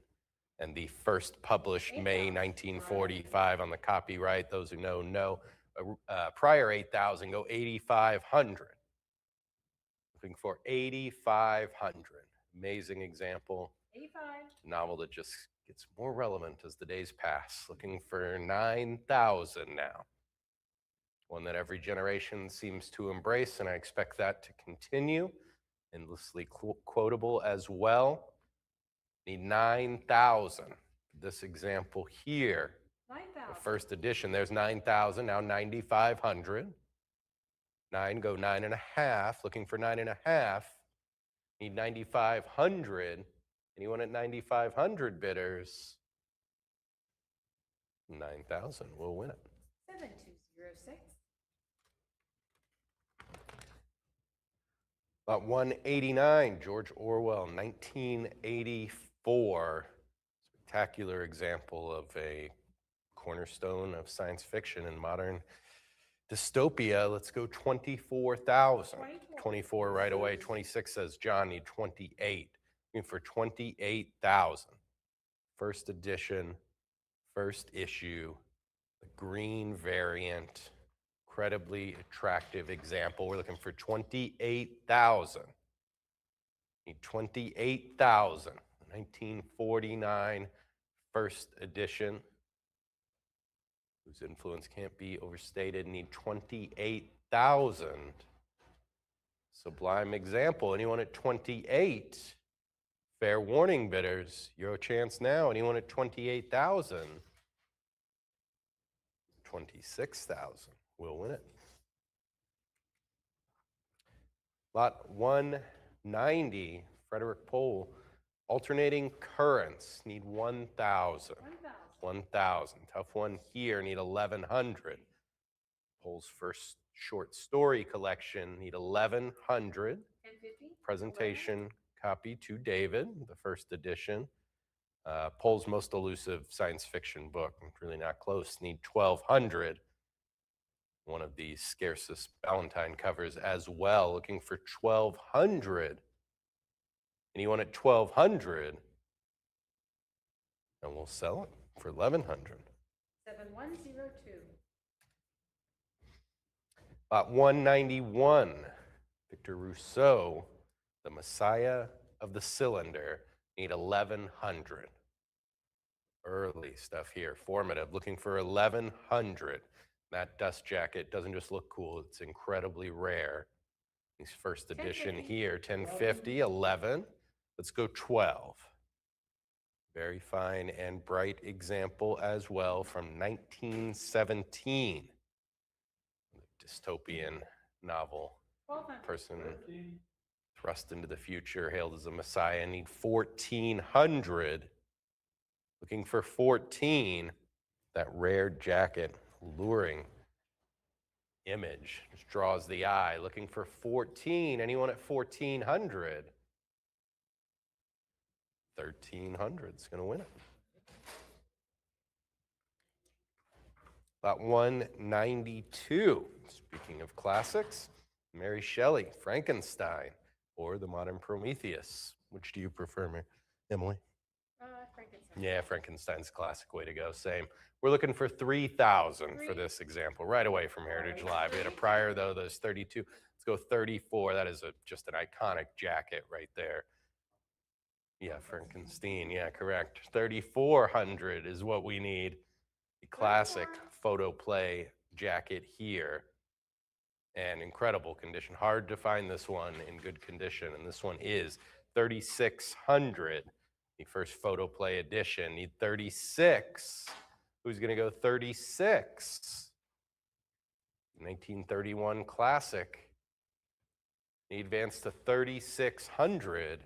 and the first published May 1945 on the copyright. Those who know. Prior 8,000, go 8,500. Looking for 8,500. Amazing example. 85. Novel that just gets more relevant as the days pass. Looking for 9,000 now. One that every generation seems to embrace, and I expect that to continue. Endlessly quotable as well. Need 9,000. This example here, the 9,000. first edition, there's 9,000, now 9,500. 9, go 9.5, looking for 9.5. Need 9,500. Anyone at 9,500 bidders? 9,000 will win it. 7206. Lot 189, George Orwell, 1984. Spectacular example of a cornerstone of science fiction and modern dystopia. Let's go 24,000. 24 right away. 26 says John, need 28. Looking for 28,000. First edition, first issue, the green variant. Incredibly attractive example. We're looking for 28,000. Need 28,000. 1949 first edition, whose influence can't be overstated. Need 28,000. Sublime example. Anyone at 28? Fair warning, bidders. Your chance now. Anyone at 28,000? 26,000 will win it. Lot 190, Frederick Pohl. Alternating currents, need 1,000. 1,000. Tough one here, need 1,100. Pohl's first short story collection, need 1,100. 1050. Presentation copy to David, the first edition. Pohl's most elusive science fiction book, really not close, need 1,200. One of the scarcest Valentine covers as well, looking for 1,200. Anyone at 1,200? And we'll sell it for 1,100. 7102. Lot 191, Victor Rousseau, The Messiah of the Cylinder, need 1,100. Early stuff here, formative, looking for 1,100. That dust jacket doesn't just look cool, it's incredibly rare. This first edition 1050. here, 1050, 11. Let's go 12. Very fine and bright example as well from 1917. Dystopian novel. 1200. Person thrust into the future, hailed as a messiah, need 1,400. Looking for 14. That rare jacket, alluring image, just draws the eye. Looking for 14. Anyone at 1,400? 1,300 is going to win it. Lot 192. Speaking of classics, Mary Shelley, Frankenstein, or the modern Prometheus. Which do you prefer, Emily? Frankenstein. Yeah, Frankenstein's classic, way to go. Same. We're looking for 3,000 for this example, right away from Heritage Live. We had a prior, though, those 32. Let's go 34. That is just an iconic jacket right there. Yeah, Frankenstein. Yeah, correct. 3,400 is what we need. The classic photo play jacket here. And incredible condition. Hard to find this one in good condition. And this one is 3,600. The first photo play edition. Need 36. Who's going to go 36? 1931 classic. Need advance to 3,600.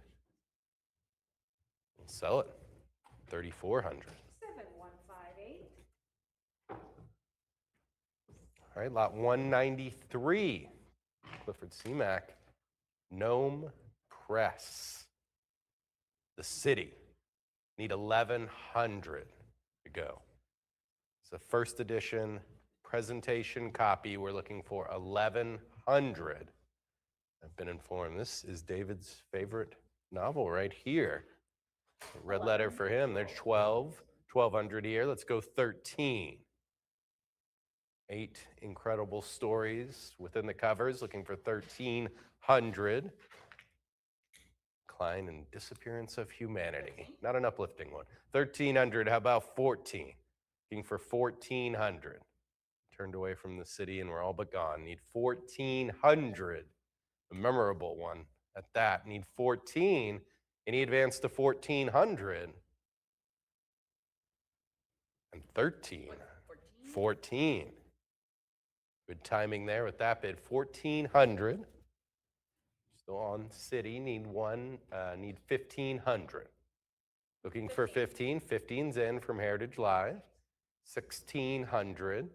And sell it. 3,400. 7158. All right, lot 193. Clifford Seamack. Gnome Press. The City. Need 1,100 to go. It's the first edition presentation copy. We're looking for 1,100. I've been informed this is David's favorite novel right here. Red letter for him. There's 1,200 here. Let's go 13. 8 incredible stories within the covers. Looking for 1,300. decline and disappearance of humanity. Not an uplifting one. 1,300, how about 14? Looking for 1,400. Turned away from the city and we're all but gone. Need 1,400. A memorable one at that. Need 14. Any advance to 1,400? And 13. 14. Good timing there with that bid. 1,400. Still on city. Need 1,500. Looking for 15. 15's in from Heritage Live. 1,600.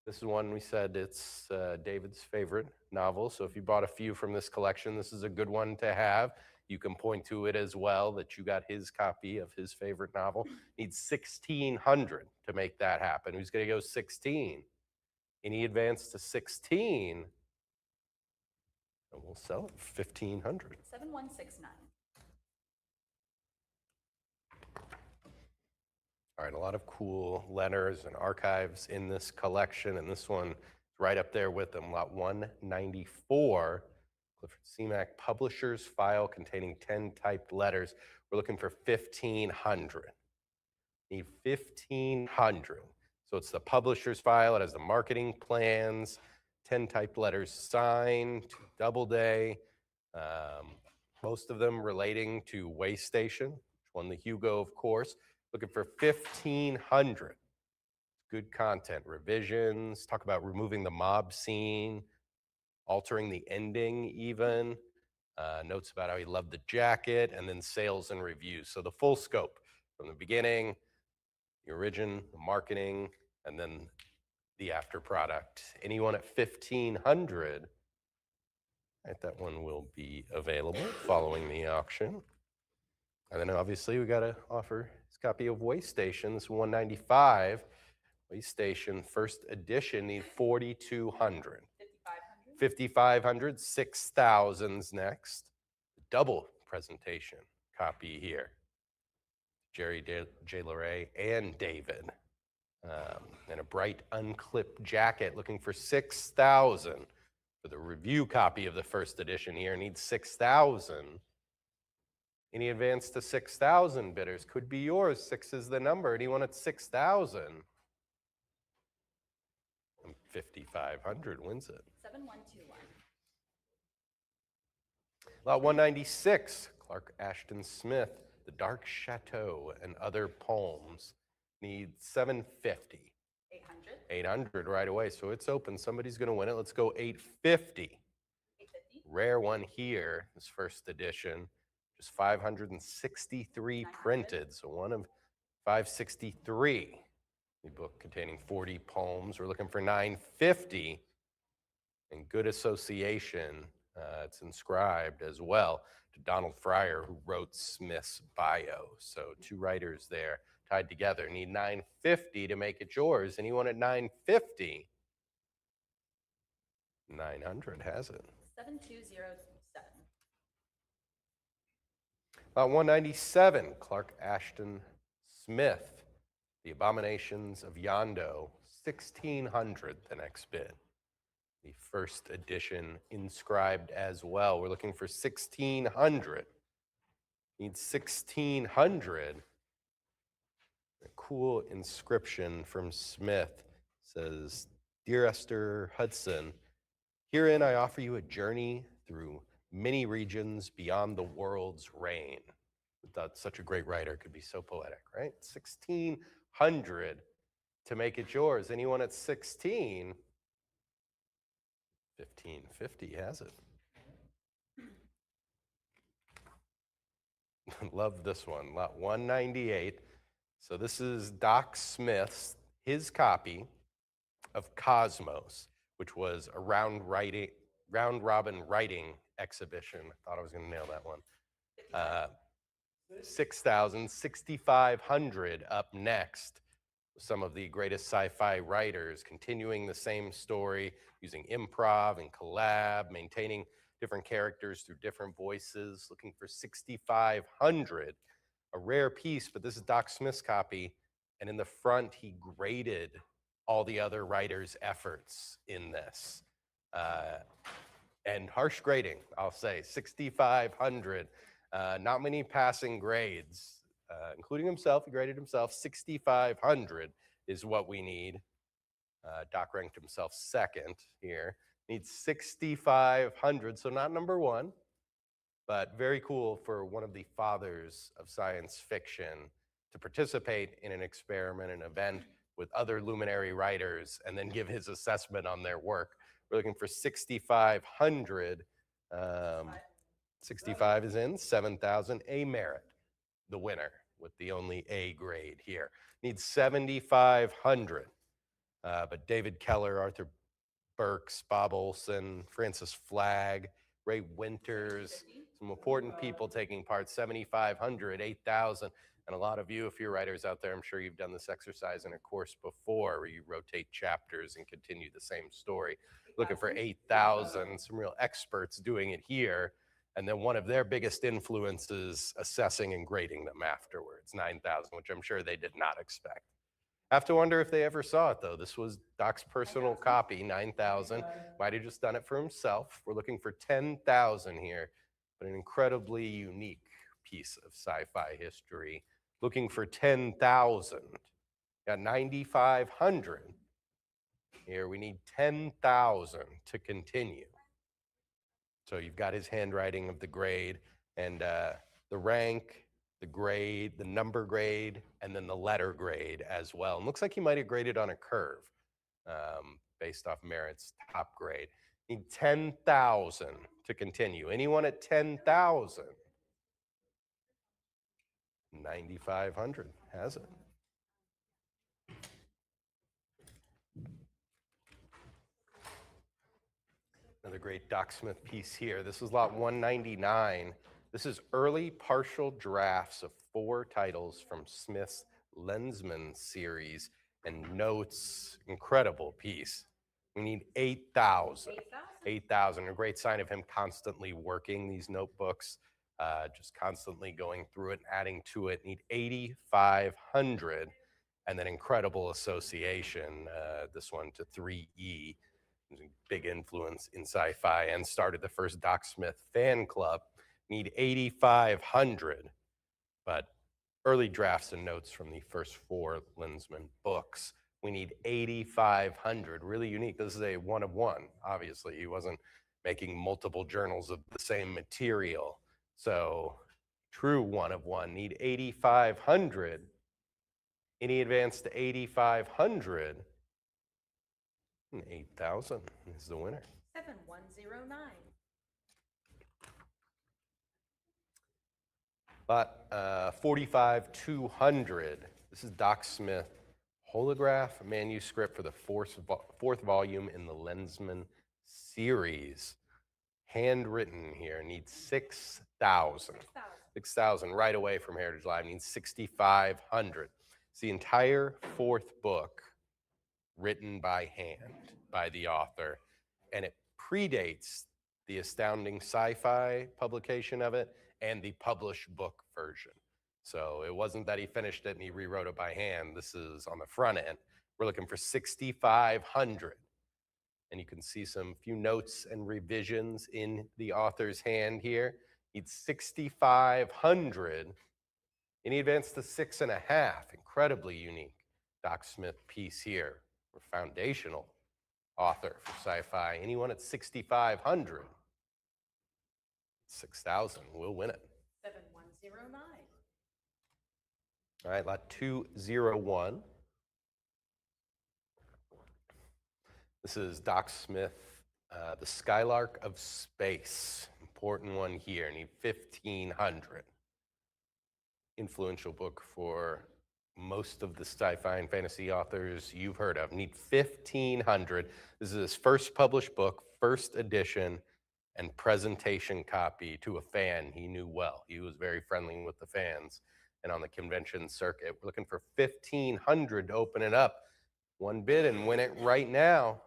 This is one we said it's David's favorite novel. So if you bought a few from this collection, this is a good one to have. You can point to it as well that you got his copy of his favorite novel. Needs 1,600 to make that happen. Who's going to go 16? Any advance to 16? And we'll sell it for 1,500. 7169. All right, a lot of cool letters and archives in this collection, and this one is right up there with them. Lot 194, Clifford CMAC Publisher's File containing 10 typed letters. We're looking for 1,500. Need 1,500. So it's the publisher's file. It has the marketing plans, 10 typed letters signed, Doubleday, most of them relating to Way Station, which won the Hugo, of course. Looking for 1,500. Good content, revisions, talk about removing the mob scene, altering the ending even, notes about how he loved the jacket, and then sales and reviews. So the full scope from the beginning, the origin, the marketing, and then the after product. Anyone at 1,500, right, that one will be available following the auction. And then obviously we got to offer his copy of Way Station. This is 195. Way Station first edition need 4,200. 5,500, 6,000's next. Double presentation copy here. Jerry J. Leray and David. And a bright unclipped jacket looking for 6,000. For the review copy of the first edition here, needs 6,000. Any advance to 6,000 bidders could be yours. 6 is the number. Anyone at 6,000? 5,500 wins it. 7121. Lot 196, Clark Ashton Smith, The Dark Chateau and Other Poems. Needs 750. 800. 800 right away. So it's open. Somebody's going to win it. Let's go 850. 850. Rare one here, this first edition. Just 563 printed. So one of 563. The book containing 40 poems. We're looking for 950. And good association. It's inscribed as well to Donald Fryer, who wrote Smith's bio. So 2 writers there tied together. Need 950 to make it yours. Anyone at 950? 900 has it. 7207. Lot 197, Clark Ashton Smith, The Abominations of Yondo, 1,600, the next bid. The first edition inscribed as well. We're looking for 1,600. Need 1,600. A cool inscription from Smith says, "Dear Esther Hudson, herein I offer you a journey through many regions beyond the world's reign." I thought such a great writer could be so poetic, right? 1,600 to make it yours. Anyone at 16? 1,550 has it. Love this one, lot 198. So this is Doc Smith's, his copy of Cosmos, which was a round robin writing exhibition. I thought I was going to nail that one. 6,000, 6,500 up next. Some of the greatest sci-fi writers continuing the same story, using improv and collab, maintaining different characters through different voices, looking for 6,500. A rare piece, but this is Doc Smith's copy. And in the front, he graded all the other writers' efforts in this. And harsh grading, I'll say, 6,500. Not many passing grades, including himself. He graded himself 6,500 is what we need. Doc ranked himself second here. Needs 6,500, so not number one, but very cool for one of the fathers of science fiction to participate in an experiment, an event with other luminary writers, and then give his assessment on their work. We're looking for 6,500. 65 is in, 7,000. A Merit, the winner with the only A grade here. Needs 7,500. But David Keller, Arthur Burks, Bob Olson, Francis Flagg, Ray Winters, some important people taking part, 7,500, 8,000. And a lot of you, if you're writers out there, I'm sure you've done this exercise in a course before where you rotate chapters and continue the same story. Looking for 8,000, some real experts doing it here. And then one of their biggest influences assessing and grading them afterwards, 9,000, which I'm sure they did not expect. I have to wonder if they ever saw it, though. This was Doc's personal copy, 9,000. Might have just done it for himself. We're looking for 10,000 here, but an incredibly unique piece of sci-fi history. Looking for 10,000. Got 9,500. Here we need 10,000 to continue. So you've got his handwriting of the grade and the rank, the grade, the number grade, and then the letter grade as well. And looks like he might have graded on a curve based off Merit's top grade. Need 10,000 to continue. Anyone at 10,000? 9,500 has it. Another great Doc Smith piece here. This is lot 199. This is early partial drafts of 4 titles from Smith's Lensman series and notes. Incredible piece. We need 8,000. 8,000, a great sign of him constantly working these notebooks, just constantly going through it and adding to it. Need 8,500, and then incredible association, this one to 3E. Big influence in sci-fi and started the first Doc Smith fan club. Need 8,500, but early drafts and notes from the first 4 Lensman books. We need 8,500, really unique. This is a one of one, obviously. He wasn't making multiple journals of the same material. So true one of one, need 8,500. Any advance to 8,500? 8,000 is the winner. 7109. Lot 45,200. This is Doc Smith holograph manuscript for the 4th volume in the Lensman series. Handwritten here, needs 6,000. 6,000 right away from Heritage Live, needs 6,500. It's the entire 4th book written by hand by the author, and it predates the Astounding Sci-Fi publication of it and the published book version. So it wasn't that he finished it and he rewrote it by hand. This is on the front end. We're looking for 6,500. And you can see some few notes and revisions in the author's hand here. Needs 6,500. Any advance to 6.5. Incredibly unique Doc Smith piece here. We're foundational author for sci-fi. Anyone at 6,500? 6,000 will win it. 7109. All right, lot 201. This is Doc Smith, The Skylark of Space. Important one here. Need 1,500. Influential book for most of the sci-fi and fantasy authors you've heard of. Need 1,500. This is his first published book, first edition, and presentation copy to a fan he knew well. He was very friendly with the fans and on the convention circuit. We're looking for 1,500 to open it up. One bid and win it right now.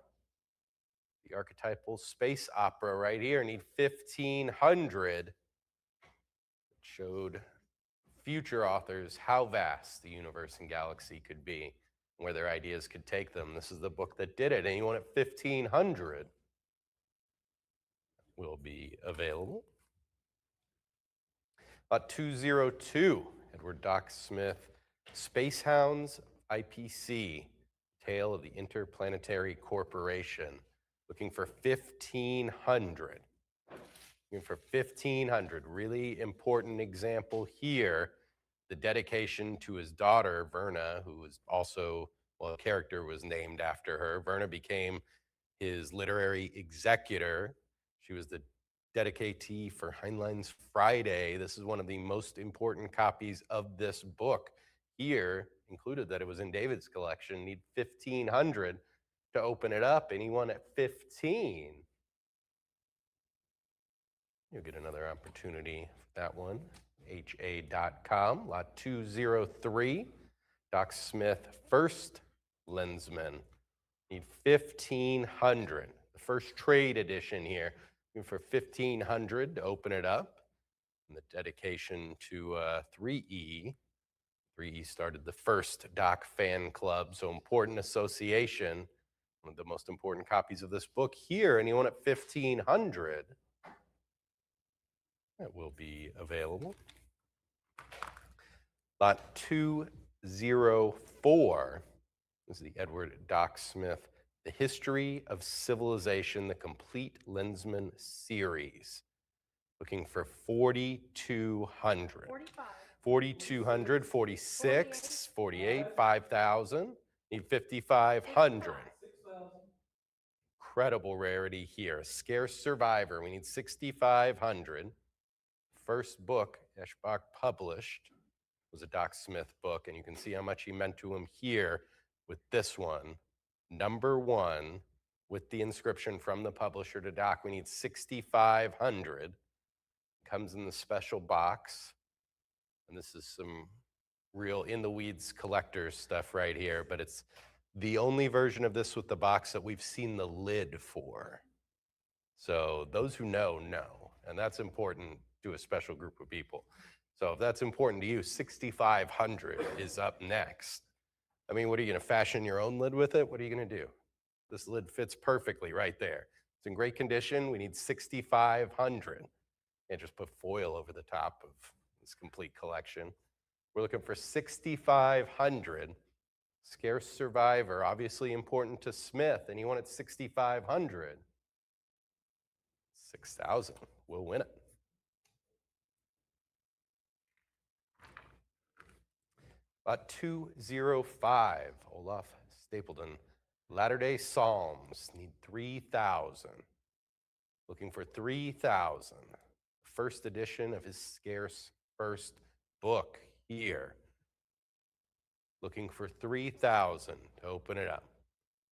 The archetypal space opera right here. Need 1,500. It showed future authors how vast the universe and galaxy could be, where their ideas could take them. This is the book that did it. Anyone at 1,500 will be available. Lot 202, Edward Doc Smith, Space Hounds IPC, Tale of the Interplanetary Corporation. Looking for 1,500. Looking for 1,500. Really important example here. The dedication to his daughter, Verna, who was also, well, a character was named after her. Verna became his literary executor. She was the dedicatee for Heinlein's Friday. This is one of the most important copies of this book. Here, included that it was in David's collection, need 1,500 to open it up. Anyone at 15? You'll get another opportunity for that one. HA.com, lot 203, Doc Smith, First Lensman. Need 1,500. The first trade edition here. Looking for 1,500 to open it up. And the dedication to 3E. 3E started the first Doc fan club, so important association. One of the most important copies of this book here. Anyone at 1,500? That will be available. Lot 204. This is the Edward Doc Smith, The History of Civilization, the Complete Lensman series. Looking for 4,200. 45. 4,200, 46, 48, 5,000. Need 5,500. Incredible rarity here. A scarce survivor. We need 6,500. First book Eschbach published was a Doc Smith book, and you can see how much he meant to him here with this one. Number 1, with the inscription from the publisher to Doc. We need 6,500. Comes in the special box. And this is some real in-the-weeds collector's stuff right here, but it's the only version of this with the box that we've seen the lid for. So those who know, know. And that's important to a special group of people. So if that's important to you, 6,500 is up next. I mean, what are you going to fashion your own lid with it? What are you going to do? This lid fits perfectly right there. It's in great condition. We need 6,500. And just put foil over the top of this complete collection. We're looking for 6,500. Scarce survivor, obviously important to Smith. Anyone at 6,500? 6,000 will win it. Lot 205, Olaf Stapledon. Latter-day Psalms, need 3,000. Looking for 3,000. First edition of his scarce first book here. Looking for 3,000 to open it up.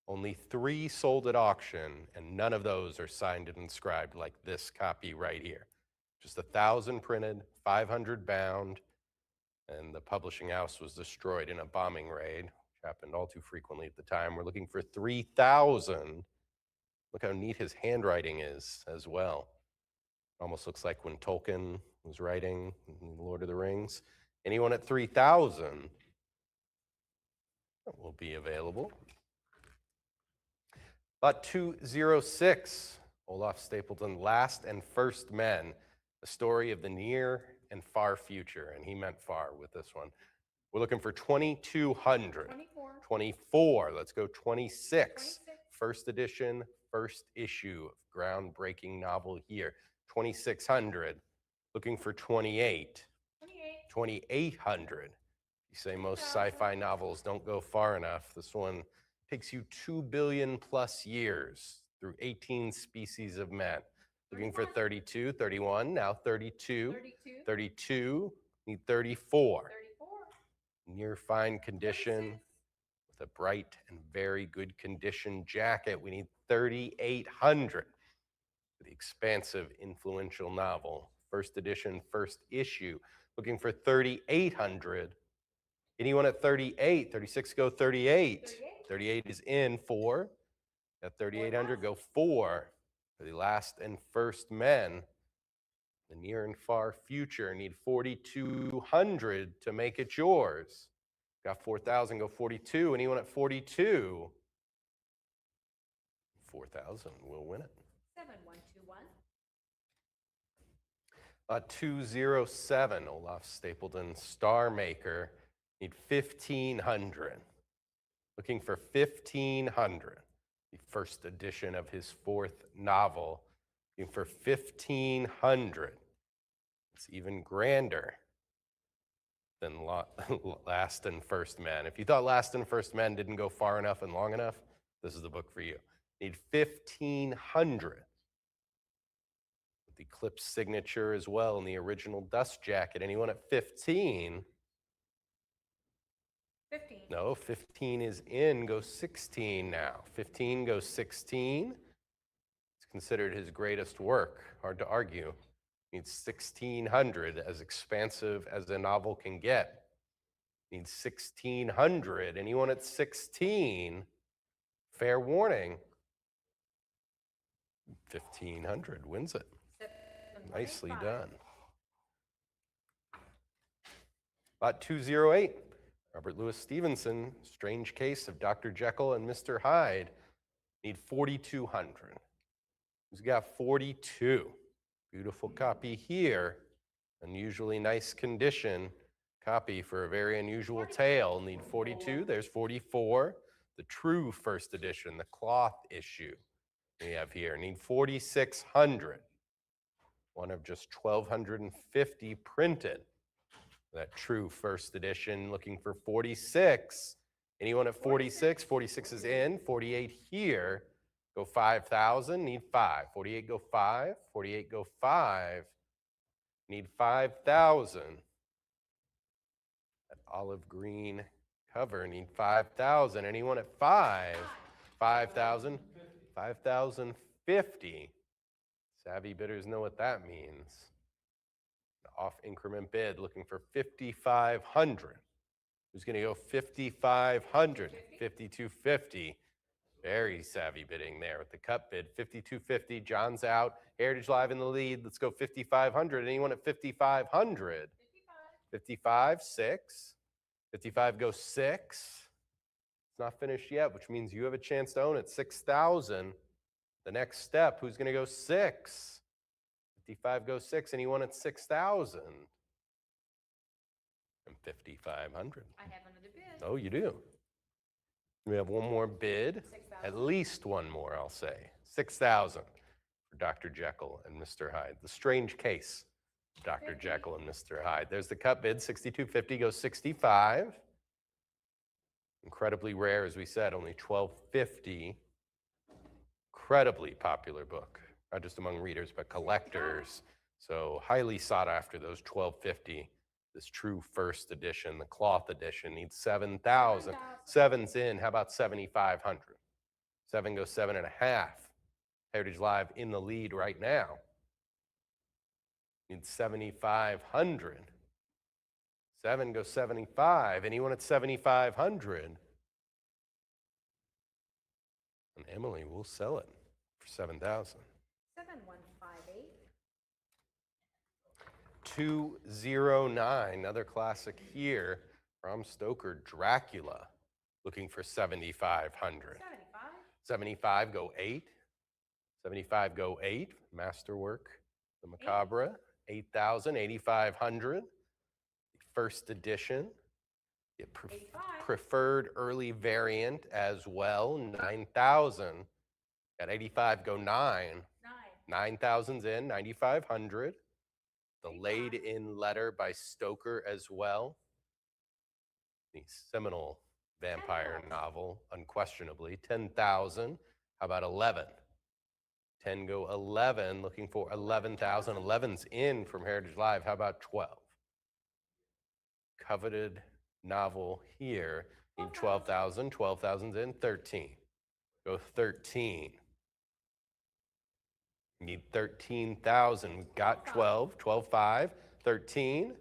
Only 3 sold at auction, and none of those are signed and inscribed like this copy right here. Just 1,000 printed, 500 bound, and the publishing house was destroyed in a bombing raid, which happened all too frequently at the time. We're looking for 3,000. Look how neat his handwriting is as well. Almost looks like when Tolkien was writing in Lord of the Rings. Anyone at 3,000? That will be available. Lot 206, Olaf Stapledon, Last and First Men, a story of the near and far future, and he meant far with this one. We're looking for 2,200. 24. 24, let's go 26. First edition, first issue of groundbreaking novel here. 2,600, looking for 28. 2,800. You say most sci-fi novels don't go far enough. This one takes you 2 billion plus years through 18 species of men. Looking for 32, 31, now 32, 32, need 34. Near fine condition with a bright and very good condition jacket. We need 3,800 for the expansive, influential novel. First edition, first issue. Looking for 3,800. Anyone at 38? 36, go 38. 38 is in 4. At 3,800, go 4. For the Last and First Men, the near and far future, need 4,200 to make it yours. Got 4,000, go 42. Anyone at 42? 4,000 will win it. 7121. 207, Olaf Stapleton, Star Maker. Need 1,500. Looking for 1,500. The first edition of his fourth novel. Looking for 1,500. It's even grander than Last and First Men. If you thought Last and First Men didn't go far enough and long enough, this is the book for you. Need 1,500. With the Clip's signature as well in the original dust jacket. Anyone at 15? 15. No, 15 is in. Go 16 now. 15 goes 16. It's considered his greatest work. Hard to argue. Needs 1,600, as expansive as a novel can get. Needs 1,600. Anyone at 16? Fair warning. 1,500 wins it. Nicely done. Lot 208. Robert Louis Stevenson, Strange Case of Dr. Jekyll and Mr. Hyde. Need 4,200. Who's got 42? Beautiful copy here. Unusually nice condition. Copy for a very unusual tale. Need 42. There's 44. The true first edition, the cloth issue we have here. Need 4,600. One of just 1,250 printed. That true first edition, looking for 46. Anyone at 46? 46 is in. 48 here. Go 5,000. Need 5. 48 go 5. 48 go 5. Need 5,000. That olive green cover. Need 5,000. Anyone at 5? 5,000. 5,050. Savvy bidders know what that means. Off increment bid, looking for 5,500. Who's going to go 5,500? 5,250. Very savvy bidding there with the cut bid. 5,250. John's out. Heritage Live in the lead. Let's go 5,500. Anyone at 5,500? 55, 6. 55 goes 6. It's not finished yet, which means you have a chance to own it. 6,000. The next step, who's going to go 6? 55 goes 6. Anyone at 6,000? And 5,500. I have another bid. Oh, you do? We have one more bid. At least one more, I'll say. 6,000 for Dr. Jekyll and Mr. Hyde. The Strange Case of Dr. Jekyll and Mr. Hyde. There's the cut bid. 6,250 goes 65. Incredibly rare, as we said, only 1,250. Incredibly popular book. Not just among readers, but collectors. So highly sought after, those 1,250. This true first edition, the cloth edition, needs 7,000. 7's in. How about 7,500? 7 goes 7.5. Heritage Live in the lead right now. Needs 7,500. 7 goes 75. Anyone at 7,500? And Emily will sell it for 7,000. 7158. 209, another classic here. Bram Stoker, Dracula, looking for 7,500. 75. 75 go 8. 75 go 8. Masterwork, The Macabre, 8,000. 8,500. First edition. Preferred early variant as well, 9,000. At 85 go 9. 9,000's in, 9,500. The Laid In Letter by Stoker as well. The seminal vampire novel, unquestionably. 10,000. How about 11? 10 go 11, looking for 11,000. 11's in from Heritage Live. How about 12? Coveted novel here. Need 12,000. 12,000's in. 13. Go 13. Need 13,000. We've got 12. 12,500. 13.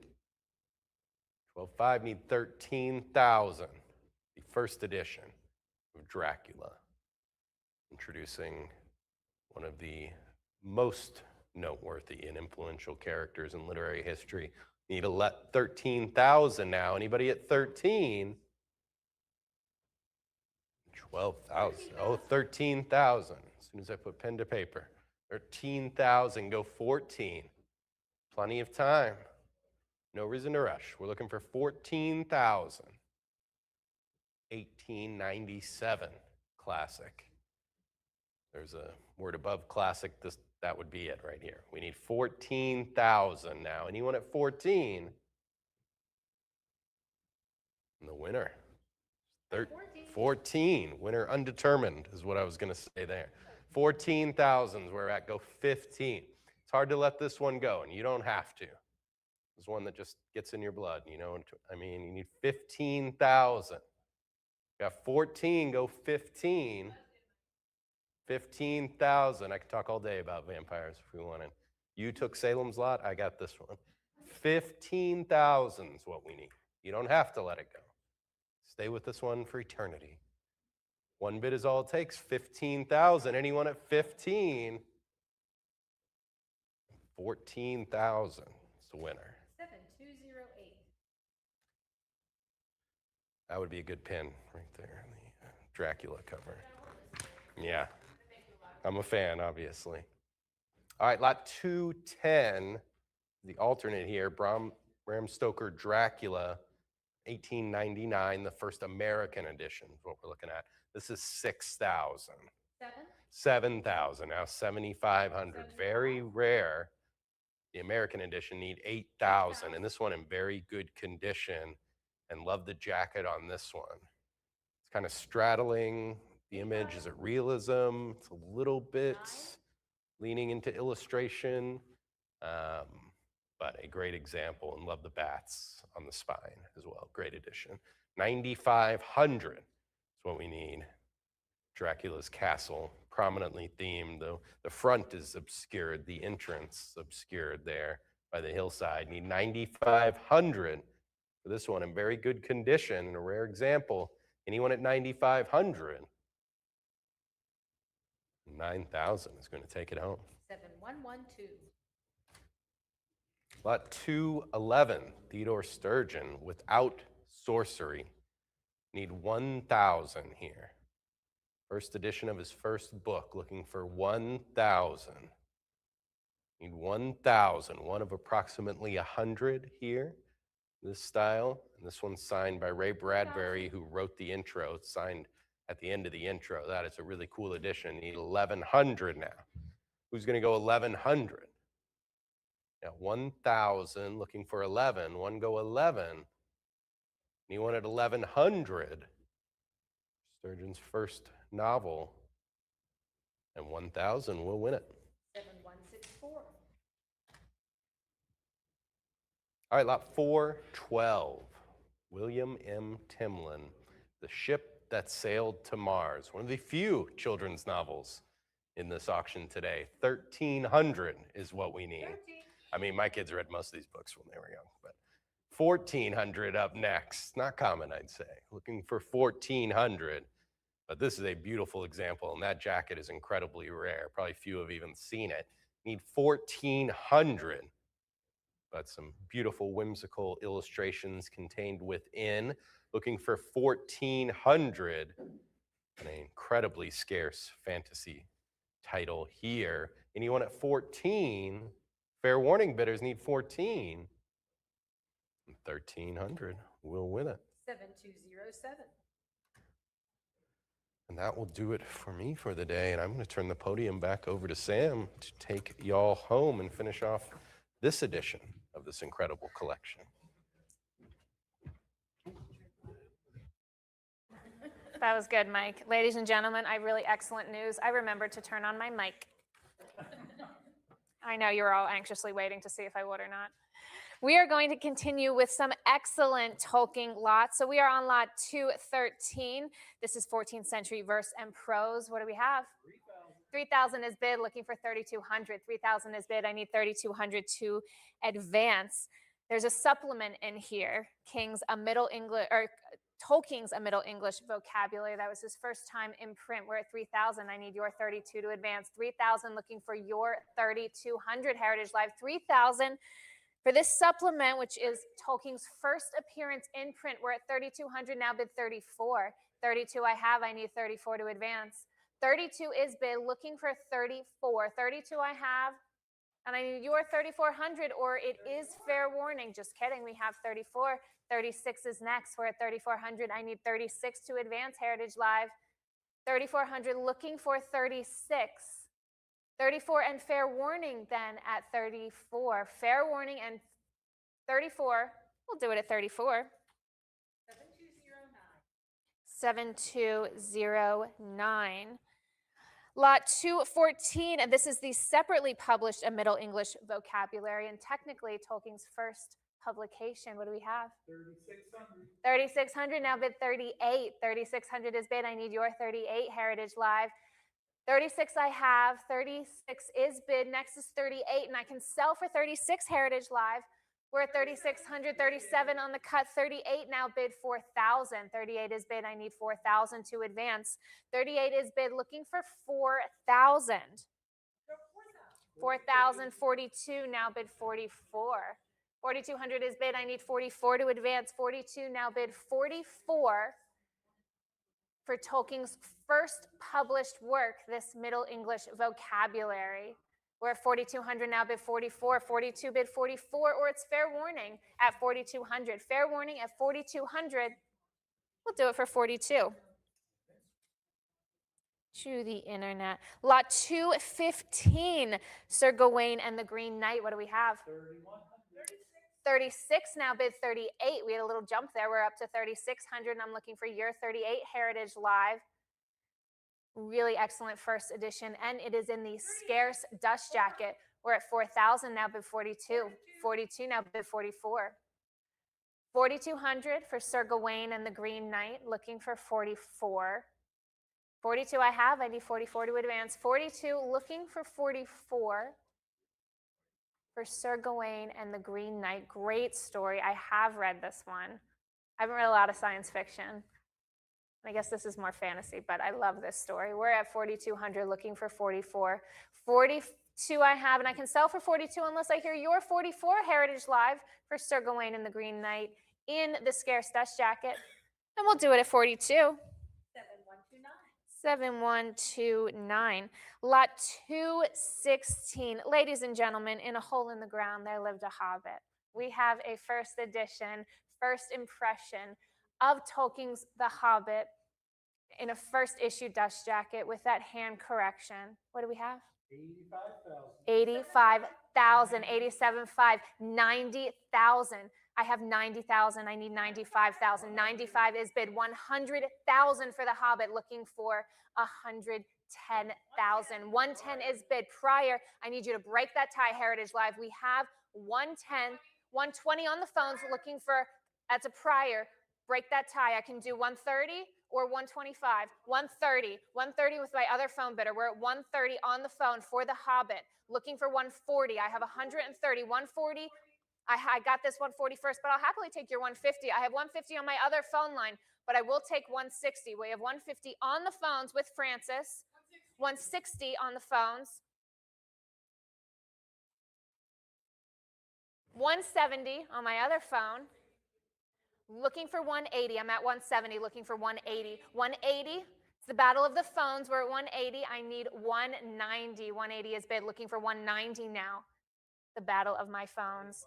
12,500. Need 13,000. The first edition of Dracula. Introducing one of the most noteworthy and influential characters in literary history. Need 13,000 now. Anybody at 13? 12,000. Oh, 13,000. As soon as I put pen to paper. 13,000. Go 14. Plenty of time. No reason to rush. We're looking for 14,000. 1897 classic. There's a word above classic. That would be it right here. We need 14,000 now. Anyone at 14? And the winner. 14. Winner undetermined is what I was going to say there. 14,000 is where we're at. Go 15. It's hard to let this one go, and you don't have to. It's one that just gets in your blood, you know. I mean, you need 15,000. Got 14, go 15. 15,000. I could talk all day about vampires if we wanted. You took Salem's Lot, I got this one. 15,000 is what we need. You don't have to let it go. Stay with this one for eternity. One bid is all it takes. 15,000. Anyone at 15? 14,000 is the winner. 7208. That would be a good pin right there, the Dracula cover. Yeah, I'm a fan, obviously. All right, lot 210, the alternate here, Bram Stoker Dracula, 1899, the first American edition is what we're looking at. This is 6,000. 7,000, now 7,500. Very rare. The American edition need 8,000, and this one in very good condition. And love the jacket on this one. It's kind of straddling the image. Is it realism? It's a little bit leaning into illustration, but a great example, and love the bats on the spine as well. Great addition. 9,500 is what we need. Dracula's castle, prominently themed, though the front is obscured, the entrance obscured there by the hillside. Need 9,500 for this one in very good condition, and a rare example. Anyone at 9,500? 9,000 is going to take it home. 7112. Lot 211, Theodore Sturgeon, Without Sorcery. Need 1,000 here. First edition of his first book, looking for 1,000. Need 1,000, one of approximately 100 here. This style, and this one's signed by Ray Bradbury, who wrote the intro. It's signed at the end of the intro. That is a really cool edition. Need 1,100 now. Who's going to go 1,100? Now 1,000, looking for 11. One go 11. Anyone at 1,100? Sturgeon's first novel. And 1,000 will win it. 7164. All right, lot 412, William M. Timlin, The Ship That Sailed to Mars. One of the few children's novels in this auction today. 1,300 is what we need. I mean, my kids read most of these books when they were young, but 1,400 up next. Not common, I'd say. Looking for 1,400, but this is a beautiful example, and that jacket is incredibly rare. Probably few have even seen it. Need 1,400. But some beautiful whimsical illustrations contained within. Looking for 1,400, an incredibly scarce fantasy title here. Anyone at 14? Fair warning, bidders need 14. 1,300 will win it. 7207. And that will do it for me for the day. And I'm going to turn the podium back over to Sam to take y'all home and finish off this edition of this incredible collection. That was good, Mike. Ladies and gentlemen, I have really excellent news. I remembered to turn on my mic. I know you were all anxiously waiting to see if I would or not. We are going to continue with some excellent Tolkien lots. So we are on lot 213. This is 14th century verse and prose. What do we have? 3,000 is bid, looking for 3,200. 3,000 is bid. I need 3,200 to advance. There's a supplement in here, Tolkien's A Middle English Vocabulary. That was his first time in print. We're at 3,000. I need your 32 to advance. 3,000, looking for your 3,200. Heritage Live, 3,000. For this supplement, which is Tolkien's first appearance in print, we're at 3,200, now bid 34. 32 I have, I need 34 to advance. 32 is bid, looking for 34. 32 I have, And I need your 3,400 or it is fair warning. Just kidding. We have 34. 36 is next. We're at 3,400. I need 36 to advance. Heritage Live. 3,400 looking for 36. 34 and fair warning then at 34. Fair warning and 34. We'll do it at 34. 7209. 7209. Lot 214, and this is the separately published A Middle English Vocabulary, and technically Tolkien's first publication. What do we have? 3,600. 3,600, now bid 38. 3,600 is bid. I need your 38, Heritage Live. 36 I have, 36 is bid. Next is 38, and I can sell for 36, Heritage Live. We're at 3,600, 37 on the cut, 38 now bid 4,000. 38 is bid, I need 4,000 to advance. 38 is bid, looking for 4,000. 4,042 now bid 44. 4,200 is bid, I need 44 to advance. 42 now bid 44 for Tolkien's first published work, this Middle English Vocabulary. We're at 4,200 now bid 44, 42 bid 44, or it's fair warning at 4,200. Fair warning at 4,200. We'll do it for 42. To the internet. Lot 215, Sir Gawain and the Green Knight. What do we have? 36 now bid 38. We had a little jump there. We're up to 3,600, and I'm looking for your 38, Heritage Live. Really excellent first edition, and it is in the scarce dust jacket. We're at 4,000 now bid 42. 42 now bid 44. 4,200 for Sir Gawain and the Green Knight, looking for 44. 42 I have, I need 44 to advance. 42 looking for 44 for Sir Gawain and the Green Knight. Great story. I have read this one. I haven't read a lot of science fiction. I guess this is more fantasy, but I love this story. We're at 4,200 looking for 44. 42 I have, and I can sell for 42 unless I hear your 44, Heritage Live, for Sir Gawain and the Green Knight in the scarce dust jacket. And we'll do it at 42. 7129. Lot 216. Ladies and gentlemen, in a hole in the ground, there lived a hobbit. We have a first edition, first impression of Tolkien's The Hobbit in a first issue dust jacket with that hand correction. What do we have? 85,000, 87,500, 90,000. I have 90,000. I need 95,000. 95 is bid. 100,000 for The Hobbit, looking for 110,000. 110 is bid. Prior, I need you to break that tie, Heritage Live. We have 110, 120 on the phones, looking for, that's a prior. Break that tie. I can do 130 or 125. 130. 130 with my other phone bidder. We're at 130 on the phone for The Hobbit. Looking for 140. I have 130. 140. I got this 140 first, but I'll happily take your 150. I have 150 on my other phone line, but I will take 160. We have 150 on the phones with Francis. 160 on the phones. 170 on my other phone. Looking for 180. I'm at 170, looking for 180. 180, it's the battle of the phones. We're at 180. I need 190. 180 is bid, looking for 190 now. The battle of my phones.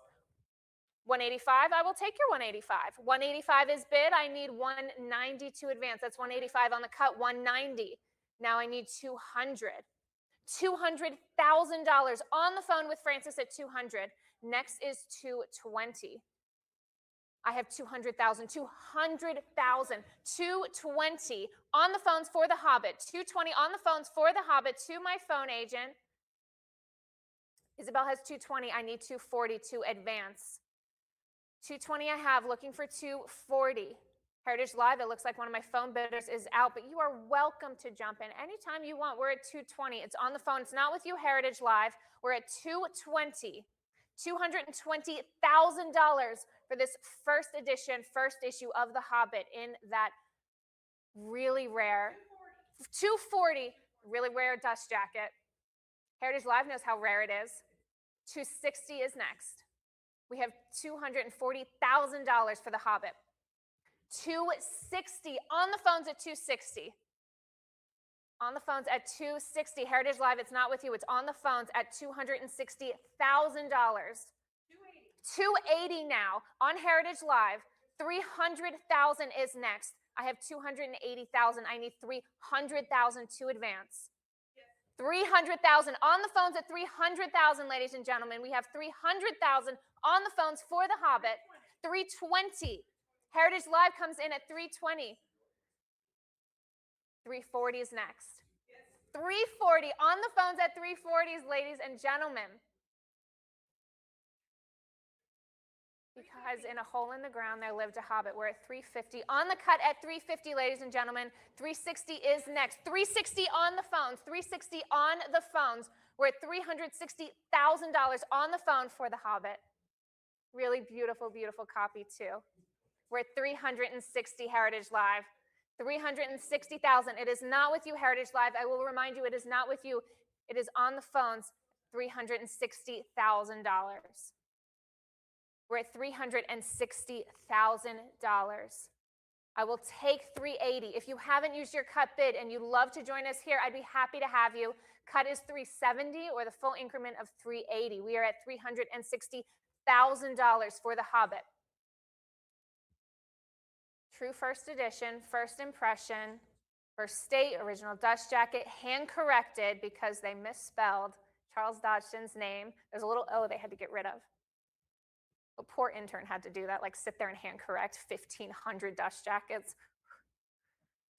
185, I will take your 185. 185 is bid. I need 190 to advance. That's 185 on the cut, 190. Now I need 200. $200,000 on the phone with Francis at 200. Next is 220. I have 200,000, 200,000, 220 on the phones for The Hobbit, 220 on the phones for The Hobbit to my phone agent. Isabel has 220, I need 240 to advance. 220 I have, looking for 240. Heritage Live, it looks like one of my phone bidders is out, but you are welcome to jump in anytime you want. We're at 220, it's on the phone, it's not with you, Heritage Live. We're at 220. $220,000 for this first edition, first issue of The Hobbit in that really rare, 240, really rare dust jacket. Heritage Live knows how rare it is. 260 is next. We have $240,000 for The Hobbit. 260 on the phones at 260. On the phones at $260. Heritage Live, it's not with you. It's on the phones at $260,000. $280 now on Heritage Live. $300,000 is next. I have $280,000. I need $300,000 to advance. $300,000 on the phones at $300,000, ladies and gentlemen. We have $300,000 on the phones for The Hobbit. $320. Heritage Live comes in at $320. $340 is next. $340 on the phones at $340, ladies and gentlemen. Because in a hole in the ground there lived a hobbit. We're at $350 on the cut at $350, ladies and gentlemen. $360 is next. $360 on the phones. $360 on the phones. We're at $360,000 on the phone for The Hobbit. Really beautiful, beautiful copy too. We're at $360 Heritage Live. $360,000. It is not with you, Heritage Live. I will remind you, it is not with you. It is on the phones. $360,000. We're at $360,000. I will take $380. If you haven't used your cut bid and you'd love to join us here, I'd be happy to have you. Cut is $370 or the full increment of $380. We are at $360,000 for The Hobbit. True first edition, first impression, first state, original dust jacket, hand corrected because they misspelled Charles Dodgson's name. There's a little O they had to get rid of. A poor intern had to do that, like sit there and hand correct 1,500 dust jackets.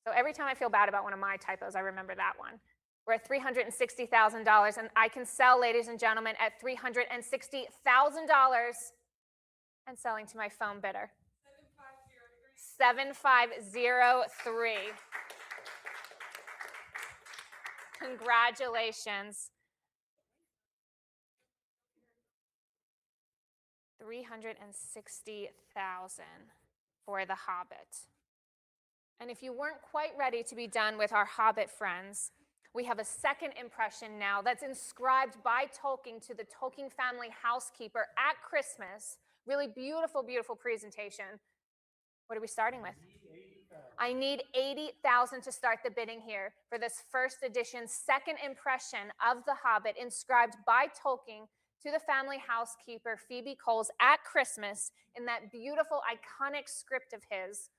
So every time I feel bad about one of my typos, I remember that one. We're at $360,000, and I can sell, ladies and gentlemen, at $360,000 and selling to my phone bidder. 7503. Congratulations. $360,000 for The Hobbit. And if you weren't quite ready to be done with our Hobbit friends, we have a second impression now that's inscribed by Tolkien to the Tolkien family housekeeper at Christmas. Really beautiful, beautiful presentation. What are we starting with? I need $80,000 to start the bidding here for this first edition, second impression of The Hobbit, inscribed by Tolkien to the family housekeeper, Phoebe Coles, at Christmas in that beautiful, iconic script of his.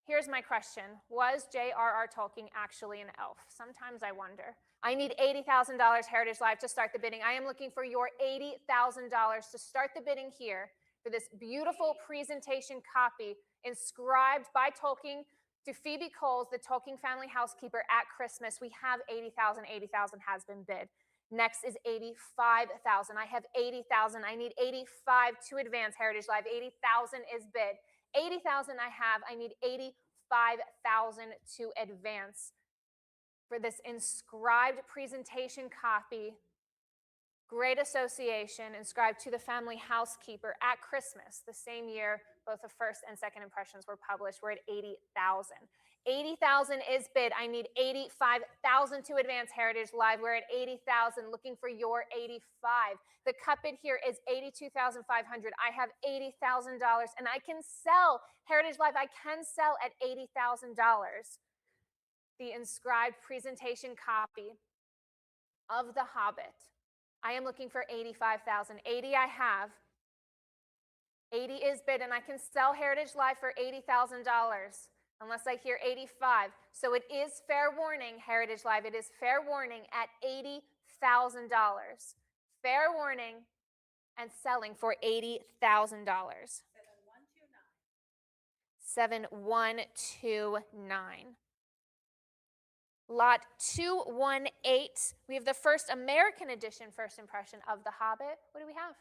Here's my question. Was J.R.R. Tolkien actually an elf? Sometimes I wonder. I need $80,000 Heritage Live to start the bidding. I am looking for your $80,000 to start the bidding here for this beautiful presentation copy inscribed by Tolkien to Phoebe Coles, the Tolkien family housekeeper, at Christmas. We have $80,000. $80,000 has been bid. Next is $85,000. I have $80,000. I need $85,000 to advance, Heritage Live. $80,000 is bid. $80,000 I have. I need $85,000 to advance for this inscribed presentation copy. Great Association, inscribed to the family housekeeper at Christmas, the same year both the first and second impressions were published. We're at $80,000. $80,000 is bid. I need $85,000 to advance, Heritage Live. We're at $80,000, looking for your $85,000. The cut bid here is $82,500. I have $80,000, and I can sell, Heritage Live, I can sell at $80,000 the inscribed presentation copy of The Hobbit. I am looking for $85,000. $80,000 I have. $80,000 is bid, and I can sell Heritage Live for $80,000 unless I hear $85,000. So it is fair warning, Heritage Live. It is fair warning at $80,000. Fair warning and selling for $80,000. 7129. Lot 218. We have the first American edition first impression of The Hobbit. What do we have?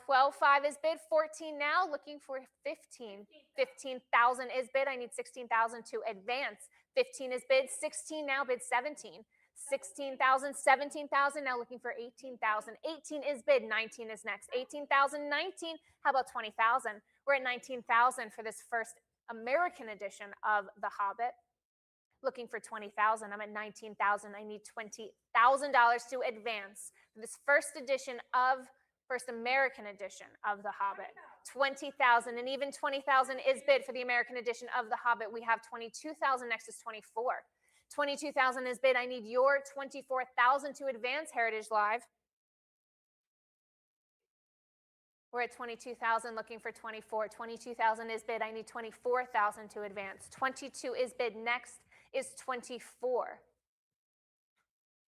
12,500 is bid. 14 now, looking for 15. 15,000 is bid. I need 16,000 to advance. 15 is bid. 16 now, bid 17. 16,000, 17,000, now looking for 18,000. 18 is bid. 19 is next. 18,000, 19. How about 20,000? We're at 19,000 for this first American edition of The Hobbit. Looking for 20,000. I'm at 19,000. I need $20,000 to advance for this first edition of, first American edition of The Hobbit. 20,000, and even 20,000 is bid for the American edition of The Hobbit. We have 22,000, next is 24. 22,000 is bid. I need your 24,000 to advance, Heritage Live. We're at 22,000, looking for 24. 22,000 is bid. I need 24,000 to advance. 22 is bid. Next is 24.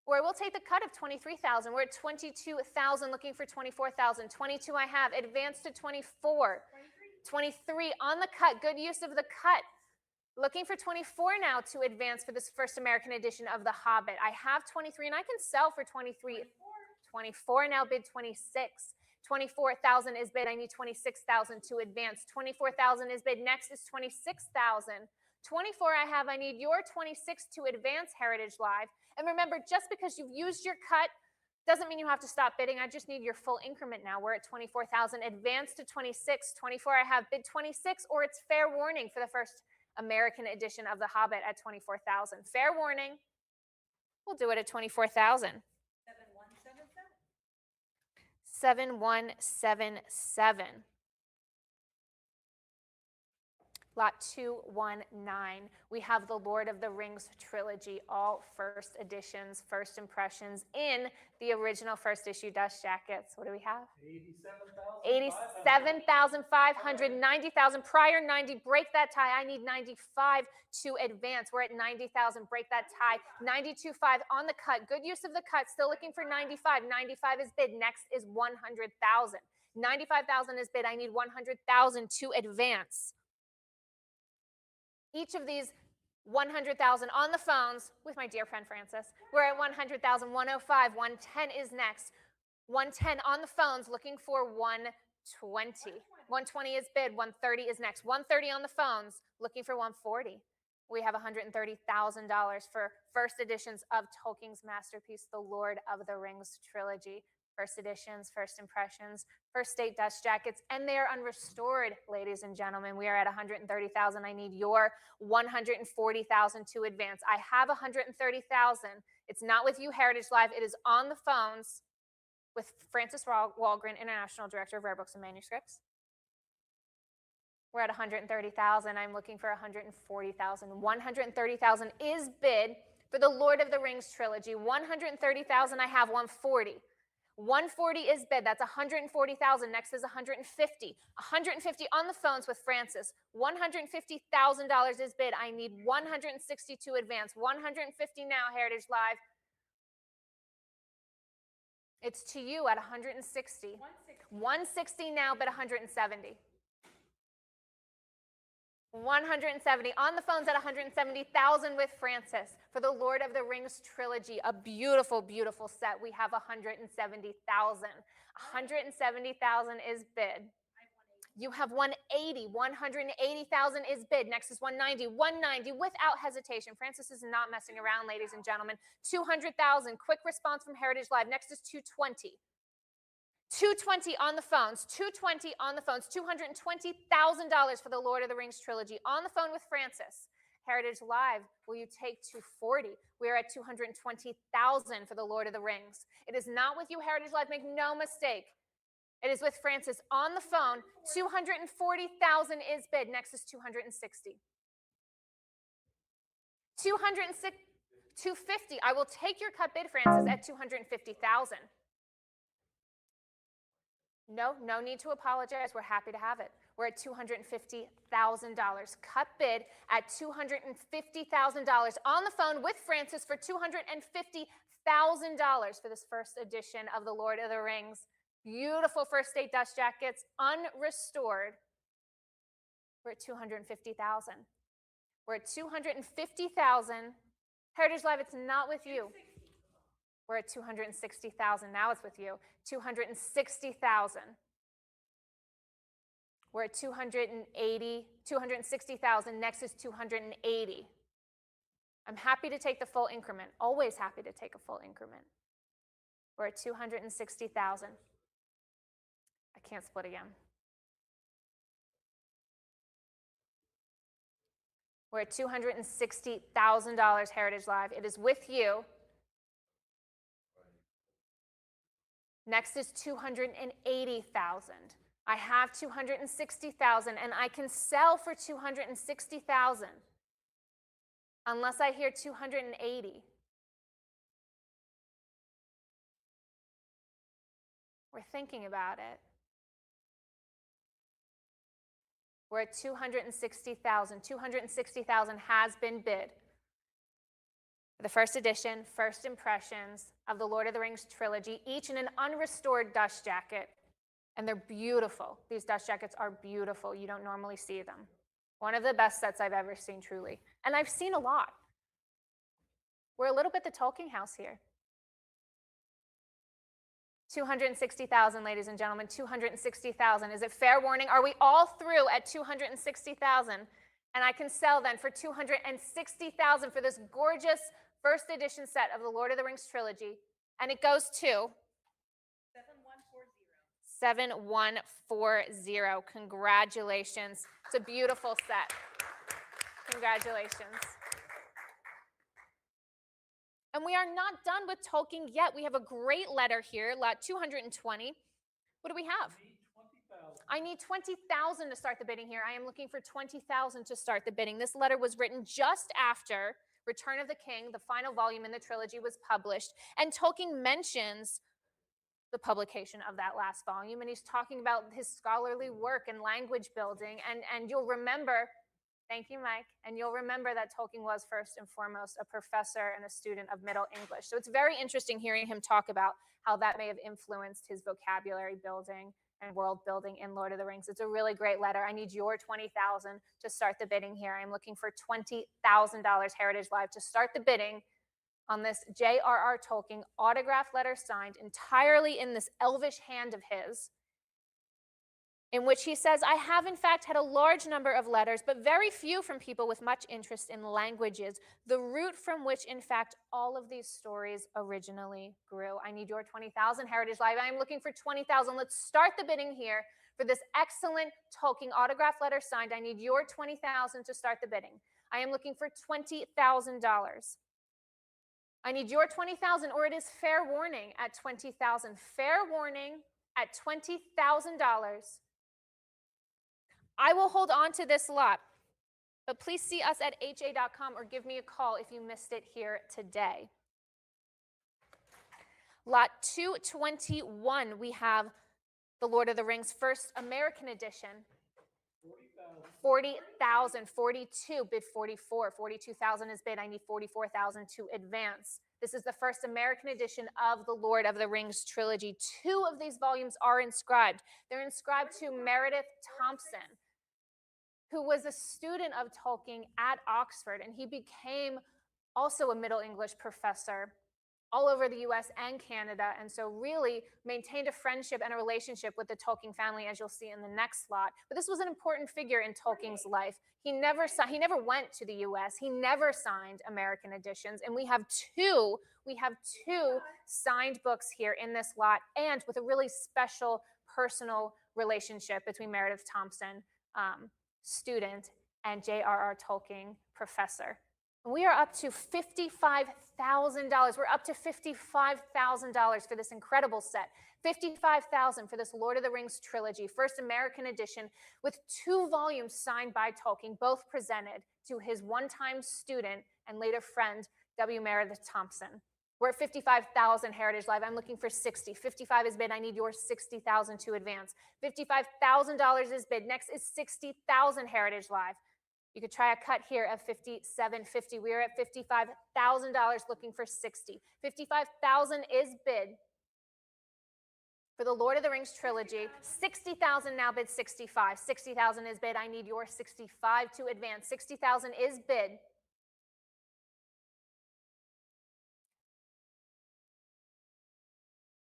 Or we'll take the cut of 23,000. We're at 22,000, looking for 24,000. 22 I have. Advance to 24. 23 on the cut. Good use of the cut. Looking for 24 now to advance for this first American edition of The Hobbit. I have 23, and I can sell for 23. 24 now, bid 26. 24,000 is bid. I need 26,000 to advance. 24,000 is bid. Next is 26,000. 24 I have. I need your 26 to advance, Heritage Live. And remember, just because you've used your cut doesn't mean you have to stop bidding. I just need your full increment now. We're at 24,000. Advance to 26. 24 I have. Bid 26, or it's fair warning for the first American edition of The Hobbit at 24,000. Fair warning. We'll do it at 24,000. 7177. Lot 219. We have the Lord of the Rings trilogy, all first editions, first impressions in the original first issue dust jackets. What do we have? 87,500, 90,000, prior 90, break that tie. I need 95 to advance. We're at 90,000, break that tie. 92.5 on the cut. Good use of the cut. Still looking for 95. 95 is bid. Next is 100,000. 95,000 is bid. I need 100,000 to advance. Each of these 100,000 on the phones with my dear friend Francis. We're at 100,000, 105, 110 is next. 110 on the phones, looking for 120. 120 is bid, 130 is next. 130 on the phones, looking for 140. We have $130,000 for first editions of Tolkien's masterpiece, The Lord of the Rings trilogy. First editions, first impressions, first state dust jackets, and they are unrestored, ladies and gentlemen. We are at 130,000. I need your 140,000 to advance. I have 130,000. It's not with you, Heritage Live. It is on the phones with Francis Walgren, International Director of Rare Books and Manuscripts. We're at 130,000. I'm looking for 140,000. 130,000 is bid for the Lord of the Rings trilogy. 130,000. I have 140. 140 is bid. That's 140,000. Next is 150. 150 on the phones with Francis. $150,000 is bid. I need 160 to advance. 150 now, Heritage Live. It's to you at 160. 160 now, but 170. 170 on the phones at 170,000 with Francis for the Lord of the Rings trilogy. A beautiful, beautiful set. We have 170,000. 170,000 is bid. You have 180. 180,000 is bid. Next is 190. 190 without hesitation. Francis is not messing around, ladies and gentlemen. 200,000. Quick response from Heritage Live. Next is 220. 220 on the phones, 220 on the phones, $220,000 for the Lord of the Rings trilogy. On the phone with Francis. Heritage Live, will you take 240? We are at 220,000 for the Lord of the Rings. It is not with you, Heritage Live, make no mistake. It is with Francis on the phone. 240,000 is bid. Next is 260. 250. I will take your cut bid, Francis, at 250,000. No need to apologize. We're happy to have it. We're at $250,000. Cut bid at $250,000 on the phone with Francis for $250,000 for this first edition of The Lord of the Rings. Beautiful first state dust jackets, unrestored. We're at $250,000. We're at $250,000. Heritage Live, it's not with you. We're at 260,000. Now it's with you. 260,000. We're at 260,000. Next is 280. I'm happy to take the full increment. Always happy to take a full increment. We're at 260,000. I can't split again. We're at $260,000, Heritage Live. It is with you. Next is 280,000. I have 260,000 and I can sell for 260,000 unless I hear 280. We're thinking about it. We're at 260,000. 260,000 has been bid. The first edition, first impressions of the Lord of the Rings trilogy, each in an unrestored dust jacket. And they're beautiful. These dust jackets are beautiful. You don't normally see them. One of the best sets I've ever seen, truly. And I've seen a lot. We're a little bit the Tolkien house here. 260,000, ladies and gentlemen, 260,000. Is it fair warning? Are we all through at 260,000? And I can sell then for 260,000 for this gorgeous first edition set of the Lord of the Rings trilogy. And it goes to 7140. Congratulations. It's a beautiful set. Congratulations. And we are not done with Tolkien yet. We have a great letter here, lot 220. What do we have? I need 20,000 to start the bidding here. I am looking for 20,000 to start the bidding. This letter was written just after Return of the King, the final volume in the trilogy, was published. And Tolkien mentions the publication of that last volume, and he's talking about his scholarly work and language building. And you'll remember, thank you, Mike, and you'll remember that Tolkien was first and foremost a professor and a student of Middle English. So it's very interesting hearing him talk about how that may have influenced his vocabulary building and world building in Lord of the Rings. It's a really great letter. I need your 20,000 to start the bidding here. I'm looking for $20,000 Heritage Live to start the bidding on this J.R.R. Tolkien autograph letter signed entirely in this elvish hand of his, in which he says, I have in fact had a large number of letters, but very few from people with much interest in languages, the root from which in fact all of these stories originally grew. I need your 20,000 Heritage Live. I am looking for 20,000. Let's start the bidding here for this excellent Tolkien autograph letter signed. I need your 20,000 to start the bidding. I am looking for $20,000. I need your 20,000, or it is fair warning at 20,000. Fair warning at $20,000. I will hold on to this lot, but please see us at ha.com or give me a call if you missed it here today. Lot 221, we have the Lord of the Rings first American edition. 40,000, 42, bid 44, 42,000 is bid. I need 44,000 to advance. This is the first American edition of the Lord of the Rings trilogy. 2 of these volumes are inscribed. They're inscribed to Meredith Thompson, who was a student of Tolkien at Oxford, and he became also a Middle English professor all over the US and Canada, and so really maintained a friendship and a relationship with the Tolkien family, as you'll see in the next slot. But this was an important figure in Tolkien's life. He never went to the US. He never signed American editions, and we have two signed books here in this lot, and with a really special personal relationship between Meredith Thompson, student, and J.R.R. Tolkien, professor. We are up to $55,000. We're up to $55,000 for this incredible set. $55,000 for this Lord of the Rings trilogy, first American edition, with 2 volumes signed by Tolkien, both presented to his one-time student and later friend, W. Meredith Thompson. We're at 55,000 Heritage Live. I'm looking for 60. 55 is bid. I need your 60,000 to advance. $55,000 is bid. Next is 60,000 Heritage Live. You could try a cut here of $57.50. We are at $55,000 looking for 60. 55,000 is bid for the Lord of the Rings trilogy. 60,000 now bid 65. 60,000 is bid. I need your 65 to advance. 60,000 is bid.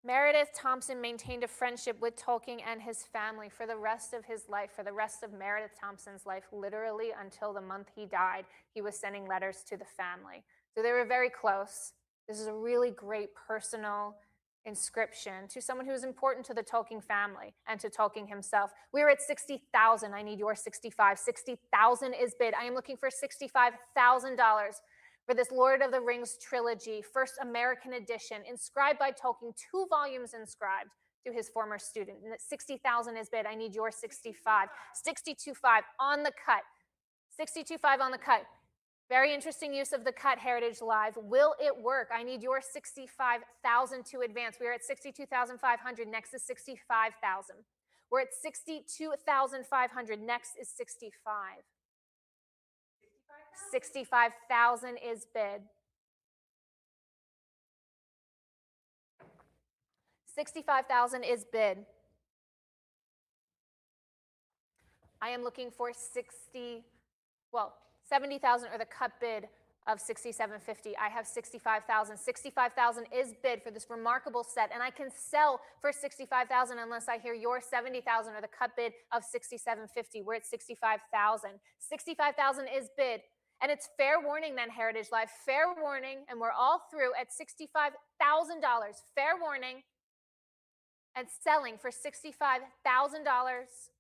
Meredith Thompson maintained a friendship with Tolkien and his family for the rest of his life, for the rest of Meredith Thompson's life, literally until the month he died. He was sending letters to the family. So they were very close. This is a really great personal inscription to someone who is important to the Tolkien family and to Tolkien himself. We are at 60,000. I need your 65. 60,000 is bid. I am looking for $65,000. For this Lord of the Rings trilogy, first American edition, inscribed by Tolkien, 2 volumes inscribed to his former student. And that 60,000 is bid. I need your 65. 62.5 on the cut. 62.5 on the cut. Very interesting use of the cut, Heritage Live. Will it work? I need your 65,000 to advance. We are at 62,500. Next is 65,000. We're at 62,500. Next is 65. 65,000 is bid. 65,000 is bid. I am looking for 70,000 or the cut bid of 67.50. I have 65,000. 65,000 is bid for this remarkable set, and I can sell for 65,000 unless I hear your 70,000 or the cut bid of 67.50. We're at 65,000. 65,000 is bid. And it's fair warning then, Heritage Live, fair warning, and we're all through at $65,000. Fair warning, and selling for $65,000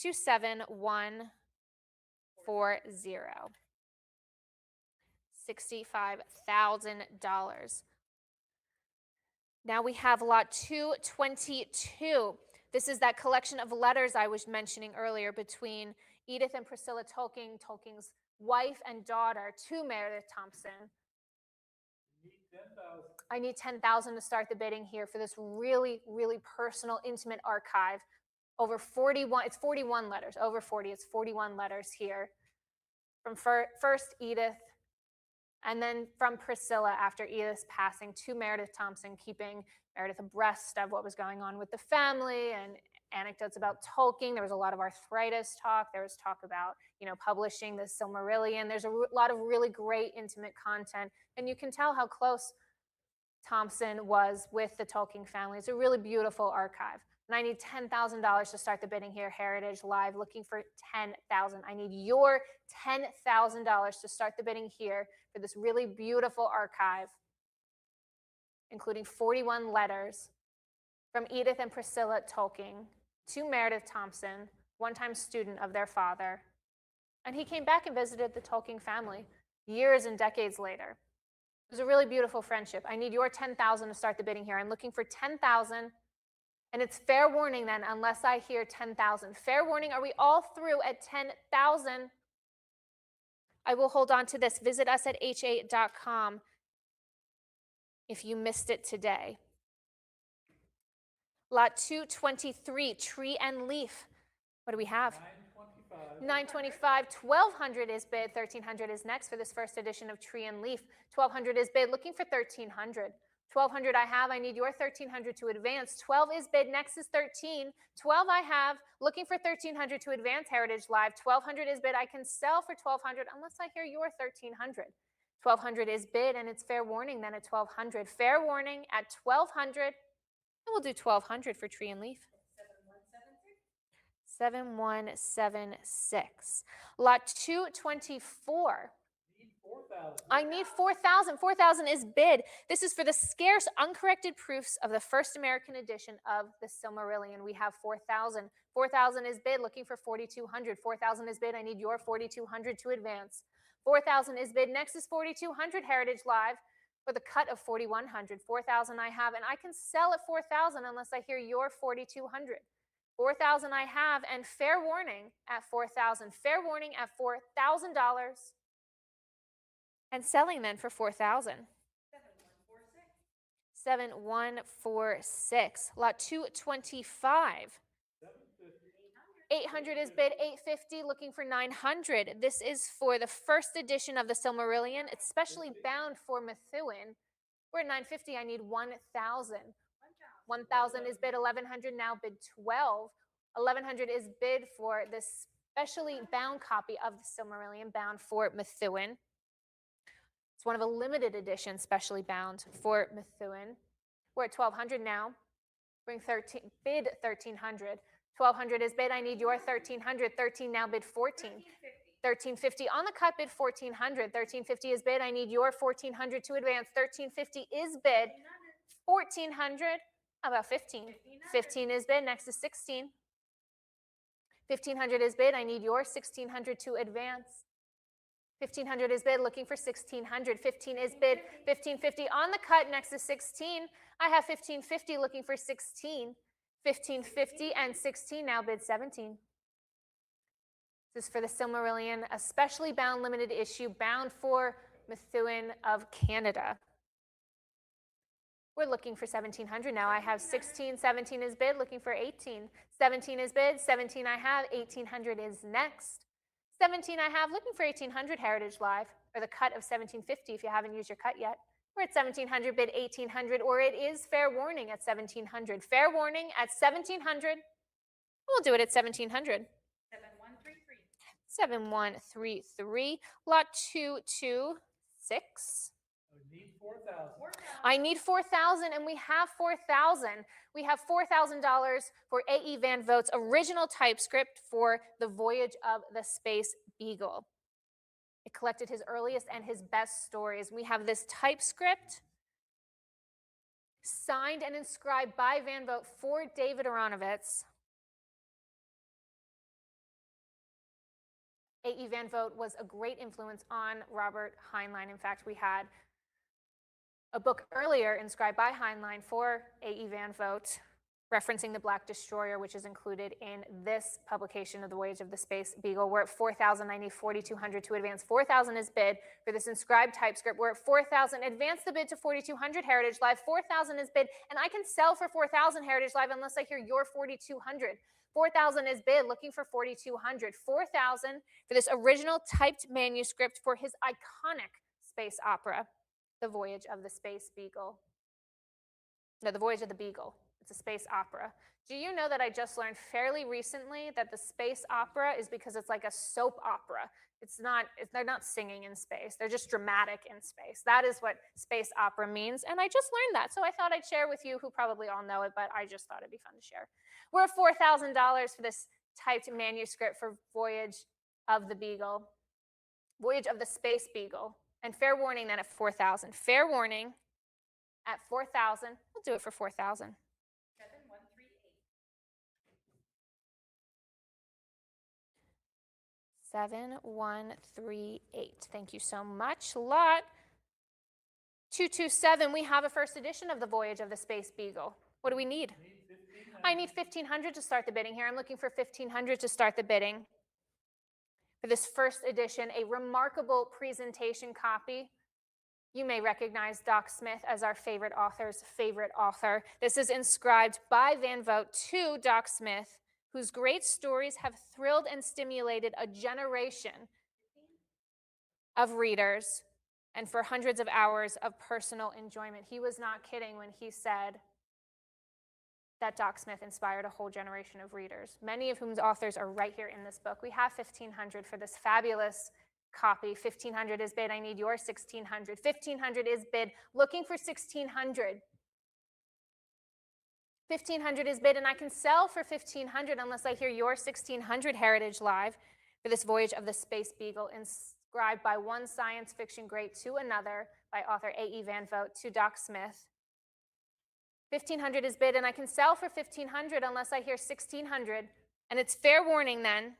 to 7140. $65,000. Now we have lot 222. This is that collection of letters I was mentioning earlier between Edith and Priscilla Tolkien, Tolkien's wife and daughter, to Meredith Thompson. I need 10,000 to start the bidding here for this really, really personal, intimate archive. Over 41, it's 41 letters, over 40, it's 41 letters here. From first Edith, and then from Priscilla after Edith's passing to Meredith Thompson, keeping Meredith abreast of what was going on with the family and anecdotes about Tolkien. There was a lot of arthritis talk. There was talk about, publishing the Silmarillion. There's a lot of really great intimate content, and you can tell how close Thompson was with the Tolkien family. It's a really beautiful archive. And I need $10,000 to start the bidding here, Heritage Live, looking for 10,000. I need your $10,000 to start the bidding here for this really beautiful archive, including 41 letters from Edith and Priscilla Tolkien to Meredith Thompson, one-time student of their father. And he came back and visited the Tolkien family years and decades later. It was a really beautiful friendship. I need your 10,000 to start the bidding here. I'm looking for 10,000. And it's fair warning then, unless I hear 10,000. Fair warning, are we all through at 10,000? I will hold on to this. Visit us at ha.com if you missed it today. Lot 223, Tree and Leaf. What do we have? 925. 1,200 is bid. 1,300 is next for this first edition of Tree and Leaf. 1,200 is bid. Looking for 1,300. 1,200 I have. I need your 1,300 to advance. 12 is bid. Next is 13. 12 I have. Looking for 1,300 to advance, Heritage Live. 1,200 is bid. I can sell for 1,200 unless I hear your 1,300. 1,200 is bid, and it's fair warning then at 1,200. Fair warning at 1,200. And we'll do 1,200 for Tree and Leaf. 7176. Lot 224. I need 4,000. 4,000 is bid. This is for the scarce, uncorrected proofs of the first American edition of the Silmarillion. We have 4,000. 4,000 is bid. Looking for 4,200. 4,000 is bid. I need your 4,200 to advance. 4,000 is bid. Next is 4,200, Heritage Live, for the cut of 4,100. 4,000 I have, and I can sell at 4,000 unless I hear your 4,200. 4,000 I have, and fair warning at 4,000. Fair warning at $4,000. And selling then for 4,000. 7146. Lot 225. 800 is bid. 850. Looking for 900. This is for the first edition of the Silmarillion. It's specially bound for Methuen. We're at 950. I need 1,000. 1,000 is bid. 1,100 now bid 12. 1,100 is bid for this specially bound copy of the Silmarillion, bound for Methuen. It's one of a limited edition, specially bound for Methuen. We're at 1,200 now. Bring 13, bid 1,300. 1,200 is bid. I need your 1,300. 13 now bid 14. 1,350 on the cut bid 1,400. 1,350 is bid. I need your 1,400 to advance. 1,350 is bid. 1,400. How about 15? 15 is bid. Next is 16. 1,500 is bid. I need your 1,600 to advance. 1500 is bid, looking for 1600. 15 is bid, 1550 on the cut next to 16. I have 1550 looking for 16. 1550 and 16 now bid 17. This is for the Silmarillion, a specially bound limited issue bound for Methuen of Canada. We're looking for 1700 now. I have 16, 17 is bid, looking for 18. 17 is bid, 17 I have, 1800 is next. 17 I have, looking for 1800 Heritage Live, or the cut of 1750 if you haven't used your cut yet. We're at 1700, bid 1800, or it is fair warning at 1700. Fair warning at 1700. We'll do it at 1700. 7133. 7133, lot 226. Need 4,000. I need 4,000, and we have 4,000. We have $4,000 for A.E. Van Vogt's original typescript for The Voyage of the Space Beagle. It collected his earliest and his best stories. We have this typescript signed and inscribed by Van Vogt for David Aronovitz. A.E. Van Vogt was a great influence on Robert Heinlein. In fact, we had a book earlier inscribed by Heinlein for A.E. Van Vogt, referencing the Black Destroyer, which is included in this publication of The Voyage of the Space Beagle. We're at 4,000. I need 4,200 to advance. 4,000 is bid for this inscribed typescript. We're at 4,000. Advance the bid to 4,200 Heritage Live. 4,000 is bid, and I can sell for 4,000 Heritage Live unless I hear your 4,200. 4,000 is bid, looking for 4,200. 4,000 for this original typed manuscript for his iconic space opera, The Voyage of the Space Beagle. No, The Voyage of the Beagle. It's a space opera. Do you know that I just learned fairly recently that the space opera is because it's like a soap opera? They're not singing in space. They're just dramatic in space. That is what space opera means, and I just learned that. So I thought I'd share with you, who probably all know it, but I just thought it'd be fun to share. We're at $4,000 for this typed manuscript for Voyage of the Beagle, Voyage of the Space Beagle. And fair warning then at 4,000. Fair warning at 4,000. We'll do it for 4,000. 7138. Thank you so much. Lot 227. We have a first edition of The Voyage of the Space Beagle. What do we need? I need 1,500 to start the bidding here. I'm looking for 1,500 to start the bidding. For this first edition, a remarkable presentation copy. You may recognize Doc Smith as our favorite author's favorite author. This is inscribed by Van Vogt to Doc Smith, whose great stories have thrilled and stimulated a generation of readers and for hundreds of hours of personal enjoyment. He was not kidding when he said that Doc Smith inspired a whole generation of readers, many of whose authors are right here in this book. We have 1,500 for this fabulous copy. 1,500 is bid. I need your 1,600. 1,500 is bid. Looking for 1,600. 1,500 is bid, and I can sell for 1,500 unless I hear your 1,600 Heritage Live for this Voyage of the Space Beagle, inscribed by one science fiction great to another, by author A.E. Van Vogt to Doc Smith. 1,500 is bid, and I can sell for 1,500 unless I hear 1,600, and it's fair warning then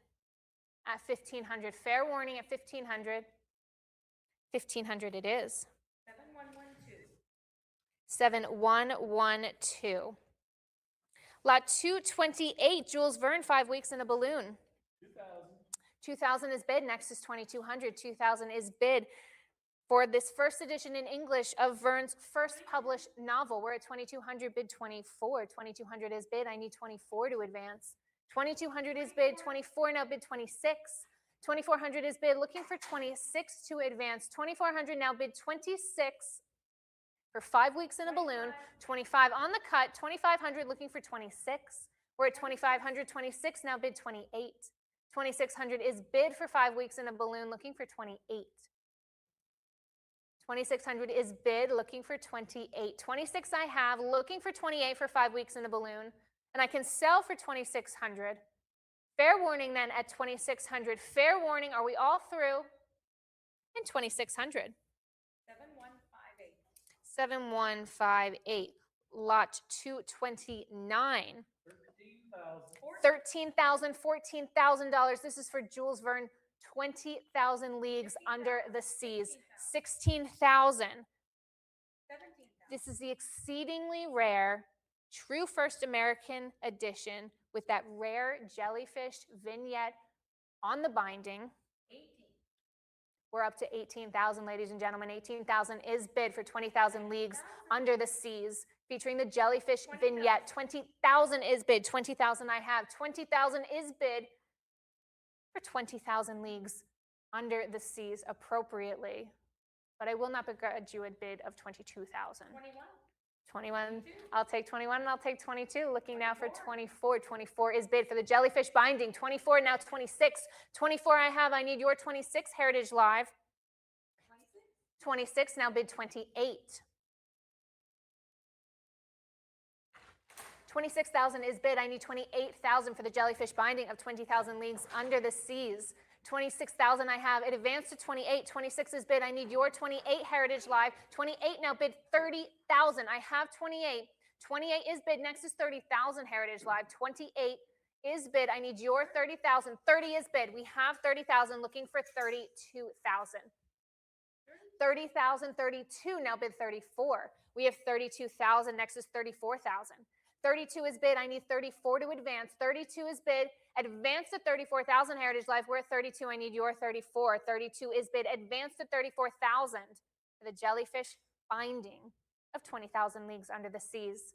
at 1,500. Fair warning at 1,500. 1,500 it is. 7112. 7112. Lot 228, Jules Verne, 5 weeks in a balloon. 2,000 is bid. Next is 2,200. 2,000 is bid for this first edition in English of Verne's first published novel. We're at 2,200, bid 24. 2,200 is bid. I need 24 to advance. 2,200 is bid. 24 now bid 26. 2,400 is bid. Looking for 26 to advance. 2,400 now bid 26. For 5 weeks in a balloon, 25 on the cut, 2,500 looking for 26. We're at 2,500, 26 now bid 28. 2,600 is bid for 5 weeks in a balloon, looking for 28. 2,600 is bid, looking for 28. 26 I have, looking for 28 for 5 weeks in a balloon, and I can sell for 2,600. Fair warning then at 2,600. Fair warning, are we all through? And 2,600. 7158. Lot 229. $13,000, $14,000. This is for Jules Verne 20,000 leagues under the seas. 16,000. 17,000. This is the exceedingly rare, true first American edition with that rare jellyfish vignette on the binding. 18. We're up to 18,000, ladies and gentlemen. 18,000 is bid for 20,000 leagues under the seas, featuring the jellyfish vignette. 20,000 is bid. 20,000 I have. 20,000 is bid for 20,000 leagues under the seas appropriately. But I will not begrudge you a bid of 22,000. 21. 21, I'll take 21 and I'll take 22. Looking now for 24. 24 is bid for the jellyfish binding. 24, now 26. 24 I have, I need your 26, Heritage Live. 26, now bid 28. 26,000 is bid, I need 28,000 for the jellyfish binding of 20,000 leagues under the seas. 26,000 I have, it advanced to 28. 26 is bid, I need your 28, Heritage Live. 28 now bid 30,000, I have 28. 28 is bid, next is 30,000, Heritage Live. 28 is bid, I need your 30,000. 30 is bid, we have 30,000, looking for 32,000. 30,000, 32, now bid 34. We have 32,000, next is 34,000. 32 is bid, I need 34 to advance. 32 is bid, advance to 34,000, Heritage Life. We're at 32, I need your 34. 32 is bid, advance to 34,000 for the jellyfish binding of 20,000 leagues under the seas.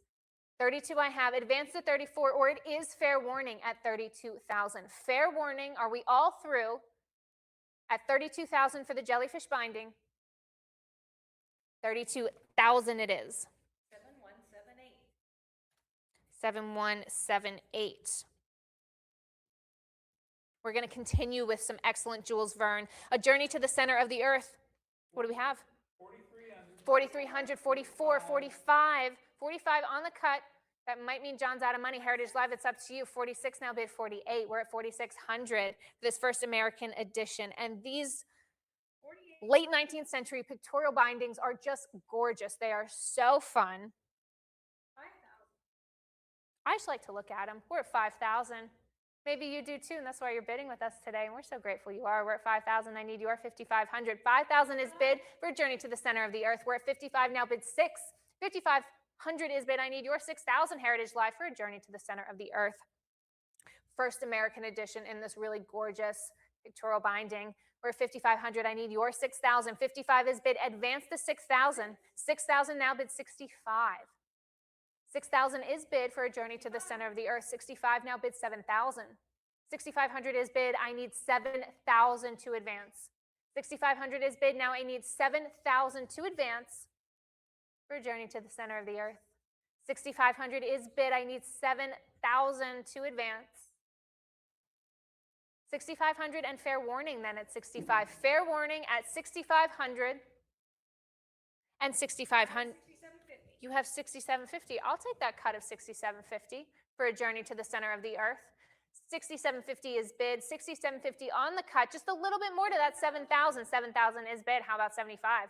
32 I have, advance to 34, or it is fair warning at 32,000. Fair warning, are we all through at 32,000 for the jellyfish binding? 32,000 it is. 7178. 7178. We're going to continue with some excellent Jules Verne. A Journey to the Center of the Earth. What do we have? 4,300, 44, 45. 45 on the cut. That might mean John's out of money. Heritage Live, it's up to you. 46 now bid 48. We're at 4,600 for this first American edition. And these 48. late 19th century pictorial bindings are just gorgeous. They are so fun. 5,000. I just like to look at them. We're at 5,000. Maybe you do too, and that's why you're bidding with us today, and we're so grateful you are. We're at 5,000. I need your 5,500. 5,000 is bid for a Journey to the Center of the Earth. We're at 55 now, bid 6. 5,500 is bid. I need your 6,000, Heritage Live, for a Journey to the Center of the Earth. First American edition in this really gorgeous pictorial binding. We're at 5,500. I need your 6,000. 55 is bid. Advance to 6,000. 6,000 now, bid 65. 6,000 is bid for a Journey to the Center of the Earth. 65 now bid 7,000. 6,500 is bid. I need 7,000 to advance. 6,500 is bid. Now I need 7,000 to advance for a Journey to the Center of the Earth. 6,500 is bid. I need 7,000 to advance. 6,500 and fair warning then at 65. Fair warning at 6,500 and 6,500. 6750. You have 6,750. I'll take that cut of 6,750 for a Journey to the Center of the Earth. 6,750 is bid. 6,750 on the cut. Just a little bit more to that 7,000. 7,000 is bid. How about 75?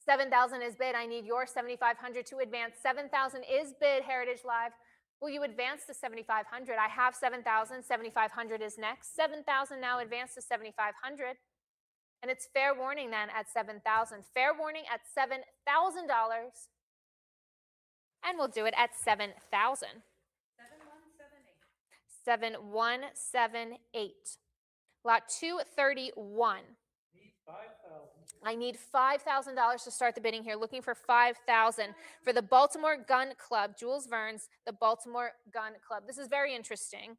7,000 is bid. I need your 7,500 to advance. 7,000 is bid, Heritage Live. Will you advance to 7,500? I have 7,000. 7,500 is next. 7,000 now advance to 7,500. And it's fair warning then at 7,000. Fair warning at $7,000. And we'll do it at 7,000. 7178. 7178. Lot 231. Need 5,000. I need $5,000 to start the bidding here. Looking for 5,000 for the Baltimore Gun Club. Jules Verne's The Baltimore Gun Club. This is very interesting.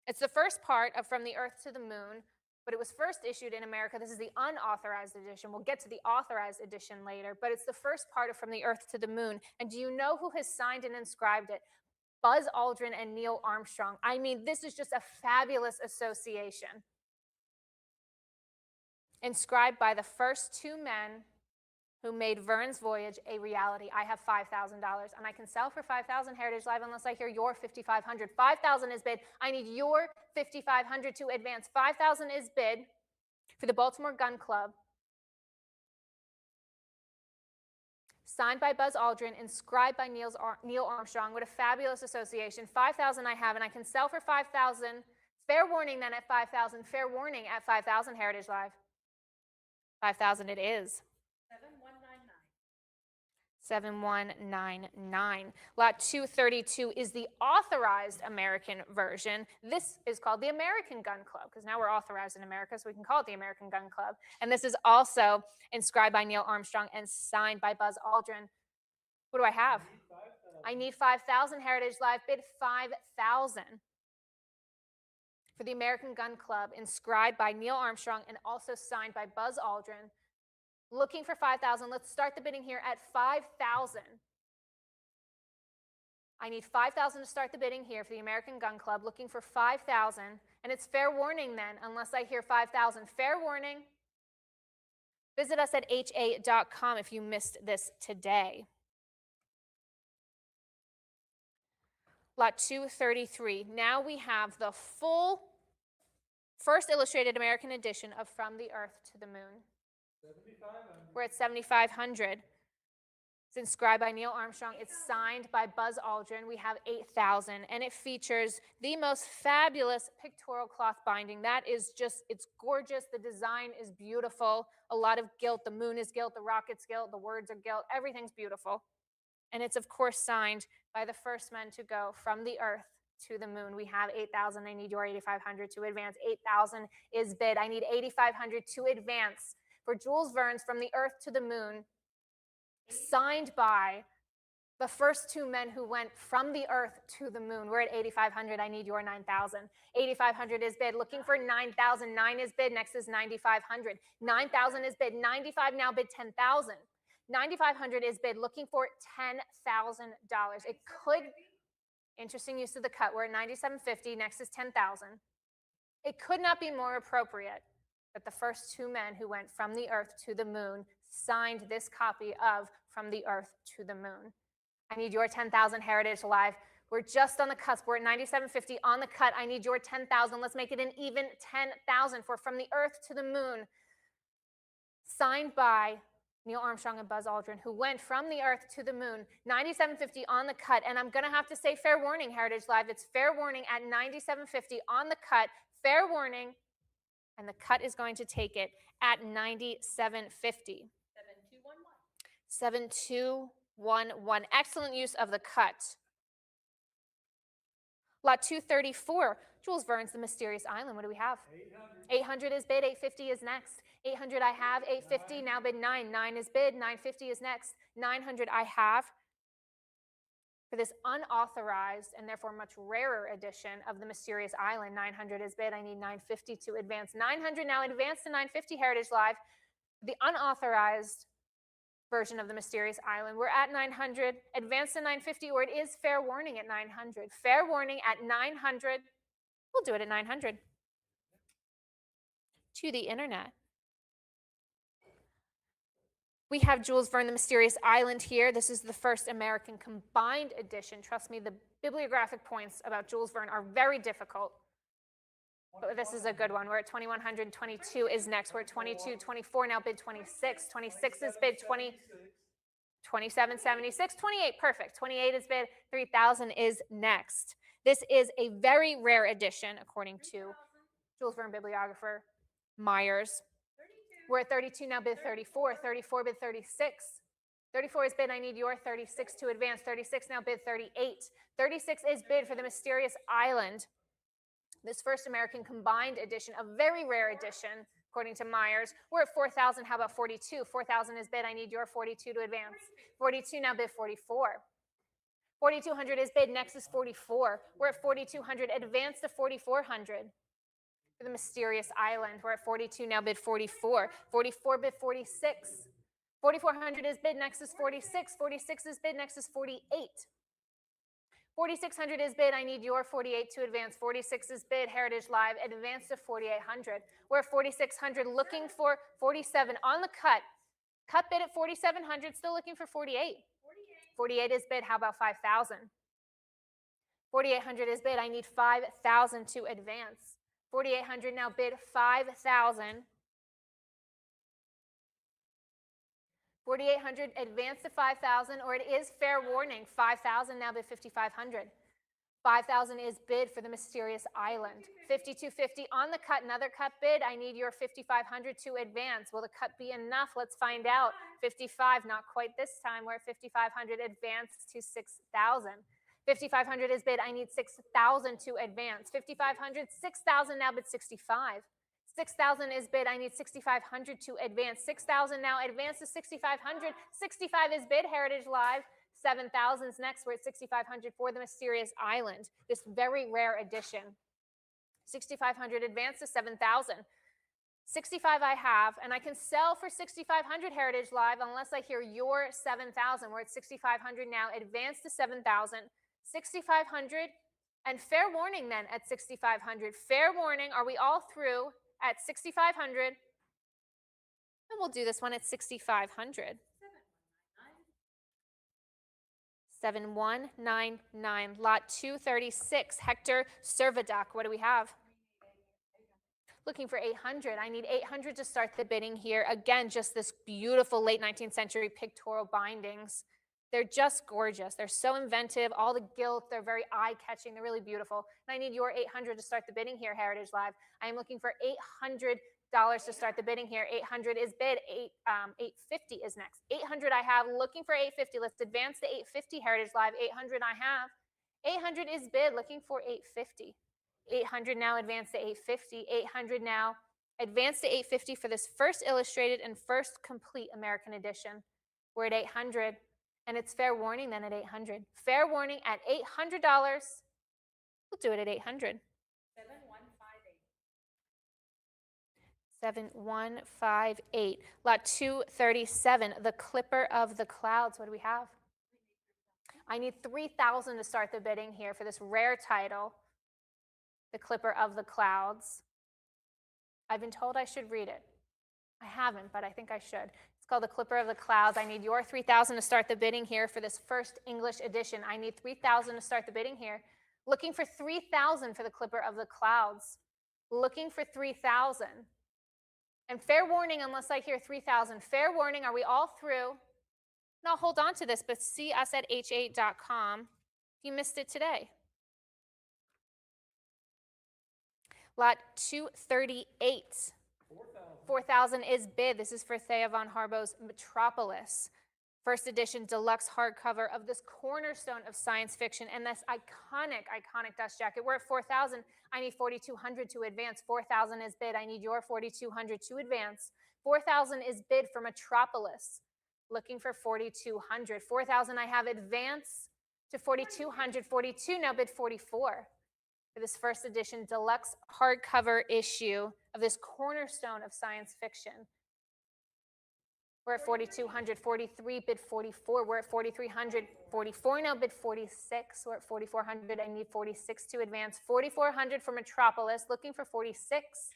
It's the first part of From the Earth to the Moon, but it was first issued in America. This is the unauthorized edition. We'll get to the authorized edition later, but it's the first part of From the Earth to the Moon. And do you know who has signed and inscribed it? Buzz Aldrin and Neil Armstrong. I mean, this is just a fabulous association. Inscribed by the first two men who made Verne's voyage a reality. I have $5,000, and I can sell for $5,000, Heritage Live, unless I hear your $5,500. $5,000 is bid. I need your $5,500 to advance. $5,000 is bid for the Baltimore Gun Club. Signed by Buzz Aldrin, inscribed by Neil Armstrong. What a fabulous association. $5,000 I have, and I can sell for $5,000. Fair warning then at 5,000. Fair warning at 5,000, Heritage Live. 5,000 it is. 7199. 7199. Lot 232 is the authorized American version. This is called the American Gun Club because now we're authorized in America, so we can call it the American Gun Club. And this is also inscribed by Neil Armstrong and signed by Buzz Aldrin. What do I have? I need 5,000. Heritage Live bid 5,000 for the American Gun Club, inscribed by Neil Armstrong and also signed by Buzz Aldrin. Looking for 5,000. Let's start the bidding here at 5,000. I need 5,000 to start the bidding here for the American Gun Club, looking for 5,000. And it's fair warning then, unless I hear 5,000. Fair warning. Visit us at ha.com if you missed this today. Lot 233. Now we have the full first illustrated American edition of From the Earth to the Moon. We're at 7,500. It's inscribed by Neil Armstrong. It's signed by Buzz Aldrin. We have 8,000, and it features the most fabulous pictorial cloth binding. That is just, it's gorgeous. The design is beautiful. A lot of gilt. The moon is gilt. The rocket's gilt. The words are gilt. Everything's beautiful. And it's, of course, signed by the first men to go from the Earth to the moon. We have 8,000. I need your 8,500 to advance. 8,000 is bid. I need 8,500 to advance for Jules Verne's From the Earth to the Moon, signed by the first two men who went from the Earth to the moon. We're at 8,500. I need your 9,000. 8,500 is bid. Looking for 9,000. 9 is bid. Next is 9,500. 9,000 is bid. 95 now bid 10,000. 9,500 is bid. Looking for $10,000. It could, interesting use of the cut. We're at 97.50. Next is 10,000. It could not be more appropriate that the first two men who went from the Earth to the moon signed this copy of From the Earth to the Moon. I need your 10,000. Heritage Live. We're just on the cusp. We're at 97.50 on the cut. I need your 10,000. Let's make it an even 10,000 for From the Earth to the Moon, signed by Neil Armstrong and Buzz Aldrin, who went from the Earth to the moon. 97.50 on the cut. And I'm going to have to say fair warning, Heritage Live. It's fair warning at 97.50 on the cut. Fair warning. And the cut is going to take it at 97.50. 7211. 7211. Excellent use of the cut. Lot 234. Jules Verne's The Mysterious Island. What do we have? 800 is bid. 850 is next. 800 I have. 850 now bid 9. 9 is bid. 950 is next. 900 I have. For this unauthorized and therefore much rarer edition of The Mysterious Island, 900 is bid. I need 950 to advance. 900 now advance to 950. Heritage Live. The unauthorized version of The Mysterious Island. We're at 900. Advance to 950, or it is fair warning at 900. Fair warning at 900. We'll do it at 900. To the internet. We have Jules Verne, The Mysterious Island here. This is the first American combined edition. Trust me, the bibliographic points about Jules Verne are very difficult. But this is a good one. We're at 2,100. 22 is next. We're at 22. 24 now bid 26. 26 is bid 20. 27, 76, 28, perfect. 28 is bid. 3,000 is next. This is a very rare edition, according to Jules Verne bibliographer Myers. We're at 32 now bid 34. 34 bid 36. 34 is bid. I need your 36 to advance. 36 now bid 38. 36 is bid for The Mysterious Island. This first American combined edition, a very rare edition, according to Myers. We're at 4,000. How about 42? 4,000 is bid. I need your 42 to advance. 42 now bid 44. 4,200 is bid. Next is 44. We're at 4,200. Advance to 4,400. For The Mysterious Island. We're at 42 now bid 44. 44 bid 46. 4,400 is bid. Next is 46. 46 is bid. Next is 48. 4,600 is bid. I need your 48 to advance. 46 is bid. Heritage Live. Advance to 4,800. We're at 4,600 looking for 47 on the cut. Cut bid at 4,700. Still looking for 48. 48 is bid. How about 5,000? 4,800 is bid. I need 5,000 to advance. 4,800 now bid 5,000. 4,800 advance to 5,000, or it is fair warning. 5,000 now bid 5,500. 5,000 is bid for the mysterious island. 5250 on the cut, another cut bid. I need your 5,500 to advance. Will the cut be enough? Let's find out. 55, not quite this time. We're at 5,500, advance to 6,000. 5,500 is bid. I need 6,000 to advance. 5,500, 6,000 now bid 65. 6,000 is bid. I need 6,500 to advance. 6,000 now advance to 6,500. 65 is bid. Heritage Live. 7,000's next. We're at 6,500 for the mysterious island. This very rare edition. 6,500 advance to 7,000. 65 I have, and I can sell for 6,500 Heritage Live unless I hear your 7,000. We're at 6,500 now. Advance to 7,000. 6,500. And fair warning then at 6,500. Fair warning. Are we all through at 6,500? And we'll do this one at 6,500. 7199, lot 236, Hector Servadoc. What do we have? Looking for 800. I need 800 to start the bidding here. Again, just this beautiful late 19th century pictorial bindings. They're just gorgeous. They're so inventive. All the gilt, they're very eye-catching. They're really beautiful. And I need your 800 to start the bidding here, Heritage Live. I am looking for $800 to start the bidding here. 800 is bid. 850 is next. 800 I have. Looking for 850. Let's advance to 850, Heritage Live. 800 I have. 800 is bid. Looking for 850. 800 now advance to 850. 800 now advance to 850 for this first illustrated and first complete American edition. We're at 800. And it's fair warning then at 800. Fair warning at $800. We'll do it at 800. 7158. Lot 237, the Clipper of the Clouds. What do we have? I need 3,000 to start the bidding here for this rare title, the Clipper of the Clouds. I've been told I should read it. I haven't, but I think I should. It's called the Clipper of the Clouds. I need your 3,000 to start the bidding here for this first English edition. I need 3,000 to start the bidding here. Looking for 3,000 for the Clipper of the Clouds. Looking for 3,000. And fair warning, unless I hear 3,000. Fair warning, are we all through? Now hold on to this, but see us at h8.com if you missed it today. Lot 238. 4,000 is bid. This is for Thea von Harbo's Metropolis. First edition deluxe hardcover of this cornerstone of science fiction and this iconic dust jacket. We're at 4,000. I need 4,200 to advance. 4,000 is bid. I need your 4,200 to advance. 4,000 is bid for Metropolis. Looking for 4,200. 4,000 I have advance to 4,200. 42 now bid 44. For this first edition deluxe hardcover issue of this cornerstone of science fiction. We're at 4,200, 43, bid 44. We're at 4,300, 44 now, bid 46. We're at 4,400, I need 46 to advance. 4,400 for Metropolis, looking for 46.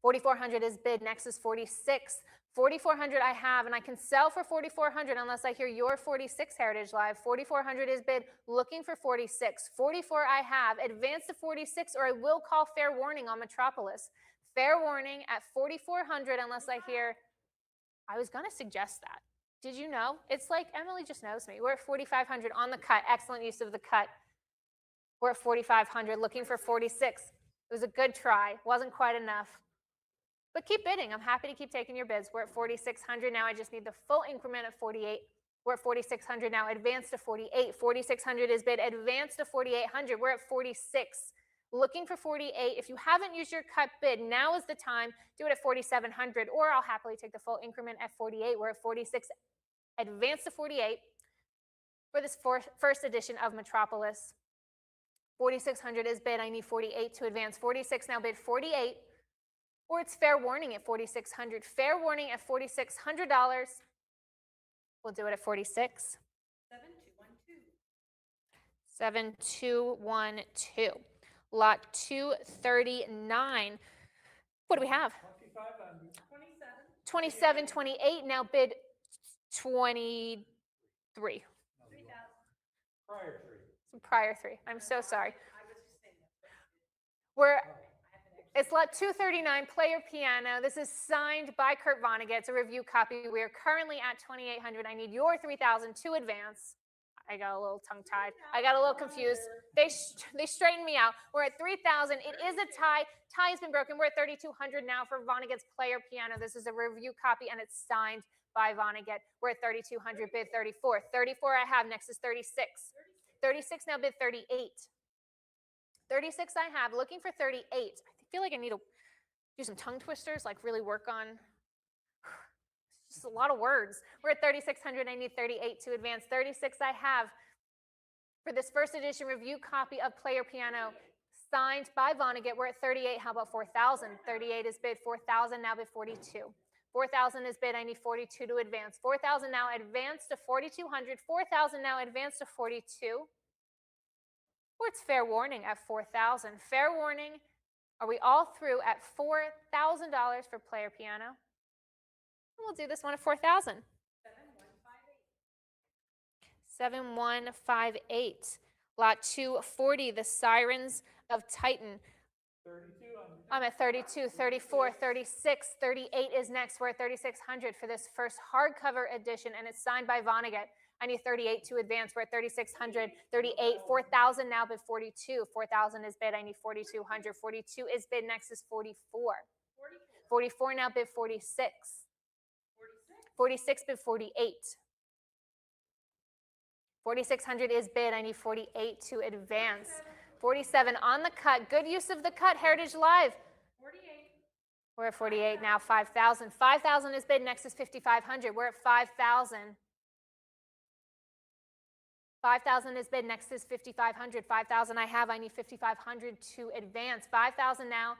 4,400 is bid, next is 46. 4,400 I have, and I can sell for 4,400 unless I hear your 46, Heritage Live. 4,400 is bid, looking for 46. 44 I have, advance to 46, or I will call fair warning on Metropolis. Fair warning at 4,400 unless I hear, I was gonna suggest that. Did you know? It's like Emily just knows me. We're at 4,500 on the cut, excellent use of the cut. We're at 4,500, looking for 46. It was a good try, wasn't quite enough. But keep bidding. I'm happy to keep taking your bids. We're at 4,600 now. I just need the full increment of 48. We're at 4,600 now. Advance to 48. 4,600 is bid. Advance to 4,800. We're at 46. Looking for 48. If you haven't used your cut bid, now is the time. Do it at 4,700, or I'll happily take the full increment at 48. We're at 46. Advance to 48 for this first edition of Metropolis. 4,600 is bid. I need 48 to advance. 46 now bid 48. Or it's fair warning at 4,600. Fair warning at $4,600. We'll do it at 46. 7212. Lot 239. What do we have? 27, 28. Now bid 23. Prior three. I'm so sorry. It's lot 239, player piano. This is signed by Kurt Vonnegut. It's a review copy. We are currently at 2,800. I need your 3,000 to advance. I got a little tongue-tied. I got a little confused. They straightened me out. We're at 3,000. It is a tie. Tie has been broken. We're at 3,200 now for Vonnegut's Player Piano. This is a review copy, and it's signed by Vonnegut. We're at 3,200, bid 34. 34 I have. Next is 36. 36 now, bid 38. 36 I have. Looking for 38. I feel like I need to do some tongue twisters, like really work on just a lot of words. We're at 3,600. I need 38 to advance. 36 I have for this first edition review copy of Player Piano, signed by Vonnegut. We're at 38. How about 4,000? 38 is bid. 4,000 now, bid 42. 4,000 is bid. I need 42 to advance. 4,000 now, advance to 4,200. 4,000 now, advance to 42. Or it's fair warning at 4,000. Fair warning. Are we all through at $4,000 for Player Piano? We'll do this one at 4,000. 7158. Lot 240, the Sirens of Titan. I'm at 32, 34, 36, 38 is next. We're at 3,600 for this first hardcover edition, and it's signed by Vonnegut. I need 38 to advance. We're at 3,600, 38, 4,000 now, bid 42. 4,000 is bid. I need 4,200. 42 is bid. Next is 44. 44 now, bid 46. 46 bid 48. 4,600 is bid. I need 48 to advance. 47 on the cut. Good use of the cut. Heritage Live. 48. We're at 48 now. 5,000. 5,000 is bid. Next is 5,500. We're at 5,000. 5,000 is bid. Next is 5,500. 5,000 I have. I need 5,500 to advance. 5,000 now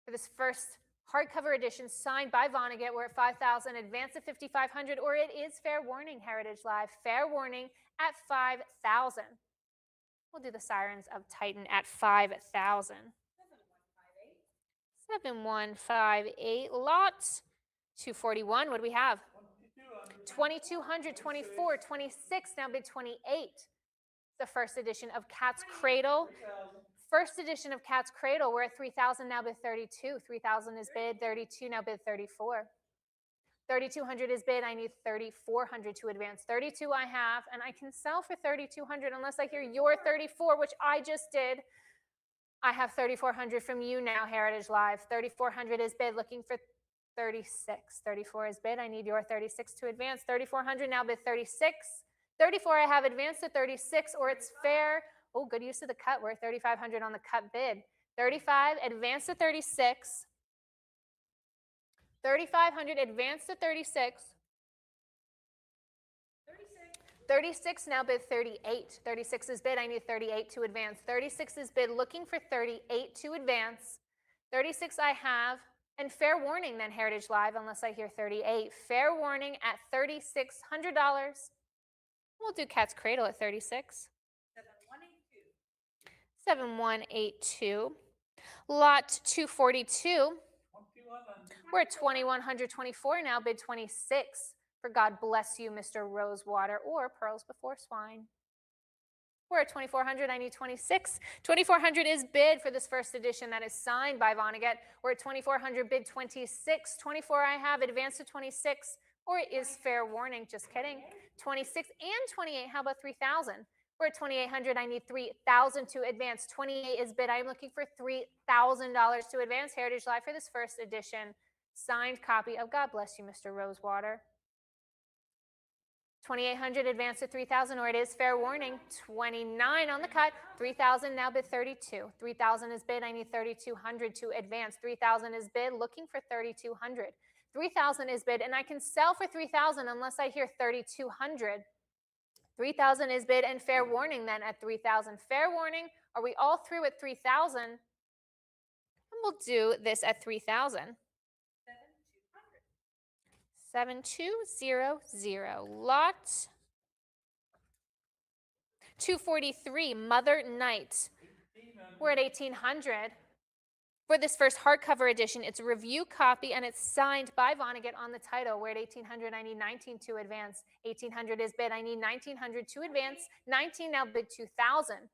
for this first hardcover edition, signed by Vonnegut. We're at 5,000. Advance to 5,500, or it is fair warning, Heritage Live. Fair warning at 5,000. We'll do the Sirens of Titan at 5,000. 7158. Lot 241. What do we have? 2,200, 24, 26. Now bid 28. The first edition of Cat's Cradle. First edition of Cat's Cradle. We're at 3,000 now, bid 32. 3,000 is bid. 32 now, bid 34. 3,200 is bid. I need 3,400 to advance. 32 I have, and I can sell for 3,200 unless I hear your 34, which I just did. I have 3,400 from you now, Heritage Live. 3,400 is bid. Looking for 36. 34 is bid. I need your 36 to advance. 3,400 now, bid 36. 34 I have advanced to 36, or it's fair. Oh, good use of the cut. We're at 3,500 on the cut bid. 35, advance to 36. 3,500, advance to 36. 36 now, bid 38. 36 is bid. I need 38 to advance. 36 is bid. Looking for 38 to advance. 36 I have. And fair warning then, Heritage Live, unless I hear 38. Fair warning at $3,600. We'll do Cat's Cradle at 36. 7182. Lot 242. We're at 2,124 now, bid 26 for God Bless You, Mr. Rosewater, or Pearls Before Swine. We're at 2,400. I need 26. 2,400 is bid for this first edition that is signed by Vonnegut. We're at 2,400, bid 26. 24 I have, advance to 26, or it is fair warning. Just kidding. 26 and 28. How about 3,000? We're at 2,800. I need 3,000 to advance. 28 is bid. I'm looking for $3,000 to advance. Heritage Live for this first edition, signed copy of God Bless You, Mr. Rosewater. 2,800, advance to 3,000, or it is fair warning. 29 on the cut. 3,000 now, bid 32. 3,000 is bid. I need 3,200 to advance. 3,000 is bid. Looking for 3,200. 3,000 is bid, and I can sell for 3,000 unless I hear 3,200. 3,000 is bid, and fair warning then at 3,000. Fair warning. Are we all through at 3,000? And we'll do this at 3,000. 7200. Lot 243. Mother Night. We're at 1,800. For this first hardcover edition, it's a review copy, and it's signed by Vonnegut on the title. We're at 1,800. I need 19 to advance. 1,800 is bid. I need 1,900 to advance. 19 now, bid 2,000.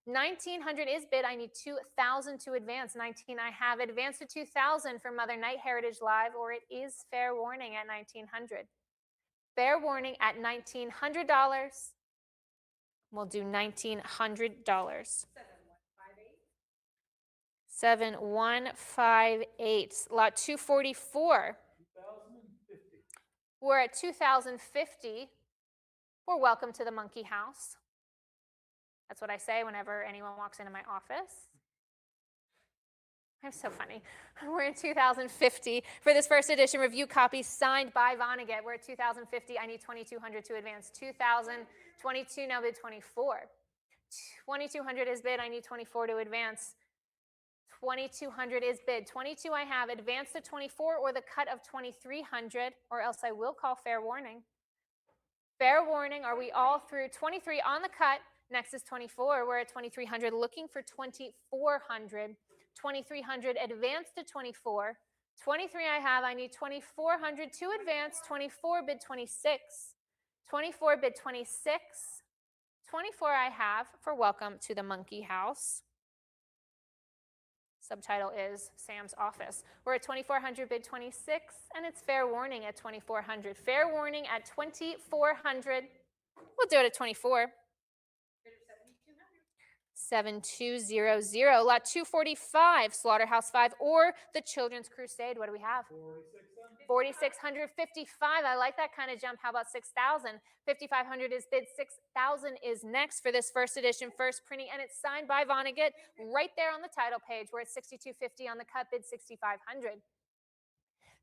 1,900 is bid. I need 2,000 to advance. 19 I have. Advance to 2,000 for Mother Night, Heritage Live, or it is fair warning at 1,900. Fair warning at $1,900. We'll do $1,900. 7158. Lot 244. We're at 2,050. We're welcome to the Monkey House. That's what I say whenever anyone walks into my office. I'm so funny. We're in 2050 for this first edition review copy signed by Vonnegut. We're at 2050. I need 2,200 to advance. 2,022, now bid 24. 2,200 is bid. I need 24 to advance. 2,200 is bid. 22 I have. Advance to 24 or the cut of 2,300, or else I will call fair warning. Fair warning. Are we all through? 23 on the cut. Next is 24. We're at 2,300 looking for 2,400. 2,300 advance to 24. 23 I have. I need 2,400 to advance. 24 bid 26. 24 bid 26. 24 I have for welcome to the Monkey House. Subtitle is Sam's Office. We're at 2,400 bid 26, and it's fair warning at 2,400. Fair warning at 2,400. We'll do it at 24. 7200. Lot 245, Slaughterhouse 5 or the Children's Crusade. What do we have? 4,655. I like that kind of jump. How about 6,000? 5,500 is bid. 6,000 is next for this first edition, first printing, and it's signed by Vonnegut right there on the title page. We're at 6,250 on the cut, bid 6,500.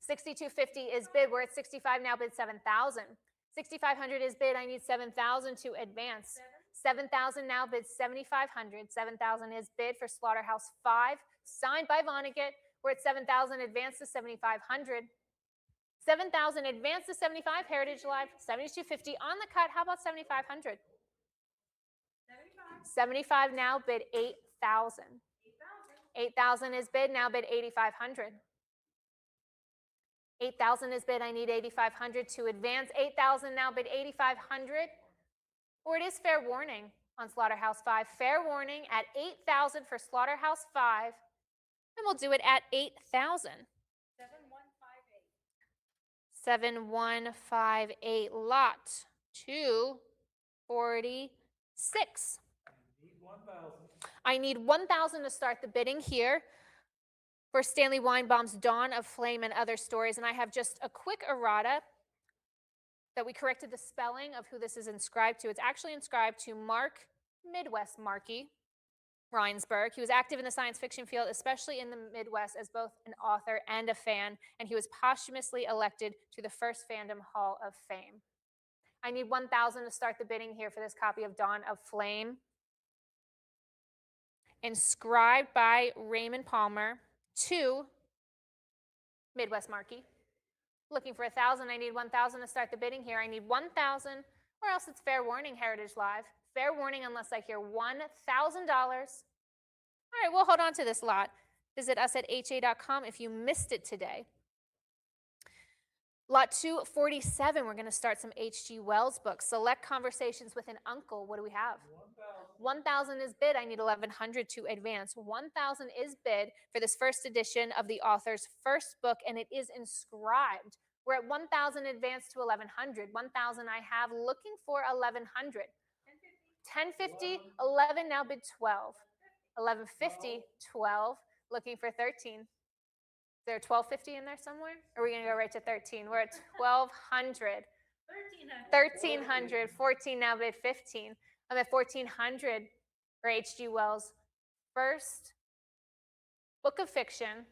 6,250 is bid. We're at 65 now, bid 7,000. 6,500 is bid. I need 7,000 to advance. 7,000 now, bid 7,500. 7,000 is bid for Slaughterhouse 5, signed by Vonnegut. We're at 7,000, advance to 7,500. 7,000, advance to 75, Heritage Live. 7,250 on the cut. How about 7,500? 75 now, bid 8,000. 8,000 is bid, now bid 8,500. 8,000 is bid. I need 8,500 to advance. 8,000 now, bid 8,500. Or it is fair warning on Slaughterhouse 5. Fair warning at 8,000 for Slaughterhouse 5. And we'll do it at 8,000. 7158. Lot 246. I need 1,000 to start the bidding here for Stanley Weinbaum's Dawn of Flame and Other Stories. And I have just a quick errata that we corrected the spelling of who this is inscribed to. It's actually inscribed to Mark Midwest Markey Reinsberg. He was active in the science fiction field, especially in the Midwest, as both an author and a fan, and he was posthumously elected to the first Fandom Hall of Fame. I need 1,000 to start the bidding here for this copy of Dawn of Flame. Inscribed by Raymond Palmer to Midwest Markey. Looking for 1,000. I need 1,000 to start the bidding here. I need 1,000, or else it's fair warning, Heritage Live. Fair warning unless I hear $1,000. All right, we'll hold on to this lot. Visit us at ha.com if you missed it today. Lot 247, we're going to start some H.G. Wells books. Select Conversations with an Uncle. What do we have? 1,000 is bid. I need 1,100 to advance. 1,000 is bid for this first edition of the author's first book, and it is inscribed. We're at 1,000 advance to 1,100. 1,000 I have, looking for 1,100. 1050, 11 now bid 12. 1150, 12, looking for 13. Is there a 1250 in there somewhere? Or are we going to go right to 13? We're at 1,200. 1,300, 14 now bid 15. I'm at 1,400 for H.G. Wells' first book of fiction.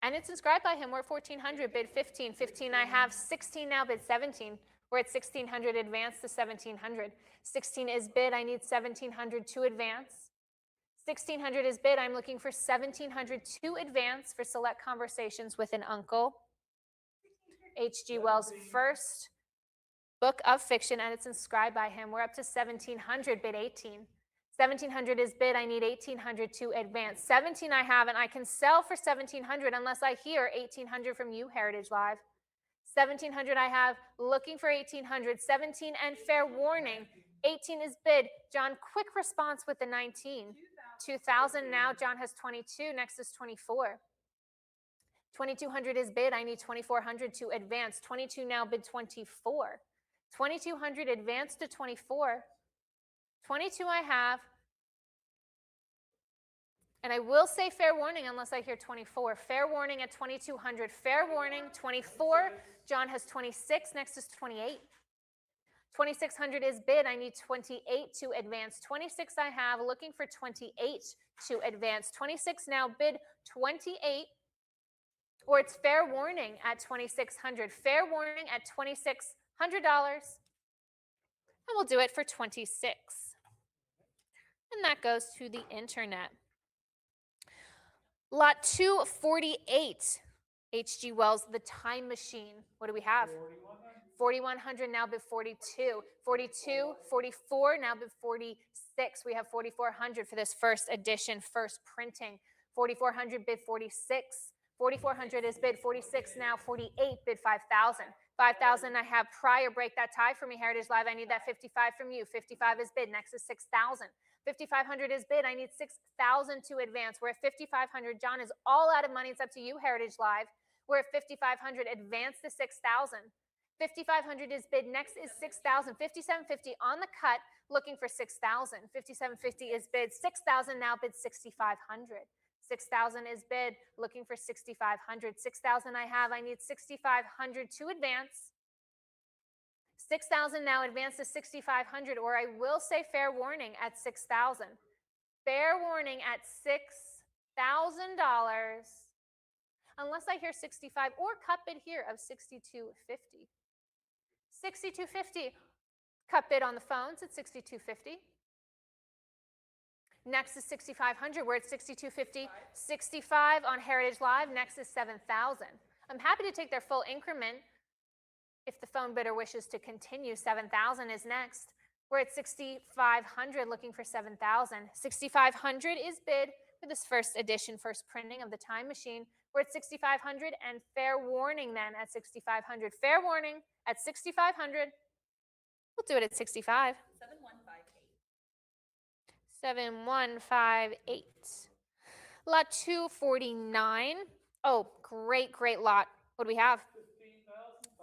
And it's inscribed by him. We're at 1,400, bid 15. 15 I have, 16 now, bid 17. We're at 1,600, advance to 1,700. 16 is bid. I need 1,700 to advance. 1,600 is bid. I'm looking for 1,700 to advance for Select Conversations with an Uncle. H.G. Wells' first book of fiction, and it's inscribed by him. We're up to 1,700, bid 18. 1,700 is bid. I need 1,800 to advance. 17 I have, and I can sell for 1,700 unless I hear 1,800 from you, Heritage Live. 1,700 I have, looking for 1,800. 17 and fair warning. 18 is bid. John, quick response with the 19. 2,000 now. John has 22. Next is 24. 2,200 is bid. I need 2,400 to advance. 22 now, bid 24. 2200 advanced to 24. 22 I have. And I will say fair warning unless I hear 24. Fair warning at 2200. Fair warning, 24. John has 26. Next is 28. 2600 is bid. I need 28 to advance. 26 I have. Looking for 28 to advance. 26 now bid 28. Or it's fair warning at 2600. Fair warning at $2,600. And we'll do it for 26. And that goes to the internet. Lot 248, H.G. Wells, The Time Machine. What do we have? 4,100, now bid 42. 42, 44, now bid 46. We have 4,400 for this first edition, first printing. 4,400 bid 46. 4,400 is bid 46 now. 48 bid 5,000. 5,000 I have prior. Break that tie for me, Heritage Live. I need that 55 from you. 55 is bid. Next is 6,000. 5,500 is bid. I need 6,000 to advance. We're at 5,500. John is all out of money. It's up to you, Heritage Live. We're at 5,500. Advance to 6,000. 5,500 is bid. Next is 6,000. 5,750 on the cut, looking for 6,000. 5,750 is bid. 6,000 now bid 6,500. 6,000 is bid, looking for 6,500. 6,000 I have. I need 6,500 to advance. 6,000 now advance to 6,500, or I will say fair warning at 6,000. Fair warning at $6,000, unless I hear 65, or cut bid here of 6,250. 6,250, cut bid on the phones at 6,250. Next is 6,500. We're at 6,250. 65 on Heritage Live. Next is 7,000. I'm happy to take their full increment if the phone bidder wishes to continue. 7,000 is next. We're at 6,500, looking for 7,000. 6,500 is bid for this first edition, first printing of The Time Machine. We're at 6,500, and fair warning then at 6,500. Fair warning at 6,500. We'll do it at 65. 7158. Lot 249. Oh, great lot. What do we have?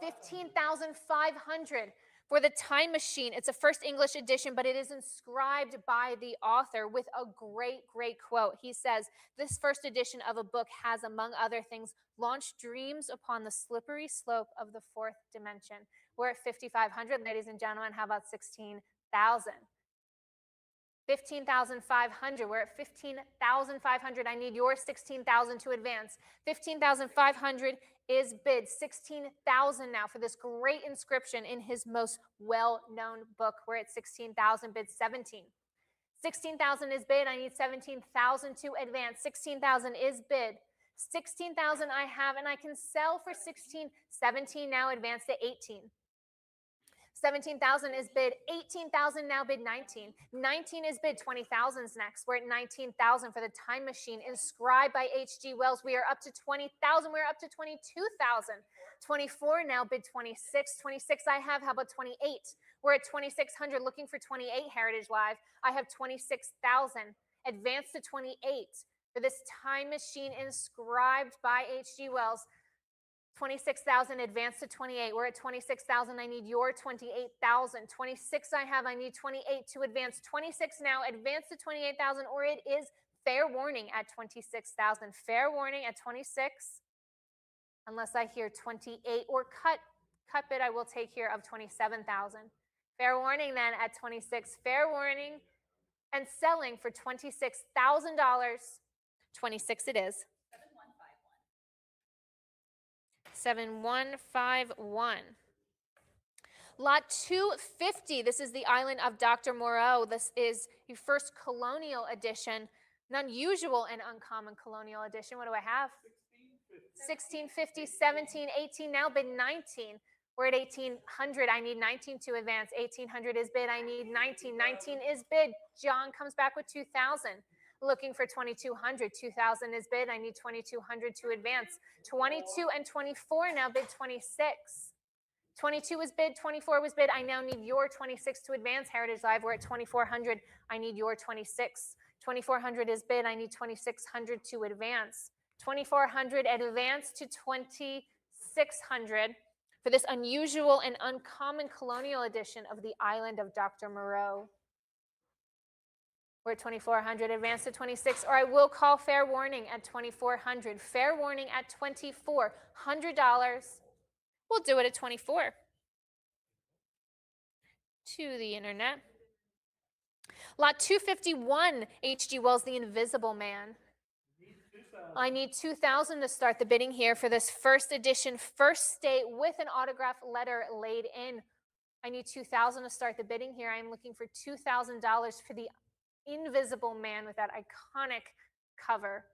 15,500 for The Time Machine. It's a first English edition, but it is inscribed by the author with a great quote. He says, this first edition of a book has, among other things, launched dreams upon the slippery slope of the fourth dimension. We're at 5,500, ladies and gentlemen. How about 16,000? 15,500. We're at 15,500. I need your 16,000 to advance. 15,500 is bid. 16,000 now for this great inscription in his most well-known book. We're at 16,000, bid 17. 16,000 is bid. I need 17,000 to advance. 16,000 is bid. 16,000 I have, and I can sell for 16. 17 now, advance to 18. 17,000 is bid. 18,000 now bid 19. 19 is bid. 20,000's next. We're at 19,000 for The Time Machine, inscribed by H.G. Wells. We are up to 20,000. We're up to 22,000. 24 now bid 26. 26 I have. How about 28? We're at 2,600, looking for 28, Heritage Live. I have 26,000. Advance to 28 for this Time Machine, inscribed by H.G. Wells. 26,000, advance to 28. We're at 26,000. I need your 28,000. 26 I have. I need 28 to advance. 26 now, advance to 28,000, or it is fair warning at 26,000. Fair warning at 26, unless I hear 28, or cut bid I will take here of 27,000. Fair warning then at 26. Fair warning and selling for $26,000. 26 it is. 7151. Lot 250. This is the island of Dr. Moreau. This is the first colonial edition, an unusual and uncommon colonial edition. What do I have? 1650, 17, 18, now bid 19. We're at 1,800. I need 19 to advance. 1,800 is bid. I need 19. 19 is bid. John comes back with 2,000. Looking for 2,200. 2,000 is bid. I need 2,200 to advance. 22 and 24 now bid 26. 22 was bid. 24 was bid. I now need your 26 to advance. Heritage Live, we're at 2,400. I need your 26. 2,400 is bid. I need 2,600 to advance. 2,400 advance to 2,600. for this unusual and uncommon colonial edition of the island of Dr. Moreau. We're at 2,400, advance to 26, or I will call fair warning at 2,400. Fair warning at $2,400. We'll do it at 24. To the internet. Lot 251, H.G. Wells, The Invisible Man. I need 2,000 to start the bidding here for this first edition, first state with an autograph letter laid in. I need 2,000 to start the bidding here. I'm looking for $2,000 for the Invisible Man with that iconic cover.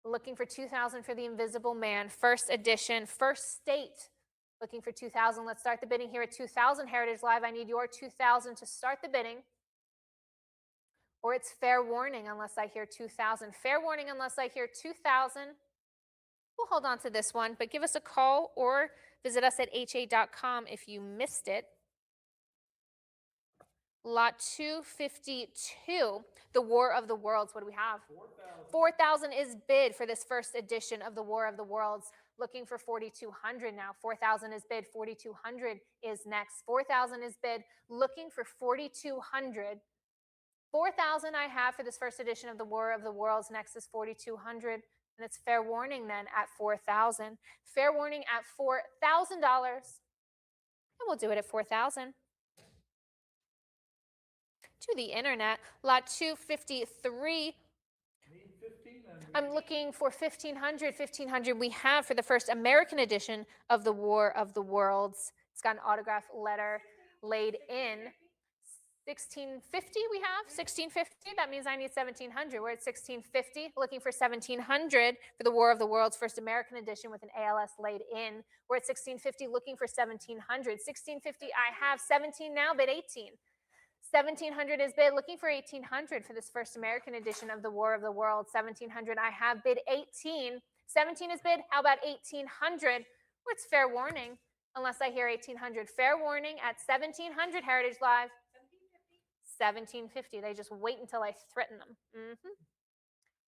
Looking for 2,000 for the Invisible Man, first edition, first state. Looking for 2,000. Let's start the bidding here at 2,000. Heritage Live, I need your 2,000 to start the bidding. Or it's fair warning unless I hear 2,000. Fair warning unless I hear 2,000. We'll hold on to this one, but give us a call or visit us at ha.com if you missed it. Lot 252, The War of the Worlds. What do we have? 4,000 is bid for this first edition of The War of the Worlds. Looking for 4,200 now. 4,000 is bid. 4,200 is next. 4,000 is bid. Looking for 4,200. 4,000 I have for this first edition of The War of the Worlds. Next is 4,200. And it's fair warning then at 4,000. Fair warning at $4,000. And we'll do it at 4,000. To the internet, lot 253. I'm looking for 1,500. 1,500 we have for the first American edition of The War of the Worlds. It's got an autograph letter laid in. 1,650 we have. 1,650. That means I need 1,700. We're at 1,650. Looking for 1,700 for The War of the Worlds, first American edition with an ALS laid in. We're at 1,650. Looking for 1,700. 1,650 I have. 17 now, bid 18. 1,700 is bid. Looking for 1,800 for this first American edition of The War of the Worlds. 1,700 I have. Bid 18. 17 is bid. How about 1,800? Well, it's fair warning unless I hear 1,800. Fair warning at 1,700. Heritage Live. 1,750. They just wait until I threaten them.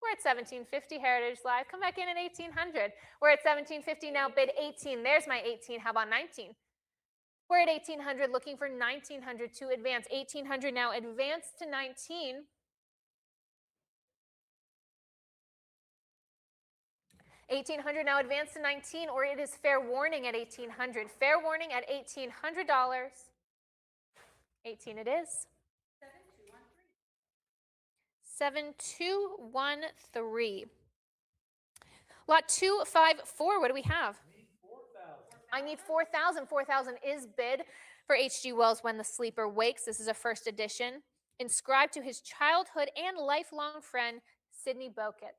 We're at 1,750. Heritage Live. Come back in at 1,800. We're at 1,750 now. Bid 18. There's my 18. How about 19? We're at 1,800, looking for 1,900 to advance. 1,800 now, advance to 19. $1,800 now, advance to 19, or it is fair warning at 1,800. Fair warning at $1,800. 18 it is. 7213. Lot 254, what do we have? I need 4,000. 4,000 is bid for H.G. Wells' When the Sleeper Wakes. This is a first edition, inscribed to his childhood and lifelong friend, Sidney Beauket.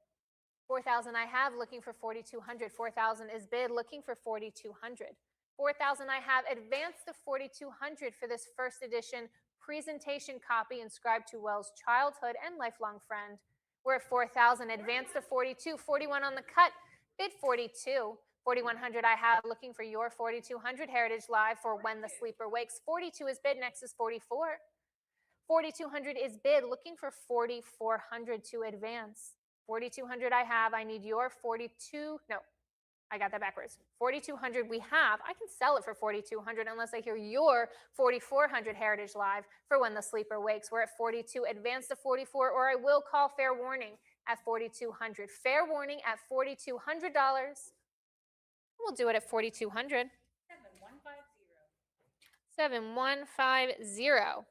4,000 I have, looking for 4,200. 4,000 is bid, looking for 4,200. 4,000 I have, advance to 4,200 for this first edition presentation copy inscribed to Wells' childhood and lifelong friend. We're at 4,000, advance to 42. 41 on the cut, bid 42. 4,100 I have, looking for your 4,200. Heritage Live for When the Sleeper Wakes. 42 is bid, next is 44. 4,200 is bid, looking for 4,400 to advance. 4,200 I have, I need your 42, no, I got that backwards. 4,200 we have, I can sell it for 4,200 unless I hear your 4,400. Heritage Live for When the Sleeper Wakes. We're at 42, advance to 44, or I will call fair warning at 4,200. Fair warning at $4,200. We'll do it at 4,200. 7150.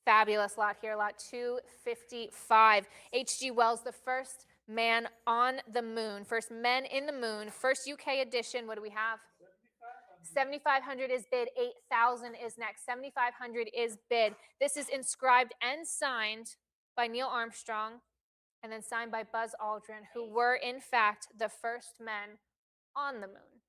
Fabulous lot here, lot 255. H.G. Wells, the first man on the moon, first men in the moon, first UK edition. What do we have? 7,500 is bid. 8,000 is next. 7,500 is bid. This is inscribed and signed by Neil Armstrong, and then signed by Buzz Aldrin, who were, in fact, the first men on the moon.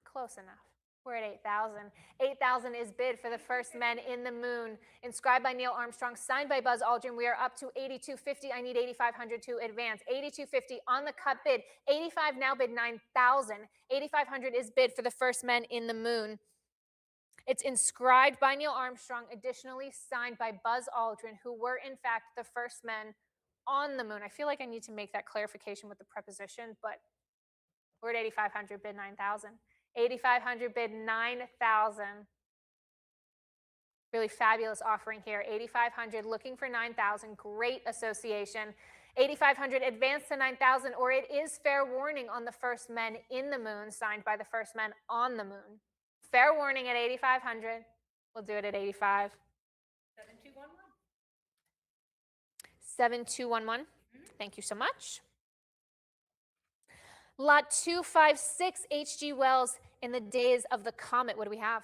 Close enough. We're at 8,000. 8,000 is bid for the first men in the moon, inscribed by Neil Armstrong, signed by Buzz Aldrin. We are up to 8,250. I need 8,500 to advance. 8,250 on the cut bid. 85 now bid 9,000. 8,500 is bid for the first men in the moon. It's inscribed by Neil Armstrong, additionally signed by Buzz Aldrin, who were, in fact, the first men on the moon. I feel like I need to make that clarification with the preposition, but We're at 8,500, bid 9,000. 8,500, bid 9,000. Really fabulous offering here. 8,500, looking for 9,000. Great association. 8,500, advance to 9,000, or it is fair warning on the first men in the moon, signed by the first men on the moon. Fair warning at 8,500. We'll do it at 85. 7211. 7211. Thank you so much. Lot 256, H.G. Wells, In the Days of the Comet. What do we have?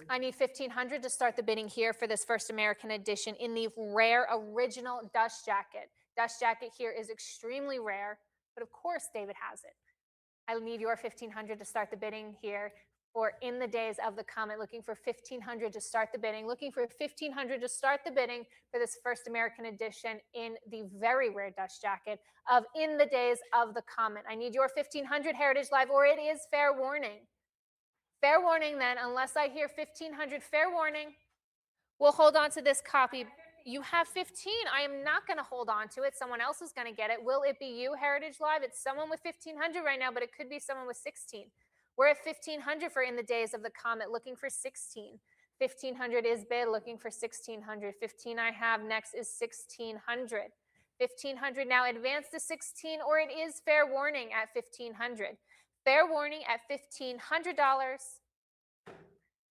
I need 1,500 to start the bidding here for this first American edition in the rare original dust jacket. Dust jacket here is extremely rare, but of course David has it. I need your 1,500 to start the bidding here for In the Days of the Comet. Looking for 1,500 to start the bidding. Looking for 1,500 to start the bidding for this first American edition in the very rare dust jacket of In the Days of the Comet. I need your 1,500 Heritage Live, or it is fair warning. Fair warning then, unless I hear 1,500, fair warning. We'll hold on to this copy. You have 15. I am not going to hold on to it. Someone else is going to get it. Will it be you, Heritage Live? It's someone with 1,500 right now, but it could be someone with 16. We're at 1,500 for In the Days of the Comet, looking for 16. 1,500 is bid, looking for 1,600. 15 I have next is 1,600. 1,500 now advance to 16, or it is fair warning at 1,500. Fair warning at $1,500.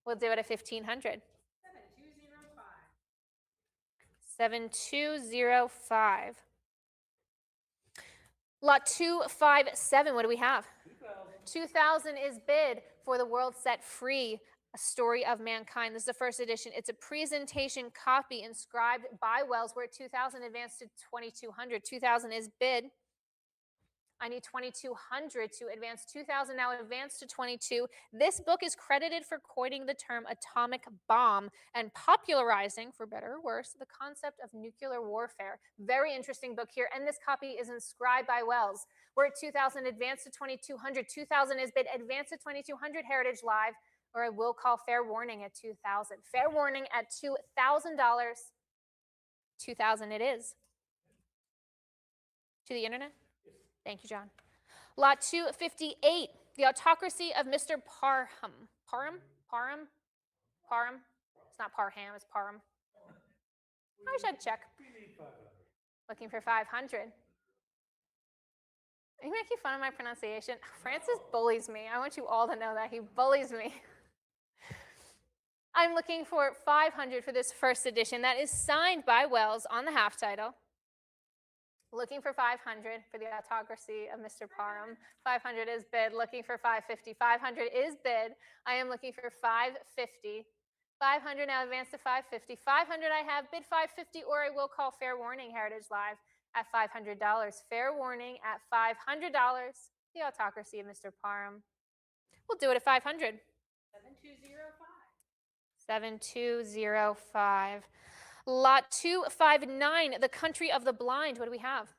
We'll do it at 1,500. 7205. Lot 257, what do we have? 2,000 is bid for The World Set Free, A Story of Mankind. This is the first edition. It's a presentation copy inscribed by Wells. We're at 2,000, advanced to 2,200. 2,000 is bid. I need 2,200 to advance. 2,000 now advanced to 22. This book is credited for coining the term atomic bomb and popularizing, for better or worse, the concept of nuclear warfare. Very interesting book here, and this copy is inscribed by Wells. We're at 2,000, advanced to 2,200. 2,000 is bid, advanced to 2,200 Heritage Live, or I will call fair warning at 2,000. Fair warning at $2,000. 2,000 it is. To the internet? Thank you, John. Lot 258, The Autocracy of Mr. Parham. Parham? It's not Parham, it's Parham. I should check. Looking for 500. Are you making fun of my pronunciation? Francis bullies me. I want you all to know that. He bullies me. I'm looking for 500 for this first edition. That is signed by Wells on the half title. Looking for 500 for The Autocracy of Mr. Parham. 500 is bid. Looking for 550. 500 is bid. I am looking for 550. 500 now advance to 550. 500 I have, bid 550, or I will call fair warning Heritage Live at $500. Fair warning at $500. The Autocracy of Mr. Parham. We'll do it at 500. 7205. 7205. Lot 259, The Country of the Blind. What do we have?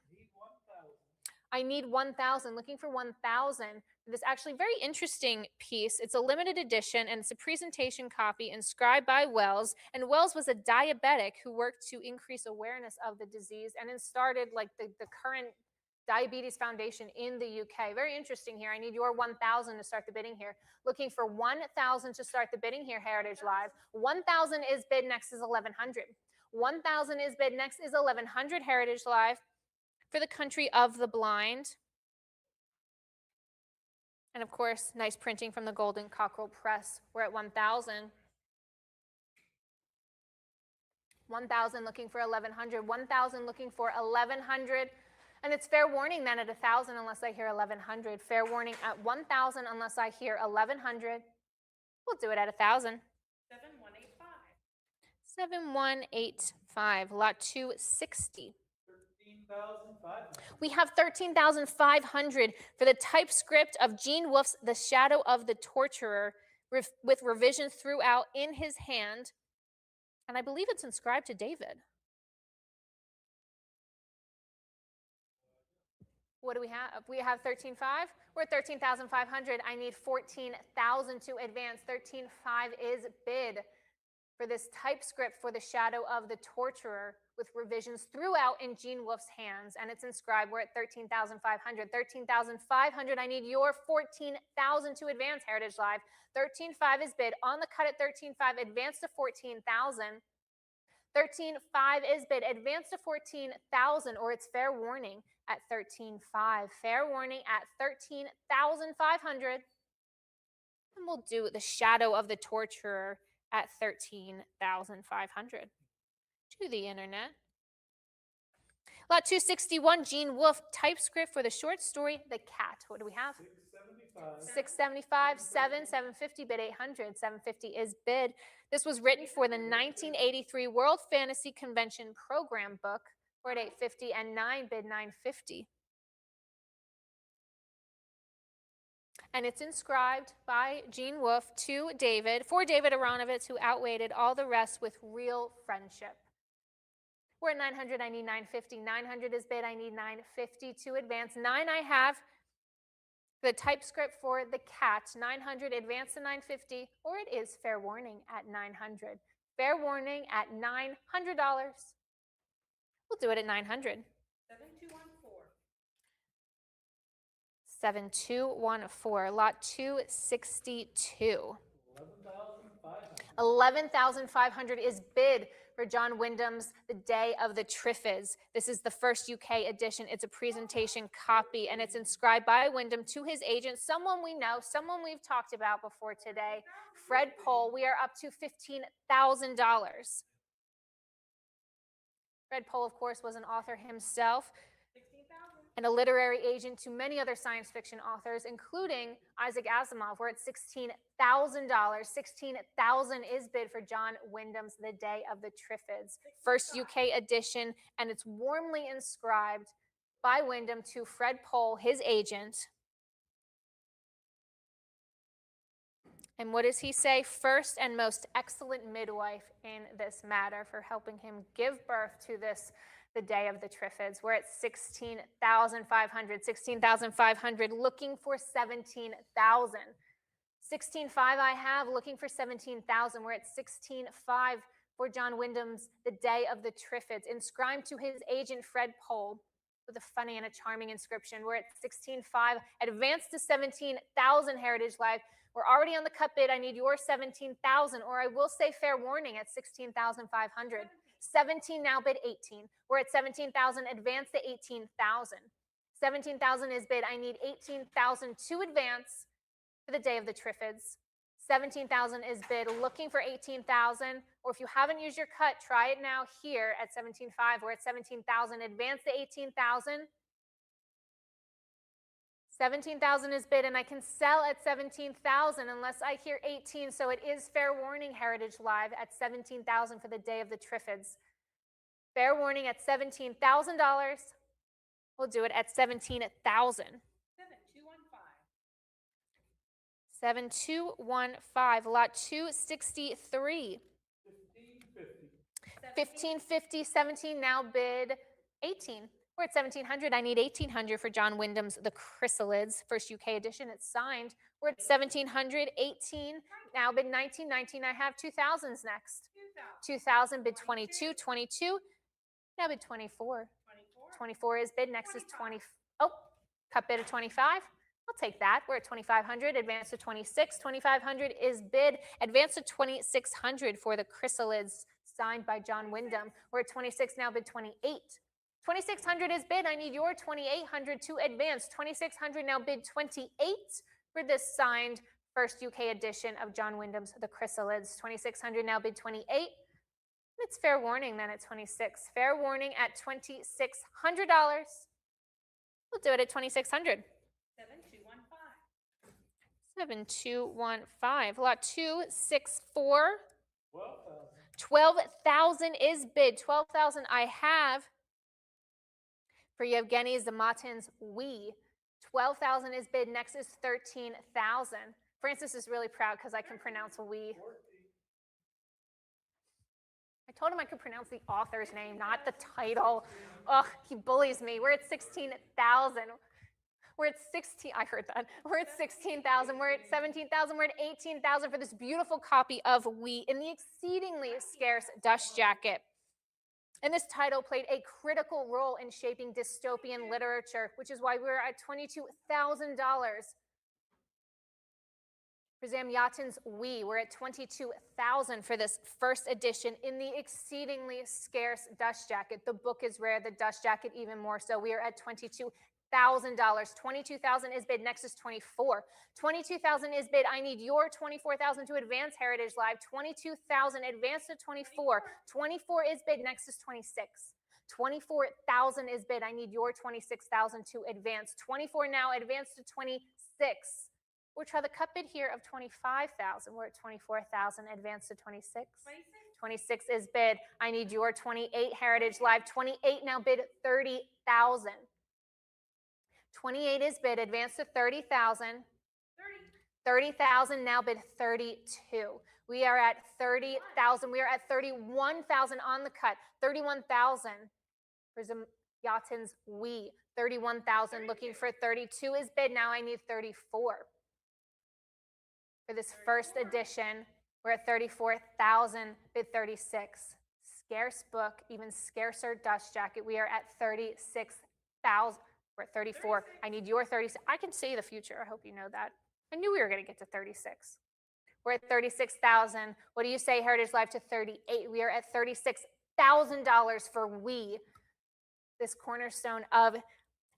I need 1,000. Looking for 1,000. This actually very interesting piece. It's a limited edition, and it's a presentation copy inscribed by Wells. And Wells was a diabetic who worked to increase awareness of the disease and then started like the current Diabetes Foundation in the UK. Very interesting here. I need your 1,000 to start the bidding here. Looking for 1,000 to start the bidding here, Heritage Live. 1,000 is bid, next is 1,100. 1,000 is bid, next is 1,100 Heritage Live for The Country of the Blind. And of course, nice printing from the Golden Cockerel Press. We're at 1,000. 1,000 looking for 1,100. 1,000 looking for 1,100. And it's fair warning then at 1,000 unless I hear 1,100. Fair warning at 1,000 unless I hear 1,100. We'll do it at 1,000. 7185. 7185, lot 260. 13,500. We have 13,500 for the typescript of Gene Wolfe's The Shadow of the Torturer, with revisions throughout in his hand. And I believe it's inscribed to David. What do we have? We have 13,500. We're at 13,500. I need 14,000 to advance. 13,500 is bid for this typescript for The Shadow of the Torturer with revisions throughout in Gene Wolf's hands, and it's inscribed. We're at 13,500. 13,500, I need your 14,000 to advance, Heritage Live. 13,500 is bid. On the cut at 13,500, advance to 14,000. 13,500 is bid. Advance to 14,000, or it's fair warning at 13,500. Fair warning at 13,500. And we'll do the Shadow of the Torturer at 13,500. To the internet. Lot 261, Gene Wolfe, typescript for the short story, The Cat. What do we have? 675. 675, 750, bid 800. 750 is bid. This was written for the 1983 World Fantasy Convention Program book. We're at 850 and 9, bid 950. And it's inscribed by Gene Wolfe to David, for David Aronovitz, who outweighted all the rest with real friendship. We're at 900, I need 950. 900 is bid, I need 950 to advance. 9 I have. The typescript for The Cat, 900, advance to 950, or it is fair warning at 900. Fair warning at $900. We'll do it at 900. 7214. 7214, lot 262. 11,500. 11,500 is bid for John Wyndham's The Day of the Triffids. This is the first UK edition. It's a presentation copy, and it's inscribed by Wyndham to his agent, someone we know, someone we've talked about before today, Fred Pohl. We are up to $15,000. Fred Pohl, of course, was an author himself, 16,000. and a literary agent to many other science fiction authors, including Isaac Asimov. We're at $16,000. 16,000 is bid for John Wyndham's The Day of the Triffids, first UK edition, and it's warmly inscribed by Wyndham to Fred Pohl, his agent. And what does he say? First and most excellent midwife in this matter, for helping him give birth to this, The Day of the Triffids. We're at 16,500. 16,500, looking for 17,000. 16,500 I have, looking for 17,000. We're at 16,500 for John Wyndham's The Day of the Triffids, inscribed to his agent Fred Pohl with a funny and a charming inscription. We're at 16,500. Advance to 17,000, Heritage Live. We're already on the cut bid. I need your 17,000, or I will say fair warning at 16,500. 17 now, bid 18. We're at 17,000, advance to 18,000. 17,000 is bid. I need 18,000 to advance for The Day of the Triffids. 17,000 is bid, looking for 18,000, or if you haven't used your cut, try it now here at 17,500. We're at 17,000, advance to 18,000. 17,000 is bid, and I can sell at 17,000 unless I hear 18, so it is fair warning, Heritage Live, at 17,000 for The Day of the Triffids. Fair warning at $17,000. We'll do it at 17,000. 7215. 7215, lot 263. 1550, 17 now, bid 18. We're at 1,700. I need 1,800 for John Wyndham's The Chrysalids, first UK edition. It's signed. We're at 1,700, 18. Now bid 19, 19. I have 2,000s next. 2,000, bid 22, 22. Now bid 24. 24 is bid. Next is 20. Oh, cut bid of 25. I'll take that. We're at 2,500. Advance to 26. 2,500 is bid. Advance to 2,600 for The Chrysalids, signed by John Wyndham. We're at 26 now. Bid 28. 2,600 is bid. I need your 2,800 to advance. 2,600 now, bid 28 for this signed first UK edition of John Wyndham's The Chrysalids. 2,600 now, bid 28. It's fair warning then at 26. Fair warning at $2,600. We'll do it at 2,600. 7215. 7215. Lot 264. 12,000. 12,000 is bid. 12,000 I have for Yevgeny Zamatin's We. 12,000 is bid. Next is 13,000. Francis is really proud because I can pronounce We. I told him I could pronounce the author's name, not the title. Ugh, he bullies me. We're at 16,000. We're at 16, I heard that. We're at 16,000. We're at 17,000. We're at 18,000 for this beautiful copy of We in the exceedingly scarce dust jacket. And this title played a critical role in shaping dystopian literature, which is why we're at $22,000. For Zamyatin's We, we're at $22,000 for this first edition in the exceedingly scarce dust jacket. The book is rare, the dust jacket even more so. We are at $22,000. $22,000 is bid. Next is 24. $22,000 is bid. I need your $24,000 to advance Heritage Live. $22,000 advance to 24. 24 is bid. Next is 26. $24,000 is bid. I need your $26,000 to advance. 24 now, advance to 26. We'll try the cut bid here of 25,000. We're at 24,000, advance to 26. 26 is bid. I need your 28 Heritage Live. 28 now bid 30,000. 28 is bid, advance to 30,000. 30,000 now bid 32. We are at 30,000. We are at 31,000 on the cut. 31,000 for Zamyatin's We. 31,000 looking for 32 is bid. Now I need 34. For this first edition, we're at 34,000, bid 36. Scarce book, even scarcer dust jacket. We are at 36,000. We're at 34. I need your 36. I can see the future. I hope you know that. I knew we were going to get to 36. We're at 36,000. What do you say, Heritage Live, to 38? We are at $36,000 for We, this cornerstone of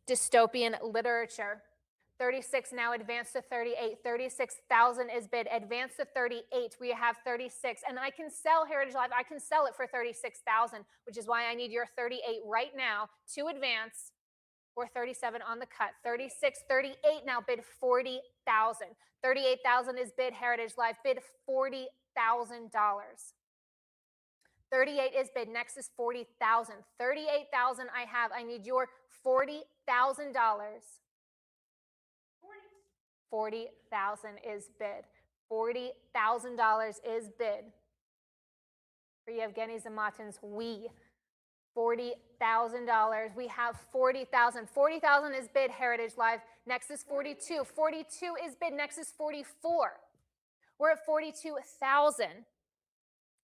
dystopian literature. 36 now, advance to 38. 36,000 is bid, advance to 38. We have 36, and I can sell Heritage Live. I can sell it for 36,000, which is why I need your 38 right now to advance, or 37 on the cut. 36, 38 now, bid 40,000. 38,000 is bid, Heritage Live, bid $40,000. 38 is bid, next is 40,000. 38,000 I have, I need your $40,000. 40,000 is bid. $40,000 is bid for Yevgeny Zamyatin's We. $40,000. We have 40,000. 40,000 is bid, Heritage Live. Next is 42. 42 is bid. Next is 44. We're at 42,000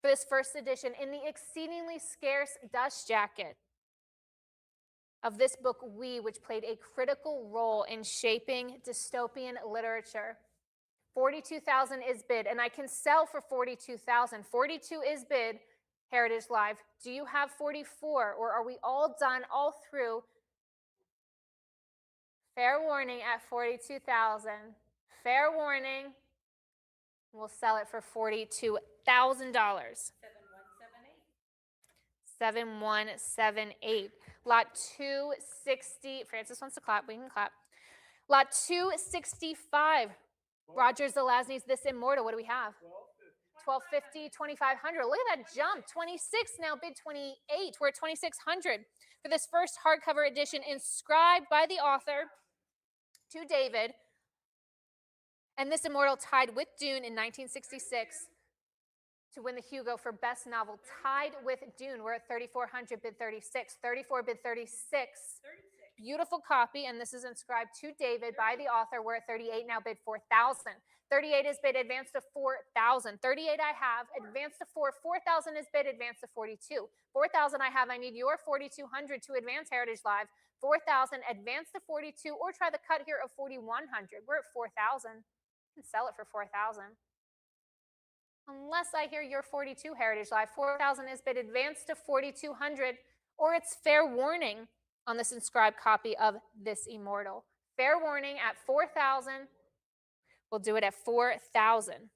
for this first edition in the exceedingly scarce dust jacket of this book, We, which played a critical role in shaping dystopian literature. 42,000 is bid, and I can sell for 42,000. 42 is bid, Heritage Live. Do you have 44, or are we all done, all through? Fair warning at 42,000. Fair warning. We'll sell it for $42,000. 7178. Lot 260. Francis wants to clap. We can clap. Lot 265. Roger Zelazny's This Immortal. What do we have? 1250, 2500. Look at that jump. 26 now, bid 28. We're at 2600 for this first hardcover edition, inscribed by the author to David. And This Immortal tied with Dune in 1966 to win the Hugo for Best Novel. Tied with Dune. We're at 3400, bid 36. 34, bid 36. Beautiful copy, and this is inscribed to David by the author. We're at 38 now, bid 4,000. 38 is bid, advance to 4,000. 38 I have, advance to 4. 4,000 is bid, advance to 42. 4,000 I have, I need your 4,200 to advance Heritage Live. 4,000, advance to 42, or try the cut here of 4,100. We're at 4,000. You can sell it for 4,000. Unless I hear your 42 Heritage Live. 4,000 is bid, advance to 4,200, or it's fair warning on this inscribed copy of This Immortal. Fair warning at 4,000. We'll do it at 4,000.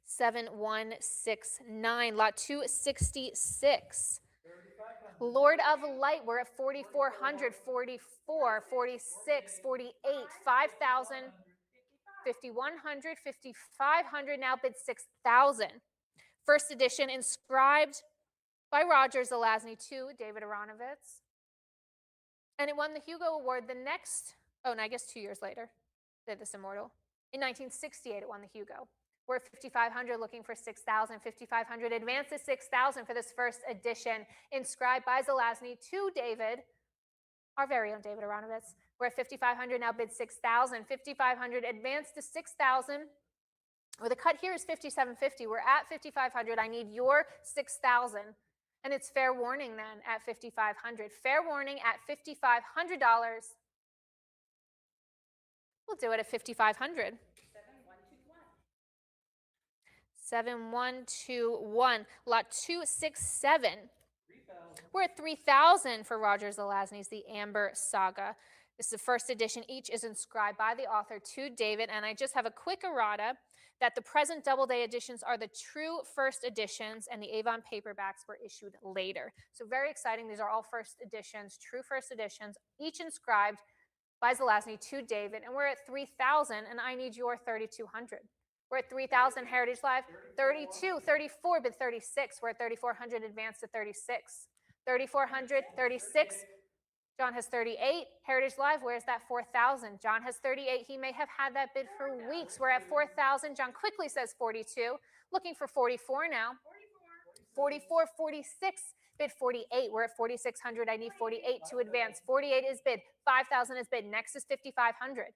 7169. Lot 266. Lord of Light. We're at 4,400, 44, 46, 48, 5,000, 5,100, 5,500. Now bid 6,000. First edition, inscribed by Roger Zelazny to David Aronovitz. And it won the Hugo Award the next, oh, no, I guess 2 years later, did This Immortal. In 1968, it won the Hugo. We're at 5,500, looking for 6,000. 5,500, advance to 6,000 for this first edition, inscribed by Zelazny to David, our very own David Aronovitz. We're at 5,500, now bid 6,000. 5,500, advance to 6,000. Well, the cut here is 5750. We're at 5500. I need your 6000. And it's fair warning then at 5500. Fair warning at $5,500. We'll do it at 5500. 7121. Lot 267. We're at 3,000 for Roger Zelazny's The Amber Saga. This is the first edition. Each is inscribed by the author to David. And I just have a quick errata that the present Doubleday editions are the true first editions, and the Avon paperbacks were issued later. So very exciting. These are all first editions, true first editions, each inscribed by Zelazny to David. And we're at 3,000, and I need your 3,200. We're at 3,000 Heritage Live, 32, 34, bid 36. We're at 3,400, advanced to 36. 3,400, 36. John has 38. Heritage Live, where's that 4,000? John has 38. He may have had that bid for weeks. We're at 4,000. John quickly says 42. Looking for 44 now. 44, 46. Bid 48. We're at 4,600. I need 48 to advance. 48 is bid. 5,000 is bid. Next is 5,500.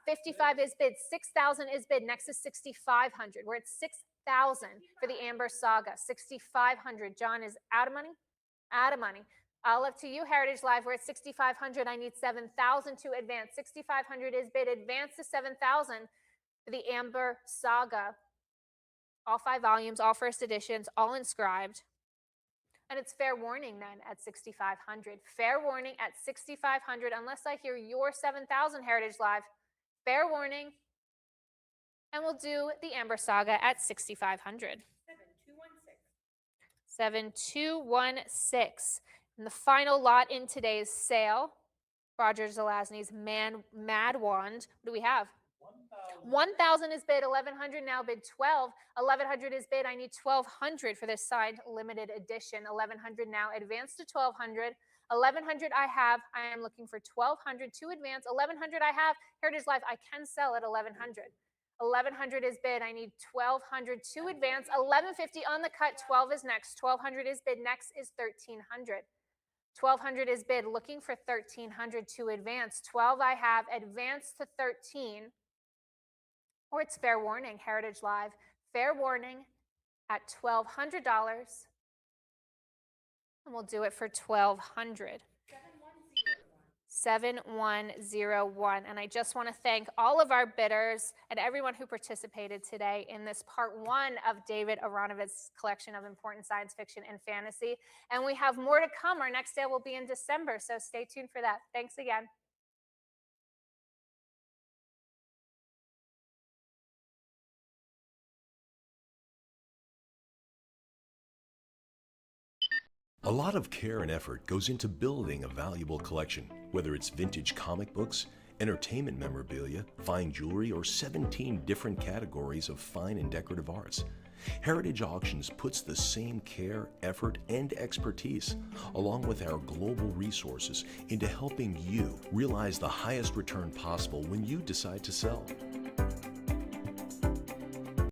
55 is bid. 6,000 is bid. Next is 6,500. We're at 6,000 for the Amber Saga. 6,500. John is out of money? Out of money. All up to you, Heritage Live. We're at 6,500. I need 7,000 to advance. 6,500 is bid. Advance to 7,000 for the Amber Saga. All 5 volumes, all first editions, all inscribed. And it's fair warning then at 6,500. Fair warning at 6,500 unless I hear your 7,000, Heritage Live. Fair warning. And we'll do the Amber Saga at 6,500. 7216. And the final lot in today's sale, Roger Zelazny's Mad Wand. What do we have? 1,000 is bid. 1,100 now bid 12. 1,100 is bid. I need 1,200 for this signed limited edition. 1,100 now advanced to 1,200. 1,100 I have. I am looking for 1,200 to advance. 1,100 I have. Heritage Life, I can sell at 1,100. 1,100 is bid. I need 1,200 to advance. 1,150 on the cut. 12 is next. 1,200 is bid. Next is 1,300. 1,200 is bid. Looking for 1,300 to advance. 12 I have. Advance to 13. Or it's fair warning, Heritage Live. Fair warning at $1,200. And we'll do it for 1,200. 7101. And I just want to thank all of our bidders and everyone who participated today in this part 1 of David Aronovitz's collection of important science fiction and fantasy. And we have more to come. Our next sale will be in December, so stay tuned for that. Thanks again. A lot of care and effort goes into building a valuable collection, whether it's vintage comic books, entertainment memorabilia, fine jewelry, or 17 different categories of fine and decorative arts. Heritage Auctions puts the same care, effort, and expertise, along with our global resources, into helping you realize the highest return possible when you decide to sell.